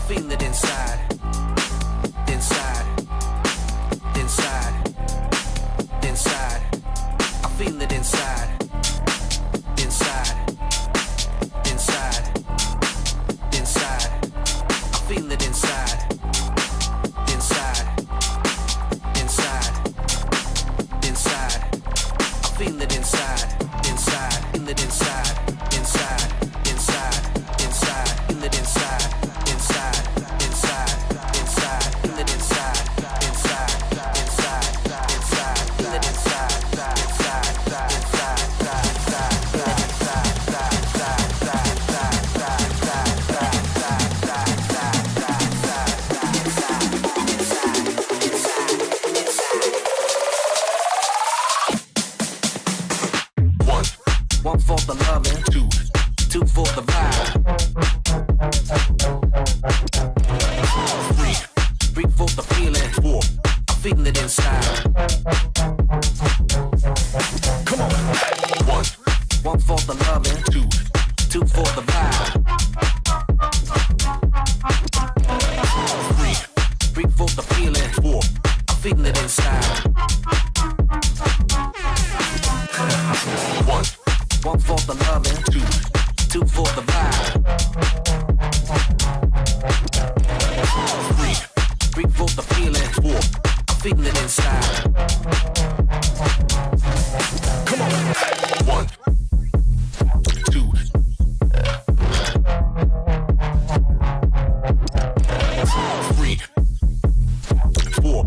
N: feel it inside. Inside. Inside. Inside. I feel it inside. Inside. Inside. Inside. I feel it inside. Inside. Inside. Inside. I feel it inside. Inside. Feel it inside. Inside. Inside. Inside. Feel it inside. Inside. Inside. Inside. Feel it inside. Inside. Inside. Inside. Feel it inside. One for the loving, two for the vibe. Three for the feeling, I feel it inside. Come on. One for the loving, two for the vibe. Three for the feeling, I feel it inside. One for the loving, two for the vibe. Three for the feeling, I feel it inside. Come on. 1, 2. 3, 4.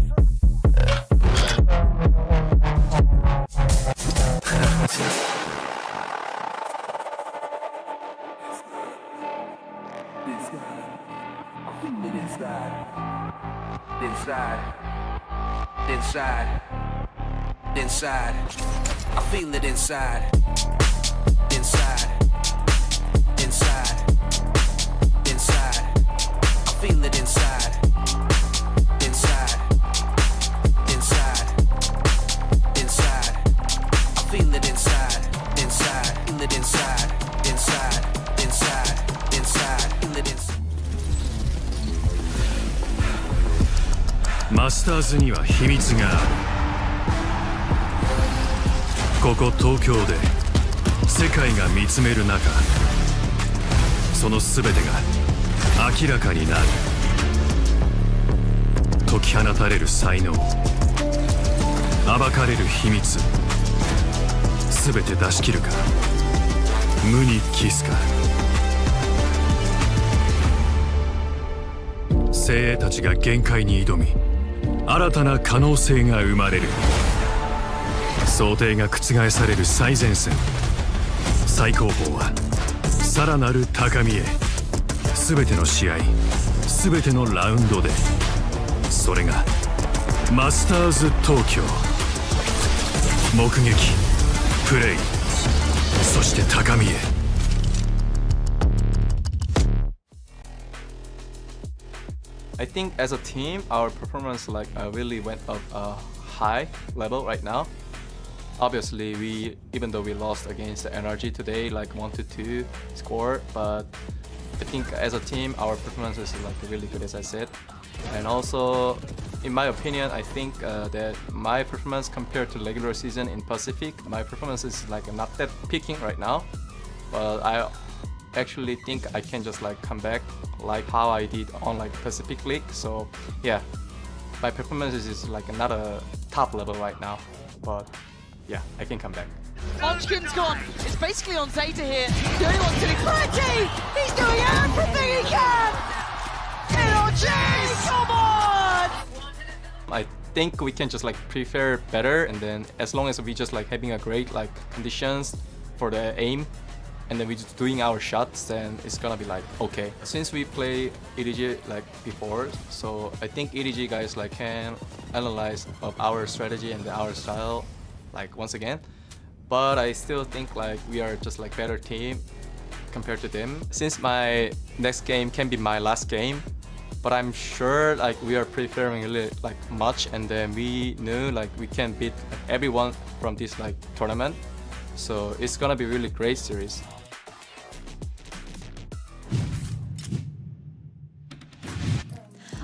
N: Inside, I feel it inside. Inside, inside, inside, I feel it inside. Inside, inside, inside, I feel it inside. Inside, feel it inside. Inside, inside, inside, feel it inside.
O: マスターズには秘密がある。ここ東京で世界が見つめる中、その全てが明らかになる。解き放たれる才能、暴かれる秘密、全て出し切るか、無に帰すか。精鋭たちが限界に挑み、新たな可能性が生まれる。想定が覆される最前線、最高峰はさらなる高みへ。全ての試合、全てのラウンドで、それがマスターズ東京。目撃、プレイ、そして高みへ。
J: I think as a team, our performance really went up a high level right now. Obviously, even though we lost against the NRG today, 1-2 score, but I think as a team, our performance is really good, as I said. And also, in my opinion, I think that my performance compared to regular season in Pacific, my performance is not that peaking right now. But I actually think I can just come back like how I did on Pacific League. So yeah, my performance is not a top level right now, but yeah, I can come back.
N: Munchkin's gone. It's basically on Zeta here. The only one to do. Pretty! He's doing everything he can! NRG! Come on!
J: I think we can just prepare better, and then as long as we just having a great conditions for the aim, and then we just doing our shots, then it's gonna be okay. Since we play EDG before, so I think EDG guys can analyze of our strategy and our style once again. But I still think we are just better team compared to them. Since my next game can be my last game, but I'm sure we are preparing really much, and then we knew we can beat everyone from this tournament. So it's gonna be really great series.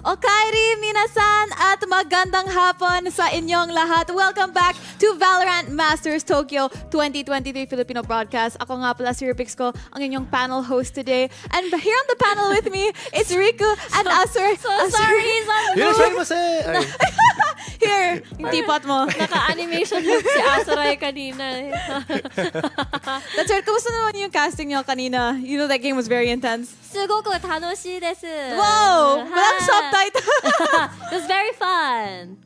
A: Okairi minasan at magandang hapon sa inyong lahat. Welcome back to Valorant Masters Tokyo 2023 Filipino broadcast. Ako nga pala si Rupix ko, ang inyong panel host today. And here on the panel with me is Riku and Asur.
M: Sorry,
A: Here, yung teapot mo.
M: Naka-animation look si Asaray kanina.
A: That's right. Kumusta naman yung casting nyo kanina? You know that game was very intense.
M: すごく楽しいです。
A: Wow! Walang subtitle.
M: It was very fun.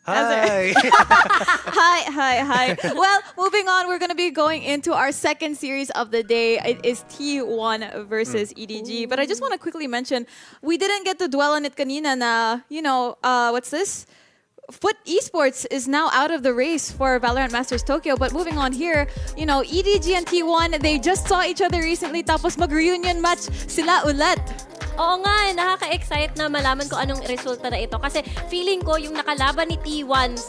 L: Hi!
A: Hi. Well, moving on, we're going to be going into our second series of the day. It is T1 versus EDG. But I just want to quickly mention, we didn't get to dwell on it kanina na, what's this? FUT Esports is now out of the race for Valorant Masters Tokyo. But moving on here, EDG and T1, they just saw each other recently. Tapos mag-reunion match sila ulit.
M: Oo nga, nakaka-excite na malaman ko anong resulta na ito. Kasi feeling ko yung nakalaban ni T1,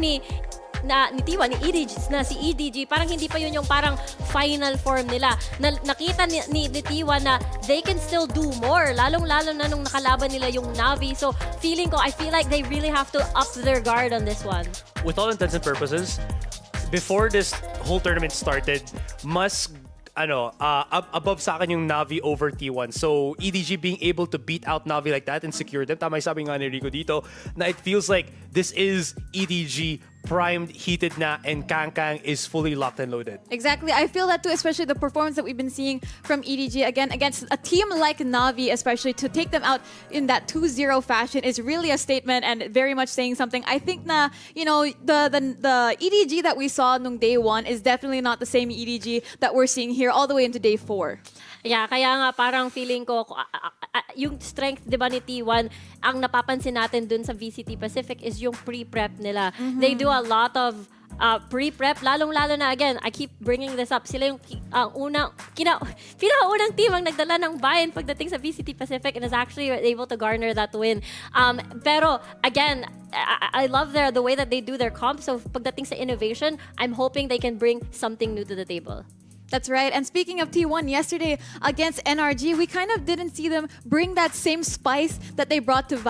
M: ni T1, ni EDG, na si EDG, parang hindi pa yun yung parang final form nila. Nakita ni T1 na they can still do more, lalong-lalo na nung nakalaban nila yung Navi. So feeling ko, I feel like they really have to up their guard on this one.
L: With all intents and purposes, before this whole tournament started, mas above sa akin yung Navi over T1. So, EDG being able to beat out Navi like that and secure them, tama yung sabi nga ni Rico dito, na it feels like this is EDG primed, heated na, and Kang is fully locked and loaded.
A: Exactly. I feel that too, especially the performance that we've been seeing from EDG again against a team like Navi, especially to take them out in that 2-0 fashion is really a statement and very much saying something. I think na, the EDG that we saw nung day 1 is definitely not the same EDG that we're seeing here all the way into day 4.
M: Yeah, kaya nga parang feeling ko yung strength 'di ba ni T1 ang napapansin natin dun sa VCT Pacific is yung pre-prep nila. They do a lot of pre-prep, lalong-lalo na again, I keep bringing this up. Sila yung pinakaunang team ang nagdala ng buy-in pagdating sa VCT Pacific and is actually able to garner that win. Pero again, I love the way that they do their comp. So pagdating sa innovation, I'm hoping they can bring something new to the table.
A: That's right. And speaking of T1, yesterday against NRG, we kind of didn't see them bring that same spice that they brought to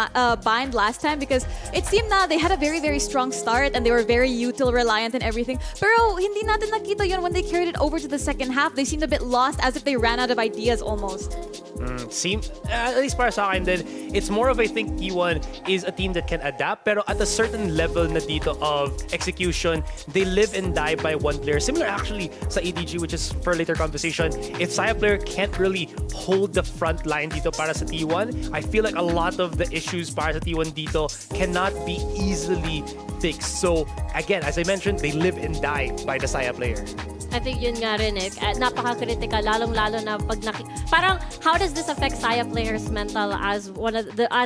A: Bind last time because it seemed na they had a very, very strong start and they were very util reliant and everything. Pero hindi natin nakita yun when they carried it over to the second half. They seemed a bit lost as if they ran out of ideas almost.
L: At least para sa akin din, it's more of I think T1 is a team that can adapt pero at a certain level na dito of execution, they live and die by one player. Similar actually sa EDG, which is for later conversation. If Saya player can't really hold the front line dito para sa T1, I feel like a lot of the issues para sa T1 dito cannot be easily fixed. So again, as I mentioned, they live and die by the Saya player.
M: I think yun nga rin napaka-critical, lalong-lalo na pag parang how does this affect Saya players' mental as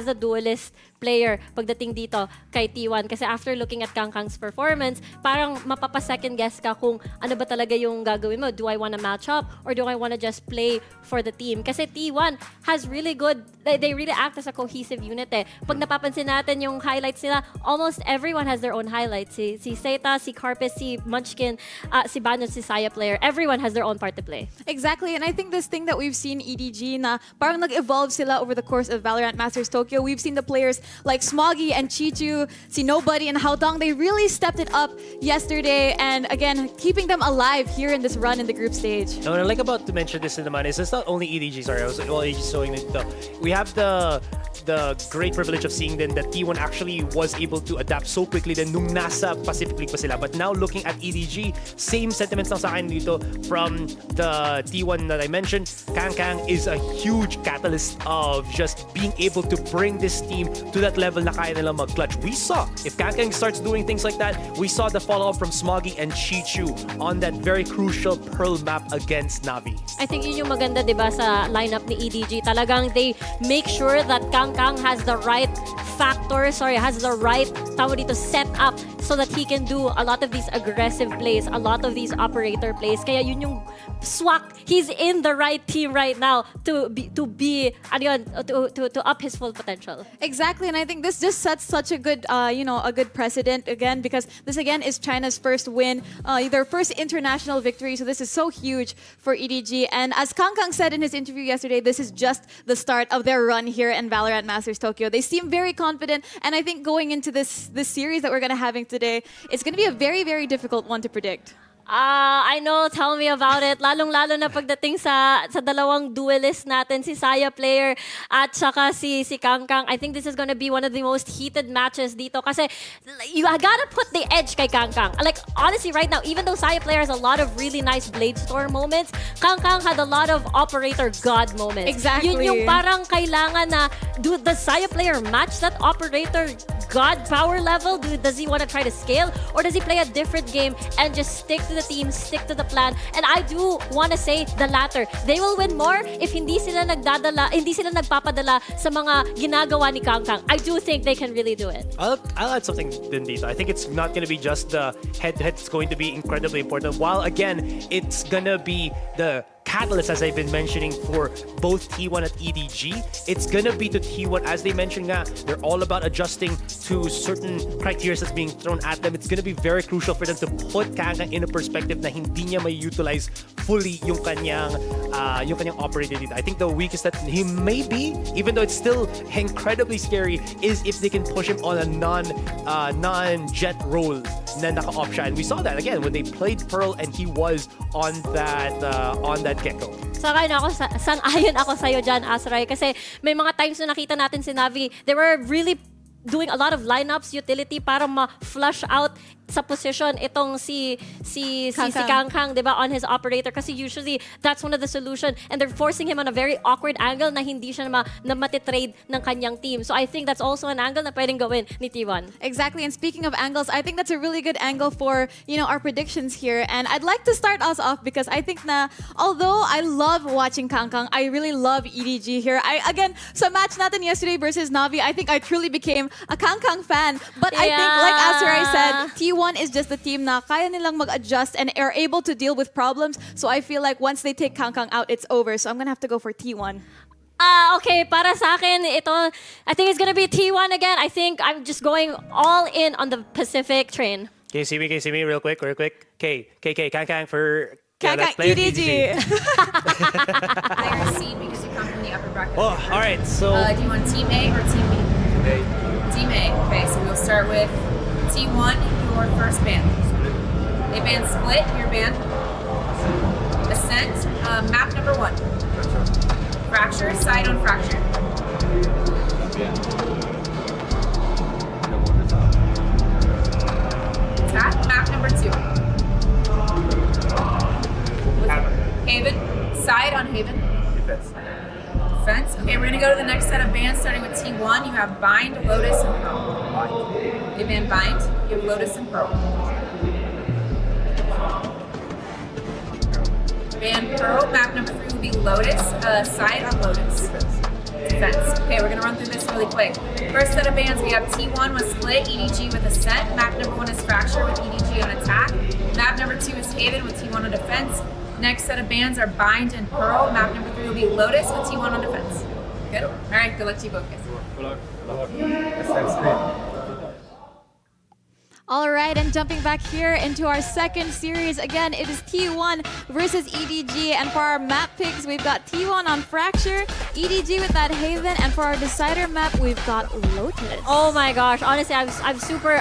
M: a duelist player pagdating dito kay T1? Kasi after looking at Kang's performance, parang mapapa-second guess ka kung ano ba talaga yung gagawin mo. Do I want to match up or do I want to just play for the team? Kasi T1 has really good, they really act as a cohesive unit eh. Pag napapansin natin yung highlights nila, almost everyone has their own highlights. Si Zeta, si Carpus, si Munchkin, si Banyo, si Saya player, everyone has their own part to play.
A: Exactly, and I think this thing that we've seen EDG na parang nag-evolve sila over the course of Valorant Masters Tokyo. We've seen the players like Smoggy and Chichu, si Nobody and Haodong, they really stepped it up yesterday and again, keeping them alive here in this run in the group stage.
L: Now, what I like about to mention this naman is it's not only EDG, sorry, I was showing it. We have the great privilege of seeing then that T1 actually was able to adapt so quickly then nung nasa Pacific League pa sila. But now looking at EDG, same sentiments lang sa akin dito from the T1 that I mentioned. Kang is a huge catalyst of just being able to bring this team to that level na kaya nila mag-clutch. We saw, if Kang starts doing things like that, we saw the follow-up from Smoggy and Chichu on that very crucial Pearl map against Navi.
M: I think yun yung maganda, di ba, sa lineup ni EDG. Talagang they make sure that Kang has the right has the right set up so that he can do a lot of these aggressive plays, a lot of these operator plays. Kaya yun yung swak. He's in the right team right now to up his full potential.
A: Exactly, and I think this just sets such a good a good precedent again because this again is China's first win, their first international victory. So this is so huge for EDG. And as Kang said in his interview yesterday, this is just the start of their run here in Valorant Masters Tokyo. They seem very confident, and I think going into this series that we're going to having today, it's going to be a very, very difficult one to predict.
M: I know, tell me about it. Lalong-lalo na pagdating sa dalawang duelist natin, si Saya player at saka si Kangkang. I think this is gonna be one of the most heated matches dito kasi you gotta put the edge kay Kangkang. Like, honestly, right now, even though Saya player has a lot of really nice Blade Storm moments, Kangkang had a lot of Operator God moments.
A: Exactly.
M: Yun yung parang kailangan na, does Saya player match that Operator God power level? Does he want to try to scale? Or does he play a different game and just stick to the team, stick to the plan? And I do want to say the latter. They will win more if hindi sila nagpapadala sa mga ginagawa ni Kangkang. I do think they can really do it.
L: I'll add something din dito. I think it's not going to be just the head-to-head. It's going to be incredibly important. While, again, it's going to be the catalyst, as I've been mentioning, for both T1 and EDG. It's gonna be to T1, as they mentioned nga, they're all about adjusting to certain criteria that's being thrown at them. It's gonna be very crucial for them to put Kangkang in a perspective na hindi niya may utilize fully yung kanyang operator dito. I think the weakest that he may be, even though it's still incredibly scary, is if they can push him on a non-jet role na naka-option. And we saw that again when they played Pearl and he was on that get-go.
M: Sang-ayon ako sa'yo dyan, Azray, kasi may mga times na nakita natin si Navi, they were really doing a lot of lineups, utility para ma-flush out sa position itong si Kangkang, di ba, on his operator, kasi usually that's one of the solution, and they're forcing him on a very awkward angle na hindi siya na matitrade ng kanyang team. So I think that's also an angle na pwedeng gawin ni T1.
A: Exactly, and speaking of angles, I think that's a really good angle for, our predictions here. And I'd like to start us off because I think na, although I love watching Kangkang, I really love EDG here. Again, sa match natin yesterday versus Navi, I think I truly became a Kangkang fan. But I think, like Azuray said, T1 is just the team na kaya nilang mag-adjust and are able to deal with problems. So I feel like once they take Kangkang out, it's over. So I'm gonna have to go for T1.
M: Okay, para sa akin, ito, I think it's gonna be T1 again. I think I'm just going all in on the Pacific train.
L: Can you see me real quick? Kangkang for...
A: Kangkang, EDG.
K: Player C because you come from the upper bracket.
L: Oh, all right, so...
K: do you want Team A or Team B? Team A. Okay, so we'll start with T1, your first band. They band Split, your band. Ascent, map number 1. Fracture, side on Fracture. Attack, map number 2. Haven, side on Haven. Defense. Okay, we're gonna go to the next set of bands starting with T1. You have Bind, Lotus, and Pearl. You have Bind, you have Lotus and Pearl. Band Pearl, map number 3 will be Lotus, side on Lotus. Defense. Okay, we're gonna run through this really quick. First set of bands, we have T1 with Split, EDG with Ascent. Map number 1 is Fracture with EDG on Attack. Map number 2 is Haven with T1 on Defense. Next set of bands are Bind and Pearl. Map number 3 will be Lotus with T1 on Defense. Good? Alright, good luck to you both, guys.
A: All right, and jumping back here into our second series. Again, it is T1 versus EDG. And for our map picks, we've got T1 on Fracture, EDG with that Haven, and for our decider map, we've got Lotus.
M: Oh my gosh, honestly, I'm super,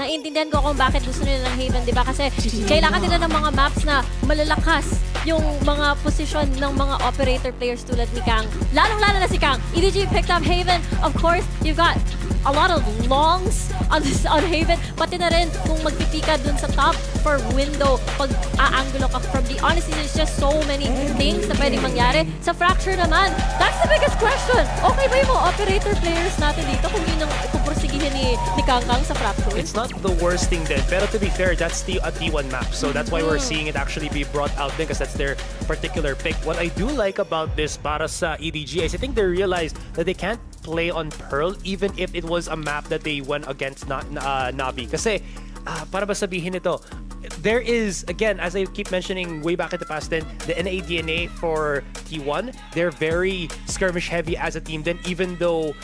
M: naiintindihan ko kung bakit gusto nila ng Haven, di ba? Kasi kailangan nila ng mga maps na malalakas yung mga position ng mga operator players tulad ni Kang. Lalong-lalo na si Kang. EDG picked up Haven. Of course, you've got a lot of longs on Haven, pati na rin kung magpipika dun sa top for window pag aangulo ka from the... Honestly, there's just so many things na pwedeng mangyari. Sa Fracture naman, that's the biggest question. Okay ba yung mga operator players natin dito kung yun ang pupursigihin ni Kangkang sa Fracture?
L: It's not the worst thing then, pero to be fair, that's a T1 map. So that's why we're seeing it actually be brought out then because that's their particular pick. What I do like about this para sa EDG is I think they realize that they can't play on Pearl even if it was a map that they went against Navi. Kasi, para ba sabihin ito, there is, again, as I keep mentioning way back in the past, then the NA-DNA for T1, they're very skirmish heavy as a team. Then even though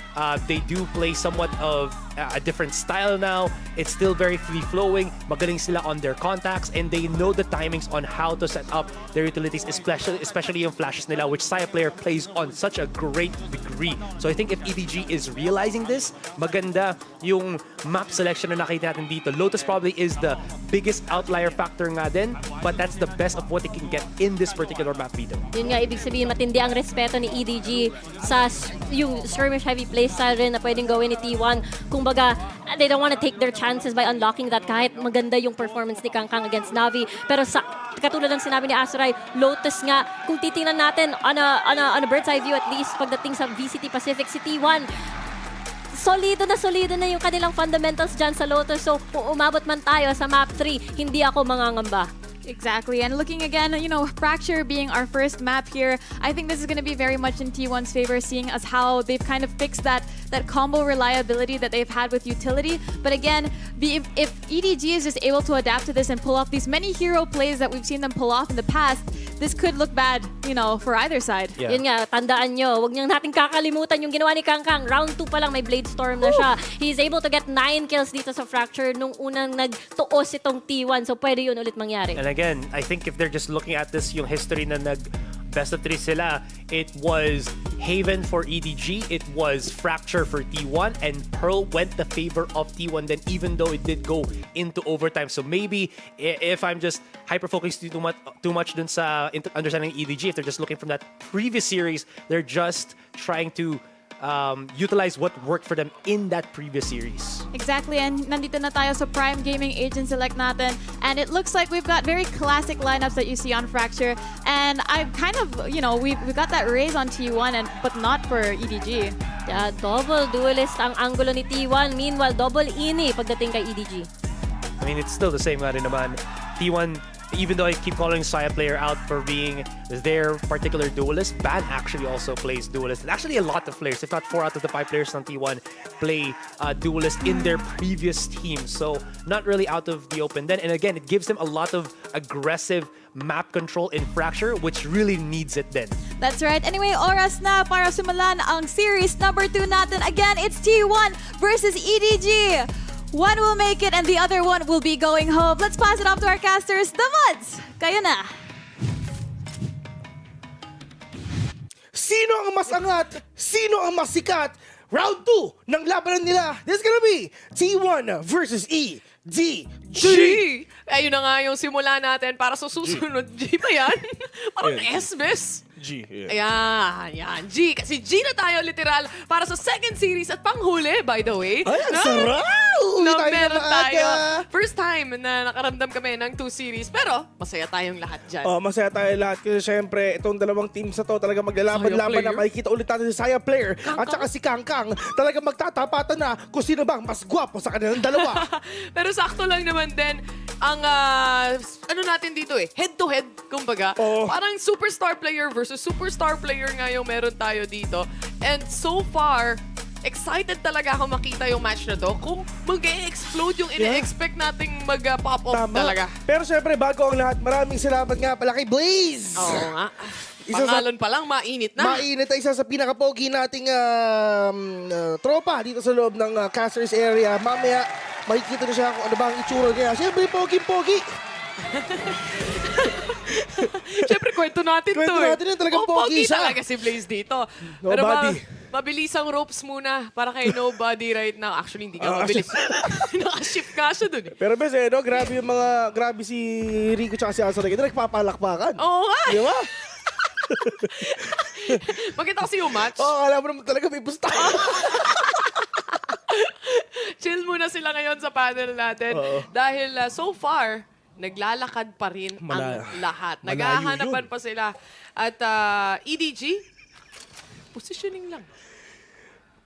L: they do play somewhat of a different style now, it's still very free-flowing. Magaling sila on their contacts, and they know the timings on how to set up their utilities, especially yung flashes nila, which Saya player plays on such a great degree. So I think if EDG is realizing this, maganda yung map selection na nakita natin dito. Lotus probably is the biggest outlier factor nga din, but that's the best of what they can get in this particular map dito.
M: Yun nga, ibig sabihin, matindi ang respeto ni EDG sa yung skirmish heavy playstyle rin na pwedeng gawin ni T1. Kumbaga, they don't want to take their chances by unlocking that kahit maganda yung performance ni Kangkang against Navi. Pero sa katulad ng sinabi ni Azuray, Lotus nga, kung titingnan natin on a bird's eye view at least pagdating sa VCT Pacific, si T1, solido na yung kanilang fundamentals dyan sa Lotus. So, kung umabot man tayo sa map 3, hindi ako mangangamba.
A: Exactly. And looking again, you know, Fracture being our first map here, I think this is going to be very much in T1's favor, seeing as how they've kind of fixed that combo reliability that they've had with utility. But again, if EDG is just able to adapt to this and pull off these many hero plays that we've seen them pull off in the past, this could look bad, you know, for either side.
L: Yeah.
M: Yun nga, tandaan nyo, huwag niyang natin kakalimutan yung ginawa ni Kangkang. Round 2 pa lang, may Blade Storm na siya. He's able to get 9 kills dito sa Fracture nung unang nagtuos itong T1. So, pwede yun ulit mangyari.
L: And again, I think if they're just looking at this, yung history na best of 3 sila, it was Haven for EDG, it was Fracture for T1, and Pearl went the favor of T1 then, even though it did go into overtime. So maybe if I'm just hyper-focused too much dun sa understanding EDG, if they're just looking from that previous series, they're just trying to utilize what worked for them in that previous series.
A: Exactly, and nandito na tayo sa Prime Gaming Agent Select natin, and it looks like we've got very classic lineups that you see on Fracture, and I kind of, you know, we've got that raise on T1, but not for EDG.
M: Yeah, double duelist ang angulo ni T1. Meanwhile, double ini pagdating kay EDG.
L: I mean, it's still the same nga rin naman. T1, even though I keep calling Saya player out for being their particular duelist, Ban actually also plays duelist. And actually a lot of players, if not 4 out of the 5 players on T1 play duelist in their previous team. So not really out of the open then. And again, it gives them a lot of aggressive map control in Fracture, which really needs it then.
A: That's right. Anyway, oras na para simulan ang series number 2 natin. Again, it's T1 versus EDG. One will make it and the other one will be going home. Let's pass it off to our casters, the Muds. Kayo na.
C: Sino ang mas angat? Sino ang mas sikat? Round 2 ng labanan nila. This is gonna be T1 versus EDG.
B: G! Ayun na nga yung simula natin para sa susunod. G ba yan? Parang S-bes.
C: G.
B: Ayan, yan. G. Kasi G na tayo literal para sa second series at panghuli, by the way.
C: Ay, ang sarap! Uwi
B: Na
C: tayo
B: meron
C: na
B: tayo.
C: maaga.
B: First time na nakaramdam kami ng 2 series. Pero masaya tayong lahat dyan.
C: Oh, masaya tayo lahat kasi syempre itong dalawang teams na to talaga maglalaban-laban
B: Saya
C: na.
B: player.
C: Makikita ulit natin si Saya player at saka si Kangkang. Talaga magtatapatan na kung sino bang mas gwapo sa kanilang dalawa.
B: Pero sakto lang naman din ang ano natin dito head to head kumbaga.
C: Oo.
B: Parang superstar player versus superstar player nga yung meron tayo dito. And so far, excited talaga ako makita yung match na to. Kung mag-e-explode yung ine-expect nating mag-pop off talaga.
C: Pero syempre bago ang lahat, maraming salamat nga pala kay Blaze.
B: Oo nga.
C: Isa sa-
B: Pangalan pa lang, mainit na.
C: Mainit na isa sa pinakapogi nating tropa dito sa loob ng casters area. Mamaya, makikita na siya kung ano ba ang itsura niya. Siyempre, pogi-pogi.
B: Siyempre, kwento natin to.
C: Kwento natin yun, talagang pogi siya.
B: talaga si Blaze dito.
C: Nobody.
B: Mabilis ang ropes muna para kay Nobody right now. Actually, hindi ka mabilis. Naka-shift ka siya dun
C: Pero bes, grabe si Rico tsaka si Azuray. Nagpapalakpakan.
B: Oo nga.
C: Di ba?
B: Magkita kasi yung match.
C: Kala mo naman talaga may busta.
B: Chill muna sila ngayon sa panel natin. Dahil so far, naglalakad pa rin ang lahat. Naghahanapan pa sila. At EDG, positioning lang.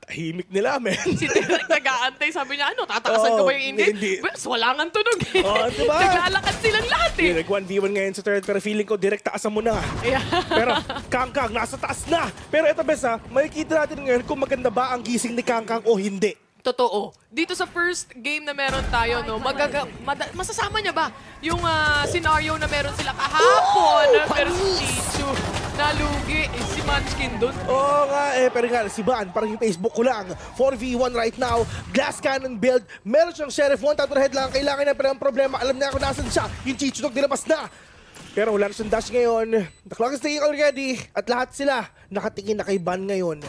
C: Tahimik nila, men.
B: Si Derek nag-aantay, sabi niya, tatakasan ko ba yung ingay?
C: hindi.
B: Well, wala nga tunog
C: diba?
B: Naglalakad silang lahat
C: Nag-1v1 ngayon sa third, pero feeling ko direct taasan mo na.
B: Yeah.
C: Pero Kangkang, nasa taas na. Pero ito, bes, makikita natin ngayon kung maganda ba ang gising ni Kangkang o hindi.
B: Totoo. Dito sa first game na meron tayo, no, masasama niya ba yung scenario na meron sila kahapon? Pero si Chichu, nalugi. Si Munchkin dun.
C: Oo nga pero nga, si Van, parang yung Facebook ko lang. 4v1 right now, glass cannon build. Meron siyang Sheriff 1, tattoo head lang. Kailangan na, pero ang problema, alam na ako nasan siya. Yung Chichudog nilabas na. Pero wala na siyang dash ngayon. The clock is ticking already. At lahat sila nakatingin na kay Van ngayon.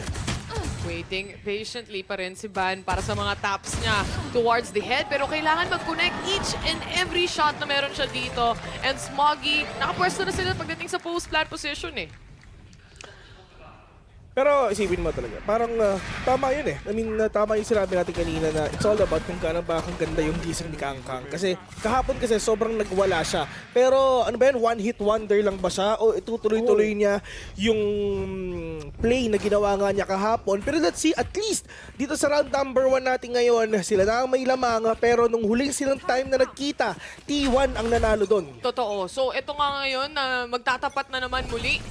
B: Waiting patiently pa rin si Van para sa mga taps niya towards the head. Pero kailangan mag-connect each and every shot na meron siya dito. And Smoggy, nakapwesto na sila pagdating sa post-plant position eh.
C: Pero isipin mo talaga, parang tama yun eh. I mean, tama yung sinabi natin kanina na it's all about kung gaano ba kung ganda yung gising ni Kangkang. Kasi kahapon kasi sobrang nagwala siya. Pero ano ba yan, one hit wonder lang ba siya? O itutuloy-tuloy niya yung play na ginawa nga niya kahapon? Pero let's see, at least dito sa round number 1 natin ngayon, sila na ang may lamang. Pero nung huling silang time na nagkita, T1 ang nanalo doon.
B: Totoo. So ito nga ngayon na magtatapat na naman muli.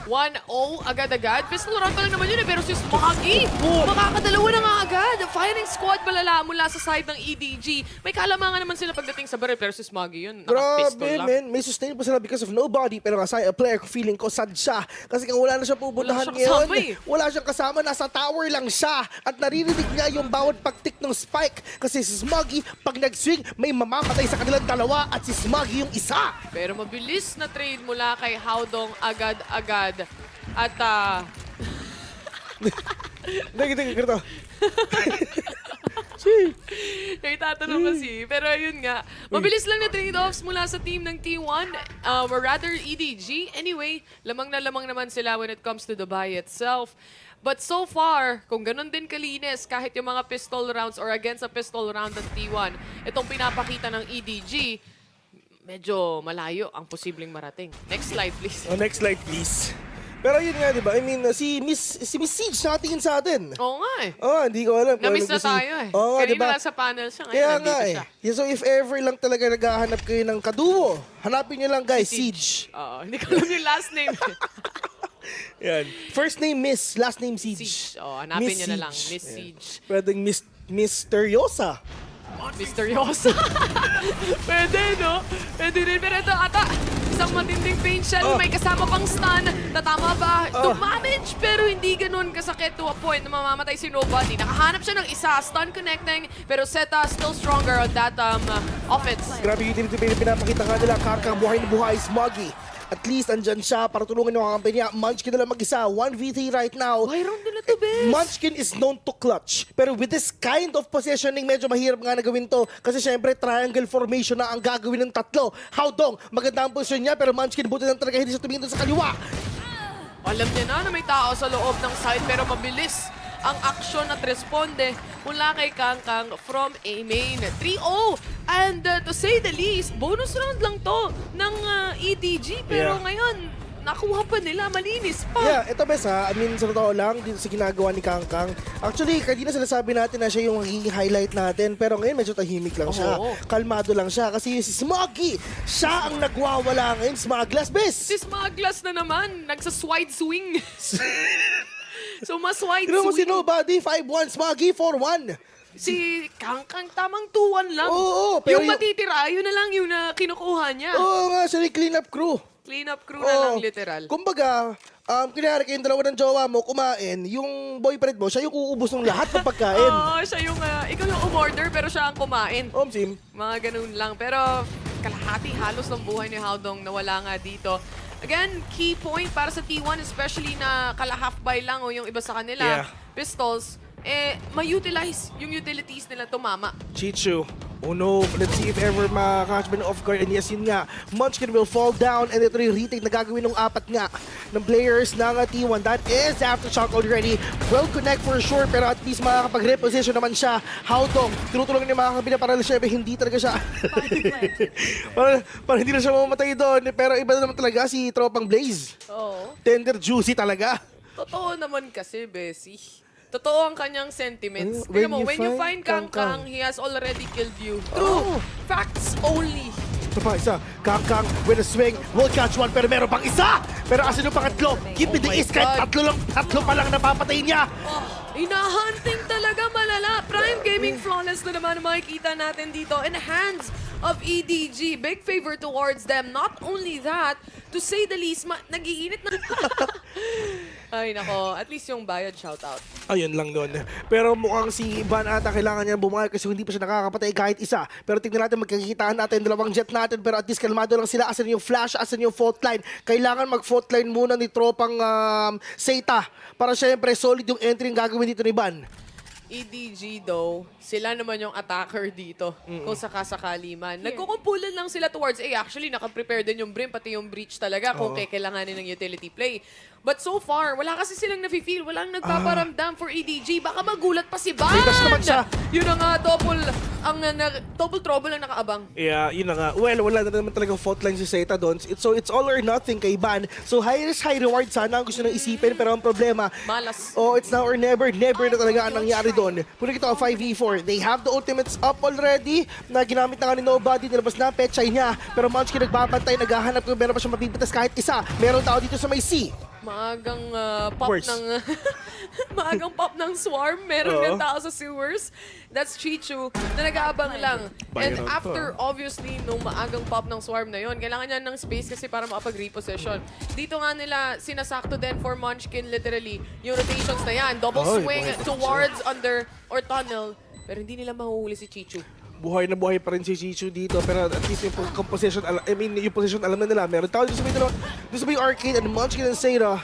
B: 1-0 agad-agad. Pistol round pa lang naman yun eh, pero si Smoggy, makakadalawa na nga agad. Firing squad palala mula sa side ng EDG. May kalamangan naman sila pagdating sa baril, pero si Smoggy yun, naka-pistol lang.
C: Man. May sustain pa sila because of nobody. Pero kasi a player, feeling ko sad siya. Kasi kung wala na siya pupuntahan ngayon, wala siyang kasama, nasa tower lang siya. At naririnig niya yung bawat pagtik ng spike. Kasi si Smoggy, pag nag-swing, may mamamatay sa kanilang dalawa at si Smoggy yung isa.
B: Pero mabilis na trade mula kay Howdong agad-agad. At
C: Ganito.
B: tatanong kasi. Pero yun nga, mabilis lang na trade-offs mula sa team ng T1, or rather EDG. Anyway, lamang na lamang naman sila when it comes to the buy itself. But so far, kung ganun din kalinis, kahit yung mga pistol rounds or against a pistol round ng T1, itong pinapakita ng EDG, medyo malayo ang posibleng marating. Next slide, please.
C: Next slide, please. Pero yun nga, di ba? I mean, si Miss Siege nakatingin sa atin.
B: Oo nga eh.
C: Hindi ko alam.
B: Na-miss na tayo eh.
C: Oo nga,
B: Kanina
C: diba?
B: lang sa panel siya, ngayon
C: Kaya
B: nandito
C: nga
B: siya.
C: Yeah, so if ever lang talaga naghahanap kayo ng kaduo, hanapin nyo lang guys, Siege.
B: Oo, hindi ko alam yung last name.
C: Yan. First name Miss, last name Siege.
B: Siege. Hanapin nyo na lang. Miss Siege.
C: Pwedeng Misteriosa.
B: Misteriosa. Pwede, no? Pwede rin. Pero ito, ata, isang matinding paint shell, may kasama pang stun. Tatama ba? Damage, pero hindi ganun kasakit to a point na mamamatay si Nobody. Nakahanap siya ng isa, stun connecting, pero Zeta still stronger on that offense.
C: Grabe yung pinapakita nga nila, Kangkang buhay na buhay, Smoggy. At least andyan siya para tulungan yung kakampi niya. Munchkin na lang mag-isa. 1v3 right now.
B: Why round nila to, best?
C: Munchkin is known to clutch. Pero with this kind of positioning, medyo mahirap nga na gawin to. Kasi syempre, triangle formation na ang gagawin ng tatlo. Howdong, maganda ang posisyon niya. Pero Munchkin, buti lang talaga hindi siya tumingin doon sa kaliwa.
B: Alam niya na may tao sa loob ng side, pero mabilis ang aksyon at responde mula kay Kangkang from A main. 3-0! And to say the least, bonus round lang to ng EDG. Pero ngayon, nakuha pa nila, malinis pa.
C: Yeah, ito bes ha. I mean, sa totoo lang, dito sa ginagawa ni Kangkang. Actually, kanina sinasabi natin na siya yung magiging highlight natin. Pero ngayon, medyo tahimik lang siya. Kalmado lang siya. Kasi si Smoggy, siya ang nagwawala ngayon. Smoglas, bes!
B: Si Smoglas na naman, nagsaswide swing. So, mas wide
C: Kino mo si
B: swing.
C: Nobody, 5-1, Smoggy, 4-1.
B: Si Kangkang, tamang 2-1 lang.
C: Oo, pero
B: yung matitira, yun na lang yung kinukuha niya.
C: Oo nga, siya yung clean-up crew.
B: Clean-up crew na lang, literal.
C: Kumbaga, kunyari kayong dalawa ng jowa mo, kumain, yung boyfriend mo, siya yung uubos ng lahat ng pagkain.
B: Oo, siya yung, ikaw yung umorder, pero siya ang kumain.
C: Sim.
B: Mga ganun lang. Pero kalahati halos ng buhay ni Howdong nawala nga dito. Again, key point para sa T1, especially na kala-half buy lang o yung iba sa kanila, pistols, ma-utilize yung utilities nila tumama.
C: Chichu. Oh no, let's see if ever makakatch ba ng off guard. And yes, yun nga, Munchkin will fall down. And ito yung retake na gagawin ng apat nga ng players ng T1. That is Aftershock already. Well connect for sure, pero at least makakapag-reposition naman siya. Howdong, tinutulungan niya mga kabina para syempre hindi talaga siya. para hindi na siya mamamatay doon. Pero iba na naman talaga si Tropang Blaze.
B: Oo.
C: Tender juicy talaga.
B: Totoo naman kasi, Bessie. Totoo ang kanyang sentiments. Tingnan mo, when you find Kangkang, he has already killed you. True. Facts only.
C: Ito pa, isa. Kangkang with a swing. Will catch one, pero meron pang isa! Pero asin yung pangatlo? Keep it the east, kahit tatlo pa lang napapatay niya.
B: Hinahunting talaga malala. Prime Gaming flawless na naman ang makikita natin dito in the hands of EDG. Big favor towards them. Not only that, to say the least, nag-iinit na. Ay, nako. At least yung bayad shoutout.
C: Ayun lang nun. Pero mukhang si Van ata kailangan niya bumayag kasi hindi pa siya nakakapatay kahit isa. Pero tignan natin, magkakitaan natin, dalawang jet natin, pero at least kalmado lang sila. Asan yung flash, asan yung fault line. Kailangan mag-fault line muna ni tropang Seita para syempre solid yung entry yung gagawin dito ni Van.
B: EDG though, sila naman yung attacker dito. Kung sakasakali man. Nagkukumpulan lang sila towards A. Actually, nakaprepare din yung Brim, pati yung Breach talaga kung kailanganin ng utility play. But so far, wala kasi silang nafe-feel. Walang nagpaparamdam for EDG. Baka magulat pa si Van!
C: May touch naman siya.
B: Yun na nga, double trouble ang nakaabang.
C: Yeah, yun na nga. Well, wala na naman talagang fault line si Seita doon. So it's all or nothing kay Van. So high risk, high reward sana ang gusto nang isipin. Pero ang problema,
B: Malas.
C: it's now or never. Never na talaga ang nangyari doon. Punta ito, 5v4. They have the ultimates up already na ginamit na nga ni Nobody. Nilabas na ang petchay niya. Pero Munchkin nagbabantay, naghahanap kung meron pa siya mapipitas kahit isa. Meron tao dito sa may C.
B: Maagang pop
C: Worse.
B: ng maagang pop ng swarm. Meron ng tao sa sewers. That's Chichu na nag-aabang lang. And
C: Byron
B: after obviously nung maagang pop ng swarm na yon, kailangan niya ng space kasi para makapag-reposition. Dito nga nila sinasakto din for Munchkin literally yung rotations na yan. Double swing towards under or tunnel. Pero hindi nila mahuhuli si Chichu.
C: Buhay na buhay pa rin si Chichu dito, pero at least yung composition, yung position alam na nila. Meron tao dito sa may dalawa, dito sa may arcade and Munchkin and Seita,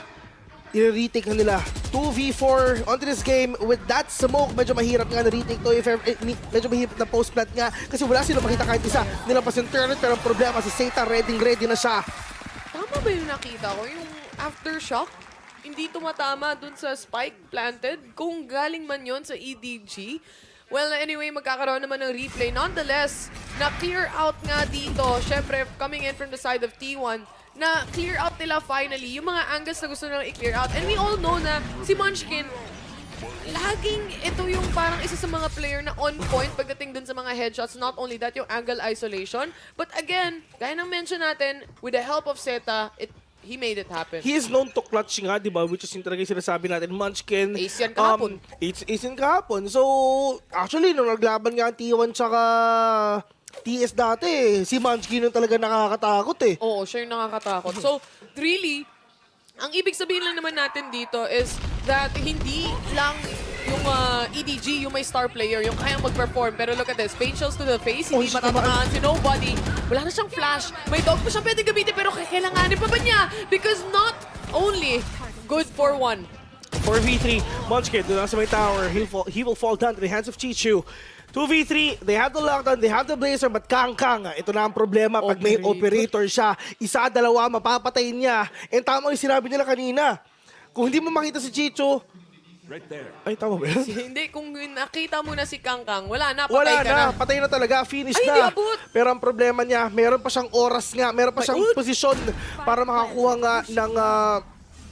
C: i-retake na nila. 2v4 onto this game with that smoke. Medyo mahirap nga na retake to, medyo mahirap na post-plant nga kasi wala silang makita kahit isa. Nilampas yung turret, pero ang problema si Seita ready na siya.
B: Tama ba yung nakita ko? Yung aftershock? Hindi tumatama dun sa spike planted? Kung galing man yon sa EDG? Well, anyway, magkakaroon naman ng replay. Nonetheless, na-clear out nga dito. Siyempre, coming in from the side of T1, na-clear out nila finally yung mga angles na gusto nilang i-clear out. And we all know na si Munchkin, laging ito yung parang isa sa mga player na on point pagdating dun sa mga headshots. Not only that, yung angle isolation. But again, gaya ng mention natin, with the help of Seita, he made it happen.
C: He is known to clutch nga, di ba? Which is yung talaga yung sinasabi natin, Munchkin.
B: Ace yan kahapon.
C: Ace yan kahapon. So, actually, nung naglaban nga ang T1 tsaka TS dati, si Munchkin yung talaga nakakatakot eh.
B: Oo, siya yung nakakatakot. So, really, ang ibig sabihin lang naman natin dito is that hindi lang yung EDG, yung may star player, yung kayang mag-perform. Pero look at this, facials to the face, hindi matatamaan si Nobody. Wala na siyang flash. May dog pa siya pwede gamitin, pero kailanganin pa ba niya? Because not only good for one.
C: 4v3, Munchkin doon sa may tower. He will fall down to the hands of Chichu. 2v3, they have the lockdown, they have the blazer, but Kang, ito na ang problema pag may operator siya. Isa, dalawa, mapapatayin niya. And tama yung sinabi nila kanina. Kung hindi mo makita si Chichu, right there. Ay, tama ba yun?
B: Hindi, kung nakita mo na si Kangkang, wala na,
C: Wala
B: patay ka na.
C: patay na talaga, finish
B: Ay,
C: na.
B: hindi abot.
C: Pero ang problema niya, meron pa siyang oras nga, meron pa siyang posisyon para makakuha nga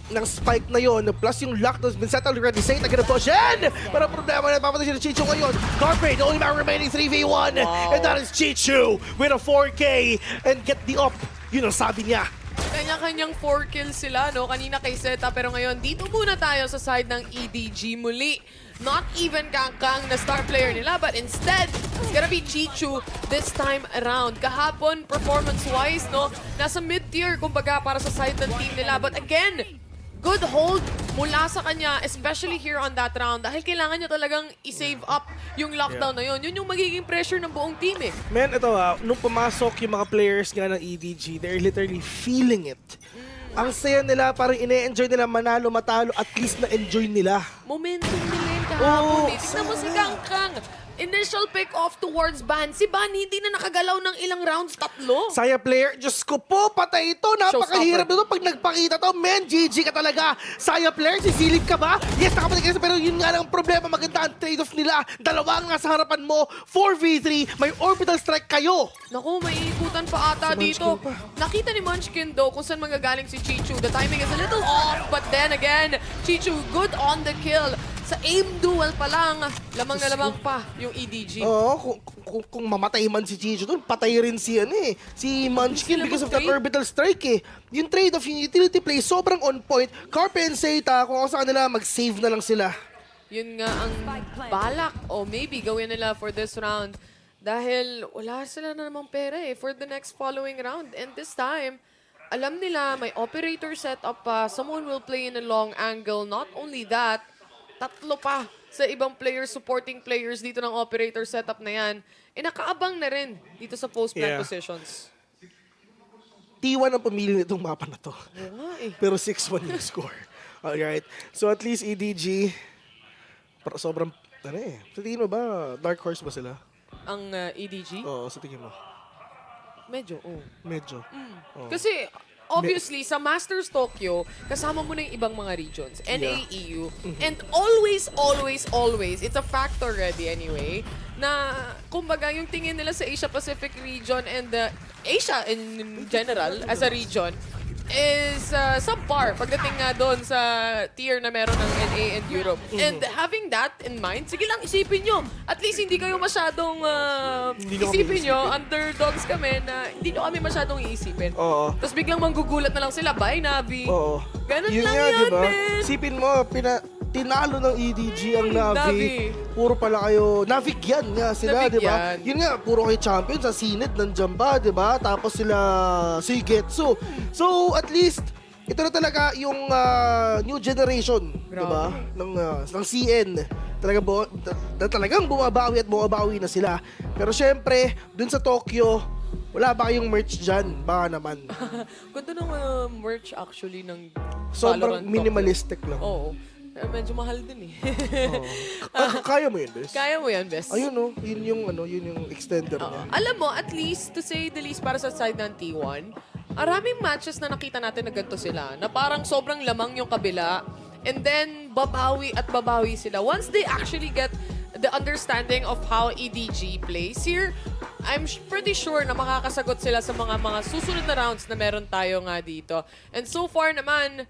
C: ng spike na yon. Plus yung lockdown's been settled already. Seita gonna push in! Pero ang problema na, papatay siya ng Chichu ngayon. Carpe, the only man remaining 3v1. And that is Chichu with a 4K and get the up. Yun ang sabi niya.
B: Kanya-kanyang 4 kills sila, no? Kanina kay Seita, pero ngayon, dito muna tayo sa side ng EDG muli. Not even Kangkang na star player nila, but instead, it's gonna be Chichu this time around. Kahapon, performance-wise, no? Nasa mid-tier, kumbaga, para sa side ng team nila. But again, good hold mula sa kanya, especially here on that round. Dahil kailangan niya talagang i-save up yung lockdown na yun. Yun yung magiging pressure ng buong team eh.
C: Man, ito nung pumasok yung mga players nga ng EDG, they're literally feeling it. Ang saya nila, parang ine-enjoy nila manalo, matalo, at least na-enjoy nila.
B: Momentum nila yung kahapon eh. Tignan mo si Kangkang. Initial pick-off towards Ban. Si Ban hindi na nakagalaw ng ilang rounds, 3.
C: Saya player, Diyos ko po, patay ito. Napakahirap nito pag nagpakita to. Men, GG ka talaga. Saya player, sisilip ka ba? Yes, nakapatay ka, pero yun nga lang ang problema. Maganda ang trade-off nila. Dalawang nasa harapan mo, 4v3, may orbital strike kayo.
B: Naku, may ikutan pa ata dito. Nakita ni Munchkin though kung saan magagaling si Chichu. The timing is a little off, but then again, Chichu good on the kill. Sa aim duel pa lang, lamang na lamang pa yung EDG.
C: Oo, kung mamatay man si Chichu doon, patay rin si Munchkin because of that orbital strike eh. Yung trade-off, yung utility play, sobrang on point. Carpe and Seita, kung ako sa kanila, mag-save na lang sila.
B: Yun nga ang balak o maybe gawin nila for this round dahil wala sila na namang pera for the next following round. And this time, alam nila may operator setup pa, someone will play in a long angle. Not only that, tatlo pa sa ibang players, supporting players dito ng operator setup na yan. Nakaabang na rin dito sa post-plant positions.
C: T1 ang pamili nitong mapa na to.
B: Oo nga
C: Pero 6-1 yung score. Alright. So at least EDG, sobrang, sa tingin mo ba, dark horse ba sila?
B: Ang EDG?
C: Oo, sa tingin mo.
B: Medyo,
C: Medyo. Oo.
B: Kasi, obviously, sa Masters Tokyo, kasama mo na yung ibang mga regions. NA, EU. And always, it's a fact already anyway, na kumbaga yung tingin nila sa Asia Pacific region and Asia in general as a region is subpar pagdating nga doon sa tier na meron ng NA and Europe. And having that in mind, sige lang, isipin nyo. At least hindi kayo masyadong isipin nyo, underdogs kami na hindi nyo kami masyadong iisipin.
C: Oo.
B: Tapos biglang manggugulat na lang sila, bye Navi.
C: Oo.
B: Ganun
C: Yun
B: lang
C: nga,
B: yan,
C: diba?
B: man.
C: Isipin mo, tinalo ng EDG ang Navi.
B: Navi.
C: Puro pala kayo, Navigyan nga sila, di ba?
B: Navigyan.
C: Yun nga, puro kayo champion sa Sinid ng Jamba, di ba? Tapos sila Suigetsu. So, at least, ito na talaga yung new generation, di ba? Ng CN. Talagang bumabawi at bumabawi na sila. Pero syempre, dun sa Tokyo, wala ba kayong merch dyan? Baka naman.
B: Ganda ng merch actually ng
C: Sobrang
B: Valorant
C: minimalistic lang.
B: Oo. Medyo mahal din
C: Kaya mo yun, Bes?
B: Kaya mo yan, Bes.
C: Ayun yun yung extender niya.
B: Alam mo, at least, to say the least, para sa side ng T1, maraming matches na nakita natin na ganito sila, na parang sobrang lamang yung kabila, and then babawi at babawi sila. Once they actually get the understanding of how EDG plays here, I'm pretty sure na makakasagot sila sa mga susunod na rounds na meron tayo nga dito. And so far naman,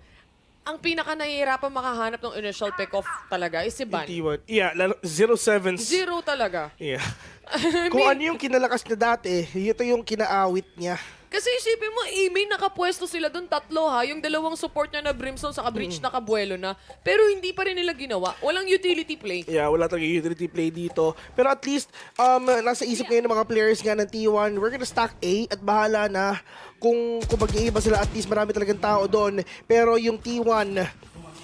B: ang pinaka nahihirapan makahanap ng initial pick-off talaga is si Ban.
C: T1. Yeah, 0-7.
B: Zero talaga.
C: Yeah.
B: I
C: Kung
B: mean,
C: ano yung kinalakas na dati, ito yung kinaawit niya.
B: kasi isipin mo, main nakapwesto sila doon, tatlo ha. Yung dalawang support niya na Brimstone sa Breach nakabuelo na. Pero hindi pa rin nila ginawa. Walang utility play.
C: Yeah, wala talaga utility play dito. Pero at least, nasa isip ngayon ng mga players nga ng T1, we're gonna stack A at bahala na kung mag-iiba sila, at least marami talagang tao doon. Pero yung T1,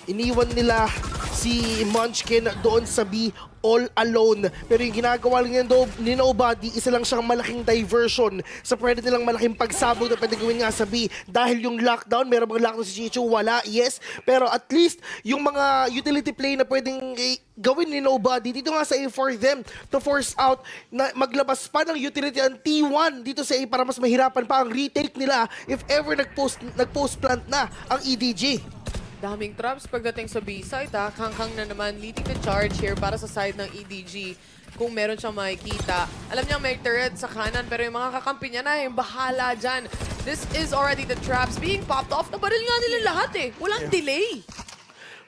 C: iniwan nila si Munchkin doon sa B all alone. Pero yung ginagawa lang ni Nobody, isa lang siyang malaking diversion sa pwede nilang malaking pagsabog na pwede gawin nga sa B. Dahil yung lockdown, meron mga lockdown si Chichu, wala, yes. Pero at least, yung mga utility play na pwedeng gawin ni Nobody, dito nga sa A for them to force out na maglabas pa ng utility ang T1 dito sa A para mas mahirapan pa ang retake nila if ever nag-post plant na ang EDG.
B: Daming traps pagdating sa B-side ha. Kangkang na naman leading the charge here para sa side ng EDG. Kung meron siyang makikita. Alam niya may turret sa kanan pero yung mga kakampi niya na yung bahala dyan. This is already the traps being popped off. Nabaril nga nila lahat Walang delay.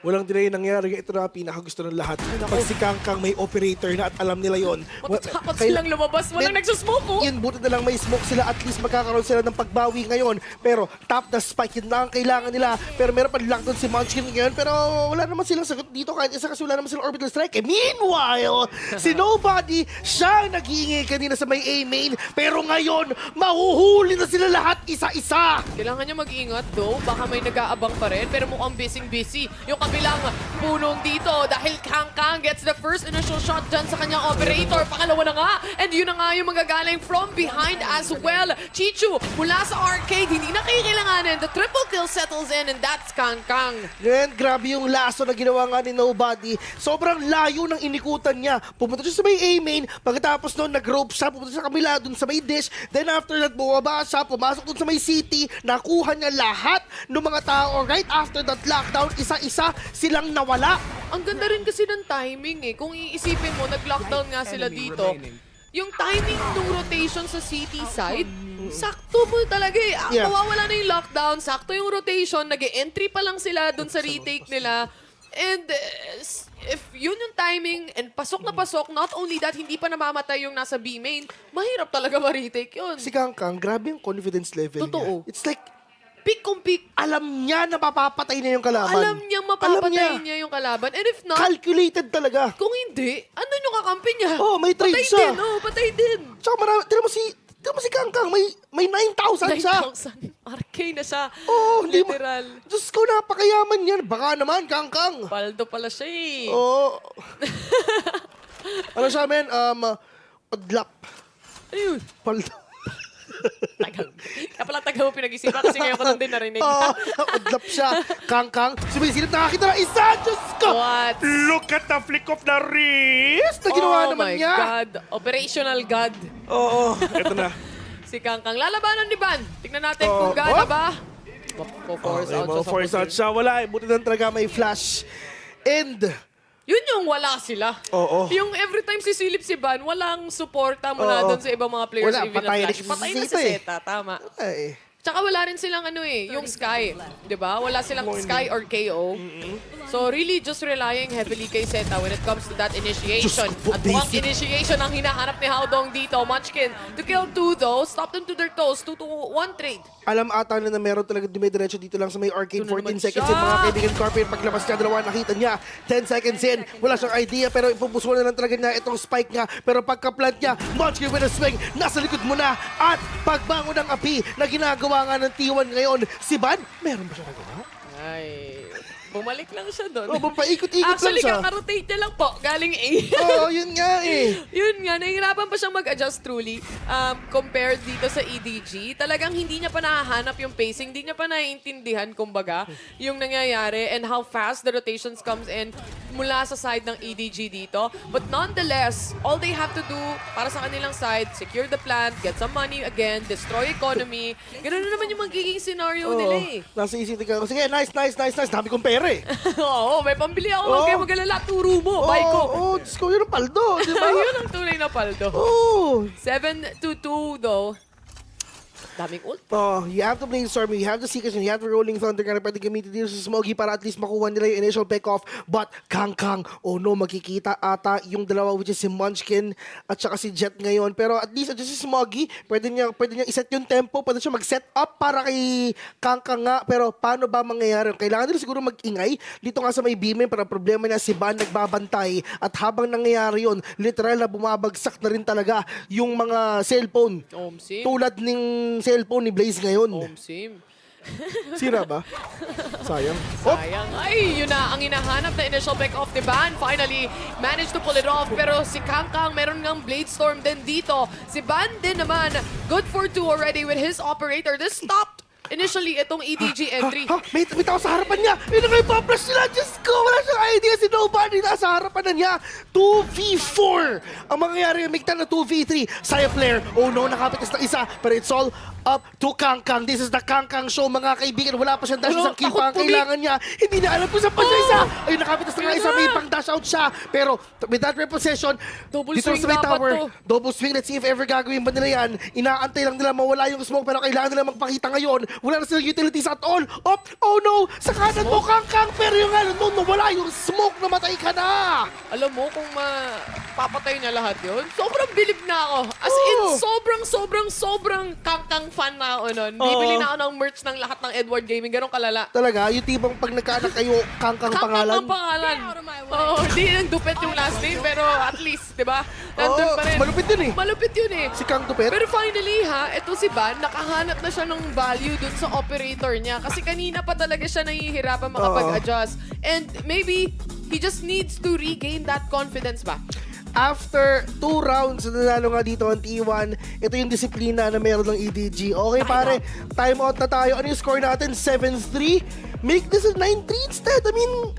C: Walang delay nangyari. Ito na pinakagusto ng lahat. Pag si Kangkang may operator na at alam nila yon.
B: Matatakot silang lumabas. Walang nagsasmoke
C: Yun, buti na lang may smoke sila. At least magkakaroon sila ng pagbawi ngayon. Pero top the spike, yun lang ang kailangan nila. Pero meron pa lockdown si Munchkin ngayon. Pero wala naman silang sagot dito kahit isa kasi wala naman silang orbital strike. Meanwhile, si Nobody, siya nag-iingay kanina sa may A main. Pero ngayon, mahuhuli na sila lahat isa-isa.
B: Kailangan niya mag-iingat though. Baka may nag-aabang pa rin. Pero mukhang busy. Yung kabilang punong dito dahil Kangkang gets the first initial shot dyan sa kanyang operator. Pangalawa na nga. And yun na nga yung magagaling from behind as well. Chichu mula sa arcade. Hindi na kailanganin. The triple kill settles in and that's Kangkang.
C: Ngayon, grabe yung laso na ginawa nga ni Nobody. Sobrang layo ng inikutan niya. Pumunta siya sa may A main. Pagkatapos noon, nag-rope siya. Pumunta siya sa kabila dun sa may dish. Then after that, bumaba siya. Pumasok dun sa may city. Nakuha niya lahat ng mga tao. Right after that lockdown, isa-isa silang nawala.
B: Ang ganda rin kasi ng timing Kung iisipin mo, nag-lockdown nga sila dito. Yung timing ng rotation sa city side, sakto mo talaga Mawawala na yung lockdown, sakto yung rotation, nag-e-entry pa lang sila dun sa retake nila. And if yun yung timing and pasok na pasok, not only that, hindi pa namamatay yung nasa B main, mahirap talaga ma-retake yun.
C: Si Kangkang, grabe yung confidence level
B: Totoo.
C: niya. It's like,
B: pick kung pick.
C: Alam niya na mapapatay niya yung kalaban.
B: Alam niya mapapatay niya yung kalaban. And if not,
C: calculated talaga.
B: kung hindi, andun yung kakampi niya.
C: Oh, may trade
B: patay
C: siya.
B: din, patay din.
C: Tsaka marami, tira mo si Kangkang, may 9,000 siya.
B: 9,000. RK na siya.
C: Oh, hindi mo.
B: Literal.
C: Diyos ko, napakayaman yan. Baka naman, Kangkang.
B: Paldo pala siya eh.
C: Oh. Ano siya, men? Odlap.
B: Ayun.
C: Paldo.
B: Tagal. Kaya pala tagal mo pinag-isipan kasi ngayon ko lang din narinig.
C: Odlap siya. Kangkang, sumisilip, nakakita na isa. Diyos ko!
B: What?
C: Look at the flick of the wrist na ginawa naman niya.
B: Oh my God. Operational God.
C: Oo, eto na.
B: Si Kangkang. Lalabanan ni Ban. Tignan natin kung gana ba. Force out siya sa
C: Force out
B: puti.
C: siya. Wala eh. Buti na talaga may flash. And,
B: Yun yung wala sila.
C: Oo.
B: Yung every time sisilip si Ban, walang suporta mula doon sa ibang mga players.
C: Wala,
B: even
C: patay
B: na
C: na
B: Flash.
C: si
B: Patay na si
C: Zeta eh.
B: Zeta, tama.
C: ay,
B: Tsaka wala rin silang yung Sky. Diba? Wala silang Sky or KO. So really just relying heavily kay Zeta when it comes to that initiation. At mukhang initiation ang hinahanap ni Howdong dito. Munchkin to kill 2 though. Stop them to their toes. 2-1 trade.
C: alam ata na meron talaga dumidiretso dito lang sa may arcade.
B: Ito na
C: 14
B: naman
C: seconds
B: siya.
C: in, mga kaibigan. Corporate, paglabas niya, dalawa, nakita niya. 10 seconds in, wala siyang idea, pero ipupuso na lang talaga niya itong spike niya. Pero pagka-plant niya, Munchkin with a swing, nasa likod mo na. At pagbangon ng api na ginagawa nga ng T1 ngayon, si Ban, meron ba siya nagawa?
B: Ay, bumalik lang siya doon.
C: Oh, paikot-ikot lang
B: Actually,
C: siya.
B: kakarotate niya lang po, galing A.
C: Oo, yun nga eh.
B: Yun nga, nahihirapan pa siyang mag-adjust truly compared dito sa EDG. Talagang hindi niya pa nahahanap yung pacing, hindi niya pa naiintindihan, kumbaga, yung nangyayari and how fast the rotations comes in mula sa side ng EDG dito. But nonetheless, all they have to do para sa kanilang side, secure the plant, get some money again, destroy economy. Ganun na naman yung magiging scenario nila eh.
C: Nasa isip ko, sige, nice. Dami kong pera eh.
B: Oo, may pambili ako. Huwag kayo mag-alala, turo mo, buy ko.
C: Oo, Diyos ko, yun ang paldo, di ba?
B: Yun ang tunay na paldo.
C: Oo.
B: 7-2 though. Daming ult.
C: Oh, you have to brainstorm, you have the Seekers, and you have the Rolling Thunder na pwede gamitin dito sa Smoggy para at least makuha nila yung initial pick-off. But Kangkang, oh no, magkikita ata yung dalawa, which is si Munchkin at saka si Jet ngayon. Pero at least si Smoggy, pwede niya iset yung tempo, pwede siya mag-set up para kay Kangkang nga. Pero paano ba mangyayari? Kailangan nila siguro mag-ingay dito nga sa may beaming para problema na si Ban nagbabantay. At habang nangyayari yun, literal na bumabagsak na rin talaga yung mga cellphone.
B: Omsim.
C: Tulad ng cellphone ni Blaze ngayon.
B: Omsim.
C: Sira ba? Sayang.
B: Sayang. Ay, yun na ang hinahanap na initial pick-off ni Ban. Finally, managed to pull it off. Pero si Kangkang, meron ngang Blade Storm din dito. Si Ban din naman, good for 2 already with his operator. This stopped initially itong EDG entry.
C: May tao sa harapan niya. Yun na nga flash nila. Diyos ko, wala siyang idea. Si Nobody nasa harapan na niya. 2v4. Ang mangyayari, may na 2v3. Saya player. Oh no, nakapitas na isa. Pero it's all up to Kangkang. This is the Kangkang show, mga kaibigan. Wala pa siyang dash. Isang kill pa ang kailangan niya. Hindi na alam kung saan pa siya isa. Ayun, nakapitas na nga isa. May pang dash out siya. Pero with that repossession,
B: Double
C: dito
B: swing
C: sa may
B: dapat
C: tower,
B: to.
C: double swing. Let's see if ever gagawin ba nila yan. Inaantay lang nila mawala yung smoke, pero kailangan nila magpakita ngayon. Wala na silang utilities at all. Oh no! Sa kanan mo, Kangkang! Pero yung ano, no, wala yung smoke, namatay ka na!
B: Alam mo kung mapapatay niya lahat yun, sobrang bilib na ako. As in, sobrang Kangkang fan na ako nun. Bibili na ako ng merch ng lahat ng Edward Gaming. Ganun kalala.
C: Talaga, yung tipong pag nagkaanak kayo, Kangkang pangalan.
B: Kangkang ang pangalan. Oo, hindi nang dupet yung last name, pero at least, di ba? Nandun pa rin.
C: Malupit yun eh.
B: Malupit yun eh.
C: Si Kang Dupet.
B: Pero finally ito si Ban, nakahanap na siya ng value dun sa operator niya. Kasi kanina pa talaga siya nahihirapan makapag-adjust. And maybe, he just needs to regain that confidence ba?
C: After 2 rounds na nanalo nga dito ang T1, ito yung disiplina na meron ng EDG. Okay pare, time out na tayo. Ano yung score natin? 7-3? Make this a 9-3 instead. I mean,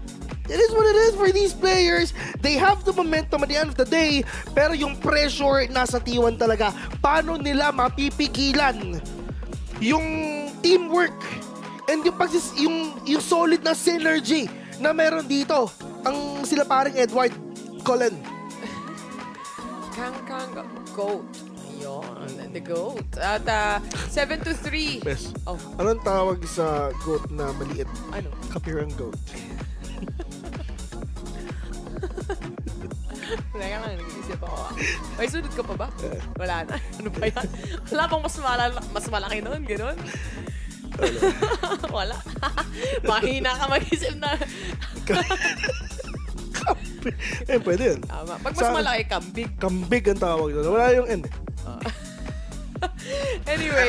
C: it is what it is for these players. They have the momentum at the end of the day, pero yung pressure nasa T1 talaga. Paano nila mapipigilan yung teamwork and yung solid na synergy na meron dito ang sila paring Edward Cullen.
B: Kangkang GOAT. Yun, the GOAT. At 7-3.
C: Bes,
B: Oh.
C: anong tawag sa goat na maliit?
B: Ano?
C: Kapirang goat.
B: Teka lang, nag-isip ako. May sunod ka pa ba? Wala na. Ano ba yan? Wala pang mas malaki nun, gano'n? Wala. Mahina ka mag-isip na.
C: Pwede yun.
B: Tama. Pag mas malaki, kambig.
C: Kambig ang tawag doon. Wala yung end.
B: Anyway.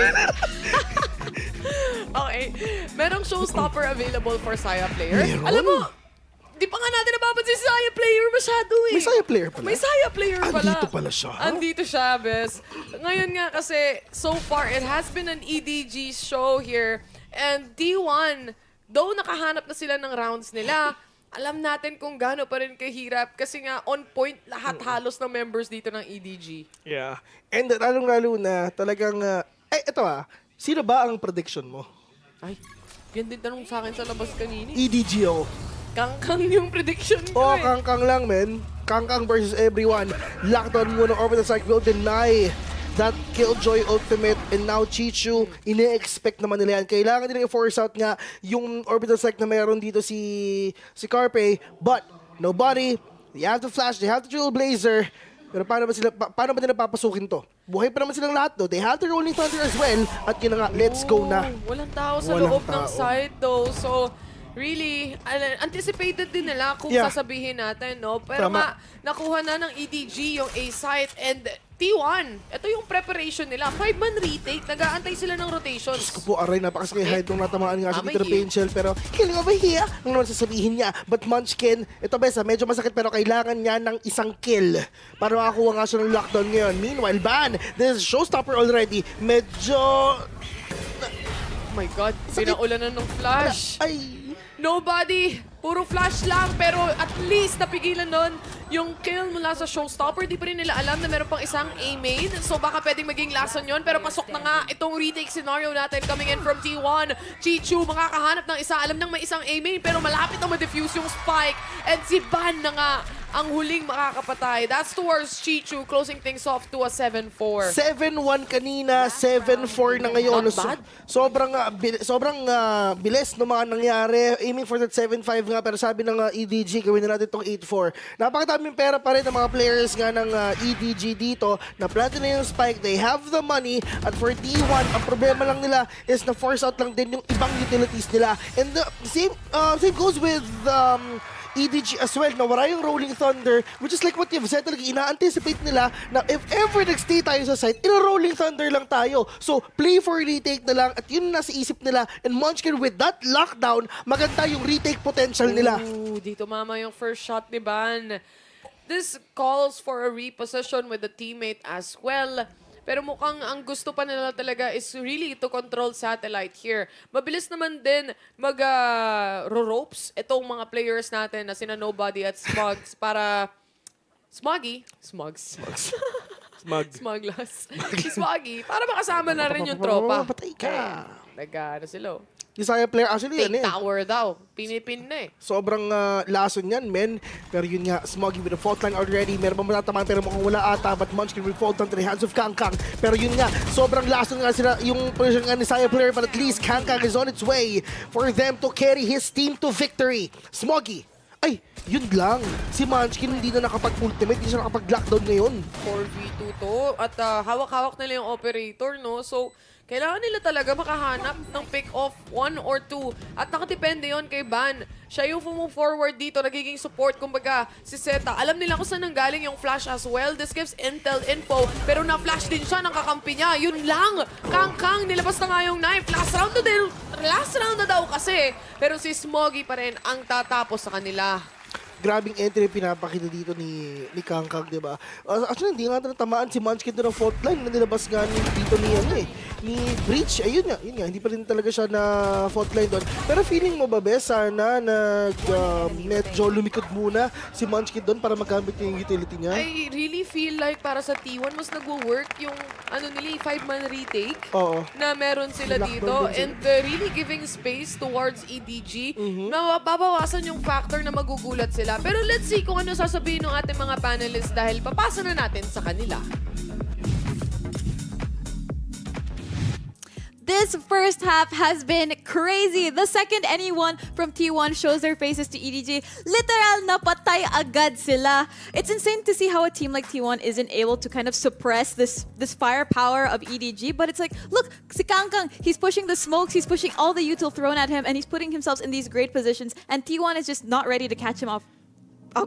B: Okay. Merong showstopper available for Saya player.
C: Meron?
B: Alam mo, di pa nga natin napapansin si Saya player masyado eh.
C: May Saya player pala?
B: May Saya player pala.
C: Andito pala siya.
B: Andito siya, bes. Ngayon nga kasi, so far, it has been an EDG show here. And D1, though nakahanap na sila ng rounds nila, alam natin kung gaano pa rin kahirap kasi nga on point lahat halos ng members dito ng EDG.
C: Yeah. And lalong-lalo na talagang, ito sino ba ang prediction mo?
B: Ay, yan din tanong sa akin sa labas kanina.
C: EDG ako.
B: Kangkang yung prediction ko
C: Oh,
B: eh.
C: kangkang lang, men. Kangkang versus everyone. Lockdown muna, Orbital Strike will deny that Killjoy ultimate, and now Chichu, ine-expect naman nila yan. Kailangan nila i-force out nga yung Orbital Strike na meron dito si Carpe, but nobody, they have to flash, they have to Trailblazer, pero paano ba nila papasukin to? Buhay pa naman silang lahat, though. They have the Rolling Thunder as well, at yun na nga, let's go na.
B: Walang tao sa
C: Walang
B: loob ng
C: tao.
B: site though, so really, anticipated din nila kung
C: Yeah.
B: sasabihin natin, no? Pero
C: Tama.
B: nakuha na ng EDG yung A-site and T1. Ito yung preparation nila. 5-man retake. Nag-aantay sila ng rotations.
C: Diyos ko po, aray, napakaskihide nung natamaan nga siya
B: May
C: dito ng
B: heal.
C: pain shell, pero killing over here, ang naman sasabihin niya. But Munchkin, ito besa, medyo masakit pero kailangan niya ng isang kill para makakuha nga siya ng lockdown ngayon. Meanwhile, Ban, this is showstopper already. Medyo...
B: Oh my God, pinaulanan ng flash.
C: Ay...
B: Nobody. Puro flash lang. Pero at least napigilan nun yung kill mula sa showstopper. Di pa rin nila alam na meron pang isang A-main. So baka pwedeng maging lason yon. Pero pasok na nga itong retake scenario natin coming in from T1. Chichu makakahanap ng isa. Alam nang may isang A-main pero malapit na ma-defuse yung spike. And si Ban na nga ang huling makakapatay. That's towards Chichu, closing things off to a 7-4.
C: 7-1 kanina, 7-4 na ngayon.
B: Not bad.
C: Sobrang bilis ng mga nangyari. Aiming for that 7-5 nga, pero sabi ng EDG, gawin na natin itong 8-4. Napakadaming pera pa rin ng mga players nga ng EDG dito. Na-plant na yung spike, they have the money. At for D1, ang problema lang nila is na-force out lang din yung ibang utilities nila. And same goes with... EDG as well, na wala yung Rolling Thunder, which is like what you've said, talaga ina-anticipate nila na if ever nag-stay tayo sa site, ina-Rolling Thunder lang tayo. So, play for retake na lang at yun nasa isip nila. And Munchkin with that lockdown, maganda yung retake potential nila.
B: Ooh, dito mama yung first shot ni Ban. This calls for a repossession with the teammate as well. Pero mukhang ang gusto pa nila talaga is really to control satellite here. Mabilis naman din mag-ropes itong mga players natin na sina Nobody at Smugs para... Smugs. Smuglas. Si Smuggy. Para makasama na rin yung tropa.
C: Patay ka.
B: Nag-ano sila.
C: Yung Saya player, actually,
B: Take tower daw. Pinipin na eh.
C: Sobrang lason yan, men. Pero yun nga, Smoggy with the fault line already. Meron pa matatamaan pero mukhang wala ata. But Munchkin will fall down to the hands of Kangkang. Pero yun nga, sobrang lason nga sila yung position nga ni Saya player. But at least Kangkang is on its way for them to carry his team to victory. Smoggy. Ay, yun lang. Si Munchkin hindi na nakapag-ultimate, hindi siya nakapag-lockdown ngayon.
B: 4v2 to. At hawak-hawak nila yung operator, no? So, kailangan nila talaga makahanap ng pick-off 1 or 2. At nakadepende yon kay Ban. Siya yung forward dito, nagiging support. Kumbaga, si Zeta, alam nila kung saan nanggaling yung flash as well. This gives intel info. Pero na-flash din siya ng kakampi niya. Yun lang. Kangkang, nilabas na nga yung knife. Last round na daw kasi. Pero si Smoggy pa rin ang tatapos sa kanila.
C: Grabing entry pinapakita dito ni Kangkang, di ba? Actually, hindi nga natamaan si Munchkin doon ng fault line na nilabas nga dito ni Breach. Ayun nga, hindi pa rin talaga siya na fault line doon. Pero feeling mo ba, Bes, sana medyo lumikod muna si Munchkin doon para magamit niya yung utility niya?
B: I really feel like para sa T1, mas nagwo-work yung 5-man retake na meron sila dito. And really giving space towards EDG. Mababawasan yung factor na magugulat sila. Pero let's see kung ano sasabihin ng ating mga panelists dahil papasa na natin sa kanila.
A: This first half has been crazy. The second anyone from T1 shows their faces to EDG, literal napatay agad sila. It's insane to see how a team like T1 isn't able to kind of suppress this firepower of EDG, but it's like, look, si Kangkang, he's pushing the smokes, he's pushing all the util thrown at him, and he's putting himself in these great positions, and T1 is just not ready to catch him off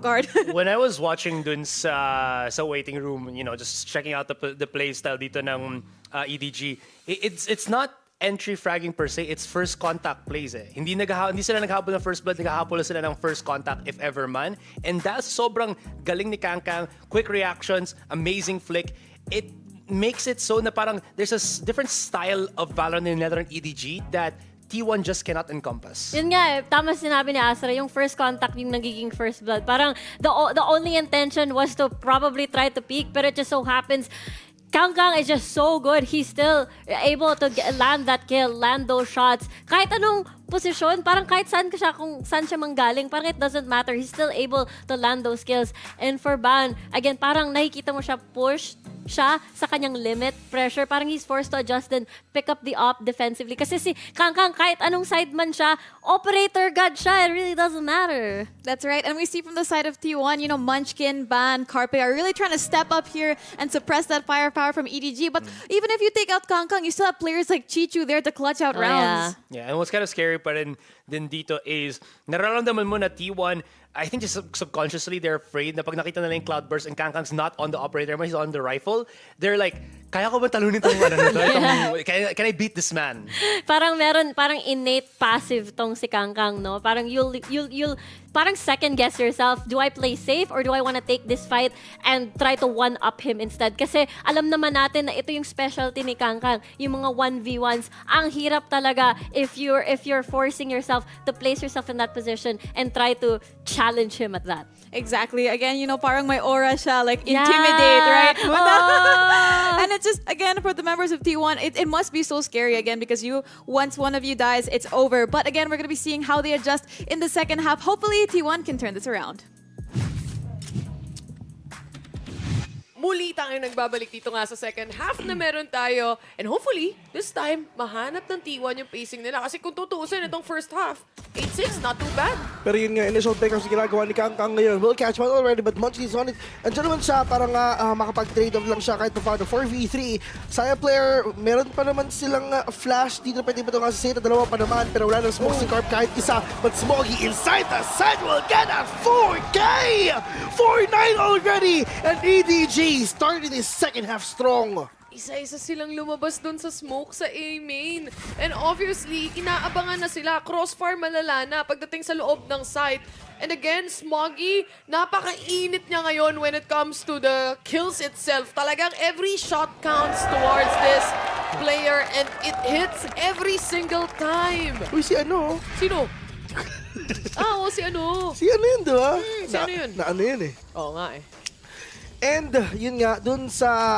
A: guard.
L: When I was watching dun sa waiting room, you know, just checking out the play style dito ng EDG, it's not entry fragging per se, it's first contact plays eh. Hindi sila naghahabol ng first blood, naghahabol sila ng first contact if ever man. And that's sobrang galing ni Kangkang, quick reactions, amazing flick. It makes it so na parang there's a different style of Valorant in Netherlands EDG that T1 just cannot encompass.
M: Yun nga eh, tama sinabi ni Asra, yung first contact yung nagiging first blood. Parang the only intention was to probably try to peek, but it just so happens Kangkang is just so good. He's still able to land that kill, land those shots. Kahit anong posisyon, parang kahit saan siya manggaling, parang it doesn't matter. He's still able to land those kills. And for Ban, again, parang nakikita mo siya push siya sa kanyang limit, pressure. Parang he's forced to adjust and pick up the op defensively. Kasi si Kangkang, kahit anong side man siya, operator god siya. It really doesn't matter.
A: That's right. And we see from the side of T1, you know, Munchkin, Ban, Carpe are really trying to step up here and suppress that firepower from EDG. But even if you take out Kangkang, you still have players like Chichu there to clutch out rounds.
L: Yeah, and what's kind of scary pa rin din dito is nararamdaman mo na T1, I think just subconsciously they're afraid na pag nakita nila yung Cloudburst and Kangkang's not on the operator, but he's on the rifle, they're like, kaya ko ba talunin itong can I beat this man?
M: Parang innate passive tong si Kangkang, no? Parang you'll parang second guess yourself, do I play safe or do I want to take this fight and try to one-up him instead? Kasi alam naman natin na ito yung specialty ni Kangkang, yung mga 1v1s. Ang hirap talaga if you're forcing yourself to place yourself in that position and try to challenge him at that.
A: Exactly. Again, you know, parang may aura siya, like intimidate, right?
M: Oh.
A: And it's just, again, for the members of T1, it must be so scary again because once one of you dies, it's over. But again, we're going to be seeing how they adjust in the second half. Hopefully, T1 can turn this around.
B: Muli tayong nagbabalik dito nga sa second half na meron tayo. And hopefully, this time, mahanap ng T1 yung pacing nila. Kasi kung tutuusin itong first half, 8-6, not too bad.
C: Pero yun nga, initial pick-ups ginagawa ni Kangkang ngayon. Will catch one already, but Munchkin is on it. Andiyan naman siya, parang makapag-trade off lang siya kahit pa paano. 4v3. Saya player, meron pa naman silang flash. Dito pwede ba ito nga sa Zeta, dalawa pa naman. Pero wala nang smoke si Carp kahit isa. But Smoggy inside the side will get a 4K! 4-9 already! And EDG started his second half strong.
B: Isa-isa silang lumabas dun sa smoke sa A-main. And obviously, inaabangan na sila. Crossfire malala na pagdating sa loob ng site. And again, Smoggy, napakainit niya ngayon when it comes to the kills itself. Talagang every shot counts towards this player and it hits every single time.
C: Uy, si ano?
B: Sino? Si ano?
C: Si ano yun, diba?
B: Si ano yun?
C: Na ano yun eh.
B: Oo nga eh.
C: And yun nga, dun sa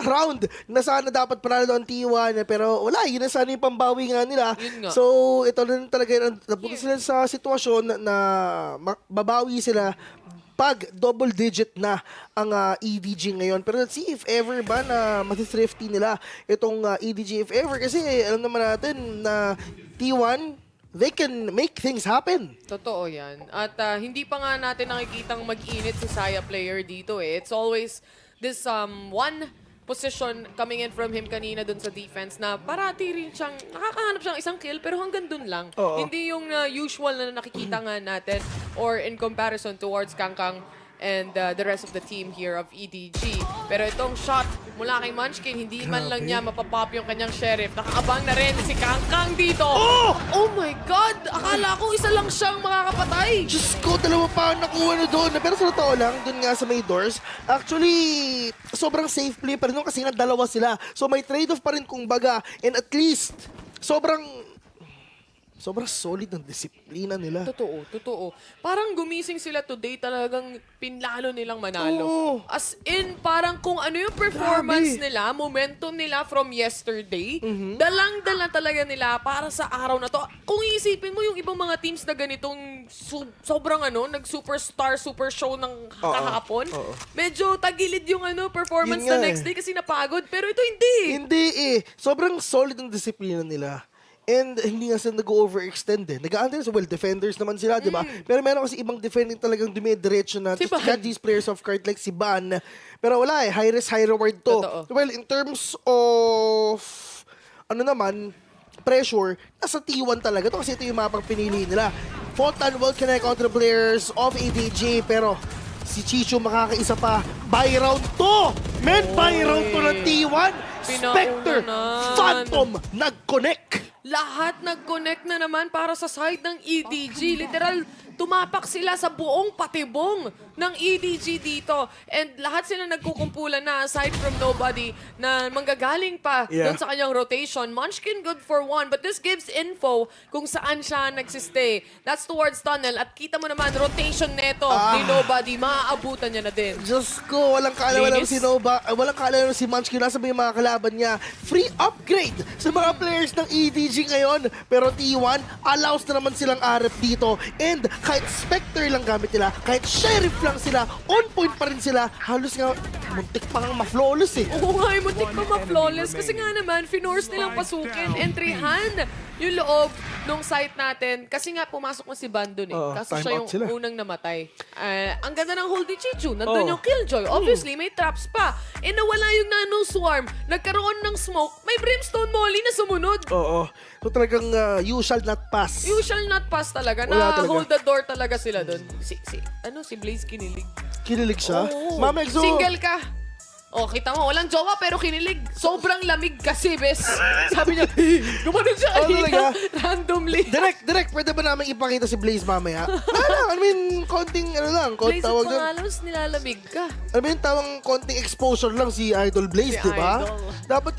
C: round na sana dapat panalo ang T1 pero wala, yun na sana yung pambawi nga nila. So ito na talaga napunta sila sa sitwasyon na babawi sila pag double digit na ang EDG ngayon. Pero let's see if ever ba na matithrifty nila itong EDG, if ever, kasi alam naman natin na T1 they can make things happen.
B: Totoo yan. At hindi pa nga natin nakikitang mag-init si Saya player dito eh. It's always this one position coming in from him kanina dun sa defense na parati rin siyang, nakakahanap siyang isang kill pero hanggang dun lang. Hindi yung usual na nakikita nga natin or in comparison towards Kangkang and the rest of the team here of EDG. Pero itong shot mula kay Munchkin, hindi man lang niya mapapop yung kanyang sheriff. Nakaabang na rin si Kangkang dito. Oh my God! Akala ko isa lang siyang makakapatay.
C: Diyos ko, dalawa pa ang nakuha na doon. Pero sa totoo lang, doon nga sa may doors, actually, sobrang safe play pa rin doon kasi nga dalawa sila. So may trade-off pa rin kung baga. And at least, sobrang sobrang solid ng disiplina nila.
B: Totoo. Parang gumising sila today, talagang pinlano nilang manalo.
C: Oo.
B: As in, parang kung ano yung performance nila, momentum nila from yesterday, dalang-dala talaga nila para sa araw na to. Kung iisipin mo yung ibang mga teams na ganitong sobrang nag-superstar, super show ng kahapon, medyo tagilid yung performance
C: Yun
B: na
C: nga
B: next day kasi napagod. Pero ito hindi.
C: Hindi eh. Sobrang solid ang disiplina nila. And hindi nga sila nag-overextend eh. Nag-aantay well, defenders naman sila, di ba? Pero meron kasi ibang defending talagang dumidiretso na.
B: Si
C: Just got these players of card like si Ban. Pero wala eh, high risk, high reward to.
B: Totoo.
C: Well, in terms of, pressure, nasa T1 talaga to kasi ito yung mapang pinili nila. Fontan will connect on to the players of ADG, pero si Chicho makakaisa pa. Buy round to! Men, buy round to ng T1! Spectre,
B: Pinaunanan.
C: Phantom, nag-connect!
B: Lahat nag-connect na naman para sa side ng EDG. Literal, tumapak sila sa buong patibong ng EDG dito. And lahat sila nagkukumpulan na aside from Nobody na manggagaling pa doon sa kanyang rotation. Munchkin good for one, but this gives info kung saan siya nagsistay. That's towards tunnel. At kita mo naman, rotation neto ni Nobody, maaabutan niya na din.
C: Diyos ko, walang kaalaman
B: Linis.
C: si Nova, walang kaalaman si Munchkin. Nasa ba yung mga kalaban niya? Free upgrade sa mga players ng EDG ngayon. Pero T1, allows na naman silang RF dito. And kahit Spectre lang gamit nila, kahit Sheriff lang sila, on point pa rin sila. Halos nga, muntik pa nga ma-flawless eh.
B: Oo nga, muntik pa ma-flawless. Kasi nga naman, finorce nilang pasukin. Entryhan yung loob nung site natin. Kasi nga, pumasok na si Bandon eh. Kaso
C: time
B: siya
C: out
B: yung
C: sila.
B: unang namatay. Ang ganda ng hold ni Chichu. Nandun yung Killjoy. Obviously, may traps pa. Nawala yung Nano Swarm. Nagkaroon ng smoke. May Brimstone Molly na sumunod.
C: Oo. So talagang you shall not pass.
B: You shall not pass talaga.
C: Wala talaga.
B: Na-hold the door talaga sila dun. Si Blaze kinilig.
C: Kinilig siya?
B: Oo.
C: Mama Exo.
B: Single ka. Oh, kita mo, walang jowa pero kinilig. Sobrang lamig kasi, bes. Sabi niya, gumanon siya kanina. Randomly.
C: Direct, pwede ba namin ipakita si Blaze mamaya? Konting,
B: Blaze,
C: tawag doon.
B: pangalos, nilalamig ka.
C: Tawang konting exposure lang si Idol Blaze,
B: Si
C: di ba?
B: Idol.
C: Dapat,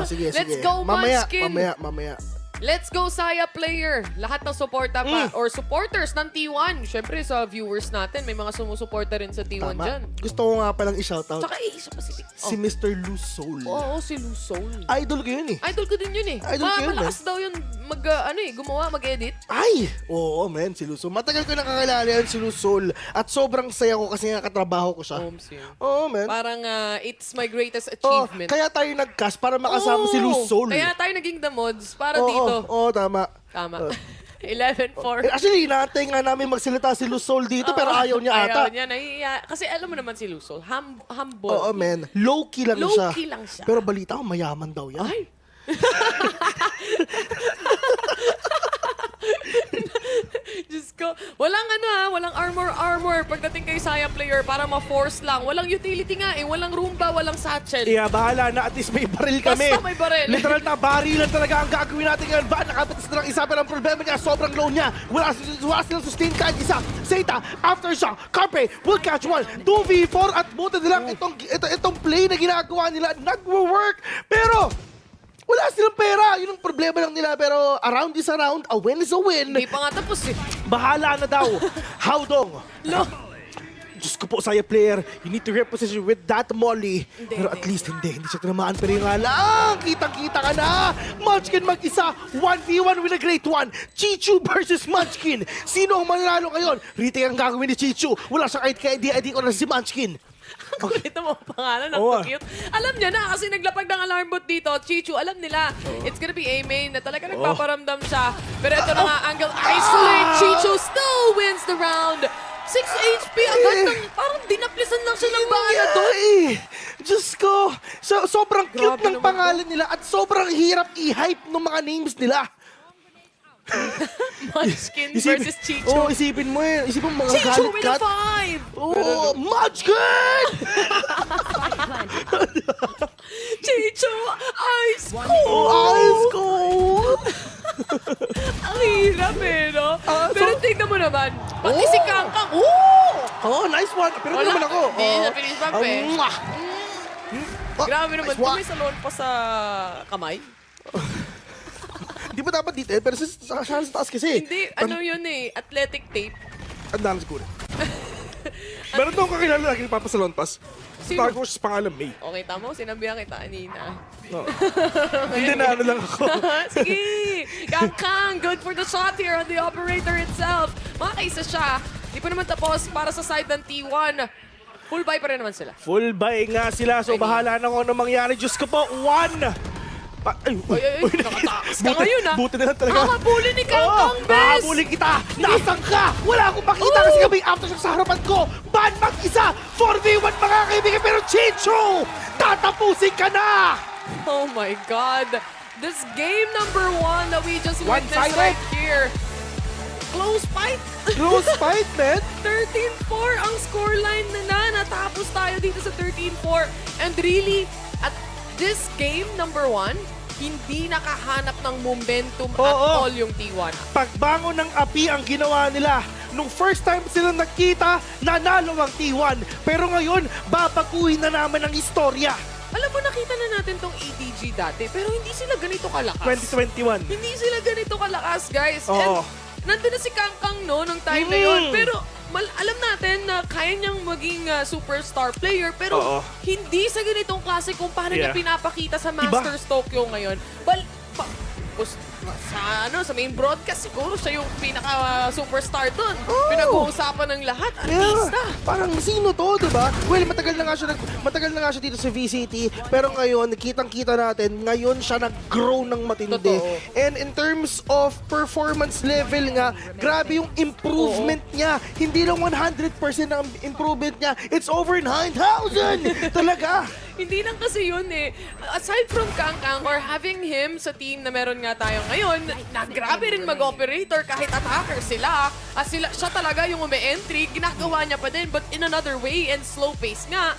C: sige.
B: Let's go,
C: mamaya,
B: Munchkin.
C: mamaya.
B: Let's go, Saya player. Lahat ng suporta pa, or supporters ng T1. Siyempre, sa viewers natin, may mga sumusuporta rin sa T1
C: Tama.
B: dyan.
C: Gusto ko nga palang i-shoutout
B: Tsaka isa pa si...
C: si Mr. Luz Soul.
B: Oo, si Luzol.
C: Idol ko yun eh.
B: Idol ko din yun eh.
C: Idol ko yun,
B: Malakas daw yun gumawa, mag-edit.
C: Ay! Oo, men, si Luz Soul. Matagal ko nakakilala yan si Luz Soul. At sobrang saya ko kasi nga katrabaho ko siya. Oo, men.
B: Parang it's my greatest
C: Oh,
B: achievement.
C: kaya tayo nag-cast para makasama si Luz Soul.
B: Kaya tayo naging the mods para dito.
C: Oo, tama.
B: Tama. 11-4.
C: Actually, inaantay nga namin magsalita si Luz Soul dito pero ayaw niya ata.
B: Ayaw niya, nahihiya. Kasi alam mo naman si Luzol, humble.
C: Oo, men. Low-key lang siya.
B: Low-key lang siya.
C: Pero balita ko, mayaman daw yan.
B: Ay! Diyos ko. Walang walang armor pagdating kay Saya player para ma-force lang. Walang utility nga eh. Walang Roomba, walang satchel.
C: Yeah, bahala na. At least may baril kami.
B: Basta may baril.
C: Literal na barilan talaga ang gagawin natin ngayon. Ba, nakapatas na ng isa pero ang problema niya, sobrang low niya. Wala silang sustain kahit isa. Zeta, aftershock, Carpe will catch one. 2v4 at buti nilang itong play na ginagawa nila nagwo-work. Pero wala silang pera. Yun ang problema lang nila. Pero around is around, a win is a win.
B: Hindi pa nga tapos eh.
C: Bahala na daw. Howdong. Diyos ko po, Saya player, you need to reposition with that Molly. Pero at least hindi siya tinamaan. Pero yung lang, kitang-kita ka na. Munchkin mag-isa, 1v1 with a great one. Chichu versus Munchkin. Sino ang mananalo ngayon? Retake ang gagawin ni Chichu. Wala siya kahit ka-ID ko na si Munchkin.
B: Ang kulit mo pangalan, ang cute. Alam niya na kasi naglapag ng alarm bot dito. Chichu, alam nila. It's gonna be a main na talaga nagpaparamdam siya. Pero ito na nga, angle isolate. Chichu still wins the round. 6 HP agad ng parang dinaplisan lang siya ng bala doon.
C: Diyos ko, sobrang cute ng pangalan nila at sobrang hirap i-hype ng mga names nila.
B: Munchkin versus Chichu.
C: Oo, isipin mo yun. Isipin mo mga
B: Chichu
C: galit
B: with a
C: cat.
B: 5!
C: Oo, Munchkin!
B: Chichu, ice cold!
C: Ice cold!
B: Ang hirap eh, no? Pero tingnan mo naman, pati si Kangkang,
C: Oh, nice one. Pero
B: wala,
C: naman ako.
B: hindi na finish bump eh. Grabe naman,
C: nice one.
B: may salon pa sa kamay.
C: Di ba dapat dito pero sa taas kasi.
B: Hindi, ano yun eh, athletic tape.
C: Ang dami siguro. Meron daw kakilala lagi nagpapasalon pas.
B: Sino?
C: Star Wars pangalan May.
B: Okay, tama mo, sinabihan kita kanina.
C: No. Hindi na ano lang ako.
B: Sige! Kang, good for the shot here on the operator itself. Mga kaisa siya, di pa naman tapos para sa side ng T1. Full buy pa rin naman sila.
C: Full buy nga sila. So bahala na kung ano mangyari. Diyos ko po, 1!
B: Ay, nakatakas ka ngayon ah.
C: Buti na lang talaga.
B: Nakabuli ni Kang, bes!
C: Nakabuli kita! Nasaan ka? Wala akong makita kasi kami aftershock sa harapan ko. Ban mag-isa! 4v1 mga kaibigan pero Chicho! Tatapusin ka na!
B: Oh my God. This game number 1 that we just witnessed
C: One-sided.
B: right here. Close fight.
C: Close fight, man.
B: 13-4 ang scoreline na natapos tayo dito sa 13-4. And really, at this game number 1, hindi nakahanap ng momentum at all yung T1.
C: Pagbangon ng api ang ginawa nila. Nung first time sila nakita, nanalo ang T1. Pero ngayon, babaguhin na naman ang istorya.
B: Alam mo, nakita na natin tong EDG dati, pero hindi sila ganito kalakas.
C: 2021.
B: Hindi sila ganito kalakas, guys.
C: Oo.
B: And nandun na si Kang no nung time na yun. Pero alam natin na kaya niyang maging superstar player, pero hindi sa ganitong klase kung paano niya pinapakita sa Masters Tokyo ngayon. Sa main broadcast, siguro siya yung pinaka-superstar doon. Pinag-uusapan ng lahat, artista.
C: Parang sino to, diba? Well, matagal na nga siya dito sa VCT, pero ngayon, kitang-kita natin, ngayon siya nag-grow ng matindi.
B: Totoo.
C: And in terms of performance level nga, grabe yung improvement niya. Hindi lang 100% ang improvement niya, it's over 9,000! Talaga!
B: Hindi lang kasi yun eh. Aside from Kang or having him sa team na meron nga tayo ngayon, na grabe rin mag-operator kahit attacker sila. Siya talaga yung ume-entry, ginagawa niya pa din but in another way and slow pace nga.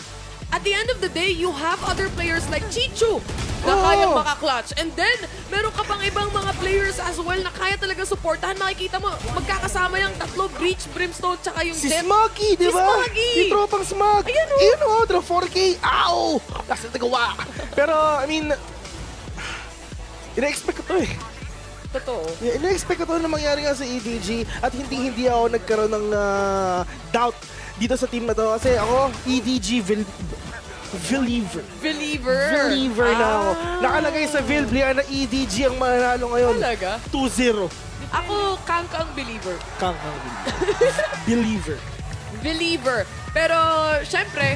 B: At the end of the day, you have other players like Chichu na kayang maka-clutch. And then, meron ka pang ibang mga players as well na kaya talaga supportahan. Makikita mo, magkakasama yung tatlo, Breach, Brimstone, tsaka yung
C: Si
B: Dep.
C: Smoggy, di ba?
B: Si Smoggy!
C: Si tropang Smog.
B: Ayan o.
C: Ayan o, draw 4K. Ow! Last na nagawa. Pero, I mean, ina-expect ko to eh.
B: Totoo.
C: Ina-expect ko to na mangyari nga sa EDG at hindi ako nagkaroon ng doubt dito sa team na to. Kasi ako, EDG believer na ako. Nakalagay sa Vil, player na EDG ang mananalo ngayon.
B: Talaga?
C: 2-0.
B: Ako, Kang believer.
C: Kang believer.
B: Believer. Pero, syempre,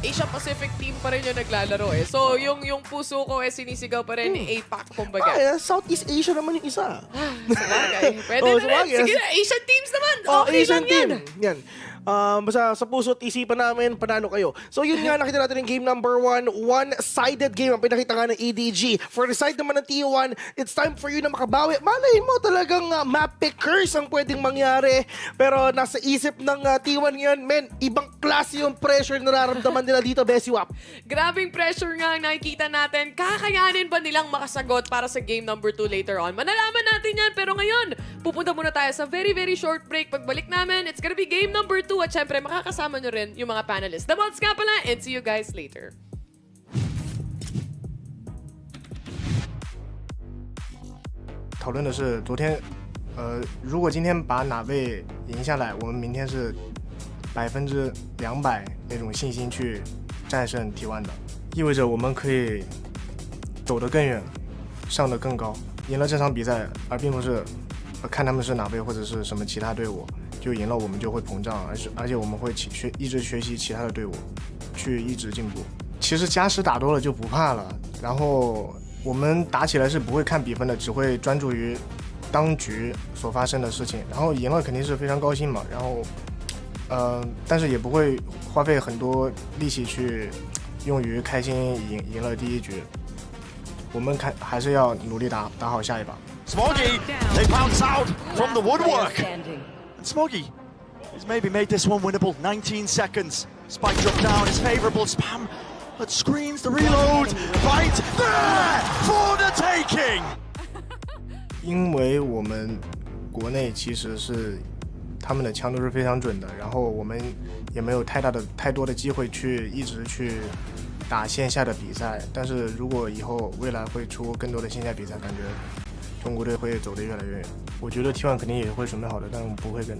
B: Asia Pacific team pa rin yung naglalaro eh. So, yung puso ko sinisigaw pa rin APAC, kumbaga.
C: Southeast Asia naman yung isa.
B: Sabagay. Pwede na rin. Sige na, Asian teams naman. Okay
C: Asian
B: lang yan.
C: team. Yan. Basta sa puso't isipan namin, panalo kayo. So yun nga, nakita natin yung game number 1. One-sided game ang pinakita nga ng EDG. For the side naman ng T1, it's time for you na makabawi. Malay mo talagang map pickers ang pwedeng mangyari. Pero nasa isip ng T1 ngayon, men, ibang klase yung pressure na nararamdaman nila dito, Besiwap.
B: Grabing pressure nga ang nakikita natin. Kakayanin ba nilang makasagot para sa game number 2 later on? Manalaman natin yan. Pero ngayon, pupunta muna tayo sa very, very short break. Pagbalik namin, it's gonna be game number 2. At syempre, makakasama nyo rin yung mga panelists. The Mods nga pala, and see you guys later.
P: 讨论的是昨天，如果今天把哪位赢下来，我们明天是200%那种信心去战胜T1的，意味着我们可以走得更远，上得更高，赢了这场比赛，而并不是看他们是哪位或者是什么其他队伍。就赢了，我们就会膨胀，而且我们会一直学习其他的队伍，去一直进步。其实加时打多了就不怕了，然后我们打起来是不会看比分的，只会专注于当局所发生的事情。然后赢了肯定是非常高兴嘛，然后但是也不会花费很多力气去用于开心赢了第一局。我们还是要努力打好下一把。
F: Smoggy, they bounce out from the woodwork. And Smoggy has maybe made this one winnable. 19 seconds. Spike drop down is favorable. Spam, but screens the reload. Right there for the taking.
P: 因为我们国内其实是他们的枪都是非常准的，然后我们也没有太多的机会去一直去打线下的比赛。但是如果以后未来会出更多的线下比赛，感觉中国队会走得越来越远。我觉得 T1 肯定也会准备好的，但我们不会跟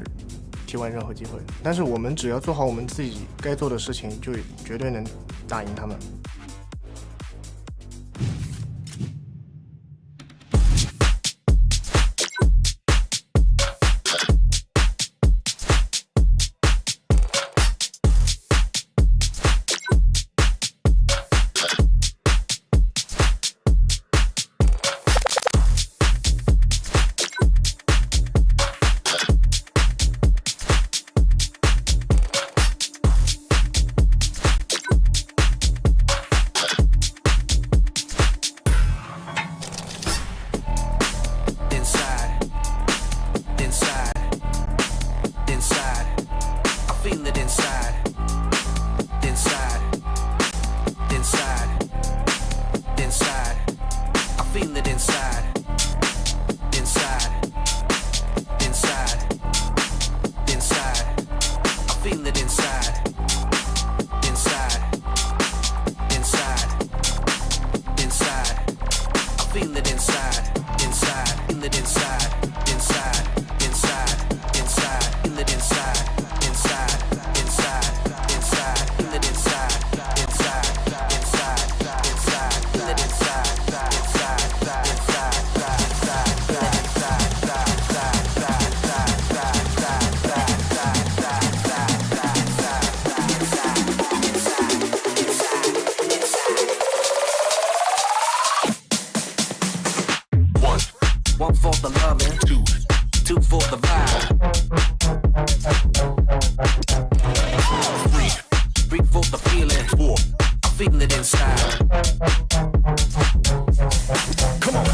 P: T1 任何机会。但是我们只要做好我们自己该做的事情，就绝对能打赢他们。
N: One for the loving, two for the vibe. Three for the feeling, I feel it inside. Come on.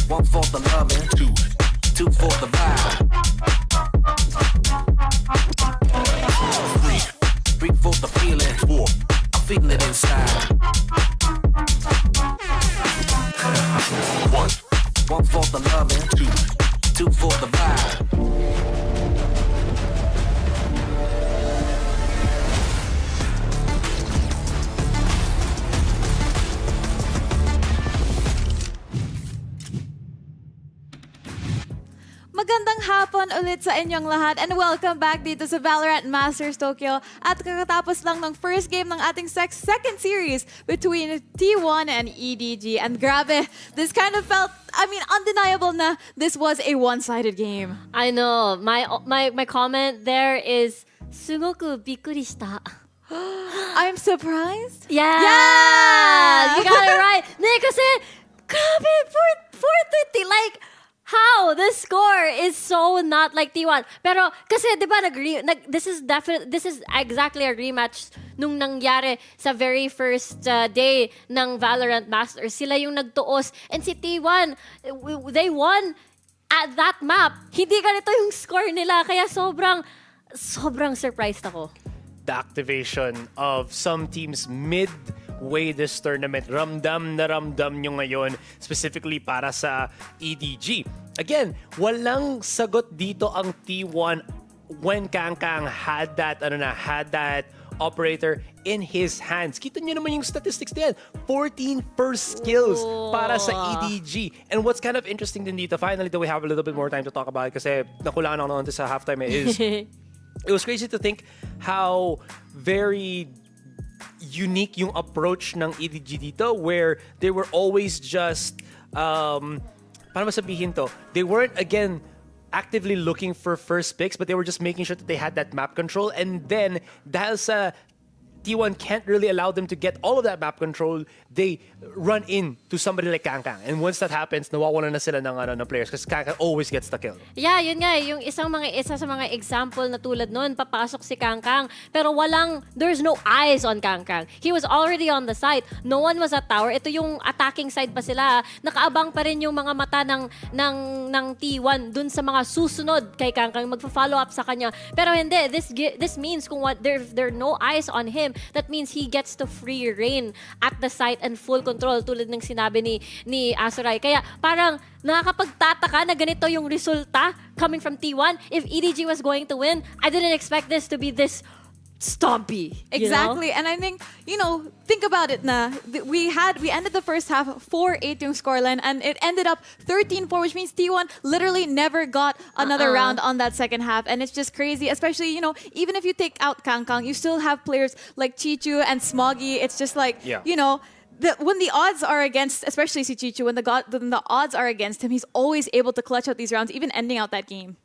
N: One for the loving, two for the vibe. Three for the feeling, I feel it inside. One for the loving, two for the vibe.
A: Magandang hapon ulit sa inyong lahat and welcome back dito sa Valorant Masters Tokyo. At kakatapos lang ng first game ng ating second series between T1 and EDG. And grabe, this kind of felt, undeniable na this was a one-sided game.
M: I know. My comment there is すごくびっくりした.
A: I'm surprised?
M: Yeah! You got it right. Ne, kasi, grabe, 420, like, how the score is so not like T1. Pero kasi 'di ba this is exactly a rematch nung nangyari sa very first day ng Valorant Masters. Sila yung nagtuos and si T1 they won at that map. Hindi ganito yung score nila kaya sobrang surprised ako.
L: The activation of some teams midway this tournament. Ramdam na ramdam nyo ngayon, specifically para sa EDG. Again, walang sagot dito ang T1 when Kangkang had that operator in his hands. Kita nyo naman yung statistics din. 14 first skills para sa EDG. And what's kind of interesting din dito, finally that we have a little bit more time to talk about it kasi nakulangan ako naman sa halftime is it was crazy to think how very unique yung approach ng EDG dito where they were always just paano masabihin to? They weren't again actively looking for first picks but they were just making sure that they had that map control and then dahil sa T1 can't really allow them to get all of that map control, they run in to somebody like Kangkang. And once that happens, nawawalan na sila ng players because Kangkang always gets the kill.
M: Yeah, yun nga. Yung isa sa mga example na tulad nun, papasok si Kangkang, pero there's no eyes on Kangkang. He was already on the site. No one was at tower. Ito yung attacking side pa sila. Nakaabang pa rin yung mga mata ng T1 dun sa mga susunod kay Kangkang. Magpa-follow up sa kanya. Pero hindi. This means kung there are no eyes on him, that means he gets to free reign at the site and full control tulad ng sinabi ni Azuray. Kaya parang nakakapagtataka na ganito yung resulta coming from T1. If EDG was going to win, I didn't expect this to be this stompy.
A: Exactly. And I think, think about it na. We ended the first half 4-8 yung scoreline and it ended up 13-4, which means T1 literally never got another round on that second half. And it's just crazy, especially, even if you take out Kangkang, you still have players like Chichu and Smoggy. It's just like, when the odds are against, especially si Chichu, when the odds are against him, he's always able to clutch out these rounds, even ending out that game.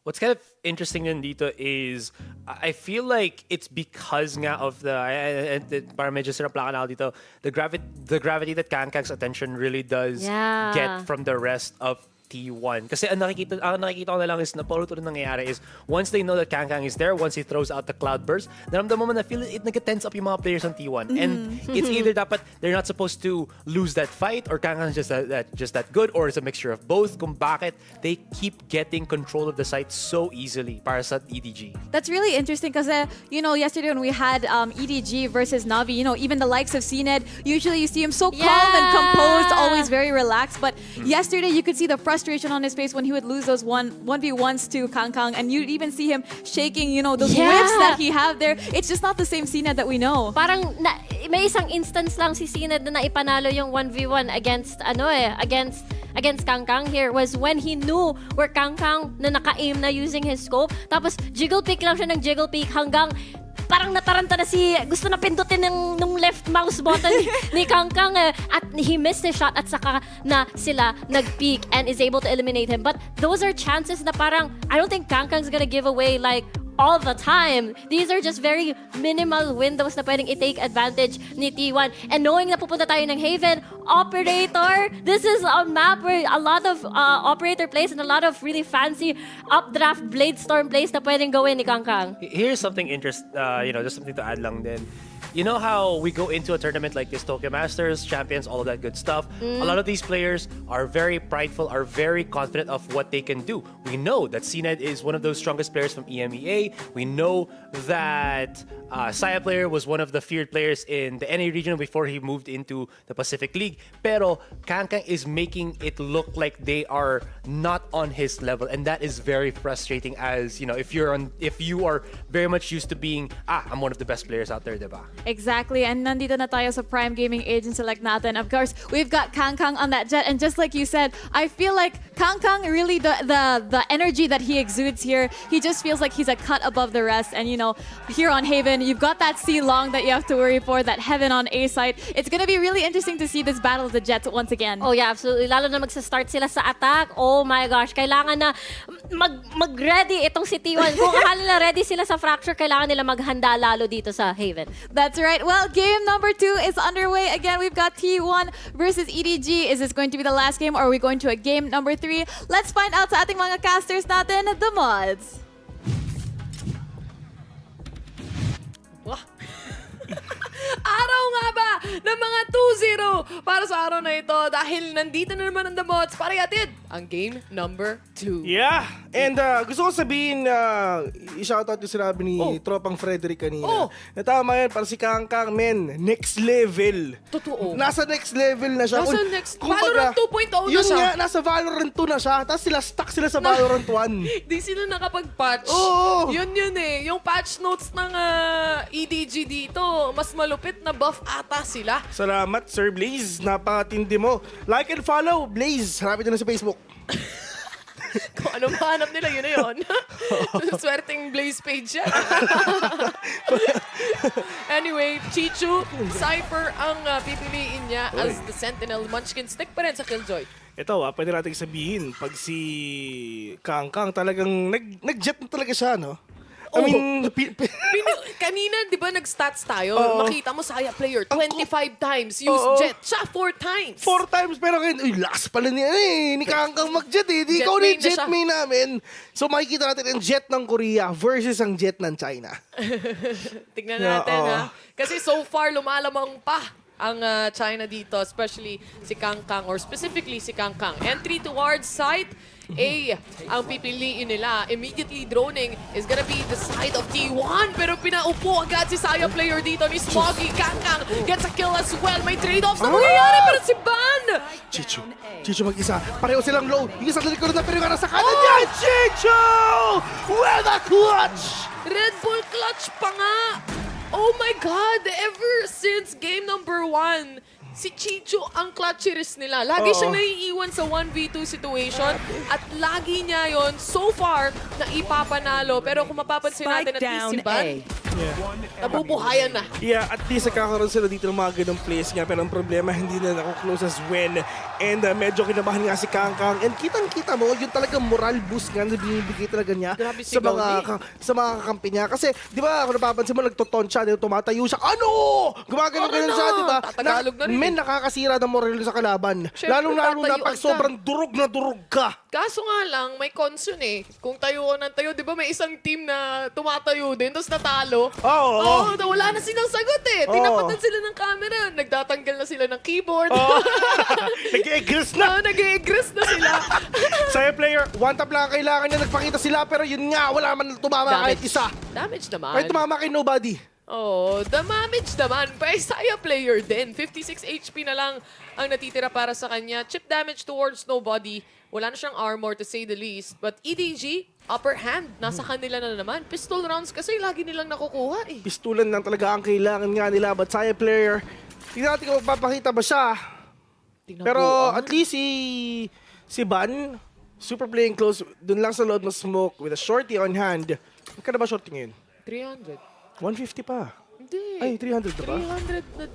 L: What's kind of interesting din dito is I feel like it's because nga of parang medyo sinaplakan ako dito, the gravity that Kangkang's attention really does get from the rest of T1. Kasi ang nakikita ko na lang is na puro rin nangyayari is once they know that Kangkang is there, once he throws out the cloud burst, naramdaman mo na feel it nag-tense up yung mga players on T1. And it's either dapat they're not supposed to lose that fight or Kangkang is just that good, or it's a mixture of both kung bakit they keep getting control of the site so easily para sa EDG.
A: That's really interesting because, yesterday when we had EDG versus Navi, even the likes of CNED, usually you see him so calm and composed, always very relaxed. But yesterday you could see the frustration on his face when he would lose those 1v1s to Kangkang, and you'd even see him shaking, those whips that he have there. It's just not the same CNED that we know.
M: Parang may isang instance lang si CNED na ipanalo yung 1v1 against Kangkang here was when he knew where Kangkang na naka-aim na using his scope. Tapos jiggle pick lang siya ng jiggle pick hanggang parang nataranta na gusto na pindutin ng left mouse button ni Kangkang at he missed his shot at saka na sila nag-peak and is able to eliminate him. But those are chances na parang I don't think Kangkang's gonna give away like all the time. These are just very minimal windows na pwedeng i-take advantage ni T1. And knowing na pupunta tayo ng Haven, operator, this is a map where a lot of operator plays and a lot of really fancy updraft blade storm plays na pwedeng gawin ni Kangkang.
L: Here's something interesting, just something to add lang din. You know how we go into a tournament like this, Tokyo Masters, Champions, all of that good stuff. A lot of these players are very prideful, are very confident of what they can do. We know that CNED is one of those strongest players from EMEA. We know that Saya player was one of the feared players in the NA region before he moved into the Pacific League. Pero Kangkang is making it look like they are not on his level, and that is very frustrating. As if you are very much used to being, I'm one of the best players out there, diba?
A: Exactly, and nandito na tayo sa Prime Gaming Agent Select natin. Of course, we've got Kangkang on that jet, and just like you said, I feel like Kangkang really the energy that he exudes here, he just feels like he's a cut above the rest. And here on Haven, you've got that C long that you have to worry for, that Heaven on A site. It's gonna be really interesting to see this battle of the Jets once again.
M: Oh yeah, absolutely. Lalo na magsa-start sila sa attack. Oh my gosh, kailangan na mag-ready itong si T1. Kung akala na ready sila sa Fracture, kailangan nila maghanda lalo dito sa Haven.
A: That's right. Well, game number 2 is underway. Again, we've got T1 versus EDG. Is this going to be the last game, or are we going to a game number 3? Let's find out sa ating mga casters natin, the mods.
B: Araw nga ba ng mga 2-0 para sa araw na ito dahil nandito na naman ang The Mods para iatid ang game number 2.
C: Yeah! And gusto ko sabihin, i-shoutout yung sinabi ni Tropang Frederick kanina. Na tama yan, para si Kangkang, men, next level.
B: Totoo.
C: Nasa next level na siya.
B: Nasa Valorant 2.0 na
C: yun
B: siya.
C: Nga, nasa Valorant 2 na siya. Tapos stuck sila sa Valorant 1.
B: Di sila nakapag-patch.
C: Oo.
B: Yun eh. Yung patch notes ng EDG dito, mas malupit na buff ata sila.
C: Salamat, Sir Blaze. Napakatindi mo. Like and follow, Blaze. Hanapin nyo na sa Facebook.
B: Kung ano mahanap nila, yun na yun. Swerteng Blaze page yan. Anyway, Chichu, Cypher ang pipiliin niya as the Sentinel. Munchkin stick pa rin sa Killjoy.
C: Ito, pwede natin sabihin, pag si Kangkang talagang nag-jet na talaga siya, no? I mean,
B: kanina, di ba, nag-stats tayo? Makita mo, Saya player, 25 times. Use jet. Siya, 4 times.
C: 4 times, pero lakas pala ni Kangkang mag-jet eh. Di ikaw ni jet main namin. So makikita natin ang jet ng Korea versus ang jet ng China.
B: Tignan natin, ha? Kasi so far, lumalamang pa ang China dito, especially si Kangkang, or specifically si Kangkang. Entry towards site. A ang pipiliin nila. Immediately droning is gonna be the side of T1. Pero pinaupo agad si Saya player dito ni Smoggy. Kangkang gets a kill as well. May trade-offs na mangyayari pero si Ban!
C: Chicho mag-isa. Pareho silang low. Yung isa sa likod na pero nga nasa kanan niya. Chicho! With a clutch!
B: Red Bull clutch pa nga! Oh my God! Ever since game number 1, si Chicho ang clutcherist nila. Lagi siyang naiiwan sa 1v2 situation at lagi niya yon so far na ipapanalo. Pero kung mapapansin natin at least si Ban, nabubuhayan na.
C: Yeah, at least nagkakaroon sila dito ng mga ganong plays nga. Pero ang problema, hindi na close as win. And medyo kinabahan nga si Kangkang. And kitang-kita mo, yung talagang moral boost nga na binibigay talaga niya sa mga kakampi niya. Kasi, di ba, kung napapansin mo, nagtoton siya, tumatayo siya. Ano? Gumagano-ganon siya, di ba?
B: Tatagalog na rin.
C: Nakakasira ng moral sa kalaban.
B: Siyempre,
C: Lalong-lalo na pag
B: tatayuan ka.
C: sobrang durog na durog ka.
B: Kaso nga lang, may concern eh. Kung tayo ng tayo, di ba may isang team na tumatayo din, tapos natalo?
C: Oo.
B: Wala na silang sagot eh. Tinapatan sila ng camera. Nagtatanggal na sila ng keyboard.
C: Nag-e-egress na.
B: Nag-e-egress na sila.
C: Sa'yo player, one tap lang ang kailangan niya. Nagpakita sila pero yun nga, wala man tumama kahit isa.
B: Damage naman.
C: Kahit tumama kay nobody.
B: Oh, damage naman. Saya player din. 56 HP na lang ang natitira para sa kanya. Chip damage towards nobody. Wala na siyang armor to say the least. But EDG, upper hand. Nasa kanila na naman. Pistol rounds kasi lagi nilang nakukuha eh.
C: Pistulan lang talaga ang kailangan nga nila. But Saya player, tingnan natin kung magpapakita ba siya. Pero at least si Ban, super playing close. Dun lang sa load ng smoke with a shorty on hand. Magkano ba shorty ngayon?
B: 300.
C: 150 pa.
B: Hindi.
C: Ay, 300 na ba?
B: 300 na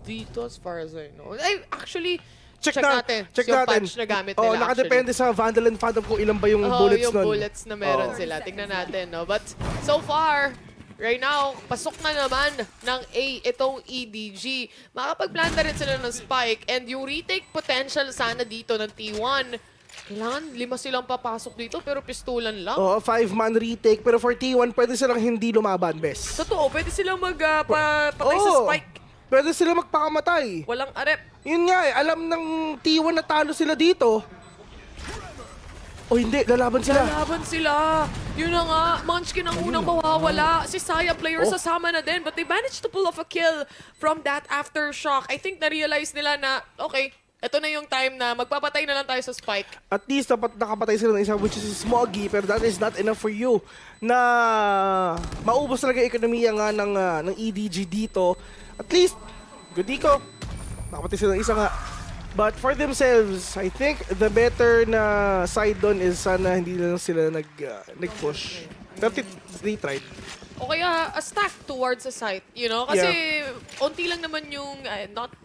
B: dito as far as I know. Ay, actually, check
C: natin.
B: yung patch na gamit nila.
C: Nakadepende sa Vandal and Phantom kung ilan ba yung bullets
B: yung
C: nun.
B: bullets na meron sila. Tingnan natin, no? But so far, right now, pasok na naman ng A itong EDG. Makapag-planta rin sila ng spike and yung retake potential sana dito ng T1. Kailangan 5 silang papasok dito pero pistulan lang.
C: Oo, 5-man retake. Pero for T1, pwede silang hindi lumaban, bes.
B: Totoo, pwede silang magpatay sa spike.
C: Pwede sila magpakamatay.
B: Walang arep.
C: Yun nga eh, alam ng T1 na talo sila dito. O hindi, lalaban sila.
B: Lalaban sila. Yun na nga, Munchkin ang unang mawawala. Si Saya player sasama na din. But they managed to pull off a kill from that aftershock. I think na-realize nila na, okay, ito na yung time na magpapatay na lang tayo sa spike.
C: At least dapat nakapatay sila ng isa which is Smoggy, pero that is not enough for you na maubos talaga yung ekonomiya nga ng EDG dito. At least, Godiko, nakapatay sila ng isa nga. But for themselves, I think the better na side doon is sana hindi na lang sila nag-push. Pero they tried.
B: O kaya a stack towards a site, you know? Kasi onti lang naman yung,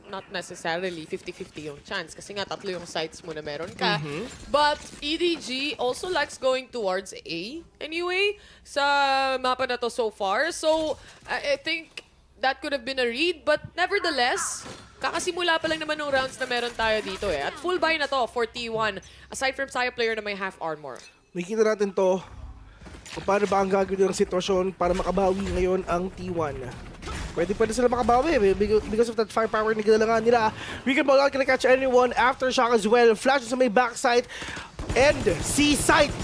B: not necessarily 50-50 yung chance. Kasi nga 3 yung sites mo na meron ka. But EDG also likes going towards A anyway sa mapa na to so far. So I think that could have been a read. But nevertheless, kakasimula pa lang naman ng rounds na meron tayo dito eh. At full buy na to for T1. Aside from Saya player na may half armor.
C: Nakikita natin to. Kung paano ba ang gagawin ng sitwasyon para makabawi ngayon ang T1. Pwede sila makabawi because of that firepower na ginalangan nila. Weekend Ball not gonna catch anyone. Aftershock as well. Flash sa may backside. And C-side.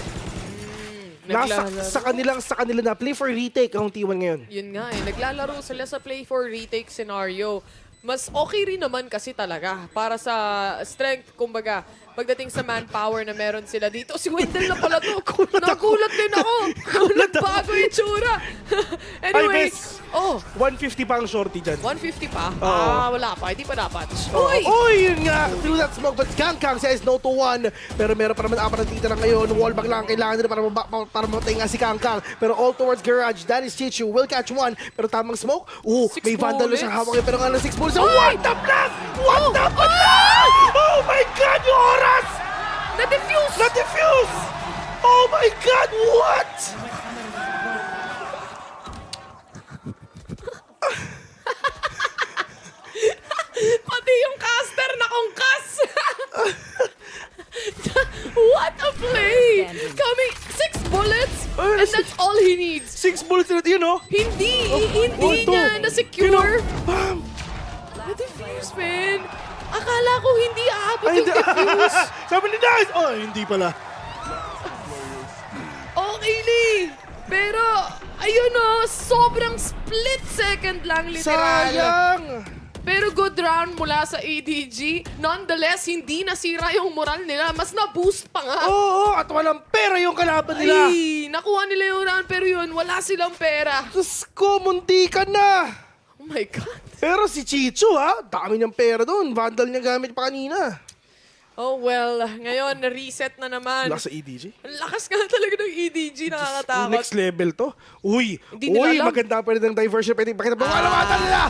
C: Nasa sa kanila na. Play for retake ang T1 ngayon.
B: Yun nga eh. Naglalaro sila sa play for retake scenario. Mas okay rin naman kasi talaga para sa strength, kumbaga, pagdating sa manpower na meron sila dito. Si Wendell na pala to. Nagulat din ako. Nagbago yung tsura. Anyway.
C: 150 pa ang shorty dyan.
B: 150 pa? Wala pa. Hindi pa dapat.
C: Uy, yun nga. Through that smoke, but Kangkang says no to 1. Pero meron pa naman 4 na titira ngayon. Wallbang lang kailangan nila para mamatay nga si Kangkang. Pero all towards garage. That is Chichu. Will catch 1. Pero tamang smoke. May Vandal na siyang hawak. Pero nga lang 6 bullets. One tap lang! One tap lang! Oh my God! Yung oras!
B: Na-defuse!
C: Na-defuse! Oh my God! What?
B: Pati yung caster na kongkas! What a play! Coming 6 bullets and that's all he needs.
C: 6 bullets na yun, no?
B: Hindi niya na-secure.
C: Bam!
B: Na-defuse, man. Akala ko hindi aabot yung defuse.
C: Sabi ni Dice! Oh, hindi pala.
B: Ili. Pero, ayun o, sobrang split second lang literal.
C: Sayang!
B: Pero good round mula sa ADG. Nonetheless, hindi nasira yung moral nila. Mas na-boost pa nga.
C: Oo, at walang pera yung kalaban nila.
B: Ay, nakuha nila yung round pero yun, wala silang pera.
C: Diyos ko, munti ka na.
B: Oh my God.
C: Pero si Chicho ha, dami niyang pera doon. Vandal niya gamit pa kanina.
B: Oh well, ngayon, reset na naman.
C: Lakas sa EDG.
B: Ang lakas nga talaga ng EDG, nakakatakot.
C: Next level to. Uy,
B: Hindi nila alam.
C: maganda pa rin ng diversion. Pwede pakita mo kalamatan nila.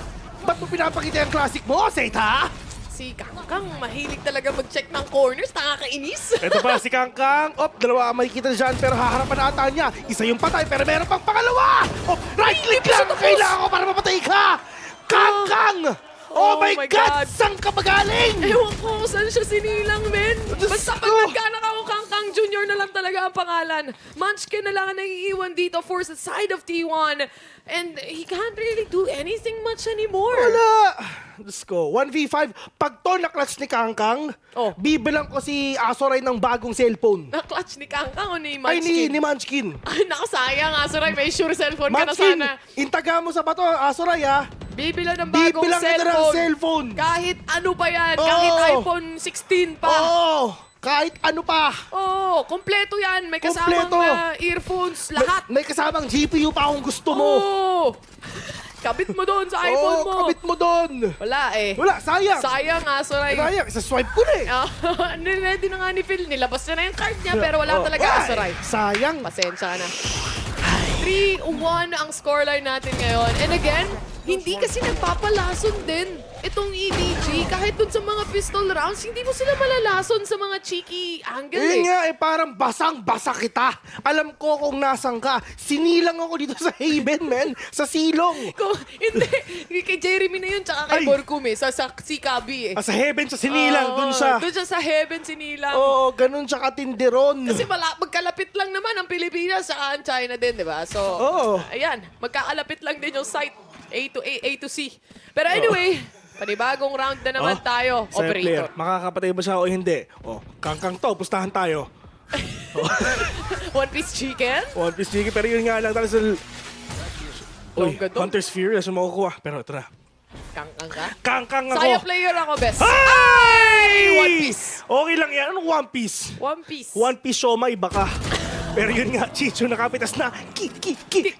C: Ba't mo pinapakita yung classic mo, Seth, ha?
B: Si Kangkang, mahilig talaga mag-check ng corners, nakakainis.
C: Ito pa si Kangkang. Dalawa ang makikita dyan pero haharapan ata niya. Isa yung patay pero meron pang pangalawa. Right click lang. Kailangan ko para mapatay ka. Kangkang! Oh my God! Saan ka magaling?
B: Ewan ko kung saan siya sinilang, men. Basta pag nagkanak ako, Kangkang Jr. na lang talaga ang pangalan. Munchkin na lang ang naiiwan dito for the side of T1. And he can't really do anything much anymore.
C: Wala. Diyos ko, 1v5. Pag to na-clutch ni Kangkang, bibilang ko si Asoray ng bagong cellphone.
B: Na-clutch ni Kangkang o ni
C: Ay,
B: Munchkin?
C: ni Munchkin.
B: Ay, nakasayang, Asoray. May sure cellphone ka na
C: Munchkin,
B: sana.
C: intaga mo sa bato, Asoray, ha?
B: Bibilang ng bagong
C: Bibilang kita ng cellphone.
B: Kahit ano pa yan.
C: Oo.
B: Kahit iPhone 16 pa.
C: Oo. Kahit ano pa.
B: Oo. Kompleto yan. May kasamang
C: Kompleto.
B: earphones. Lahat.
C: May kasamang GPU pa kung gusto mo.
B: Oo. Kabit mo doon sa iPhone mo.
C: Kabit mo doon.
B: Wala eh.
C: Wala, sayang.
B: Sayang, Asoray.
C: Sayang, isa-swipe ko na eh.
B: Niready na nga ni Phil. Nilabas na yung card niya pero wala talaga, Asoray.
C: Sayang.
B: Pasensya na. 3-1 ang scoreline natin ngayon. And again, hindi kasi nagpapalason din itong EDG. Kahit dun sa mga pistol rounds, hindi mo sila malalason sa mga cheeky angle
C: Yun nga parang basang-basa kita. Alam ko kung nasan ka. Sinilang ako dito sa Haven, man. Sa silong.
B: Hindi. Kay Jeremy na yun, tsaka kay Borkum eh. Sa si Kabi eh.
C: Sa Heaven, sa sinilang. Dun siya.
B: Doon siya sa Heaven, sinilang.
C: Oo, ganun siya katinderon.
B: Kasi magkalapit lang naman ang Pilipinas sa China din, di ba? So, ayan, magkakalapit lang din yung site A to C. Pero anyway, panibagong round na naman tayo,
C: Sa'yo,
B: operator.
C: player, makakapatay ba siya o hindi? Kangkang to, pustahan tayo.
B: One Piece Chicken?
C: One Piece Chicken, pero yun nga lang talaga sa... Uy,
B: Longga to.
C: Hunter's Fury, nasa makukuha. Pero ito na.
B: Kangkang ka?
C: Kangkang ako.
B: Saya player ako, best.
C: Ay!
B: One Piece.
C: Okay lang yan. Anong One Piece?
B: One Piece.
C: One Piece siomay, baka. Pero yun nga, Chicho nakapitas na.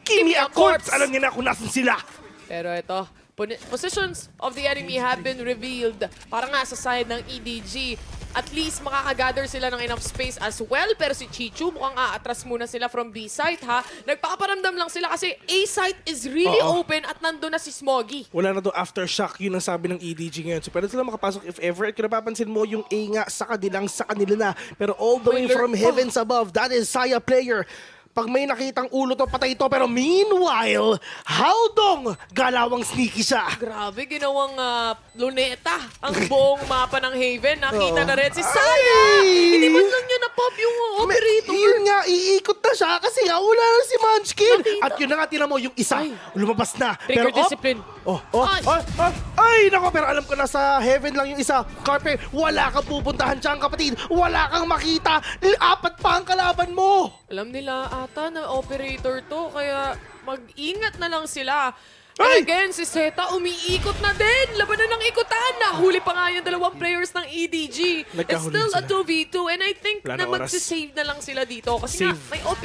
C: Kimi a corpse. Alam niya na kung nasan sila.
B: Pero ito, positions of the enemy have been revealed. Para nga sa side ng EDG. At least makakagather sila ng enough space as well. Pero si Chichu mukhang aatras muna sila from B site ha. Nagpaparamdam lang sila kasi A site is really open at nandun na si Smoggy.
C: Wala na to aftershock, yun ang sabi ng EDG ngayon. So pwede sila makapasok if ever. At kung napapansin mo yung A nga sa kanila na. Pero all the way from heavens above, that is Saya player. Pag may nakitang ulo to, patay to. Pero meanwhile, Howdong, galawang sneaky siya.
B: Grabe, ginawang luneta ang buong mapa ng Haven. Nakita na rin si Saya! Hindi man lang niya na-pop yung operator.
C: Yun nga, iikot na siya kasi nga wala na si Munchkin. At yun na nga, tinan mo, yung isa, lumabas na.
B: Trigger discipline.
C: Ay, nako, pero alam ko na sa Heaven lang yung isa. Carpe, wala kang pupuntahan dyan, kapatid. Wala kang makita. 4 pa ang kalaban mo.
B: Alam nila ata na operator to, kaya mag-ingat na lang sila. And again, si Zeta umiikot na din. Laban na ng ikutan. Nahuli pa nga yung dalawang players ng EDG. It's still a 2v2 and I think na magsisave na lang sila dito. Kasi nga, may OP.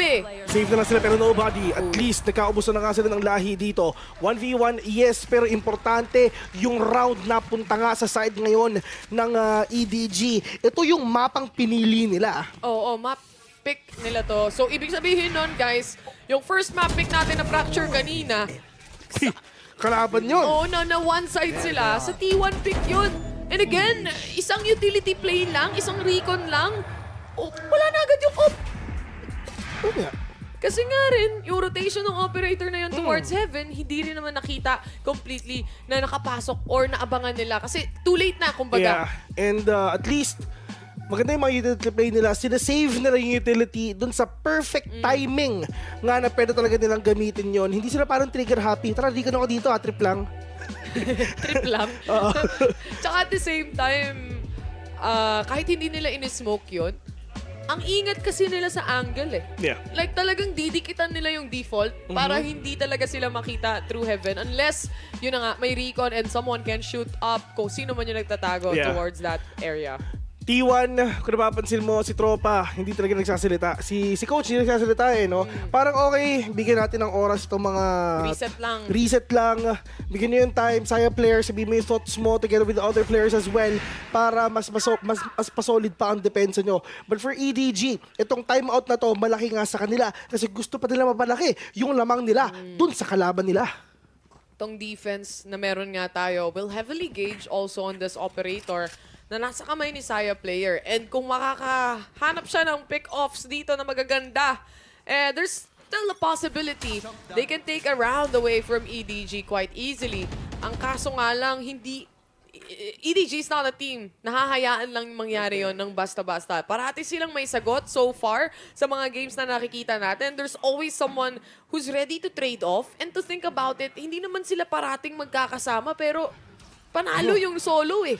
C: Save na lang sila pero nobody. At least nagkaubusan na nga sila ng lahi dito. 1v1, yes, pero importante yung round na punta nga sa side ngayon ng EDG. Ito yung mapang pinili nila.
B: Oo, map pick nila to. So, ibig sabihin nun, guys, yung first map pick natin na Fracture kanina,
C: kalaban yun.
B: Oo, na one side sila. Sa T1 pick yun. And again, isang utility plane lang, isang recon lang. Wala na agad yung op. Kasi nga rin, yung rotation ng operator na yun towards Heaven, hindi rin naman nakita completely na nakapasok or naabangan nila. Kasi too late na, kumbaga.
C: Yeah, and at least, maganda yung mga utility play nila. Sinasave nila yung utility dun sa perfect timing nga na pwede talaga nilang gamitin yon. Hindi sila parang trigger happy. Tara, di ka na ako dito, trip lang.
B: Trip lang. Tsaka at the same time, kahit hindi nila in-smoke yun, ang ingat kasi nila sa angle eh.
C: Yeah.
B: Like talagang didikitan nila yung default para hindi talaga sila makita through heaven unless, yun na nga, may recon and someone can shoot up kung sino man yung nagtatago
C: Yeah.
B: towards that area.
C: T1, kung napapansin mo, si Tropa, hindi talaga nagsasalita. Si Coach, hindi nagsasalita eh, no? Parang okay, bigyan natin ng oras itong mga... Reset lang. Bigyan nyo yung time, saya player, sabihin mo yung thoughts mo together with the other players as well para mas pasolid pa ang depensa nyo. But for EDG, itong timeout na to, malaki nga sa kanila kasi gusto pa nila mapalaki yung lamang nila dun sa kalaban nila.
B: Tong defense na meron nga tayo will heavily gauge also on this operator na nasa kamay ni Saya player. And kung makakahanap siya ng pick-offs dito na magaganda, there's still a possibility they can take a round away from EDG quite easily. Ang kaso nga lang, EDG is not a team. Nahahayaan lang mangyari yon ng basta-basta. Parati silang may sagot so far sa mga games na nakikita natin. There's always someone who's ready to trade off. And to think about it, hindi naman sila parating magkakasama pero panalo yung solo eh.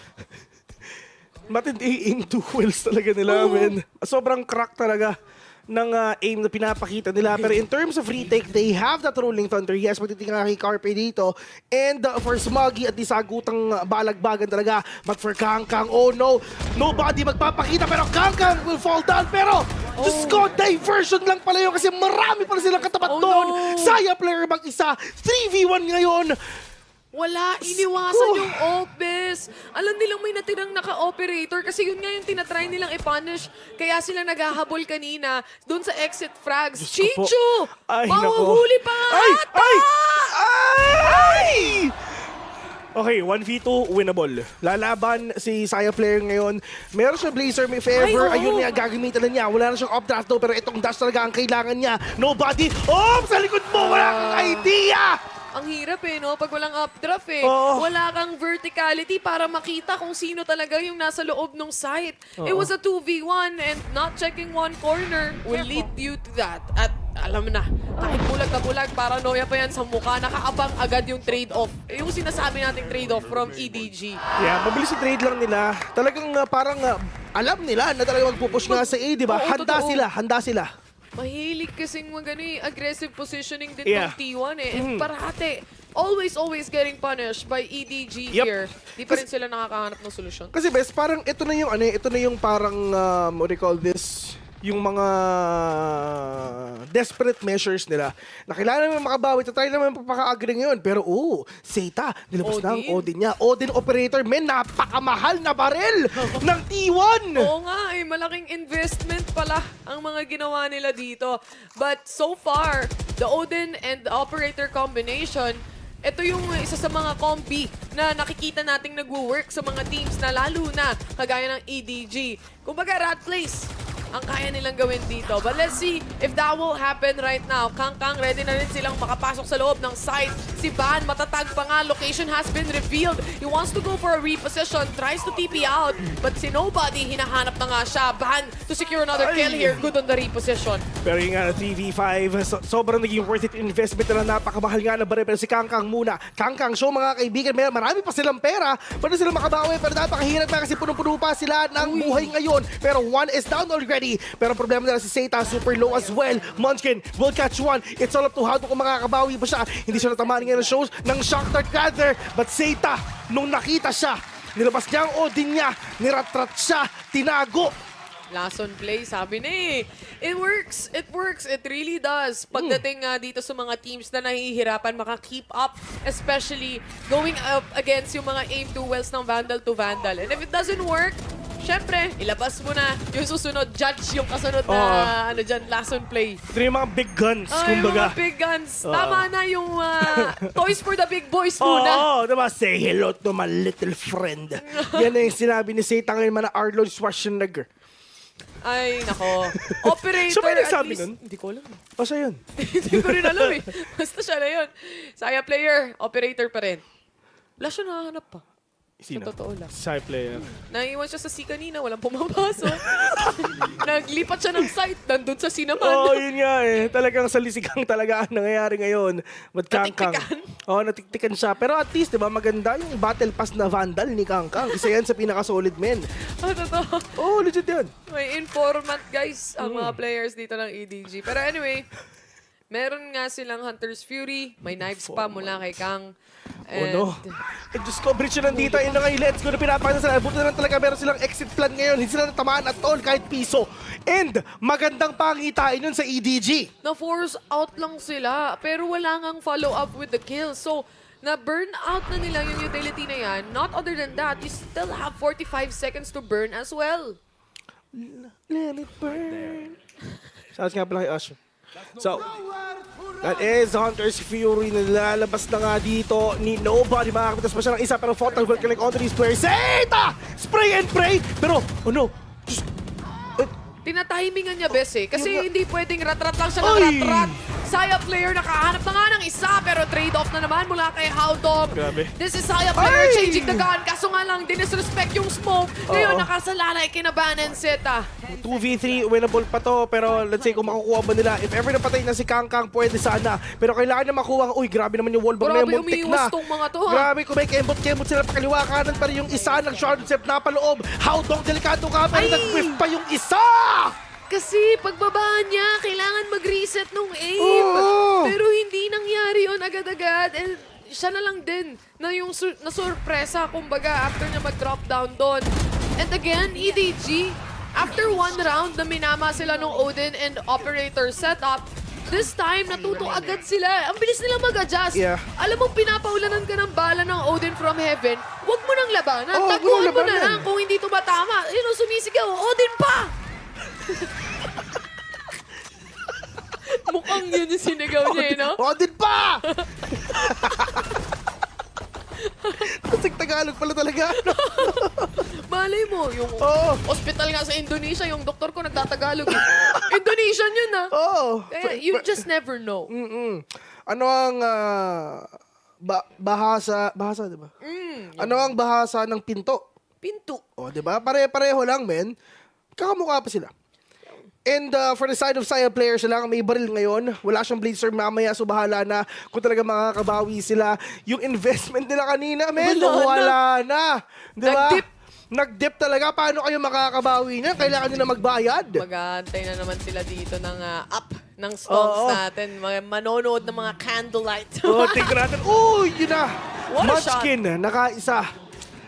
C: Matindi yung duels talaga nila, men. Sobrang crack talaga ng aim na pinapakita nila. Pero in terms of retake, they have that Rolling Thunder. Yes, matitinga kay Carpe dito. And for Smoggy at isagutang balagbagan talaga. But for Kangkang, oh no, nobody magpapakita. Pero Kangkang will fall down. Pero, Diyos ko, diversion lang pala yun kasi marami pala silang katapat doon. Saya player mag-isa. 3v1 ngayon.
B: Wala, iniwasan yung Opus. Alam nilang may natirang naka-operator kasi yun nga yung tinatry nilang i-punish. Kaya sila naghahabol kanina doon sa exit frags. Chicho! Mahuhuli pa nga ata!
C: Ay! Okay, 1v2, winnable. Lalaban si Saya player ngayon. Meron siya Blazer, if ever. Ayun nga, gagamitan na niya. Wala na siyang updraft daw, pero itong dash talaga ang kailangan niya. Nobody. Oh, sa likod mo, wala kang idea!
B: Ang hirap eh, no? Pag walang updraft eh. Wala kang verticality para makita kung sino talaga yung nasa loob ng site. It was a 2v1 and not checking one corner will lead you to that. At alam na, kahit bulag na bulag, paranoia pa yan sa mukha, nakaabang agad yung trade-off. Yung sinasabi nating trade-off from EDG.
C: Yeah, mabilis yung trade lang nila. Talagang parang alam nila na talagang magpupush nga sa A, di ba? Handa sila.
B: Mahilig kasing aggressive positioning din tong T1 eh. And parate, always getting punished by EDG here. Di pa rin sila nakakahanap ng solusyon.
C: Kasi best, parang ito na yung parang, what do you call this? Yung mga desperate measures nila. Nakilala naman makabawi, try naman papaka-agree ngayon. Pero Zeta, nilabas na ang Odin niya. Odin operator, men, napakamahal na barel ng T1!
B: Oo nga, malaking investment pala ang mga ginawa nila dito. But so far, the Odin and the operator combination, ito yung isa sa mga combi na nakikita nating nagwo-work sa mga teams na lalo na kagaya ng EDG. Kumbaga, rat place ang kaya nilang gawin dito. But let's see if that will happen right now. Kangkang, ready na rin silang makapasok sa loob ng site. Si Ban, matatag pa nga. Location has been revealed. He wants to go for a reposition. Tries to TP out. But si Nobody, hinahanap na nga siya. Ban to secure another kill here. Good on the reposition.
C: Pero yung 3v5, sobrang naging worth it investment na napakamahal nga na baril. Pero si Kangkang muna. Kangkang show mga kaibigan. Marami pa silang pera. Pwede silang makabawi. Pero napakahirap na kasi punong-puno pa sila ng buhay ngayon. Pero one is down already. Pero problema nila si Zeta, super low as well. Munchkin will catch one. It's all up to how kung makakabawi ba siya. Hindi siya natamaan ngayon ng shows ng shock dart gather. But Zeta, nung nakita siya, nilabas niya ang Odin niya, niratrat siya, tinago.
B: Last on play, sabi na eh. It works. It works. It really does. Pagdating dito sa mga teams na nahihirapan maka-keep up, especially going up against yung mga aim duels ng Vandal to Vandal. And if it doesn't work, syempre, ilabas mo na yung susunod, judge yung kasunod na last on play.
C: Ito yung mga big guns, kumbaga.
B: Yung mga big guns. Tama na yung toys for the big boys
C: muna.
B: muna.
C: Diba? Say hello to my little friend. Yan na yung sinabi ni Zeta ngayon na Arnold Schwarzenegger.
B: Ay, nako. Operator,
C: siya ba yung
B: at
C: nagsabi
B: least,
C: nun?
B: hindi ko alam.
C: Siya yun.
B: Hindi ko rin alam eh. Basta siya na yun. Saya player, operator pa rin. Wala siya nakahanap pa.
C: Sino?
B: Sa totoo lang.
C: Shy player.
B: Naiwan siya sa C kanina, walang pumapasok. Naglipat siya ng site, nandun sa C naman.
C: Oo, yun nga eh. Talagang salisigang talaga ang nangyayari ngayon. But Kangkang. Oo, natiktikan siya. Pero at least, di ba, maganda yung battle pass na Vandal ni Kangkang. Isa yan sa pinaka-solid men.
B: Totoo.
C: Oo, legit yan.
B: May informant, guys, ang mga players dito ng EDG. Pero anyway, meron nga silang Hunter's Fury. May knives pa mula kay Kang. And
C: Oh no. Eh, Diyos ko, bridge na nandito. Yun na nga yung let's go na pinapakita sila. Buti na lang talaga meron silang exit plan ngayon. Hindi sila natamaan at all kahit piso. And magandang pangitain yun sa EDG.
B: na-force out lang sila. Pero wala ngang follow-up with the kill. So, na-burn out na nila yung utility na yan. Not other than that, you still have 45 seconds to burn as well.
C: Let it burn. Shouts nga pala kay Ash. So, that is Hunter's Fury na lalabas na nga dito ni Nobody. Makakapitas pa siya ng isa pero Fatal will collect onto these players. Eta! Spray and pray! Pero, oh no.
B: Tinatimingan niya, Bes, eh. Kasi hindi pwedeng rat-rat lang siya ng rat-rat. Saya player nakahanap na nga ng isa pero trade-off na naman mula kay Howdom.
C: Grabe.
B: This is Saya player changing the gun. Kaso nga lang, dinisrespect yung smoke. Ngayon, nakasalalay kinabanan Zeta.
C: 2v3, winnable pa to. Pero let's say kung makukuha ba nila, if ever napatay na si Kangkang, pwede sana. Pero kailangan na makuha, uy, grabe naman yung wallbang na yung muntik na.
B: Umiiwas tong mga to, ha?
C: Grabe, kung may kembot-kembot sila pakaliwa kanan pa rin yung isa ng Shardcep na paloob. Howdom, delikado ka pa rin, nag-whiff pa yung isa!
B: Kasi pagbabaan niya, kailangan mag-reset nung aim. Pero hindi nangyari yun agad-agad. And siya na lang din na yung na-surpresa, kumbaga, after niya mag-drop down doon. And again, EDG, after one round na minama sila nung Odin and Operator setup, this time, natuto agad sila. Ang bilis nila mag-adjust.
C: Yeah.
B: Alam mo, pinapaulanan ka ng bala ng Odin from heaven. Huwag mo nang labanan.
C: Oh,
B: Taguan mo na lang kung hindi tumatama. Yun, sumisigaw. Odin pa! Mukhang yun yung sinigaw niya, no?
C: Odin pa! Kasi Tagalog pala talaga.
B: Malay mo, yung hospital nga sa Indonesia, yung doktor ko nagtatagalog. Indonesian yun, ha? Kaya you just never know.
C: Ano ang bahasa, di ba? Ano ang bahasa ng pinto?
B: Pinto.
C: O, di ba? Pare-pareho lang, men. Kakamukha pa sila. And for the side of Saya players sila, may baril ngayon. Wala siyang Blazer mamaya, so bahala na kung talaga makakabawi sila. Yung investment nila kanina, men, wala na. Di ba? Nag-dip talaga. Paano kayo makakabawi niya? Kailangan nila magbayad.
B: Mag-aantay na naman sila dito ng up ng stones natin. Mga manonood ng mga candlelight.
C: Tingnan natin. Yun na. Munchkin, nakaisa.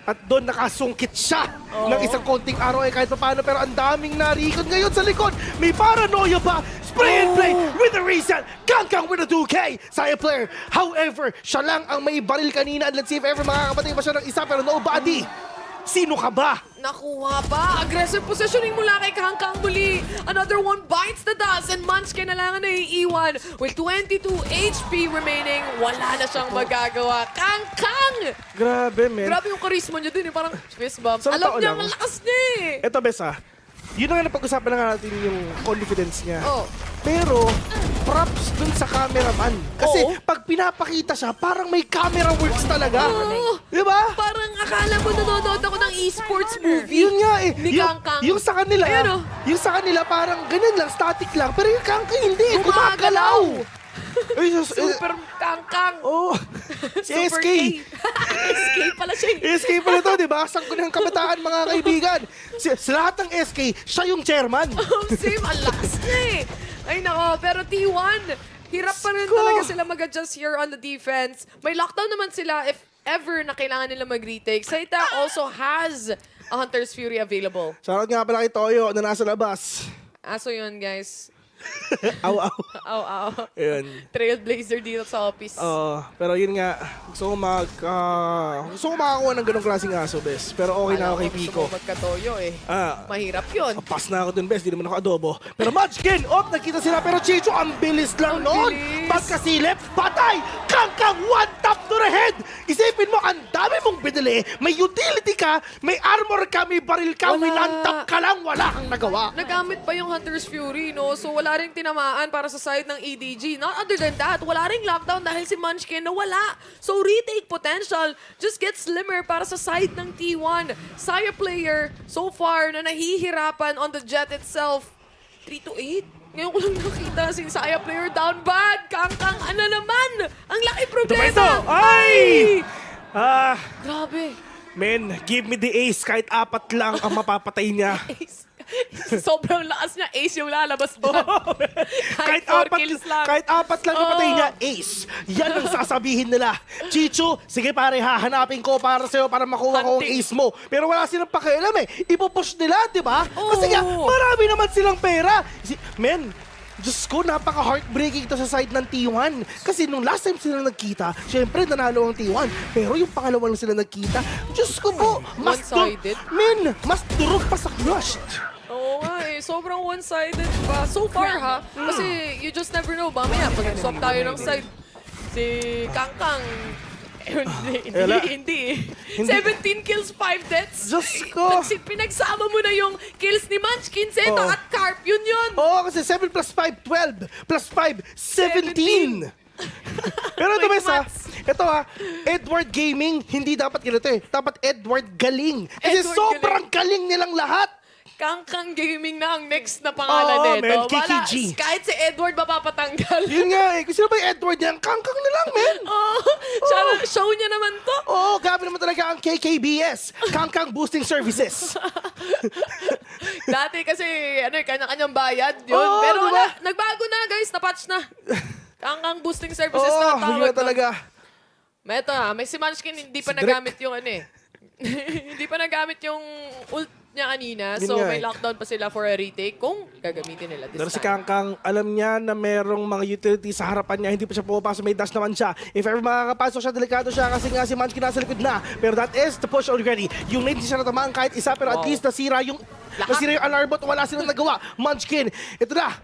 C: At doon nakasungkit siya ng isang konting araw kahit paano. Pero ang daming narikot ngayon sa likod. May paranoia pa. Spray and play with the reset. Kangkang with a 2K. Saya player. However, siya lang ang may baril kanina. And let's see if ever makakapatay pa siya ng isa. Pero nobody. Sino ka ba?
B: Nakuha pa. Aggressive positioning mula kay Kangkang muli. Another one bites the dust and Munchkin na lang na iiwan. With 22 HP remaining, wala na siyang magagawa. Kangkang!
C: Grabe, men.
B: Grabe yung charisma niya din. Parang fist bump.
C: Sa
B: Alam
C: tao
B: niya,
C: lang.
B: malakas niya eh.
C: Eto, Bes, yun na nga napag-usapan na nga natin yung confidence niya. Pero, props dun sa cameraman. Kasi pag pinapakita siya, parang may camera works talaga. Di ba?
B: Parang akala mo nanonood ako ng esports movie.
C: Yun nga eh.
B: Ni Kangkang.
C: Yung sa kanila, yung sa kanila parang ganun lang, static lang. Pero yung Kangkang hindi, gumagalaw.
B: Super Kangkang.
C: Si
B: Super
C: SK.
B: SK pala siya.
C: SK pala to, di ba? Sang ko ng kabataan, mga kaibigan. Sa lahat ng SK, siya yung chairman.
B: Same, ang lakas niya eh. Ay nako, pero T1, hirap pa rin talaga sila mag-adjust here on the defense. May lockdown naman sila if ever na kailangan nila mag-retake. Saita also has a Hunter's Fury available.
C: Shoutout nga pala kay Toyo na nasa labas.
B: Aso yun, guys.
C: Aw.
B: Ayun. Trailblazer dito sa office.
C: Pero yun nga, gusto ko makakuha ng ganong klaseng aso, Bes. Pero okay na ako kay Pico.
B: Gusto mo magkatoyo eh. Mahirap yun.
C: Pass na ako dun, Bes. Di naman ako adobo. Pero Munchkin! Nakita sila. Pero Chicho, ang bilis lang noon. Pagkasilip, patay! Kangkang one tap factor ahead! Isipin mo, ang dami mong binili, may utility ka, may armor ka, may baril ka,
B: Wala.
C: winantap ka lang, wala kang nagawa.
B: Nagamit pa yung Hunter's Fury, no? So wala ring tinamaan para sa side ng EDG. Not other than that, wala ring lockdown dahil si Munchkin nawala. So retake potential just gets slimmer para sa side ng T1. Saya player, so far, na nahihirapan on the jet itself. 3-8. Ngayon ko lang nakita si Saya player down bad. Kangkang, ano naman? Ang laki problema.
C: Ay!
B: Grabe.
C: Men, give me the ace. Kahit 4 lang ang mapapatay niya.
B: Sobrang lakas niya. Ace yung lalabas doon.
C: kahit
B: 4
C: 4
B: kills lang.
C: Kahit 4 lang napatay niya, ace. Yan ang sasabihin nila. Chicho, sige pare, hahanapin ko para sa'yo para makuha ko ang
B: Hunting.
C: ace mo. Pero wala silang pakialam eh. Ipupush nila, di ba? Kasi nga, marami naman silang pera. Men, Diyos ko, napaka-heartbreaking ito sa side ng T1. Kasi nung last time sila nagkita, syempre nanalo ang T1. Pero yung pangalawa lang sila nagkita, Diyos ko po,
B: One-sided?
C: Men, mas durog pa sa crushed.
B: Oo nga eh, sobrang one-sided pa. So far ha, kasi you just never know. Mamaya, pag swap tayo ng side, si Kangkang, hindi. 17 kills, 5 deaths.
C: Diyos ko.
B: Pinagsama mo na yung kills ni Munchkin, Zeta at Carp, yun.
C: Oo, kasi 7 plus 5, 12. Plus 5, 17. Pero ito, Bes, ha? Ito, ha? Edward Gaming, hindi dapat ganito eh. Dapat Edward Galing. Kasi
B: Edward
C: sobrang galing nilang lahat.
B: Kangkang Gaming na ang next na pangalan
C: Oo,
B: nito.
C: man, Kiki G.
B: Kahit si Edward mapapatanggal.
C: Yun nga eh. Kung sino ba yung Edward niya? Kangkang na lang, men.
B: Show niya naman to.
C: Oo, gabi naman talaga ang KKBS. Kangkang Boosting Services.
B: Dati kasi, kanya-kanyang bayad yun.
C: Oo,
B: Pero
C: diba?
B: wala, nagbago na guys, napatch na. Kangkang boosting services
C: Oo,
B: na tawag
C: yun talaga.
B: May ito may si Munchkin hindi pa nagamit yung hindi pa nagamit yung ult niya kanina.
C: Yun
B: So
C: nga
B: may
C: eh.
B: lockdown pa sila for a retake kung gagamitin nila this
C: Pero si
B: time.
C: Kangkang, alam niya na merong mga utility sa harapan niya, hindi pa siya pumapasok, may dash naman siya. If ever makakapasok siya, delikado siya kasi nga si Munchkin nasa likod na. Pero that is the push already. Yung lane hindi siya natamaan kahit isa, pero at least nasira yung alarm bot, wala silang nagawa. Munchkin, ito na.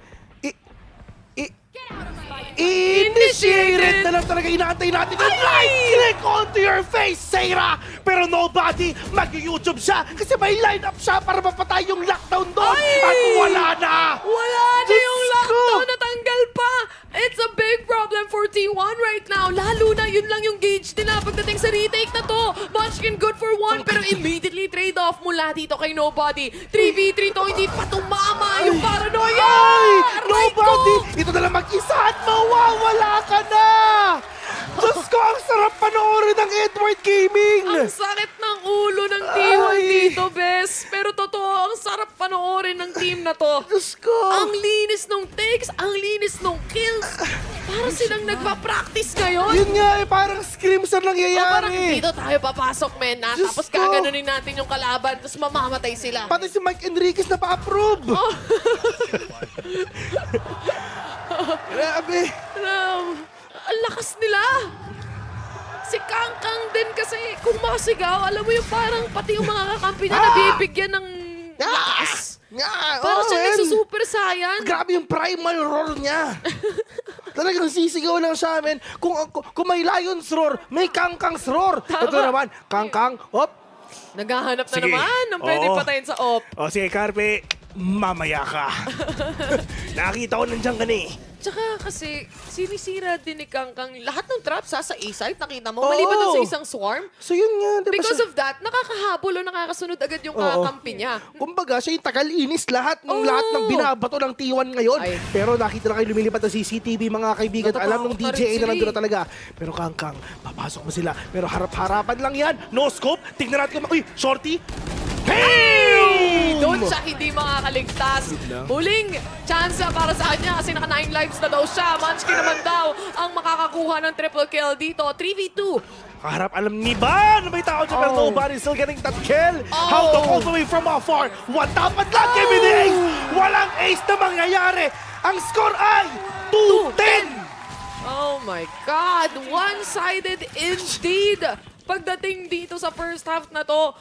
C: Initiated na lang talaga inaantay natin yung right click onto your face, Seira! Pero nobody, mag-YouTube siya kasi may line up siya para mapatay yung lockdown doon at wala na!
B: Wala na
C: Diyos
B: yung
C: ko!
B: lockdown, natanggal pa! It's a big problem for T1 right now. Lalo na yun lang yung gauge nila pagdating sa retake na to. Munchkin good for 1 pero immediately trade off mula dito kay Nobody. 3v3 to, hindi pa tumama yung paranoia!
C: Ay!
B: Aray
C: Nobody!
B: ko!
C: Ito na lang mag-isa at mawawala ka na! Diyos ko, ang sarap panoorin ng Edward Gaming!
B: Ang sakit ng ulo ng T1
C: Ay!
B: dito, Bes. Pero totoo, ang sarap panoorin ng team na to.
C: Diyos ko!
B: Ang linis ng takes, ang linis ng kills. Para silang nagpa-practice ngayon.
C: Yun nga eh, parang scrims ang nangyayari.
B: Parang dito tayo papasok, men.
C: Diyos
B: Tapos
C: ko.
B: gaganunin natin yung kalaban, tapos mamamatay sila.
C: Pati si Mike Enriquez na pa-approve. Grabe.
B: Ang lakas nila. Si Kangkang din kasi kung masigaw, alam mo yung parang pati yung mga kakampi na nabibigyan ng lakas. Parang siya nagsusuper saiyan.
C: Grabe yung primal roar niya. Talagang sisigaw lang siya, men. Kung may lion's roar, may Kangkang's roar. Ito naman, Kangkang, hop.
B: Naghahanap na
C: Sige.
B: naman ng pwede
C: Oo.
B: patayin sa op.
C: O sige, Carpe, mamaya ka. Nakita ko nandiyan ka na eh.
B: Tsaka kasi, sinisira din ni Kangkang lahat ng traps sa A-site, nakita mo, maliban dun sa isang swarm.
C: So yun nga, diba
B: Because of that, nakakahabol o nakakasunod agad yung kakampi niya.
C: Kumbaga, siya yung tagal-inis lahat ng binabato ng T1 ngayon. Pero nakita na kayo lumilipad na CCTV, mga kaibigan.
B: Natatakot
C: Alam nung
B: na rin
C: DJA
B: sila
C: na nandun na talaga. Pero Kangkang, papasok mo sila. Pero harap-harapan lang yan. No scope. Tignan natin kung... Uy, shorty. Hey!
B: Doon siya hindi makakaligtas. Huling chance para sa kanya kasi naka 9 lives na daw siya. Munchkin naman daw ang makakakuha ng triple kill dito. 3v2.
C: Kaharap, alam ni ba na may tao dyan, pero nobody still getting that kill. How to all the way from afar. One dapat lang, give me the ace. Walang ace na mangyayari. Ang score ay 2-10.
B: Oh my God! One-sided indeed! Pagdating dito sa first half na to,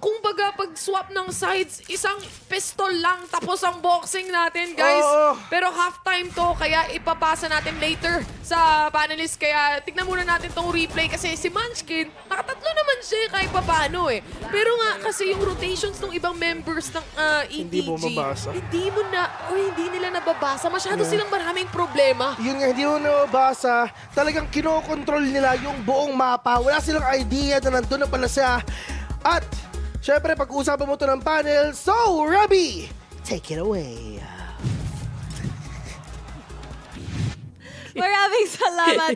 B: kumbaga pag-swap ng sides, isang pistol lang tapos ang boxing natin, guys.
C: Oo.
B: Pero halftime to, kaya ipapasa natin later sa panelists. Kaya tignan muna natin tong replay kasi si Munchkin, nakatatlo naman siya kahit papano eh. Pero nga kasi yung rotations ng ibang members ng EDG,
C: Hindi mo mabasa.
B: hindi nila nababasa. Masyado silang maraming problema.
C: Yun nga, hindi mo nabasa. Talagang kinokontrol nila yung buong mapa. Wala silang idea na nandun na pala siya. At, syempre, pag-uusapan mo to ng panel. So, Robbie, take it away.
A: Maraming salamat,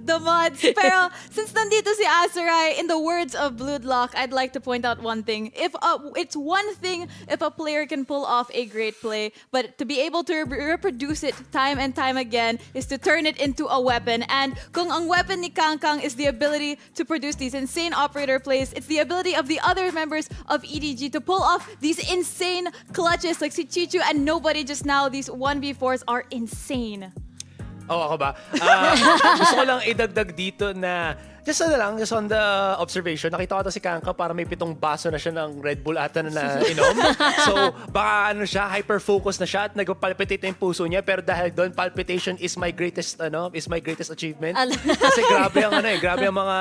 A: the mods. Pero since nandito si Azurai, in the words of Bloodlock, I'd like to point out one thing. It's one thing if a player can pull off a great play, but to be able to reproduce it time and time again is to turn it into a weapon. And kung ang weapon ni Kangkang is the ability to produce these insane operator plays, it's the ability of the other members of EDG to pull off these insane clutches like si Chichu and nobody just now. These 1v4s are insane.
L: Ako ba? Gusto ko lang idagdag dito na just on the observation, nakita ko ata si Kanka para may 7 baso na siya ng Red Bull ata na inom. So, baka hyper-focus na siya at nagpalpitate na yung puso niya. Pero dahil doon, palpitation is my greatest achievement. Kasi grabe ang mga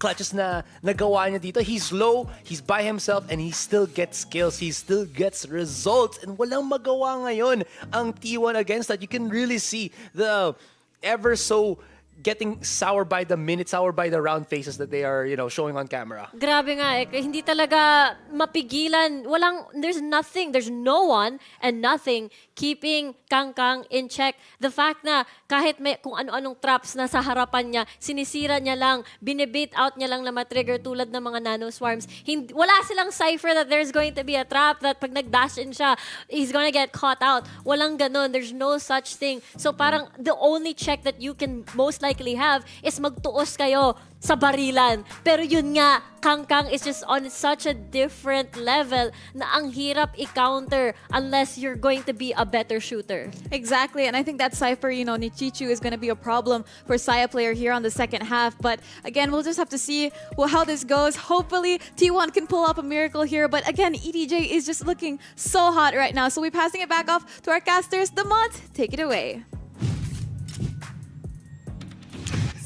L: clutches na nagawa niya dito. He's low, he's by himself, and he still gets kills. He still gets results. And walang magawa ngayon ang T1 against that. You can really see the ever so getting sour by the minute, sour by the round faces that they are, showing on camera.
M: Grabe nga eh. Hindi talaga mapigilan. There's no one and nothing keeping Kangkang in check. The fact na kahit may kung ano-anong traps na sa harapan niya, sinisira niya lang, binibait out niya lang na matrigger tulad ng mga nano swarms. Wala silang cipher that there's going to be a trap that pag nag-dash in siya, he's gonna get caught out. Walang ganun. There's no such thing. So parang the only check that you can most likely have is magtuos kayo sa barilan. Pero yun nga, Kangkang is just on such a different level na ang hirap i-counter unless you're going to be a better shooter.
A: Exactly, and I think that Cypher, ni Chichu is going to be a problem for Saya player here on the second half. But again, we'll just have to see how this goes. Hopefully, T1 can pull up a miracle here. But again, EDJ is just looking so hot right now. So we're passing it back off to our casters. The mods, take it away.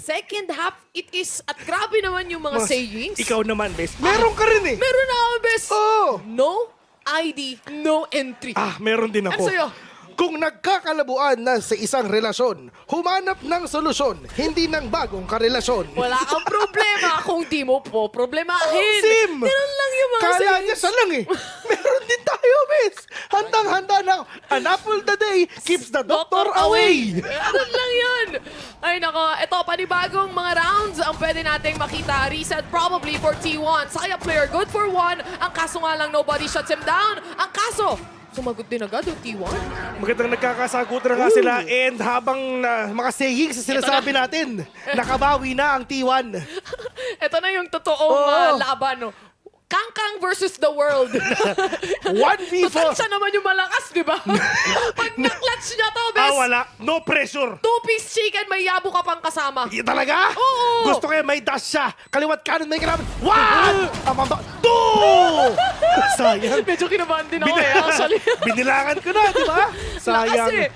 B: Second half, it is, at grabe naman yung mga sayings.
C: Ikaw naman, Bes. Meron ka rin eh.
B: Meron na ako, Bes.
C: Oh.
B: No ID, no entry.
C: Meron din ako.
B: Ano sa'yo?
C: Kung nagkakalabuan na sa isang relasyon, humanap ng solusyon, hindi ng bagong karelasyon.
B: Wala kang problema kung di mo po problemahin.
C: Sim!
B: Meron lang yung mga
C: Kala
B: sayings.
C: niya siya lang eh. Meron din tayo, Bes. Handang-handa na. An apple a day keeps the doctor away.
B: Meron lang yun. Ay nako, ito panibagong mga rounds ang pwede nating makita. Reset probably for T1. Saya player good for 1. Ang kaso nga lang nobody shuts him down. Ang kaso, sumagot din agad yung T1.
C: Magandang nagkakasagutan na nga sila and habang mga sayings sa sinasabi natin, nakabawi na ang T1.
B: Ito na yung totoong laban. No? Kangkang versus the world.
C: 1v4.
B: Total siya naman yung malakas, di ba? Pag na-clutch niya to, bes.
C: Wala. No pressure.
B: 2-piece chicken, may yabo ka pang kasama.
C: Talaga?
B: Oo.
C: Gusto ko yan, may dash siya. Kaliwat kanan, may kalaban. 1! Amamba. 2! Sayang.
B: Medyo kinabahan din ako actually.
C: Binilangan ko na, di ba? Sayang.
B: Lakas eh.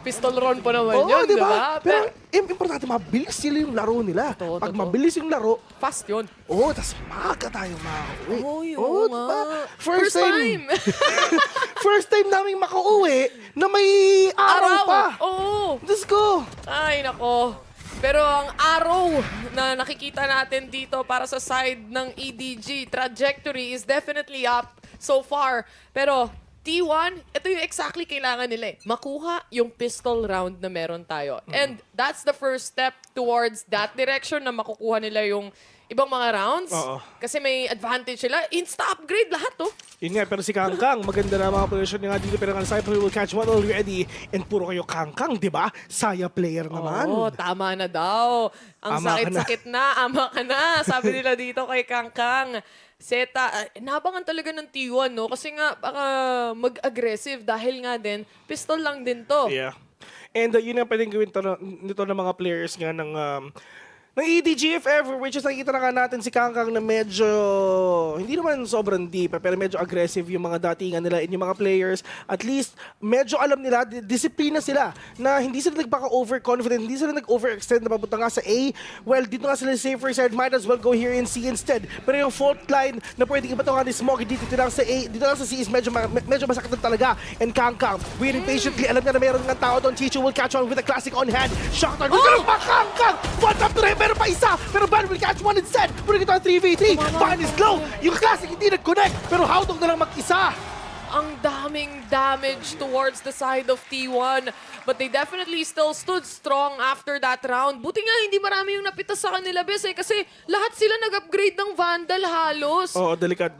B: Pistol round pa naman yun,
C: di
B: di
C: ba?
B: ba?
C: Pero importante, mabilis sila yung laro nila. Pag mabilis yung laro,
B: fast yun.
C: Tas maaga tayo makauwi.
B: Oo
C: Diba?
B: nga.
C: First time. First time namin makauwi na may araw pa.
B: Oo.
C: Diyos ko.
B: Ay, nako. Pero ang araw na nakikita natin dito para sa side ng EDG, trajectory is definitely up so far. Pero T1, ito yung exactly kailangan nila eh. Makuha yung pistol round na meron tayo. And that's the first step towards that direction na makukuha nila yung ibang mga rounds. Kasi may advantage sila. Insta-upgrade lahat, to.
C: Yun nga, pero si Kangkang, maganda na mga position niya nga dito. Pero ang Cypher will catch one already. And puro kayo Kangkang, di ba? Saya player naman.
B: Tama na daw. Ang sakit-sakit na. Ama ka na. Sabi nila dito kay Kangkang. Seta, nabangan talaga ng T1, no? Kasi nga, baka mag-aggressive dahil nga din, pistol lang din to.
C: Yeah. And yun ang pwedeng gawin nito ng mga players nga ng ng EDG if ever, which is nakikita na nga natin si Kangkang na medyo, hindi naman sobrang deep, pero medyo aggressive yung mga datingan nila in yung mga players. At least, medyo alam nila, disiplina sila, na hindi sila nagpaka-overconfident, hindi sila nag-overextend na papunta nga sa A. Well, dito nga sila safer side, might as well go here in C instead. Pero yung fault line na pwede iba nga ni Smoggy dito lang sa A, dito lang sa C is medyo masakit na talaga. And Kangkang, waiting patiently, alam niya na meron ng tao doon. Chichu will catch on with a classic on hand. Shot on, Kangkang! One up to rin, meron pa isa! Pero Ban will catch one instead! Puro ito ang 3v3! Ban is low! Yung classic hindi nag-connect! Pero Howdong na lang mag-isa!
B: Ang daming damage towards the side of T1. But they definitely still stood strong after that round. Buti nga hindi marami yung napitas sa kanila, Bes, kasi lahat sila nag-upgrade ng Vandal halos.
C: Oo, delikado.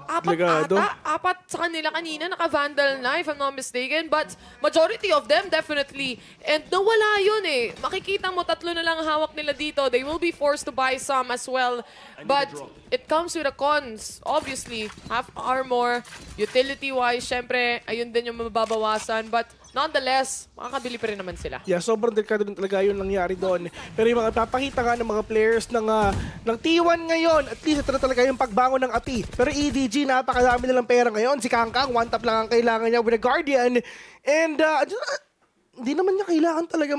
B: Apat sa kanila kanina naka-Vandal na, if I'm not mistaken. But majority of them definitely. And nawala yun eh. Makikita mo, 3 na lang hawak nila dito. They will be forced to buy some as well. But it comes with a cons. Obviously, half armor, utility-wise, syempre, ayun din yung mababawasan. But nonetheless, makakabili pa rin naman sila.
C: Yeah, sobrang delikado din talaga yung nangyari doon. Pero yung mga papakita nga ng mga players ng T1 ngayon, at least ito na talaga yung pagbangon ng api. Pero EDG, napakadami nilang pera ngayon. Si Kangkang, 1 tap lang ang kailangan niya with a Guardian. And hindi naman niya kailangan talaga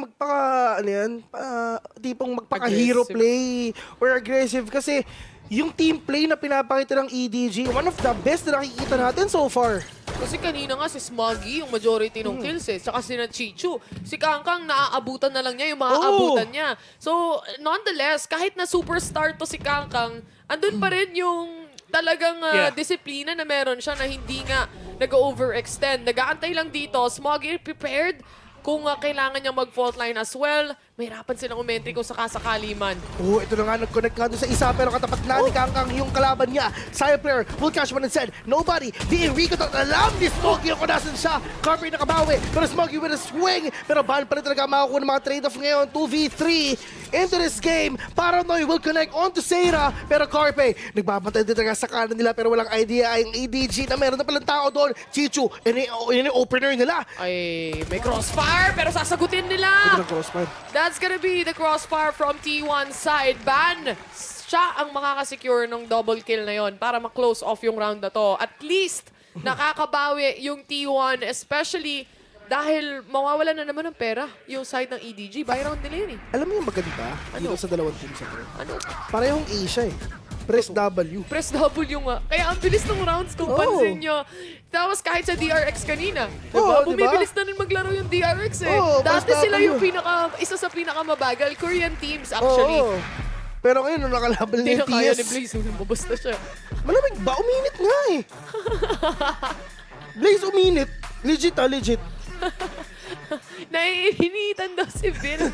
C: tipong magpaka-hero play or aggressive kasi yung team play na pinapakita ng EDG, one of the best na nakikita natin so far.
B: Kasi kanina nga si Smoggy, yung majority ng kills eh. Tsaka si Chichu. Si Kangkang, naaabutan na lang niya yung maaabutan niya. So, nonetheless, kahit na superstar to si Kangkang, andun pa rin yung talagang disiplina na meron siya na hindi nga nag-overextend. Nag-aantay lang dito. Smoggy prepared kung kailangan niya mag-fault line as well. Mahirapan silang umentry kung sakasakali man.
C: Ito na nga, nag-connect nga doon sa isa pero katapat na ni Kangkang yung kalaban niya. Side player will catch one and said, nobody being Rico at alam ni Smoggy kung nasan siya. Carpe nakabawi, pero Smoggy with a swing. Pero Ban pa rin talaga makakuha ng mga trade-off ngayon. 2v3 into this game. Paranoy will connect on to Seira. Pero Carpe, nagbabantay din talaga sa kanan nila pero walang idea yung EDG na meron na palang tao doon. Chichu, yun yung opener nila.
B: Ay, may crossfire pero sasagutin nila.
C: Ito ng crossfire.
B: That's gonna be the crossfire from T1 side. Ban, siya ang makakasecure ng double kill na yon para ma-close off yung round na to. At least, nakakabawi yung T1, especially dahil mawawala na naman ng pera yung side ng EDG. Buy round nila yun eh.
C: Alam mo yung maganda? Dito sa dalawang teams ako.
B: Ano?
C: Parehong A siya eh. Press W.
B: Press W nga. Kaya ang bilis ng rounds kung pansin nyo. Tapos kahit sa DRX kanina. Diba? Bumibilis na rin maglaro yung DRX eh. Dati sila yung isa sa pinakamabagal Korean teams actually.
C: Pero ngayon, nung nakalaban
B: Hindi
C: niya
B: na kaya
C: PS.
B: ni Blaze. Mabos na siya.
C: Malamig ba? Uminit nga eh. Blaze uminit. Legit legit.
B: Naiinitan daw si Bill.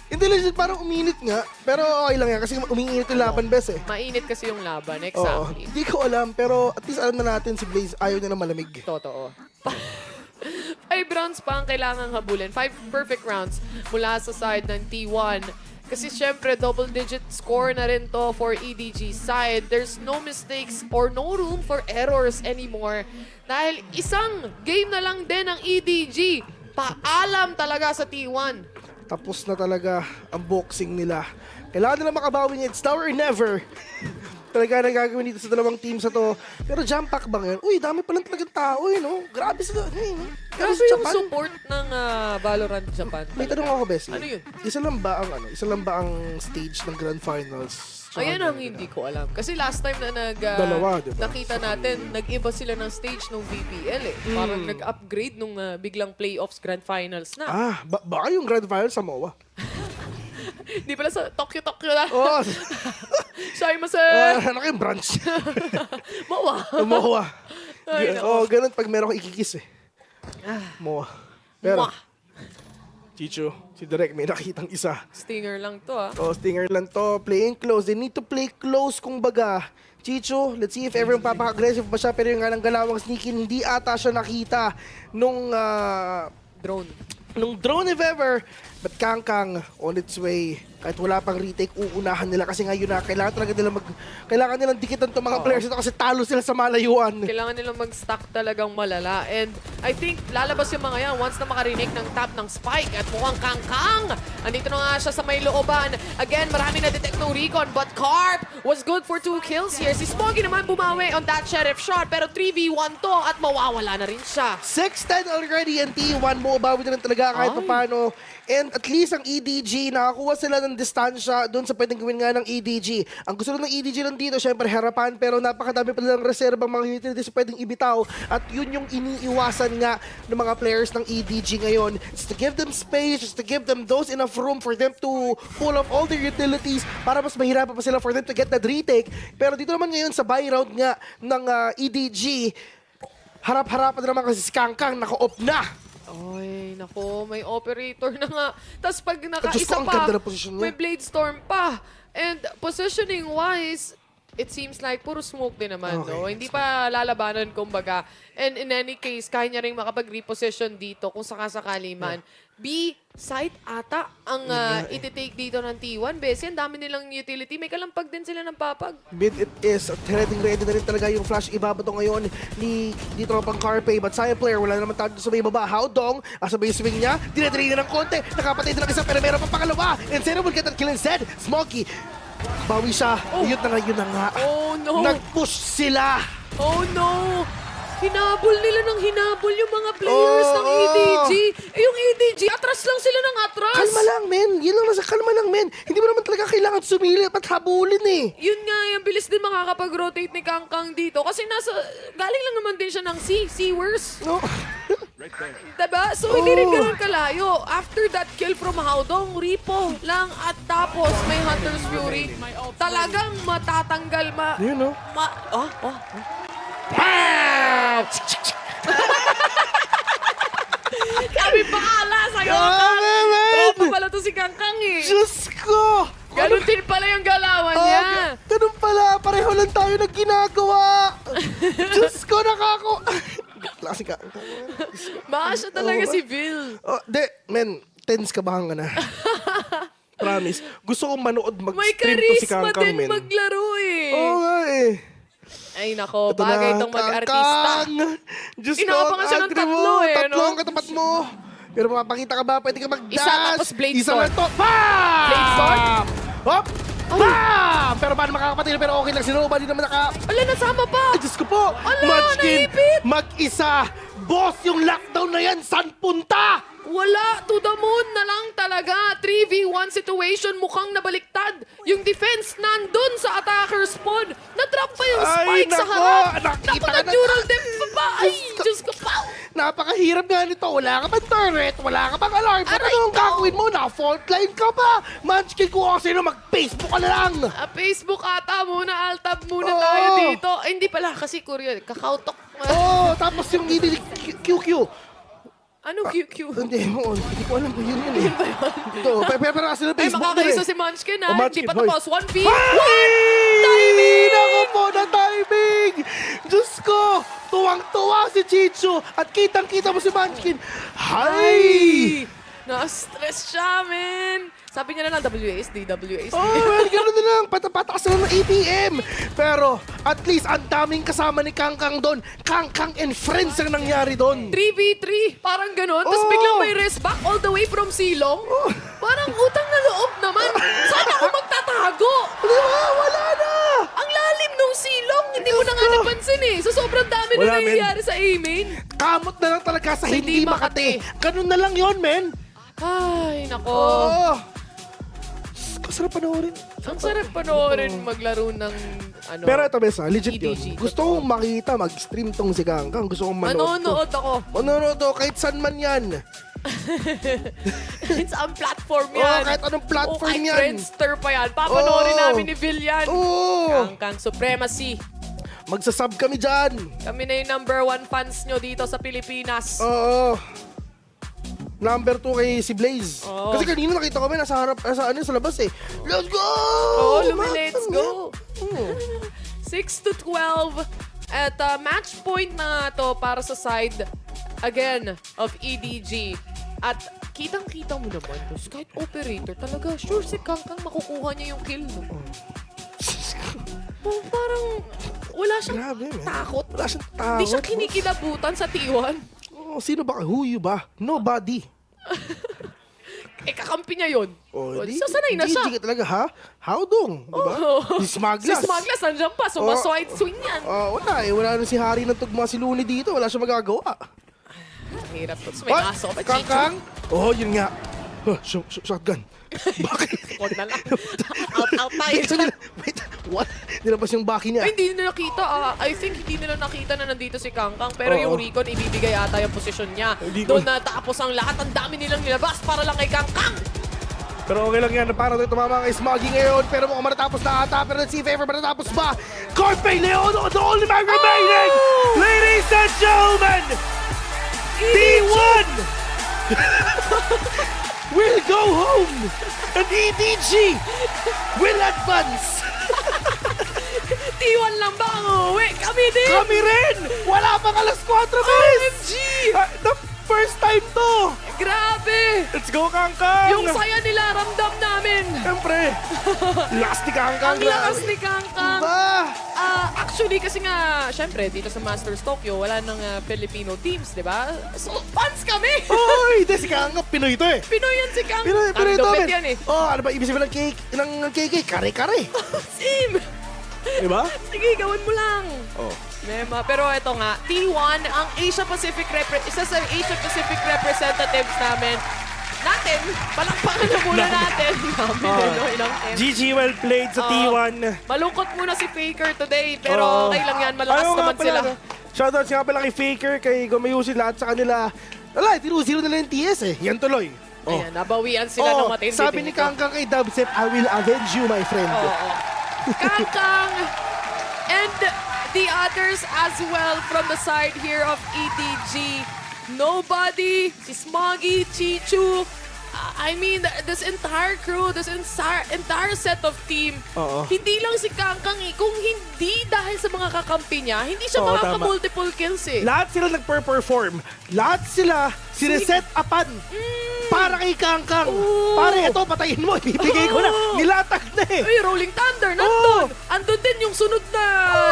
C: Hindi legit, parang uminit nga. Pero okay lang yan kasi uminit yung laban, bes eh.
B: Mainit kasi yung laban, exactly.
C: Hindi ko alam, pero at least alam na natin si Blaze ayaw niya na malamig.
B: Totoo. 5 rounds pa ang kailangang habulin. 5 perfect rounds mula sa side ng T1. Kasi syempre, double-digit score na rin to for EDG side. There's no mistakes or no room for errors anymore. Dahil isang game na lang din ang EDG. Paalam talaga sa T1.
C: Tapos na talaga ang boxing nila. Kailangan nila makabawi niya. It's now or never. Talaga na gagawin dito sa dalawang teams na to. Pero jump pack ba ngayon? Uy, dami palang talagang tao eh, no? Grabe sila.
B: Grabe yung support ng Valorant Japan.
C: May tanong ako, Bessie.
B: Ano yun?
C: Isa lang ba ang stage ng Grand Finals?
B: Ayan ang hindi ko alam. Kasi last time na
C: Dalawa, diba?
B: nakita natin, nag-iba sila ng stage ng VPL eh. Parang nag-upgrade nung biglang playoffs Grand Finals na.
C: Baka yung Grand Finals sa MOA.
B: Hindi pala sa Tokyo na.
C: Oo.
B: Sorry, Masa.
C: Ano kayong branch?
B: MOA.
C: MOA. Ganun pag meron ko ikikis eh. MOA. Pero, Chicho, si Direk may nakitang isa.
B: Stinger lang to
C: Stinger lang to. Playing close. They need to play close kung baga. Chicho, let's see if ever papaka-aggressive pa siya. Pero yung nga ng galawang sneaky, hindi ata siya nakita nung
B: drone.
C: Nung drone if ever. But Kangkang on its way. Kahit wala pang retake, uunahan nila kasi ngayon na kailangan nilang dikitan itong mga players ito kasi talo sila sa malayuan.
B: Kailangan nilang mag-stack talagang malala. And I think lalabas yung mga yan once na makarinig ng tap ng spike at mukhang Kangkang Andito na nga siya sa may looban. Again, marami na detect ng recon, but Carp was good for 2 kills here. Si Smoggy naman bumawi on that sheriff shot, pero 3v1 to at mawawala na rin siya.
C: 6-10 already and T1 mo, bawi na rin talaga kahit paano. And at least ang EDG, nakakuha sila ng distansya doon sa pwedeng gawin nga ng EDG. Ang gusto lang ng EDG lang dito, syempre harapan, pero napakadami pa lang reserbang mga utilities pwedeng ibitaw. At yun yung iniiwasan nga ng mga players ng EDG ngayon. Just to give them space, just to give them those enough room for them to pull up all their utilities para mas mahirapan pa sila for them to get that retake. Pero dito naman ngayon sa buy round nga ng EDG, harap-harapan na naman kasi si Kangkang naka-off na.
B: Ay, nako, may operator na nga. Tapos pag
C: Diyos
B: nakaisa
C: ko, ang
B: pa,
C: ganda ng position niya.
B: may blade storm pa. And positioning-wise, it seems like puro smoke din naman, no? Hindi pa lalabanan, kumbaga. And in any case, kaya niya rin makapag-reposition dito kung sakasakali man. B, site ata ang iti-take dito ng T1. Besi, ang dami nilang utility. May kalampag din sila ng papag.
C: Mid it is. Ready na rin talaga yung flash. Ibabato ngayon ni dito pang Carpe. But Saya player, wala naman tayo sa may baba. Howdong, sabay yung swing niya. Dinadali na ng konti. Nakapatay din ng isa pero meron pa pangalawa. And Zero will get that kill instead. Smokey, bawi siya. Yun na nga.
B: Oh no.
C: Nag-push sila.
B: Oh no. Hinabol nila ng hinabol yung mga players ng EDG. Eh, yung EDG, atras lang sila ng atras.
C: Kalma lang, men. Yun lang nasa kalma lang, men. Hindi mo naman talaga kailangan sumilip at habulin eh.
B: Yun nga, yung bilis din makakapag-rotate ni Kangkang dito. Kasi galing lang naman din siya ng Seawers.
C: No.
B: Diba? So, hindi rin ganun kalayo. After that kill from Howdong, Ripo lang at tapos may Hunter's Fury. Talagang matatanggal,
C: Yun, no?
B: Kami bahala sa'yo! Tropa pala to si Kangkang eh.
C: Diyos ko!
B: Ganun din pala yung galawan niya.
C: Ganun pala. Pareho lang tayo na ginagawa. Diyos ko, Klase ka.
B: Baka siya talaga si Vil.
C: Men, tense kabahan ka na. Promise. Gusto kong manood
B: May
C: mag-stream to si
B: charisma
C: Kangkang,
B: din
C: men.
B: maglaro eh.
C: Oo nga eh.
B: Ay nako,
C: Ito
B: bagay
C: na,
B: itong mag-artista.
C: Diyos ko,
B: Inaabangan siya ng
C: agree
B: tatlo
C: mo.
B: eh,
C: Tatlo
B: no?
C: ang katapat mo. Pero mapakita ka ba? Pwede ka mag-dash.
B: Isa tapos Blade
C: Isa
B: Storm.
C: lang to. Bam!
B: Blade Storm?
C: Hop! Bam! Pero paano makakapatid? Pero okay lang si Nova. Di naman
B: Ala, nasama pa!
C: Ay, Diyos ko po!
B: Ala,
C: Munchkin,
B: naipit!
C: mag-isa! Boss, yung lockdown na yan, saan punta?
B: Wala, to the moon na lang talaga. 3v1 situation, mukhang nabaliktad. Yung defense nandun sa attacker spawn. Na-drop pa yung spike sa harap. Napaka-natural depth pa. Ay, Diyos ko pa.
C: Napakahirap nga nito. Wala ka bang turret, wala ka bang alarm. Ano ang gagawin mo? Na-fault line ka pa. Munchkin, kung ako sino, mag-Facebook ka na lang.
B: Facebook ata muna, altab muna tayo dito. Ay, hindi pala kasi Korean. Kakautok.
C: Tapos yung QQ.
B: Ano QQ?
C: Hindi ko alam kung yun eh. Ito, pero kasi na
B: Ay,
C: Facebook
B: makakaisa si Munchkin ha. Hindi pa
C: hoy.
B: tapos. 1v.
C: Timing! Ako po na timing! Diyos ko! Tuwang-tuwa si Chicho at kitang-kita mo si Munchkin. Hay!
B: Na-stress siya, man. Sabi niya na lang, WASD.
C: Well, gano'n na lang. Patapataas na lang ng APM. Pero, at least, ang daming kasama ni Kangkang doon. Kangkang and friends ang nangyari doon.
B: 3v3. Parang ganon. Tapos biglang may rest back all the way from Silong. Parang utang na loob naman. Saan ako magtatago?
C: Di ba? Wala na!
B: Ang lalim nung Silong. Hindi mo na nga napansin eh. So sobrang dami na nangyayari sa A-main.
C: Kamot na lang talaga sa hindi Makati. Ganun na lang yon, men.
B: Ay, nako.
C: Sarap panoorin.
B: Ang sarap panoorin maglaro ng
C: Pero ito, Besa, legit
B: EDG.
C: yun. Gusto kong makita, mag-stream tong si Kangkang. Gusto kong manood.
B: Manonood ako.
C: Manonood ako, kahit saan man yan.
B: It's on platform yan.
C: Kahit anong platform yan.
B: Friendster pa yan. Papanoorin namin ni Vil yan. Kangkang Supremacy.
C: Magsasub kami dyan.
B: Kami na yung #1 fans nyo dito sa Pilipinas.
C: Number 2 kay si Blaze. Kasi kanina nakita ko nasa harap, sa labas eh. Let's go!
B: Let's go! 6-12 at match point na to para sa side, again, of EDG. At kitang-kita mo naman, kahit operator, talaga, sure si Kangkang makukuha niya yung kill. No? Parang wala siyang takot.
C: Wala siyang takot.
B: Hindi siya kinikilabutan sa T1.
C: Sino ba? Who you ba? Nobody.
B: kakampi niya yun. Sasanay na siya.
C: GG ka talaga, ha? How dong? Diba? Si Smaglas.
B: Si Smaglas, nandiyan pa. So, mas-white swing yan.
C: Wala eh. Wala na si Hari ng tugma si Luni dito. Wala siya magagawa.
B: Hirap to. May aso pa, Chicho.
C: Kangkang? Yun nga. Shotgun. Bakit?
B: Huwag na lang. Out tayo.
C: Wait, what? Nilabas yung baki niya.
B: Ay, hindi nila nakita. I think hindi nila nakita na nandito si Kangkang. Pero yung Recon, ibibigay ata yung posisyon niya. Doon na tapos ang lahat. Ang dami nilang nilabas para lang kay Kangkang.
C: Pero okay lang yan. Para tayo tumama kay Smoggy ngayon. Pero mukhang matatapos na ata. Pero let's see if ever matatapos ba. Corpay Leon, the only man remaining. Ladies and gentlemen, D1 will go home. And EDG will advance.
B: T1 lang ba ang uuwi? Kami din!
C: Kami rin! Wala pang alas 4,
B: OMG!
C: The first time to!
B: Grabe!
C: Let's go, Kangkang!
B: Yung saya nila, ramdam namin!
C: Siyempre! Lakas ni Kangkang!
B: Ang lakas ni Kangkang!
C: Diba?
B: Actually, kasi nga, syempre, dito sa Masters Tokyo, wala nang Filipino teams, di ba? So, fans kami!
C: Oy! Hindi, si Kangkang, Pinoy to eh!
B: Pinoy yan si Kangkang!
C: Pinoy to,
B: Dupet
C: men!
B: yan eh!
C: Ano ba ibig sabihin ng KK? Kare-kare!
B: Same!
C: Diba?
B: Sige, gawin mo lang! Mema. Pero ito nga, T1, ang isa sa Asia Pacific representatives namin. Palakpakan na muna natin.
C: GG, well played sa T1.
B: Malungkot muna si Faker today, pero okay lang yan, malakas naman sila.
C: Shoutout nga pala kay Faker, kay Gumayusin, lahat sa kanila. Wala, tinusiro nila yung TS eh. Yan tuloy.
B: Ayan, nabawian sila ng matindi.
C: Sabi ni Kangkang kay Dubstep, I will avenge you, my friend.
B: Kangkang and the others as well from the side here of EDG. Nobody, si Smoggy, Chichu, I mean, this entire crew, this entire set of team, hindi lang si Kangkang eh. Kung hindi dahil sa mga kakampi niya, hindi siya makaka-multiple kills eh.
C: Lahat sila nagper-perform. Lahat sila sineset upan para kay Kangkang. Pare, ito, patayin mo. Ibibigay ko na. Nilatag na eh.
B: Uy, Rolling Thunder, nandun. Andun din yung sunod na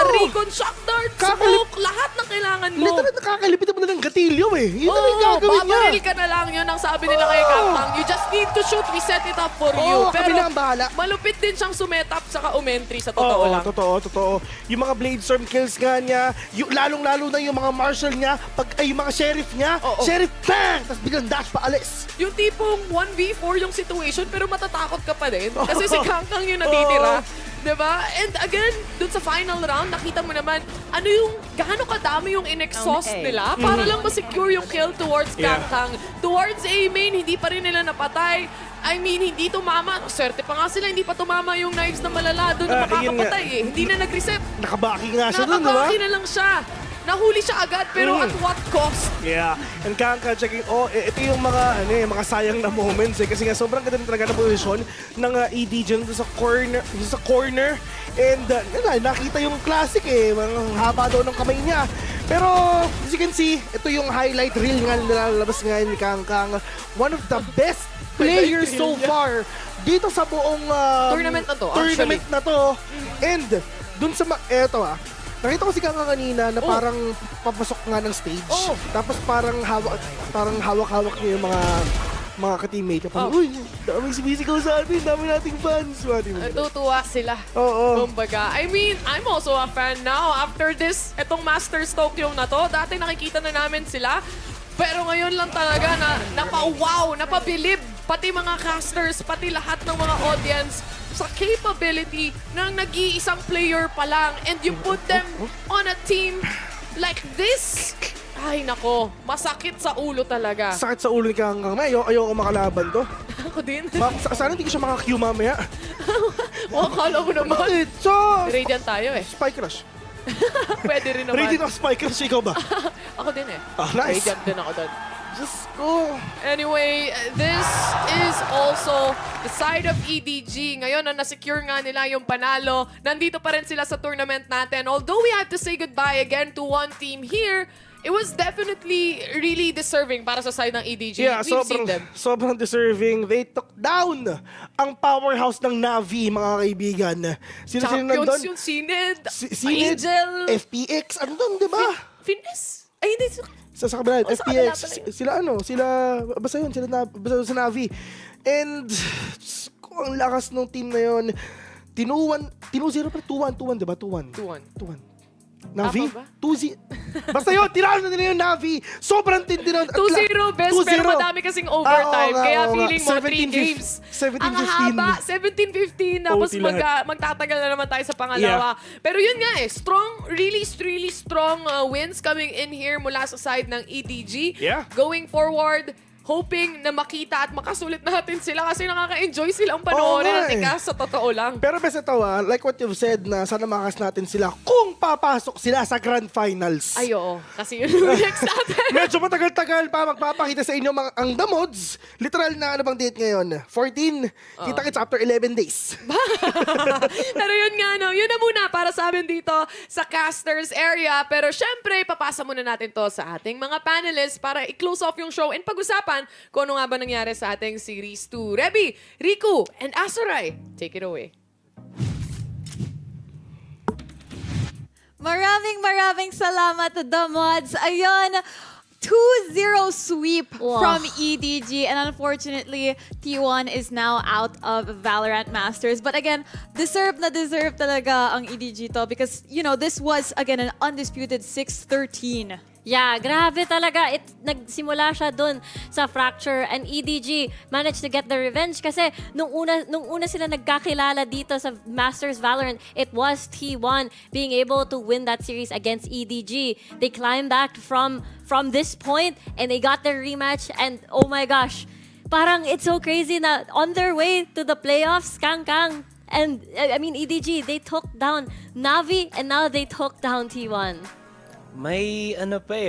B: Recon Shock Dart, Smoke, lahat ng kailangan mo.
C: Literal, nakakalipit mo na ng gatilyo eh. Yun na yung gagawin niya.
B: Babaril ka na lang, yun ang sabi nila kay Kangkang. You just need to shoot, we set it up for you.
C: Kami na ang bahala.
B: Malupit din siyang sumetap saka umentry sa totoo lang.
C: Totoo. Yung mga Bladestorm kills nga niya, lalong-lalo na yung mga Marshal niya, yung mga Sheriff niya, Sheriff, bang! Tapos biglang dash pa alis.
B: Yung tipong 1v4 yung situation pero matatakot ka pa din. Kasi si Kangkang yung natitira. Diba? And again, dun sa final round, nakita mo naman ano yung gaano kadami yung in-exhaust nila para lang ma-secure yung kill towards Kangkang. Towards A main, hindi pa rin nila napatay. I mean, hindi tumama. Swerte pa nga sila, hindi pa tumama yung knives na malala doon na makakapatay eh. Hindi na nag-reset.
C: Nakabaki nga siya doon, diba?
B: Nakabaki na lang siya. Nahuli siya agad, pero at what cost?
C: Yeah. And Kangkang checking, ito yung mga sayang na moments eh. Kasi nga sobrang ganda talaga na posisyon ng EDG dito sa corner. And nakita yung classic eh. Mga haba daw ng kamay niya. Pero as you can see, ito yung highlight reel nga nilalabas ngayon ni Kangkang. One of the best players so far dito sa buong
B: tournament na to.
C: Tournament na to. And dun sa nakita ko si Kangkang kanina na parang papasok nga ng stage. Tapos parang hawak-hawak niya yung mga ka-teammate. Uy, daming sumisigaw sa atin, dami nating fans.
B: Natutuwa sila. Kumbaga, I mean, I'm also a fan now. After this, etong Masters Tokyo na to, dati nakikita na namin sila. Pero ngayon lang talaga napa-wow, napabilib. Pati mga casters, pati lahat ng mga audience sa capability ng nag-iisang player pa lang and you put them on a team like this. Ay nako, masakit sa ulo talaga.
C: Sakit sa ulo ni Kangkang. Ayoko makalaban to.
B: Ako din.
C: Sana hindi ko siya maka-Q mamaya.
B: Akala mo naman.
C: Bakit? So,
B: Radiant tayo eh.
C: Spike Rush.
B: Pwede rin naman.
C: Radiant of Spike Rush, ikaw ba?
B: Ako din eh.
C: Nice.
B: Radiant din ako doon.
C: Just go.
B: Anyway, this is also the side of EDG. Ngayon na na-secure nga nila yung panalo, nandito pa rin sila sa tournament natin. Although we have to say goodbye again to one team here, it was definitely really deserving para sa side ng EDG.
C: Yeah,
B: We've seen them.
C: sobrang deserving. They took down ang powerhouse ng Navi, mga kaibigan. Sino
B: Champions yung Sined,
C: Angel, FPX, ano doon, di ba?
B: Fitness? Ay, hindi.
C: Sa kabila,
B: sa
C: FPX,
B: kabila pala
C: sila basta yun, sa Navi. And Diyos ko, ang lakas ng team na yun. 2-0 pa, 2-1, diba? 2-1.
B: 2-1.
C: Navi?
B: Tama ba?
C: 2-0. Basta yun, tinalo na nila yung Navi. Sobrang tindi nun.
B: 2-0 best, pero madami kasing overtime. Kaya feeling mo 3 games.
C: 17-15.
B: Ang haba, 17-15. Tapos
L: OT lahat.
B: magtatagal na naman tayo sa pangalawa. Pero yun nga strong, really strong wins coming in here mula sa side ng EDG.
L: Yeah.
B: Going forward, hoping na makita at makasulit natin sila kasi nakaka-enjoy silang panoorin
C: Oo nga
B: natin sa totoo lang.
C: Pero basta ito, like what you've said, na sana makakas natin sila kung papasok sila sa Grand Finals.
B: Ay, oo. Kasi yun yung next natin.
C: Medyo matagal-tagal pa magpapakita sa inyo ang The Mods. Literal na ano bang date ngayon? 14. Kita-kits after 11 days.
B: Pero yun nga, no, yun na muna para sa amin dito sa casters area. Pero syempre, papasa muna natin to sa ating mga panelists para i-close off yung show and pag-usapan kung ano nga ba nangyari sa ating Series 2. Reby, Riku, and Asaray, take it away.
A: Maraming salamat, The Mods. Ayun, 2-0 sweep from EDG. And unfortunately, T1 is now out of Valorant Masters. But again, deserve talaga ang EDG to because, you know, this was, again, an undisputed 6-13.
M: Yeah, grabe talaga. Nagsimula siya dun sa Fracture and EDG managed to get the revenge kasi nung una sila nagkakilala dito sa Masters Valorant, it was T1 being able to win that series against EDG. They climbed back from this point and they got their rematch and oh my gosh, parang it's so crazy na on their way to the playoffs, Kang and I mean EDG, they took down Navi and now they took down T1.
L: May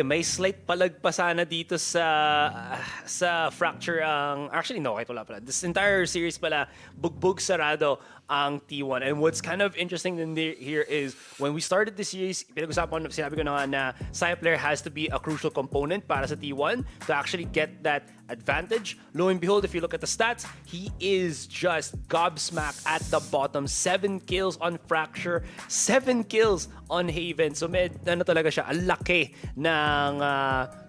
L: may slight palagpasana dito sa Fracture ang actually no, kahit wala pala. This entire series pala bugbog sarado ang T1. And what's kind of interesting in here is when we started the series, sinabi ko na nga na Saya player has to be a crucial component para sa T1 to actually get that advantage. Lo and behold, if you look at the stats, he is just gobsmacked at the bottom. 7 kills on Fracture, 7 kills on Haven. So talaga siya, ang laki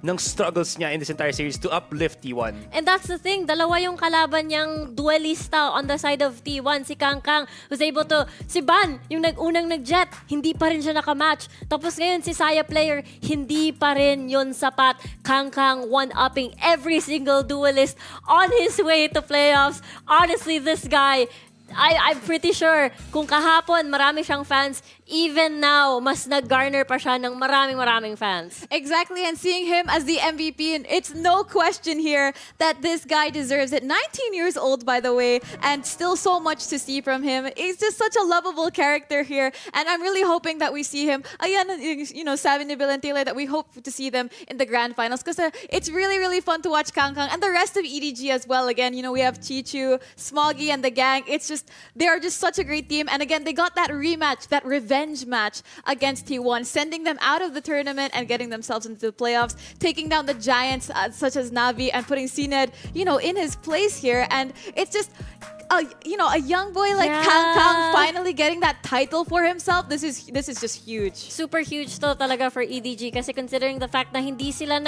L: ng struggles niya in this entire series to uplift T1.
M: And that's the thing, dalawa yung kalaban niyang duelista on the side of T1. Si Kang was able to, si Ban, yung unang nag-jet, hindi pa rin siya nakamatch. Tapos ngayon si Saya player, hindi pa rin yun sapat. Kang one-upping every single duelist on his way to playoffs. Honestly, this guy, I'm pretty sure kung kahapon marami siyang fans, even now, mas nag-garner pa siya ng maraming fans.
A: Exactly, and seeing him as the MVP, and it's no question here that this guy deserves it. 19 years old, by the way, and still so much to see from him. He's just such a lovable character here, and I'm really hoping that we see him, ayan, you know, Savin and Taylor, that we hope to see them in the grand finals, because it's really fun to watch Kang and the rest of EDG as well. Again, you know, we have Chichu, Smoggy, and the gang. It's just, they are just such a great team, and again, they got that rematch, that revenge match against T1, sending them out of the tournament and getting themselves into the playoffs, taking down the giants such as Navi and putting CNED, you know, in his place here. And it's just, you know, a young boy like Kang finally getting that title for himself. This is just huge.
M: Super huge to talaga for EDG kasi considering the fact na hindi sila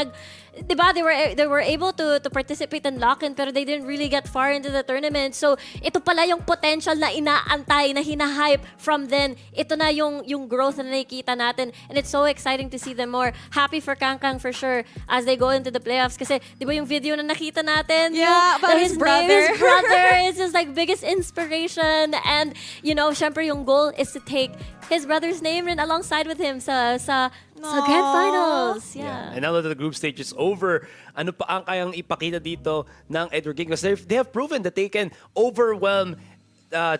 M: diba, they were able to participate in lock-in pero they didn't really get far into the tournament. So ito pala yung potential na inaantay, na hinahype from then. Ito na yung growth na nakikita natin, and it's so exciting to see them more. Happy for Kang for sure as they go into the playoffs kasi diba yung video na nakita natin?
A: Yeah, about his brother.
M: His brother is his like biggest inspiration, and you know, syempre yung goal is to take his brother's name rin alongside with him sa grand finals. Yeah.
L: And now that the group stage is over, ano pa ang kayang ipakita dito ng Edward Game? Because they have proven that they can overwhelm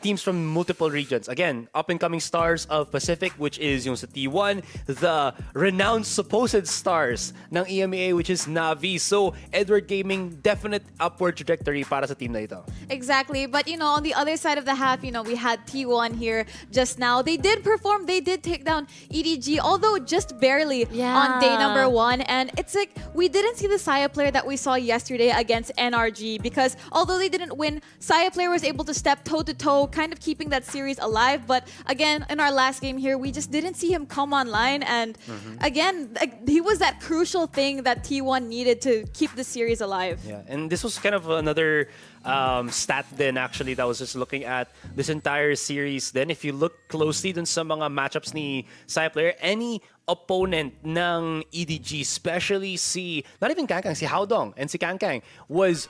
L: teams from multiple regions. Again, up-and-coming stars of Pacific, which is yung sa T1, the renowned supposed stars ng EMEA, which is Navi. So, Edward Gaming, definite upward trajectory para sa team na ito.
A: Exactly. But, you know, on the other side of the half, you know, we had T1 here just now. They did perform. They did take down EDG, although just barely on day number 1. And it's like, we didn't see the Saya player that we saw yesterday against NRG because although they didn't win, Saya player was able to step toe-to-toe toe, kind of keeping that series alive. But again, in our last game here, we just didn't see him come online. And again, he was that crucial thing that T1 needed to keep the series alive.
L: Yeah, and this was kind of another stat then actually that was just looking at this entire series. Then if you look closely dun sa mga matchups ni Saya player, any opponent ng EDG, especially not even Kangkang, si Haodong and si Kangkang was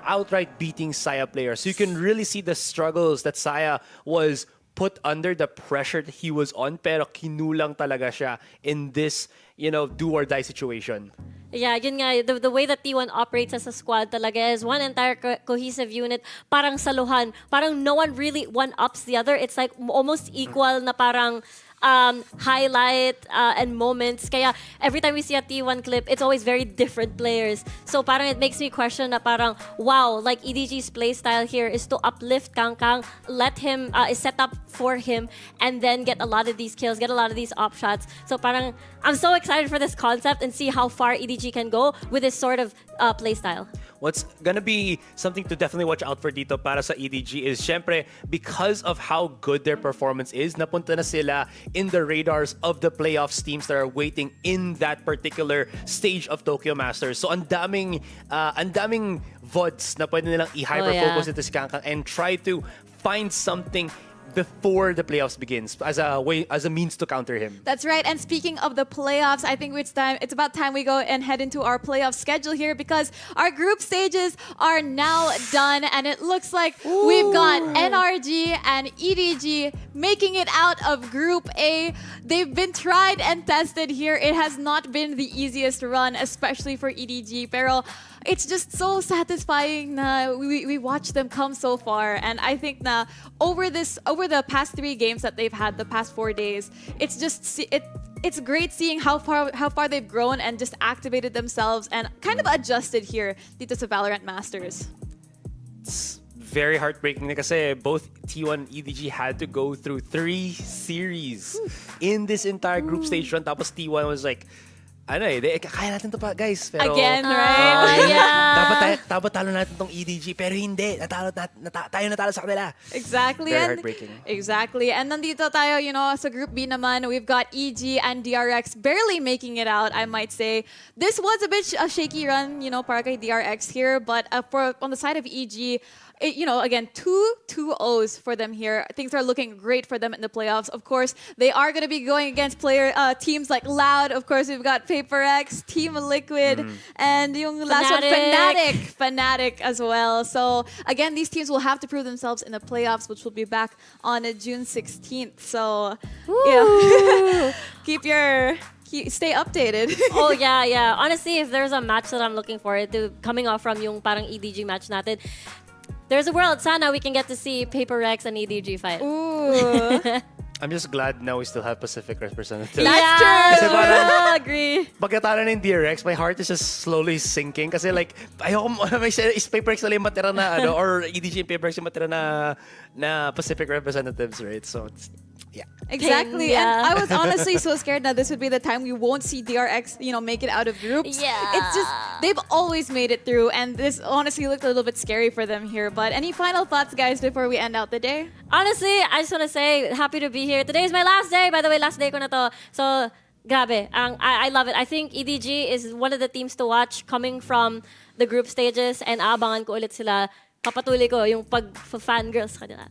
L: outright beating Saya player. So you can really see the struggles that Saya was put under, the pressure that he was on, pero kinulang talaga siya in this, do or die situation.
M: Yeah, yun nga, the way that T1 operates as a squad talaga is one entire cohesive unit, parang saluhan. Parang no one really one-ups the other. It's like almost equal na parang highlight and moments. Kaya every time we see a T1 clip, it's always very different players. So parang it makes me question na parang, wow, like EDG's playstyle here is to uplift Kangkang, let him, is set up for him, and then get a lot of these kills, get a lot of these op shots. So parang, I'm so excited for this concept and see how far EDG can go with this sort of playstyle.
L: What's gonna be something to definitely watch out for dito para sa EDG is, syempre, because of how good their performance is, napunta na sila in the radars of the playoffs teams that are waiting in that particular stage of Tokyo Masters. So ang daming VODs na pwede nilang i-hyper-focus into si Kangkang and try to find something before the playoffs begins as a means to counter him.
A: That's right. And speaking of the playoffs, I think it's about time we go and head into our playoff schedule here, because our group stages are now done, and it looks like we've got NRG and EDG making it out of Group A. They've been tried and tested here. It has not been the easiest run, especially for EDG. Pero it's just so satisfying na we watch them come so far. And I think na over the past 3 games that they've had, the past 4 days, it's just it's great seeing how far they've grown and just activated themselves and kind of adjusted here dito sa Valorant Masters.
L: It's very heartbreaking na kasi both T1 and EDG had to go through 3 series in this entire group stage run. Tapos T1 was like, kaya natin to pa, guys. Pero,
A: again, right?
L: Dapat talo natin tong EDG, pero hindi. Tayo natalo sa kanila.
A: Exactly.
L: Very heartbreaking.
A: Exactly. And nandito tayo, sa Group B naman, we've got EG and DRX barely making it out, I might say. This was a bit a shaky run, para kay DRX here, but on the side of EG, again, 2 2-0s for them here. Things are looking great for them in the playoffs. Of course, they are going to be going against teams like Loud. Of course, we've got PaperX, Team Liquid, and yung last one, Fnatic as well. So again, these teams will have to prove themselves in the playoffs, which will be back on June 16th. So stay updated.
M: Oh, yeah. Honestly, if there's a match that I'm looking forward to, coming off from yung parang EDG match natin, there's a world, sana we can get to see PaperX and EDG fight.
A: Ooh.
L: I'm just glad now we still have Pacific representatives.
A: That's true.
M: I agree.
L: Pagkatalo ng DRX, my heart is just slowly sinking kasi like, ayoko, is PaperX na yung matira na, or EDG and PaperX yung matira na Pacific representatives, right? So, yeah.
A: Exactly.
M: Yeah.
A: And I was honestly so scared that this would be the time we won't see DRX, make it out of groups.
M: Yeah.
A: It's just, they've always made it through, and this honestly looked a little bit scary for them here. But any final thoughts, guys, before we end out the day?
M: Honestly, I just want to say, happy to be here. Today is my last day. By the way, last day ko na to. So, grabe. I love it. I think EDG is one of the teams to watch coming from the group stages, and aabangan ko ulit sila. Papatuloy ko yung pag-fangirls sa kanila.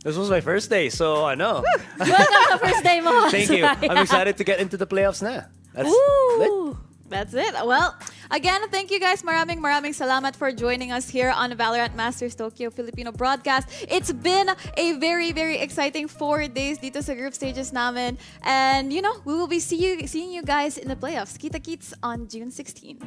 L: This was my first day, so
M: Welcome to first day mo.
L: Thank you. I'm excited to get into the playoffs na. That's lit.
A: That's it. Well, again, thank you guys. Maraming salamat for joining us here on Valorant Masters Tokyo Filipino broadcast. It's been a very, very exciting 4 days dito sa group stages namin. And, we will be seeing you guys in the playoffs. Kita-kits on June 16.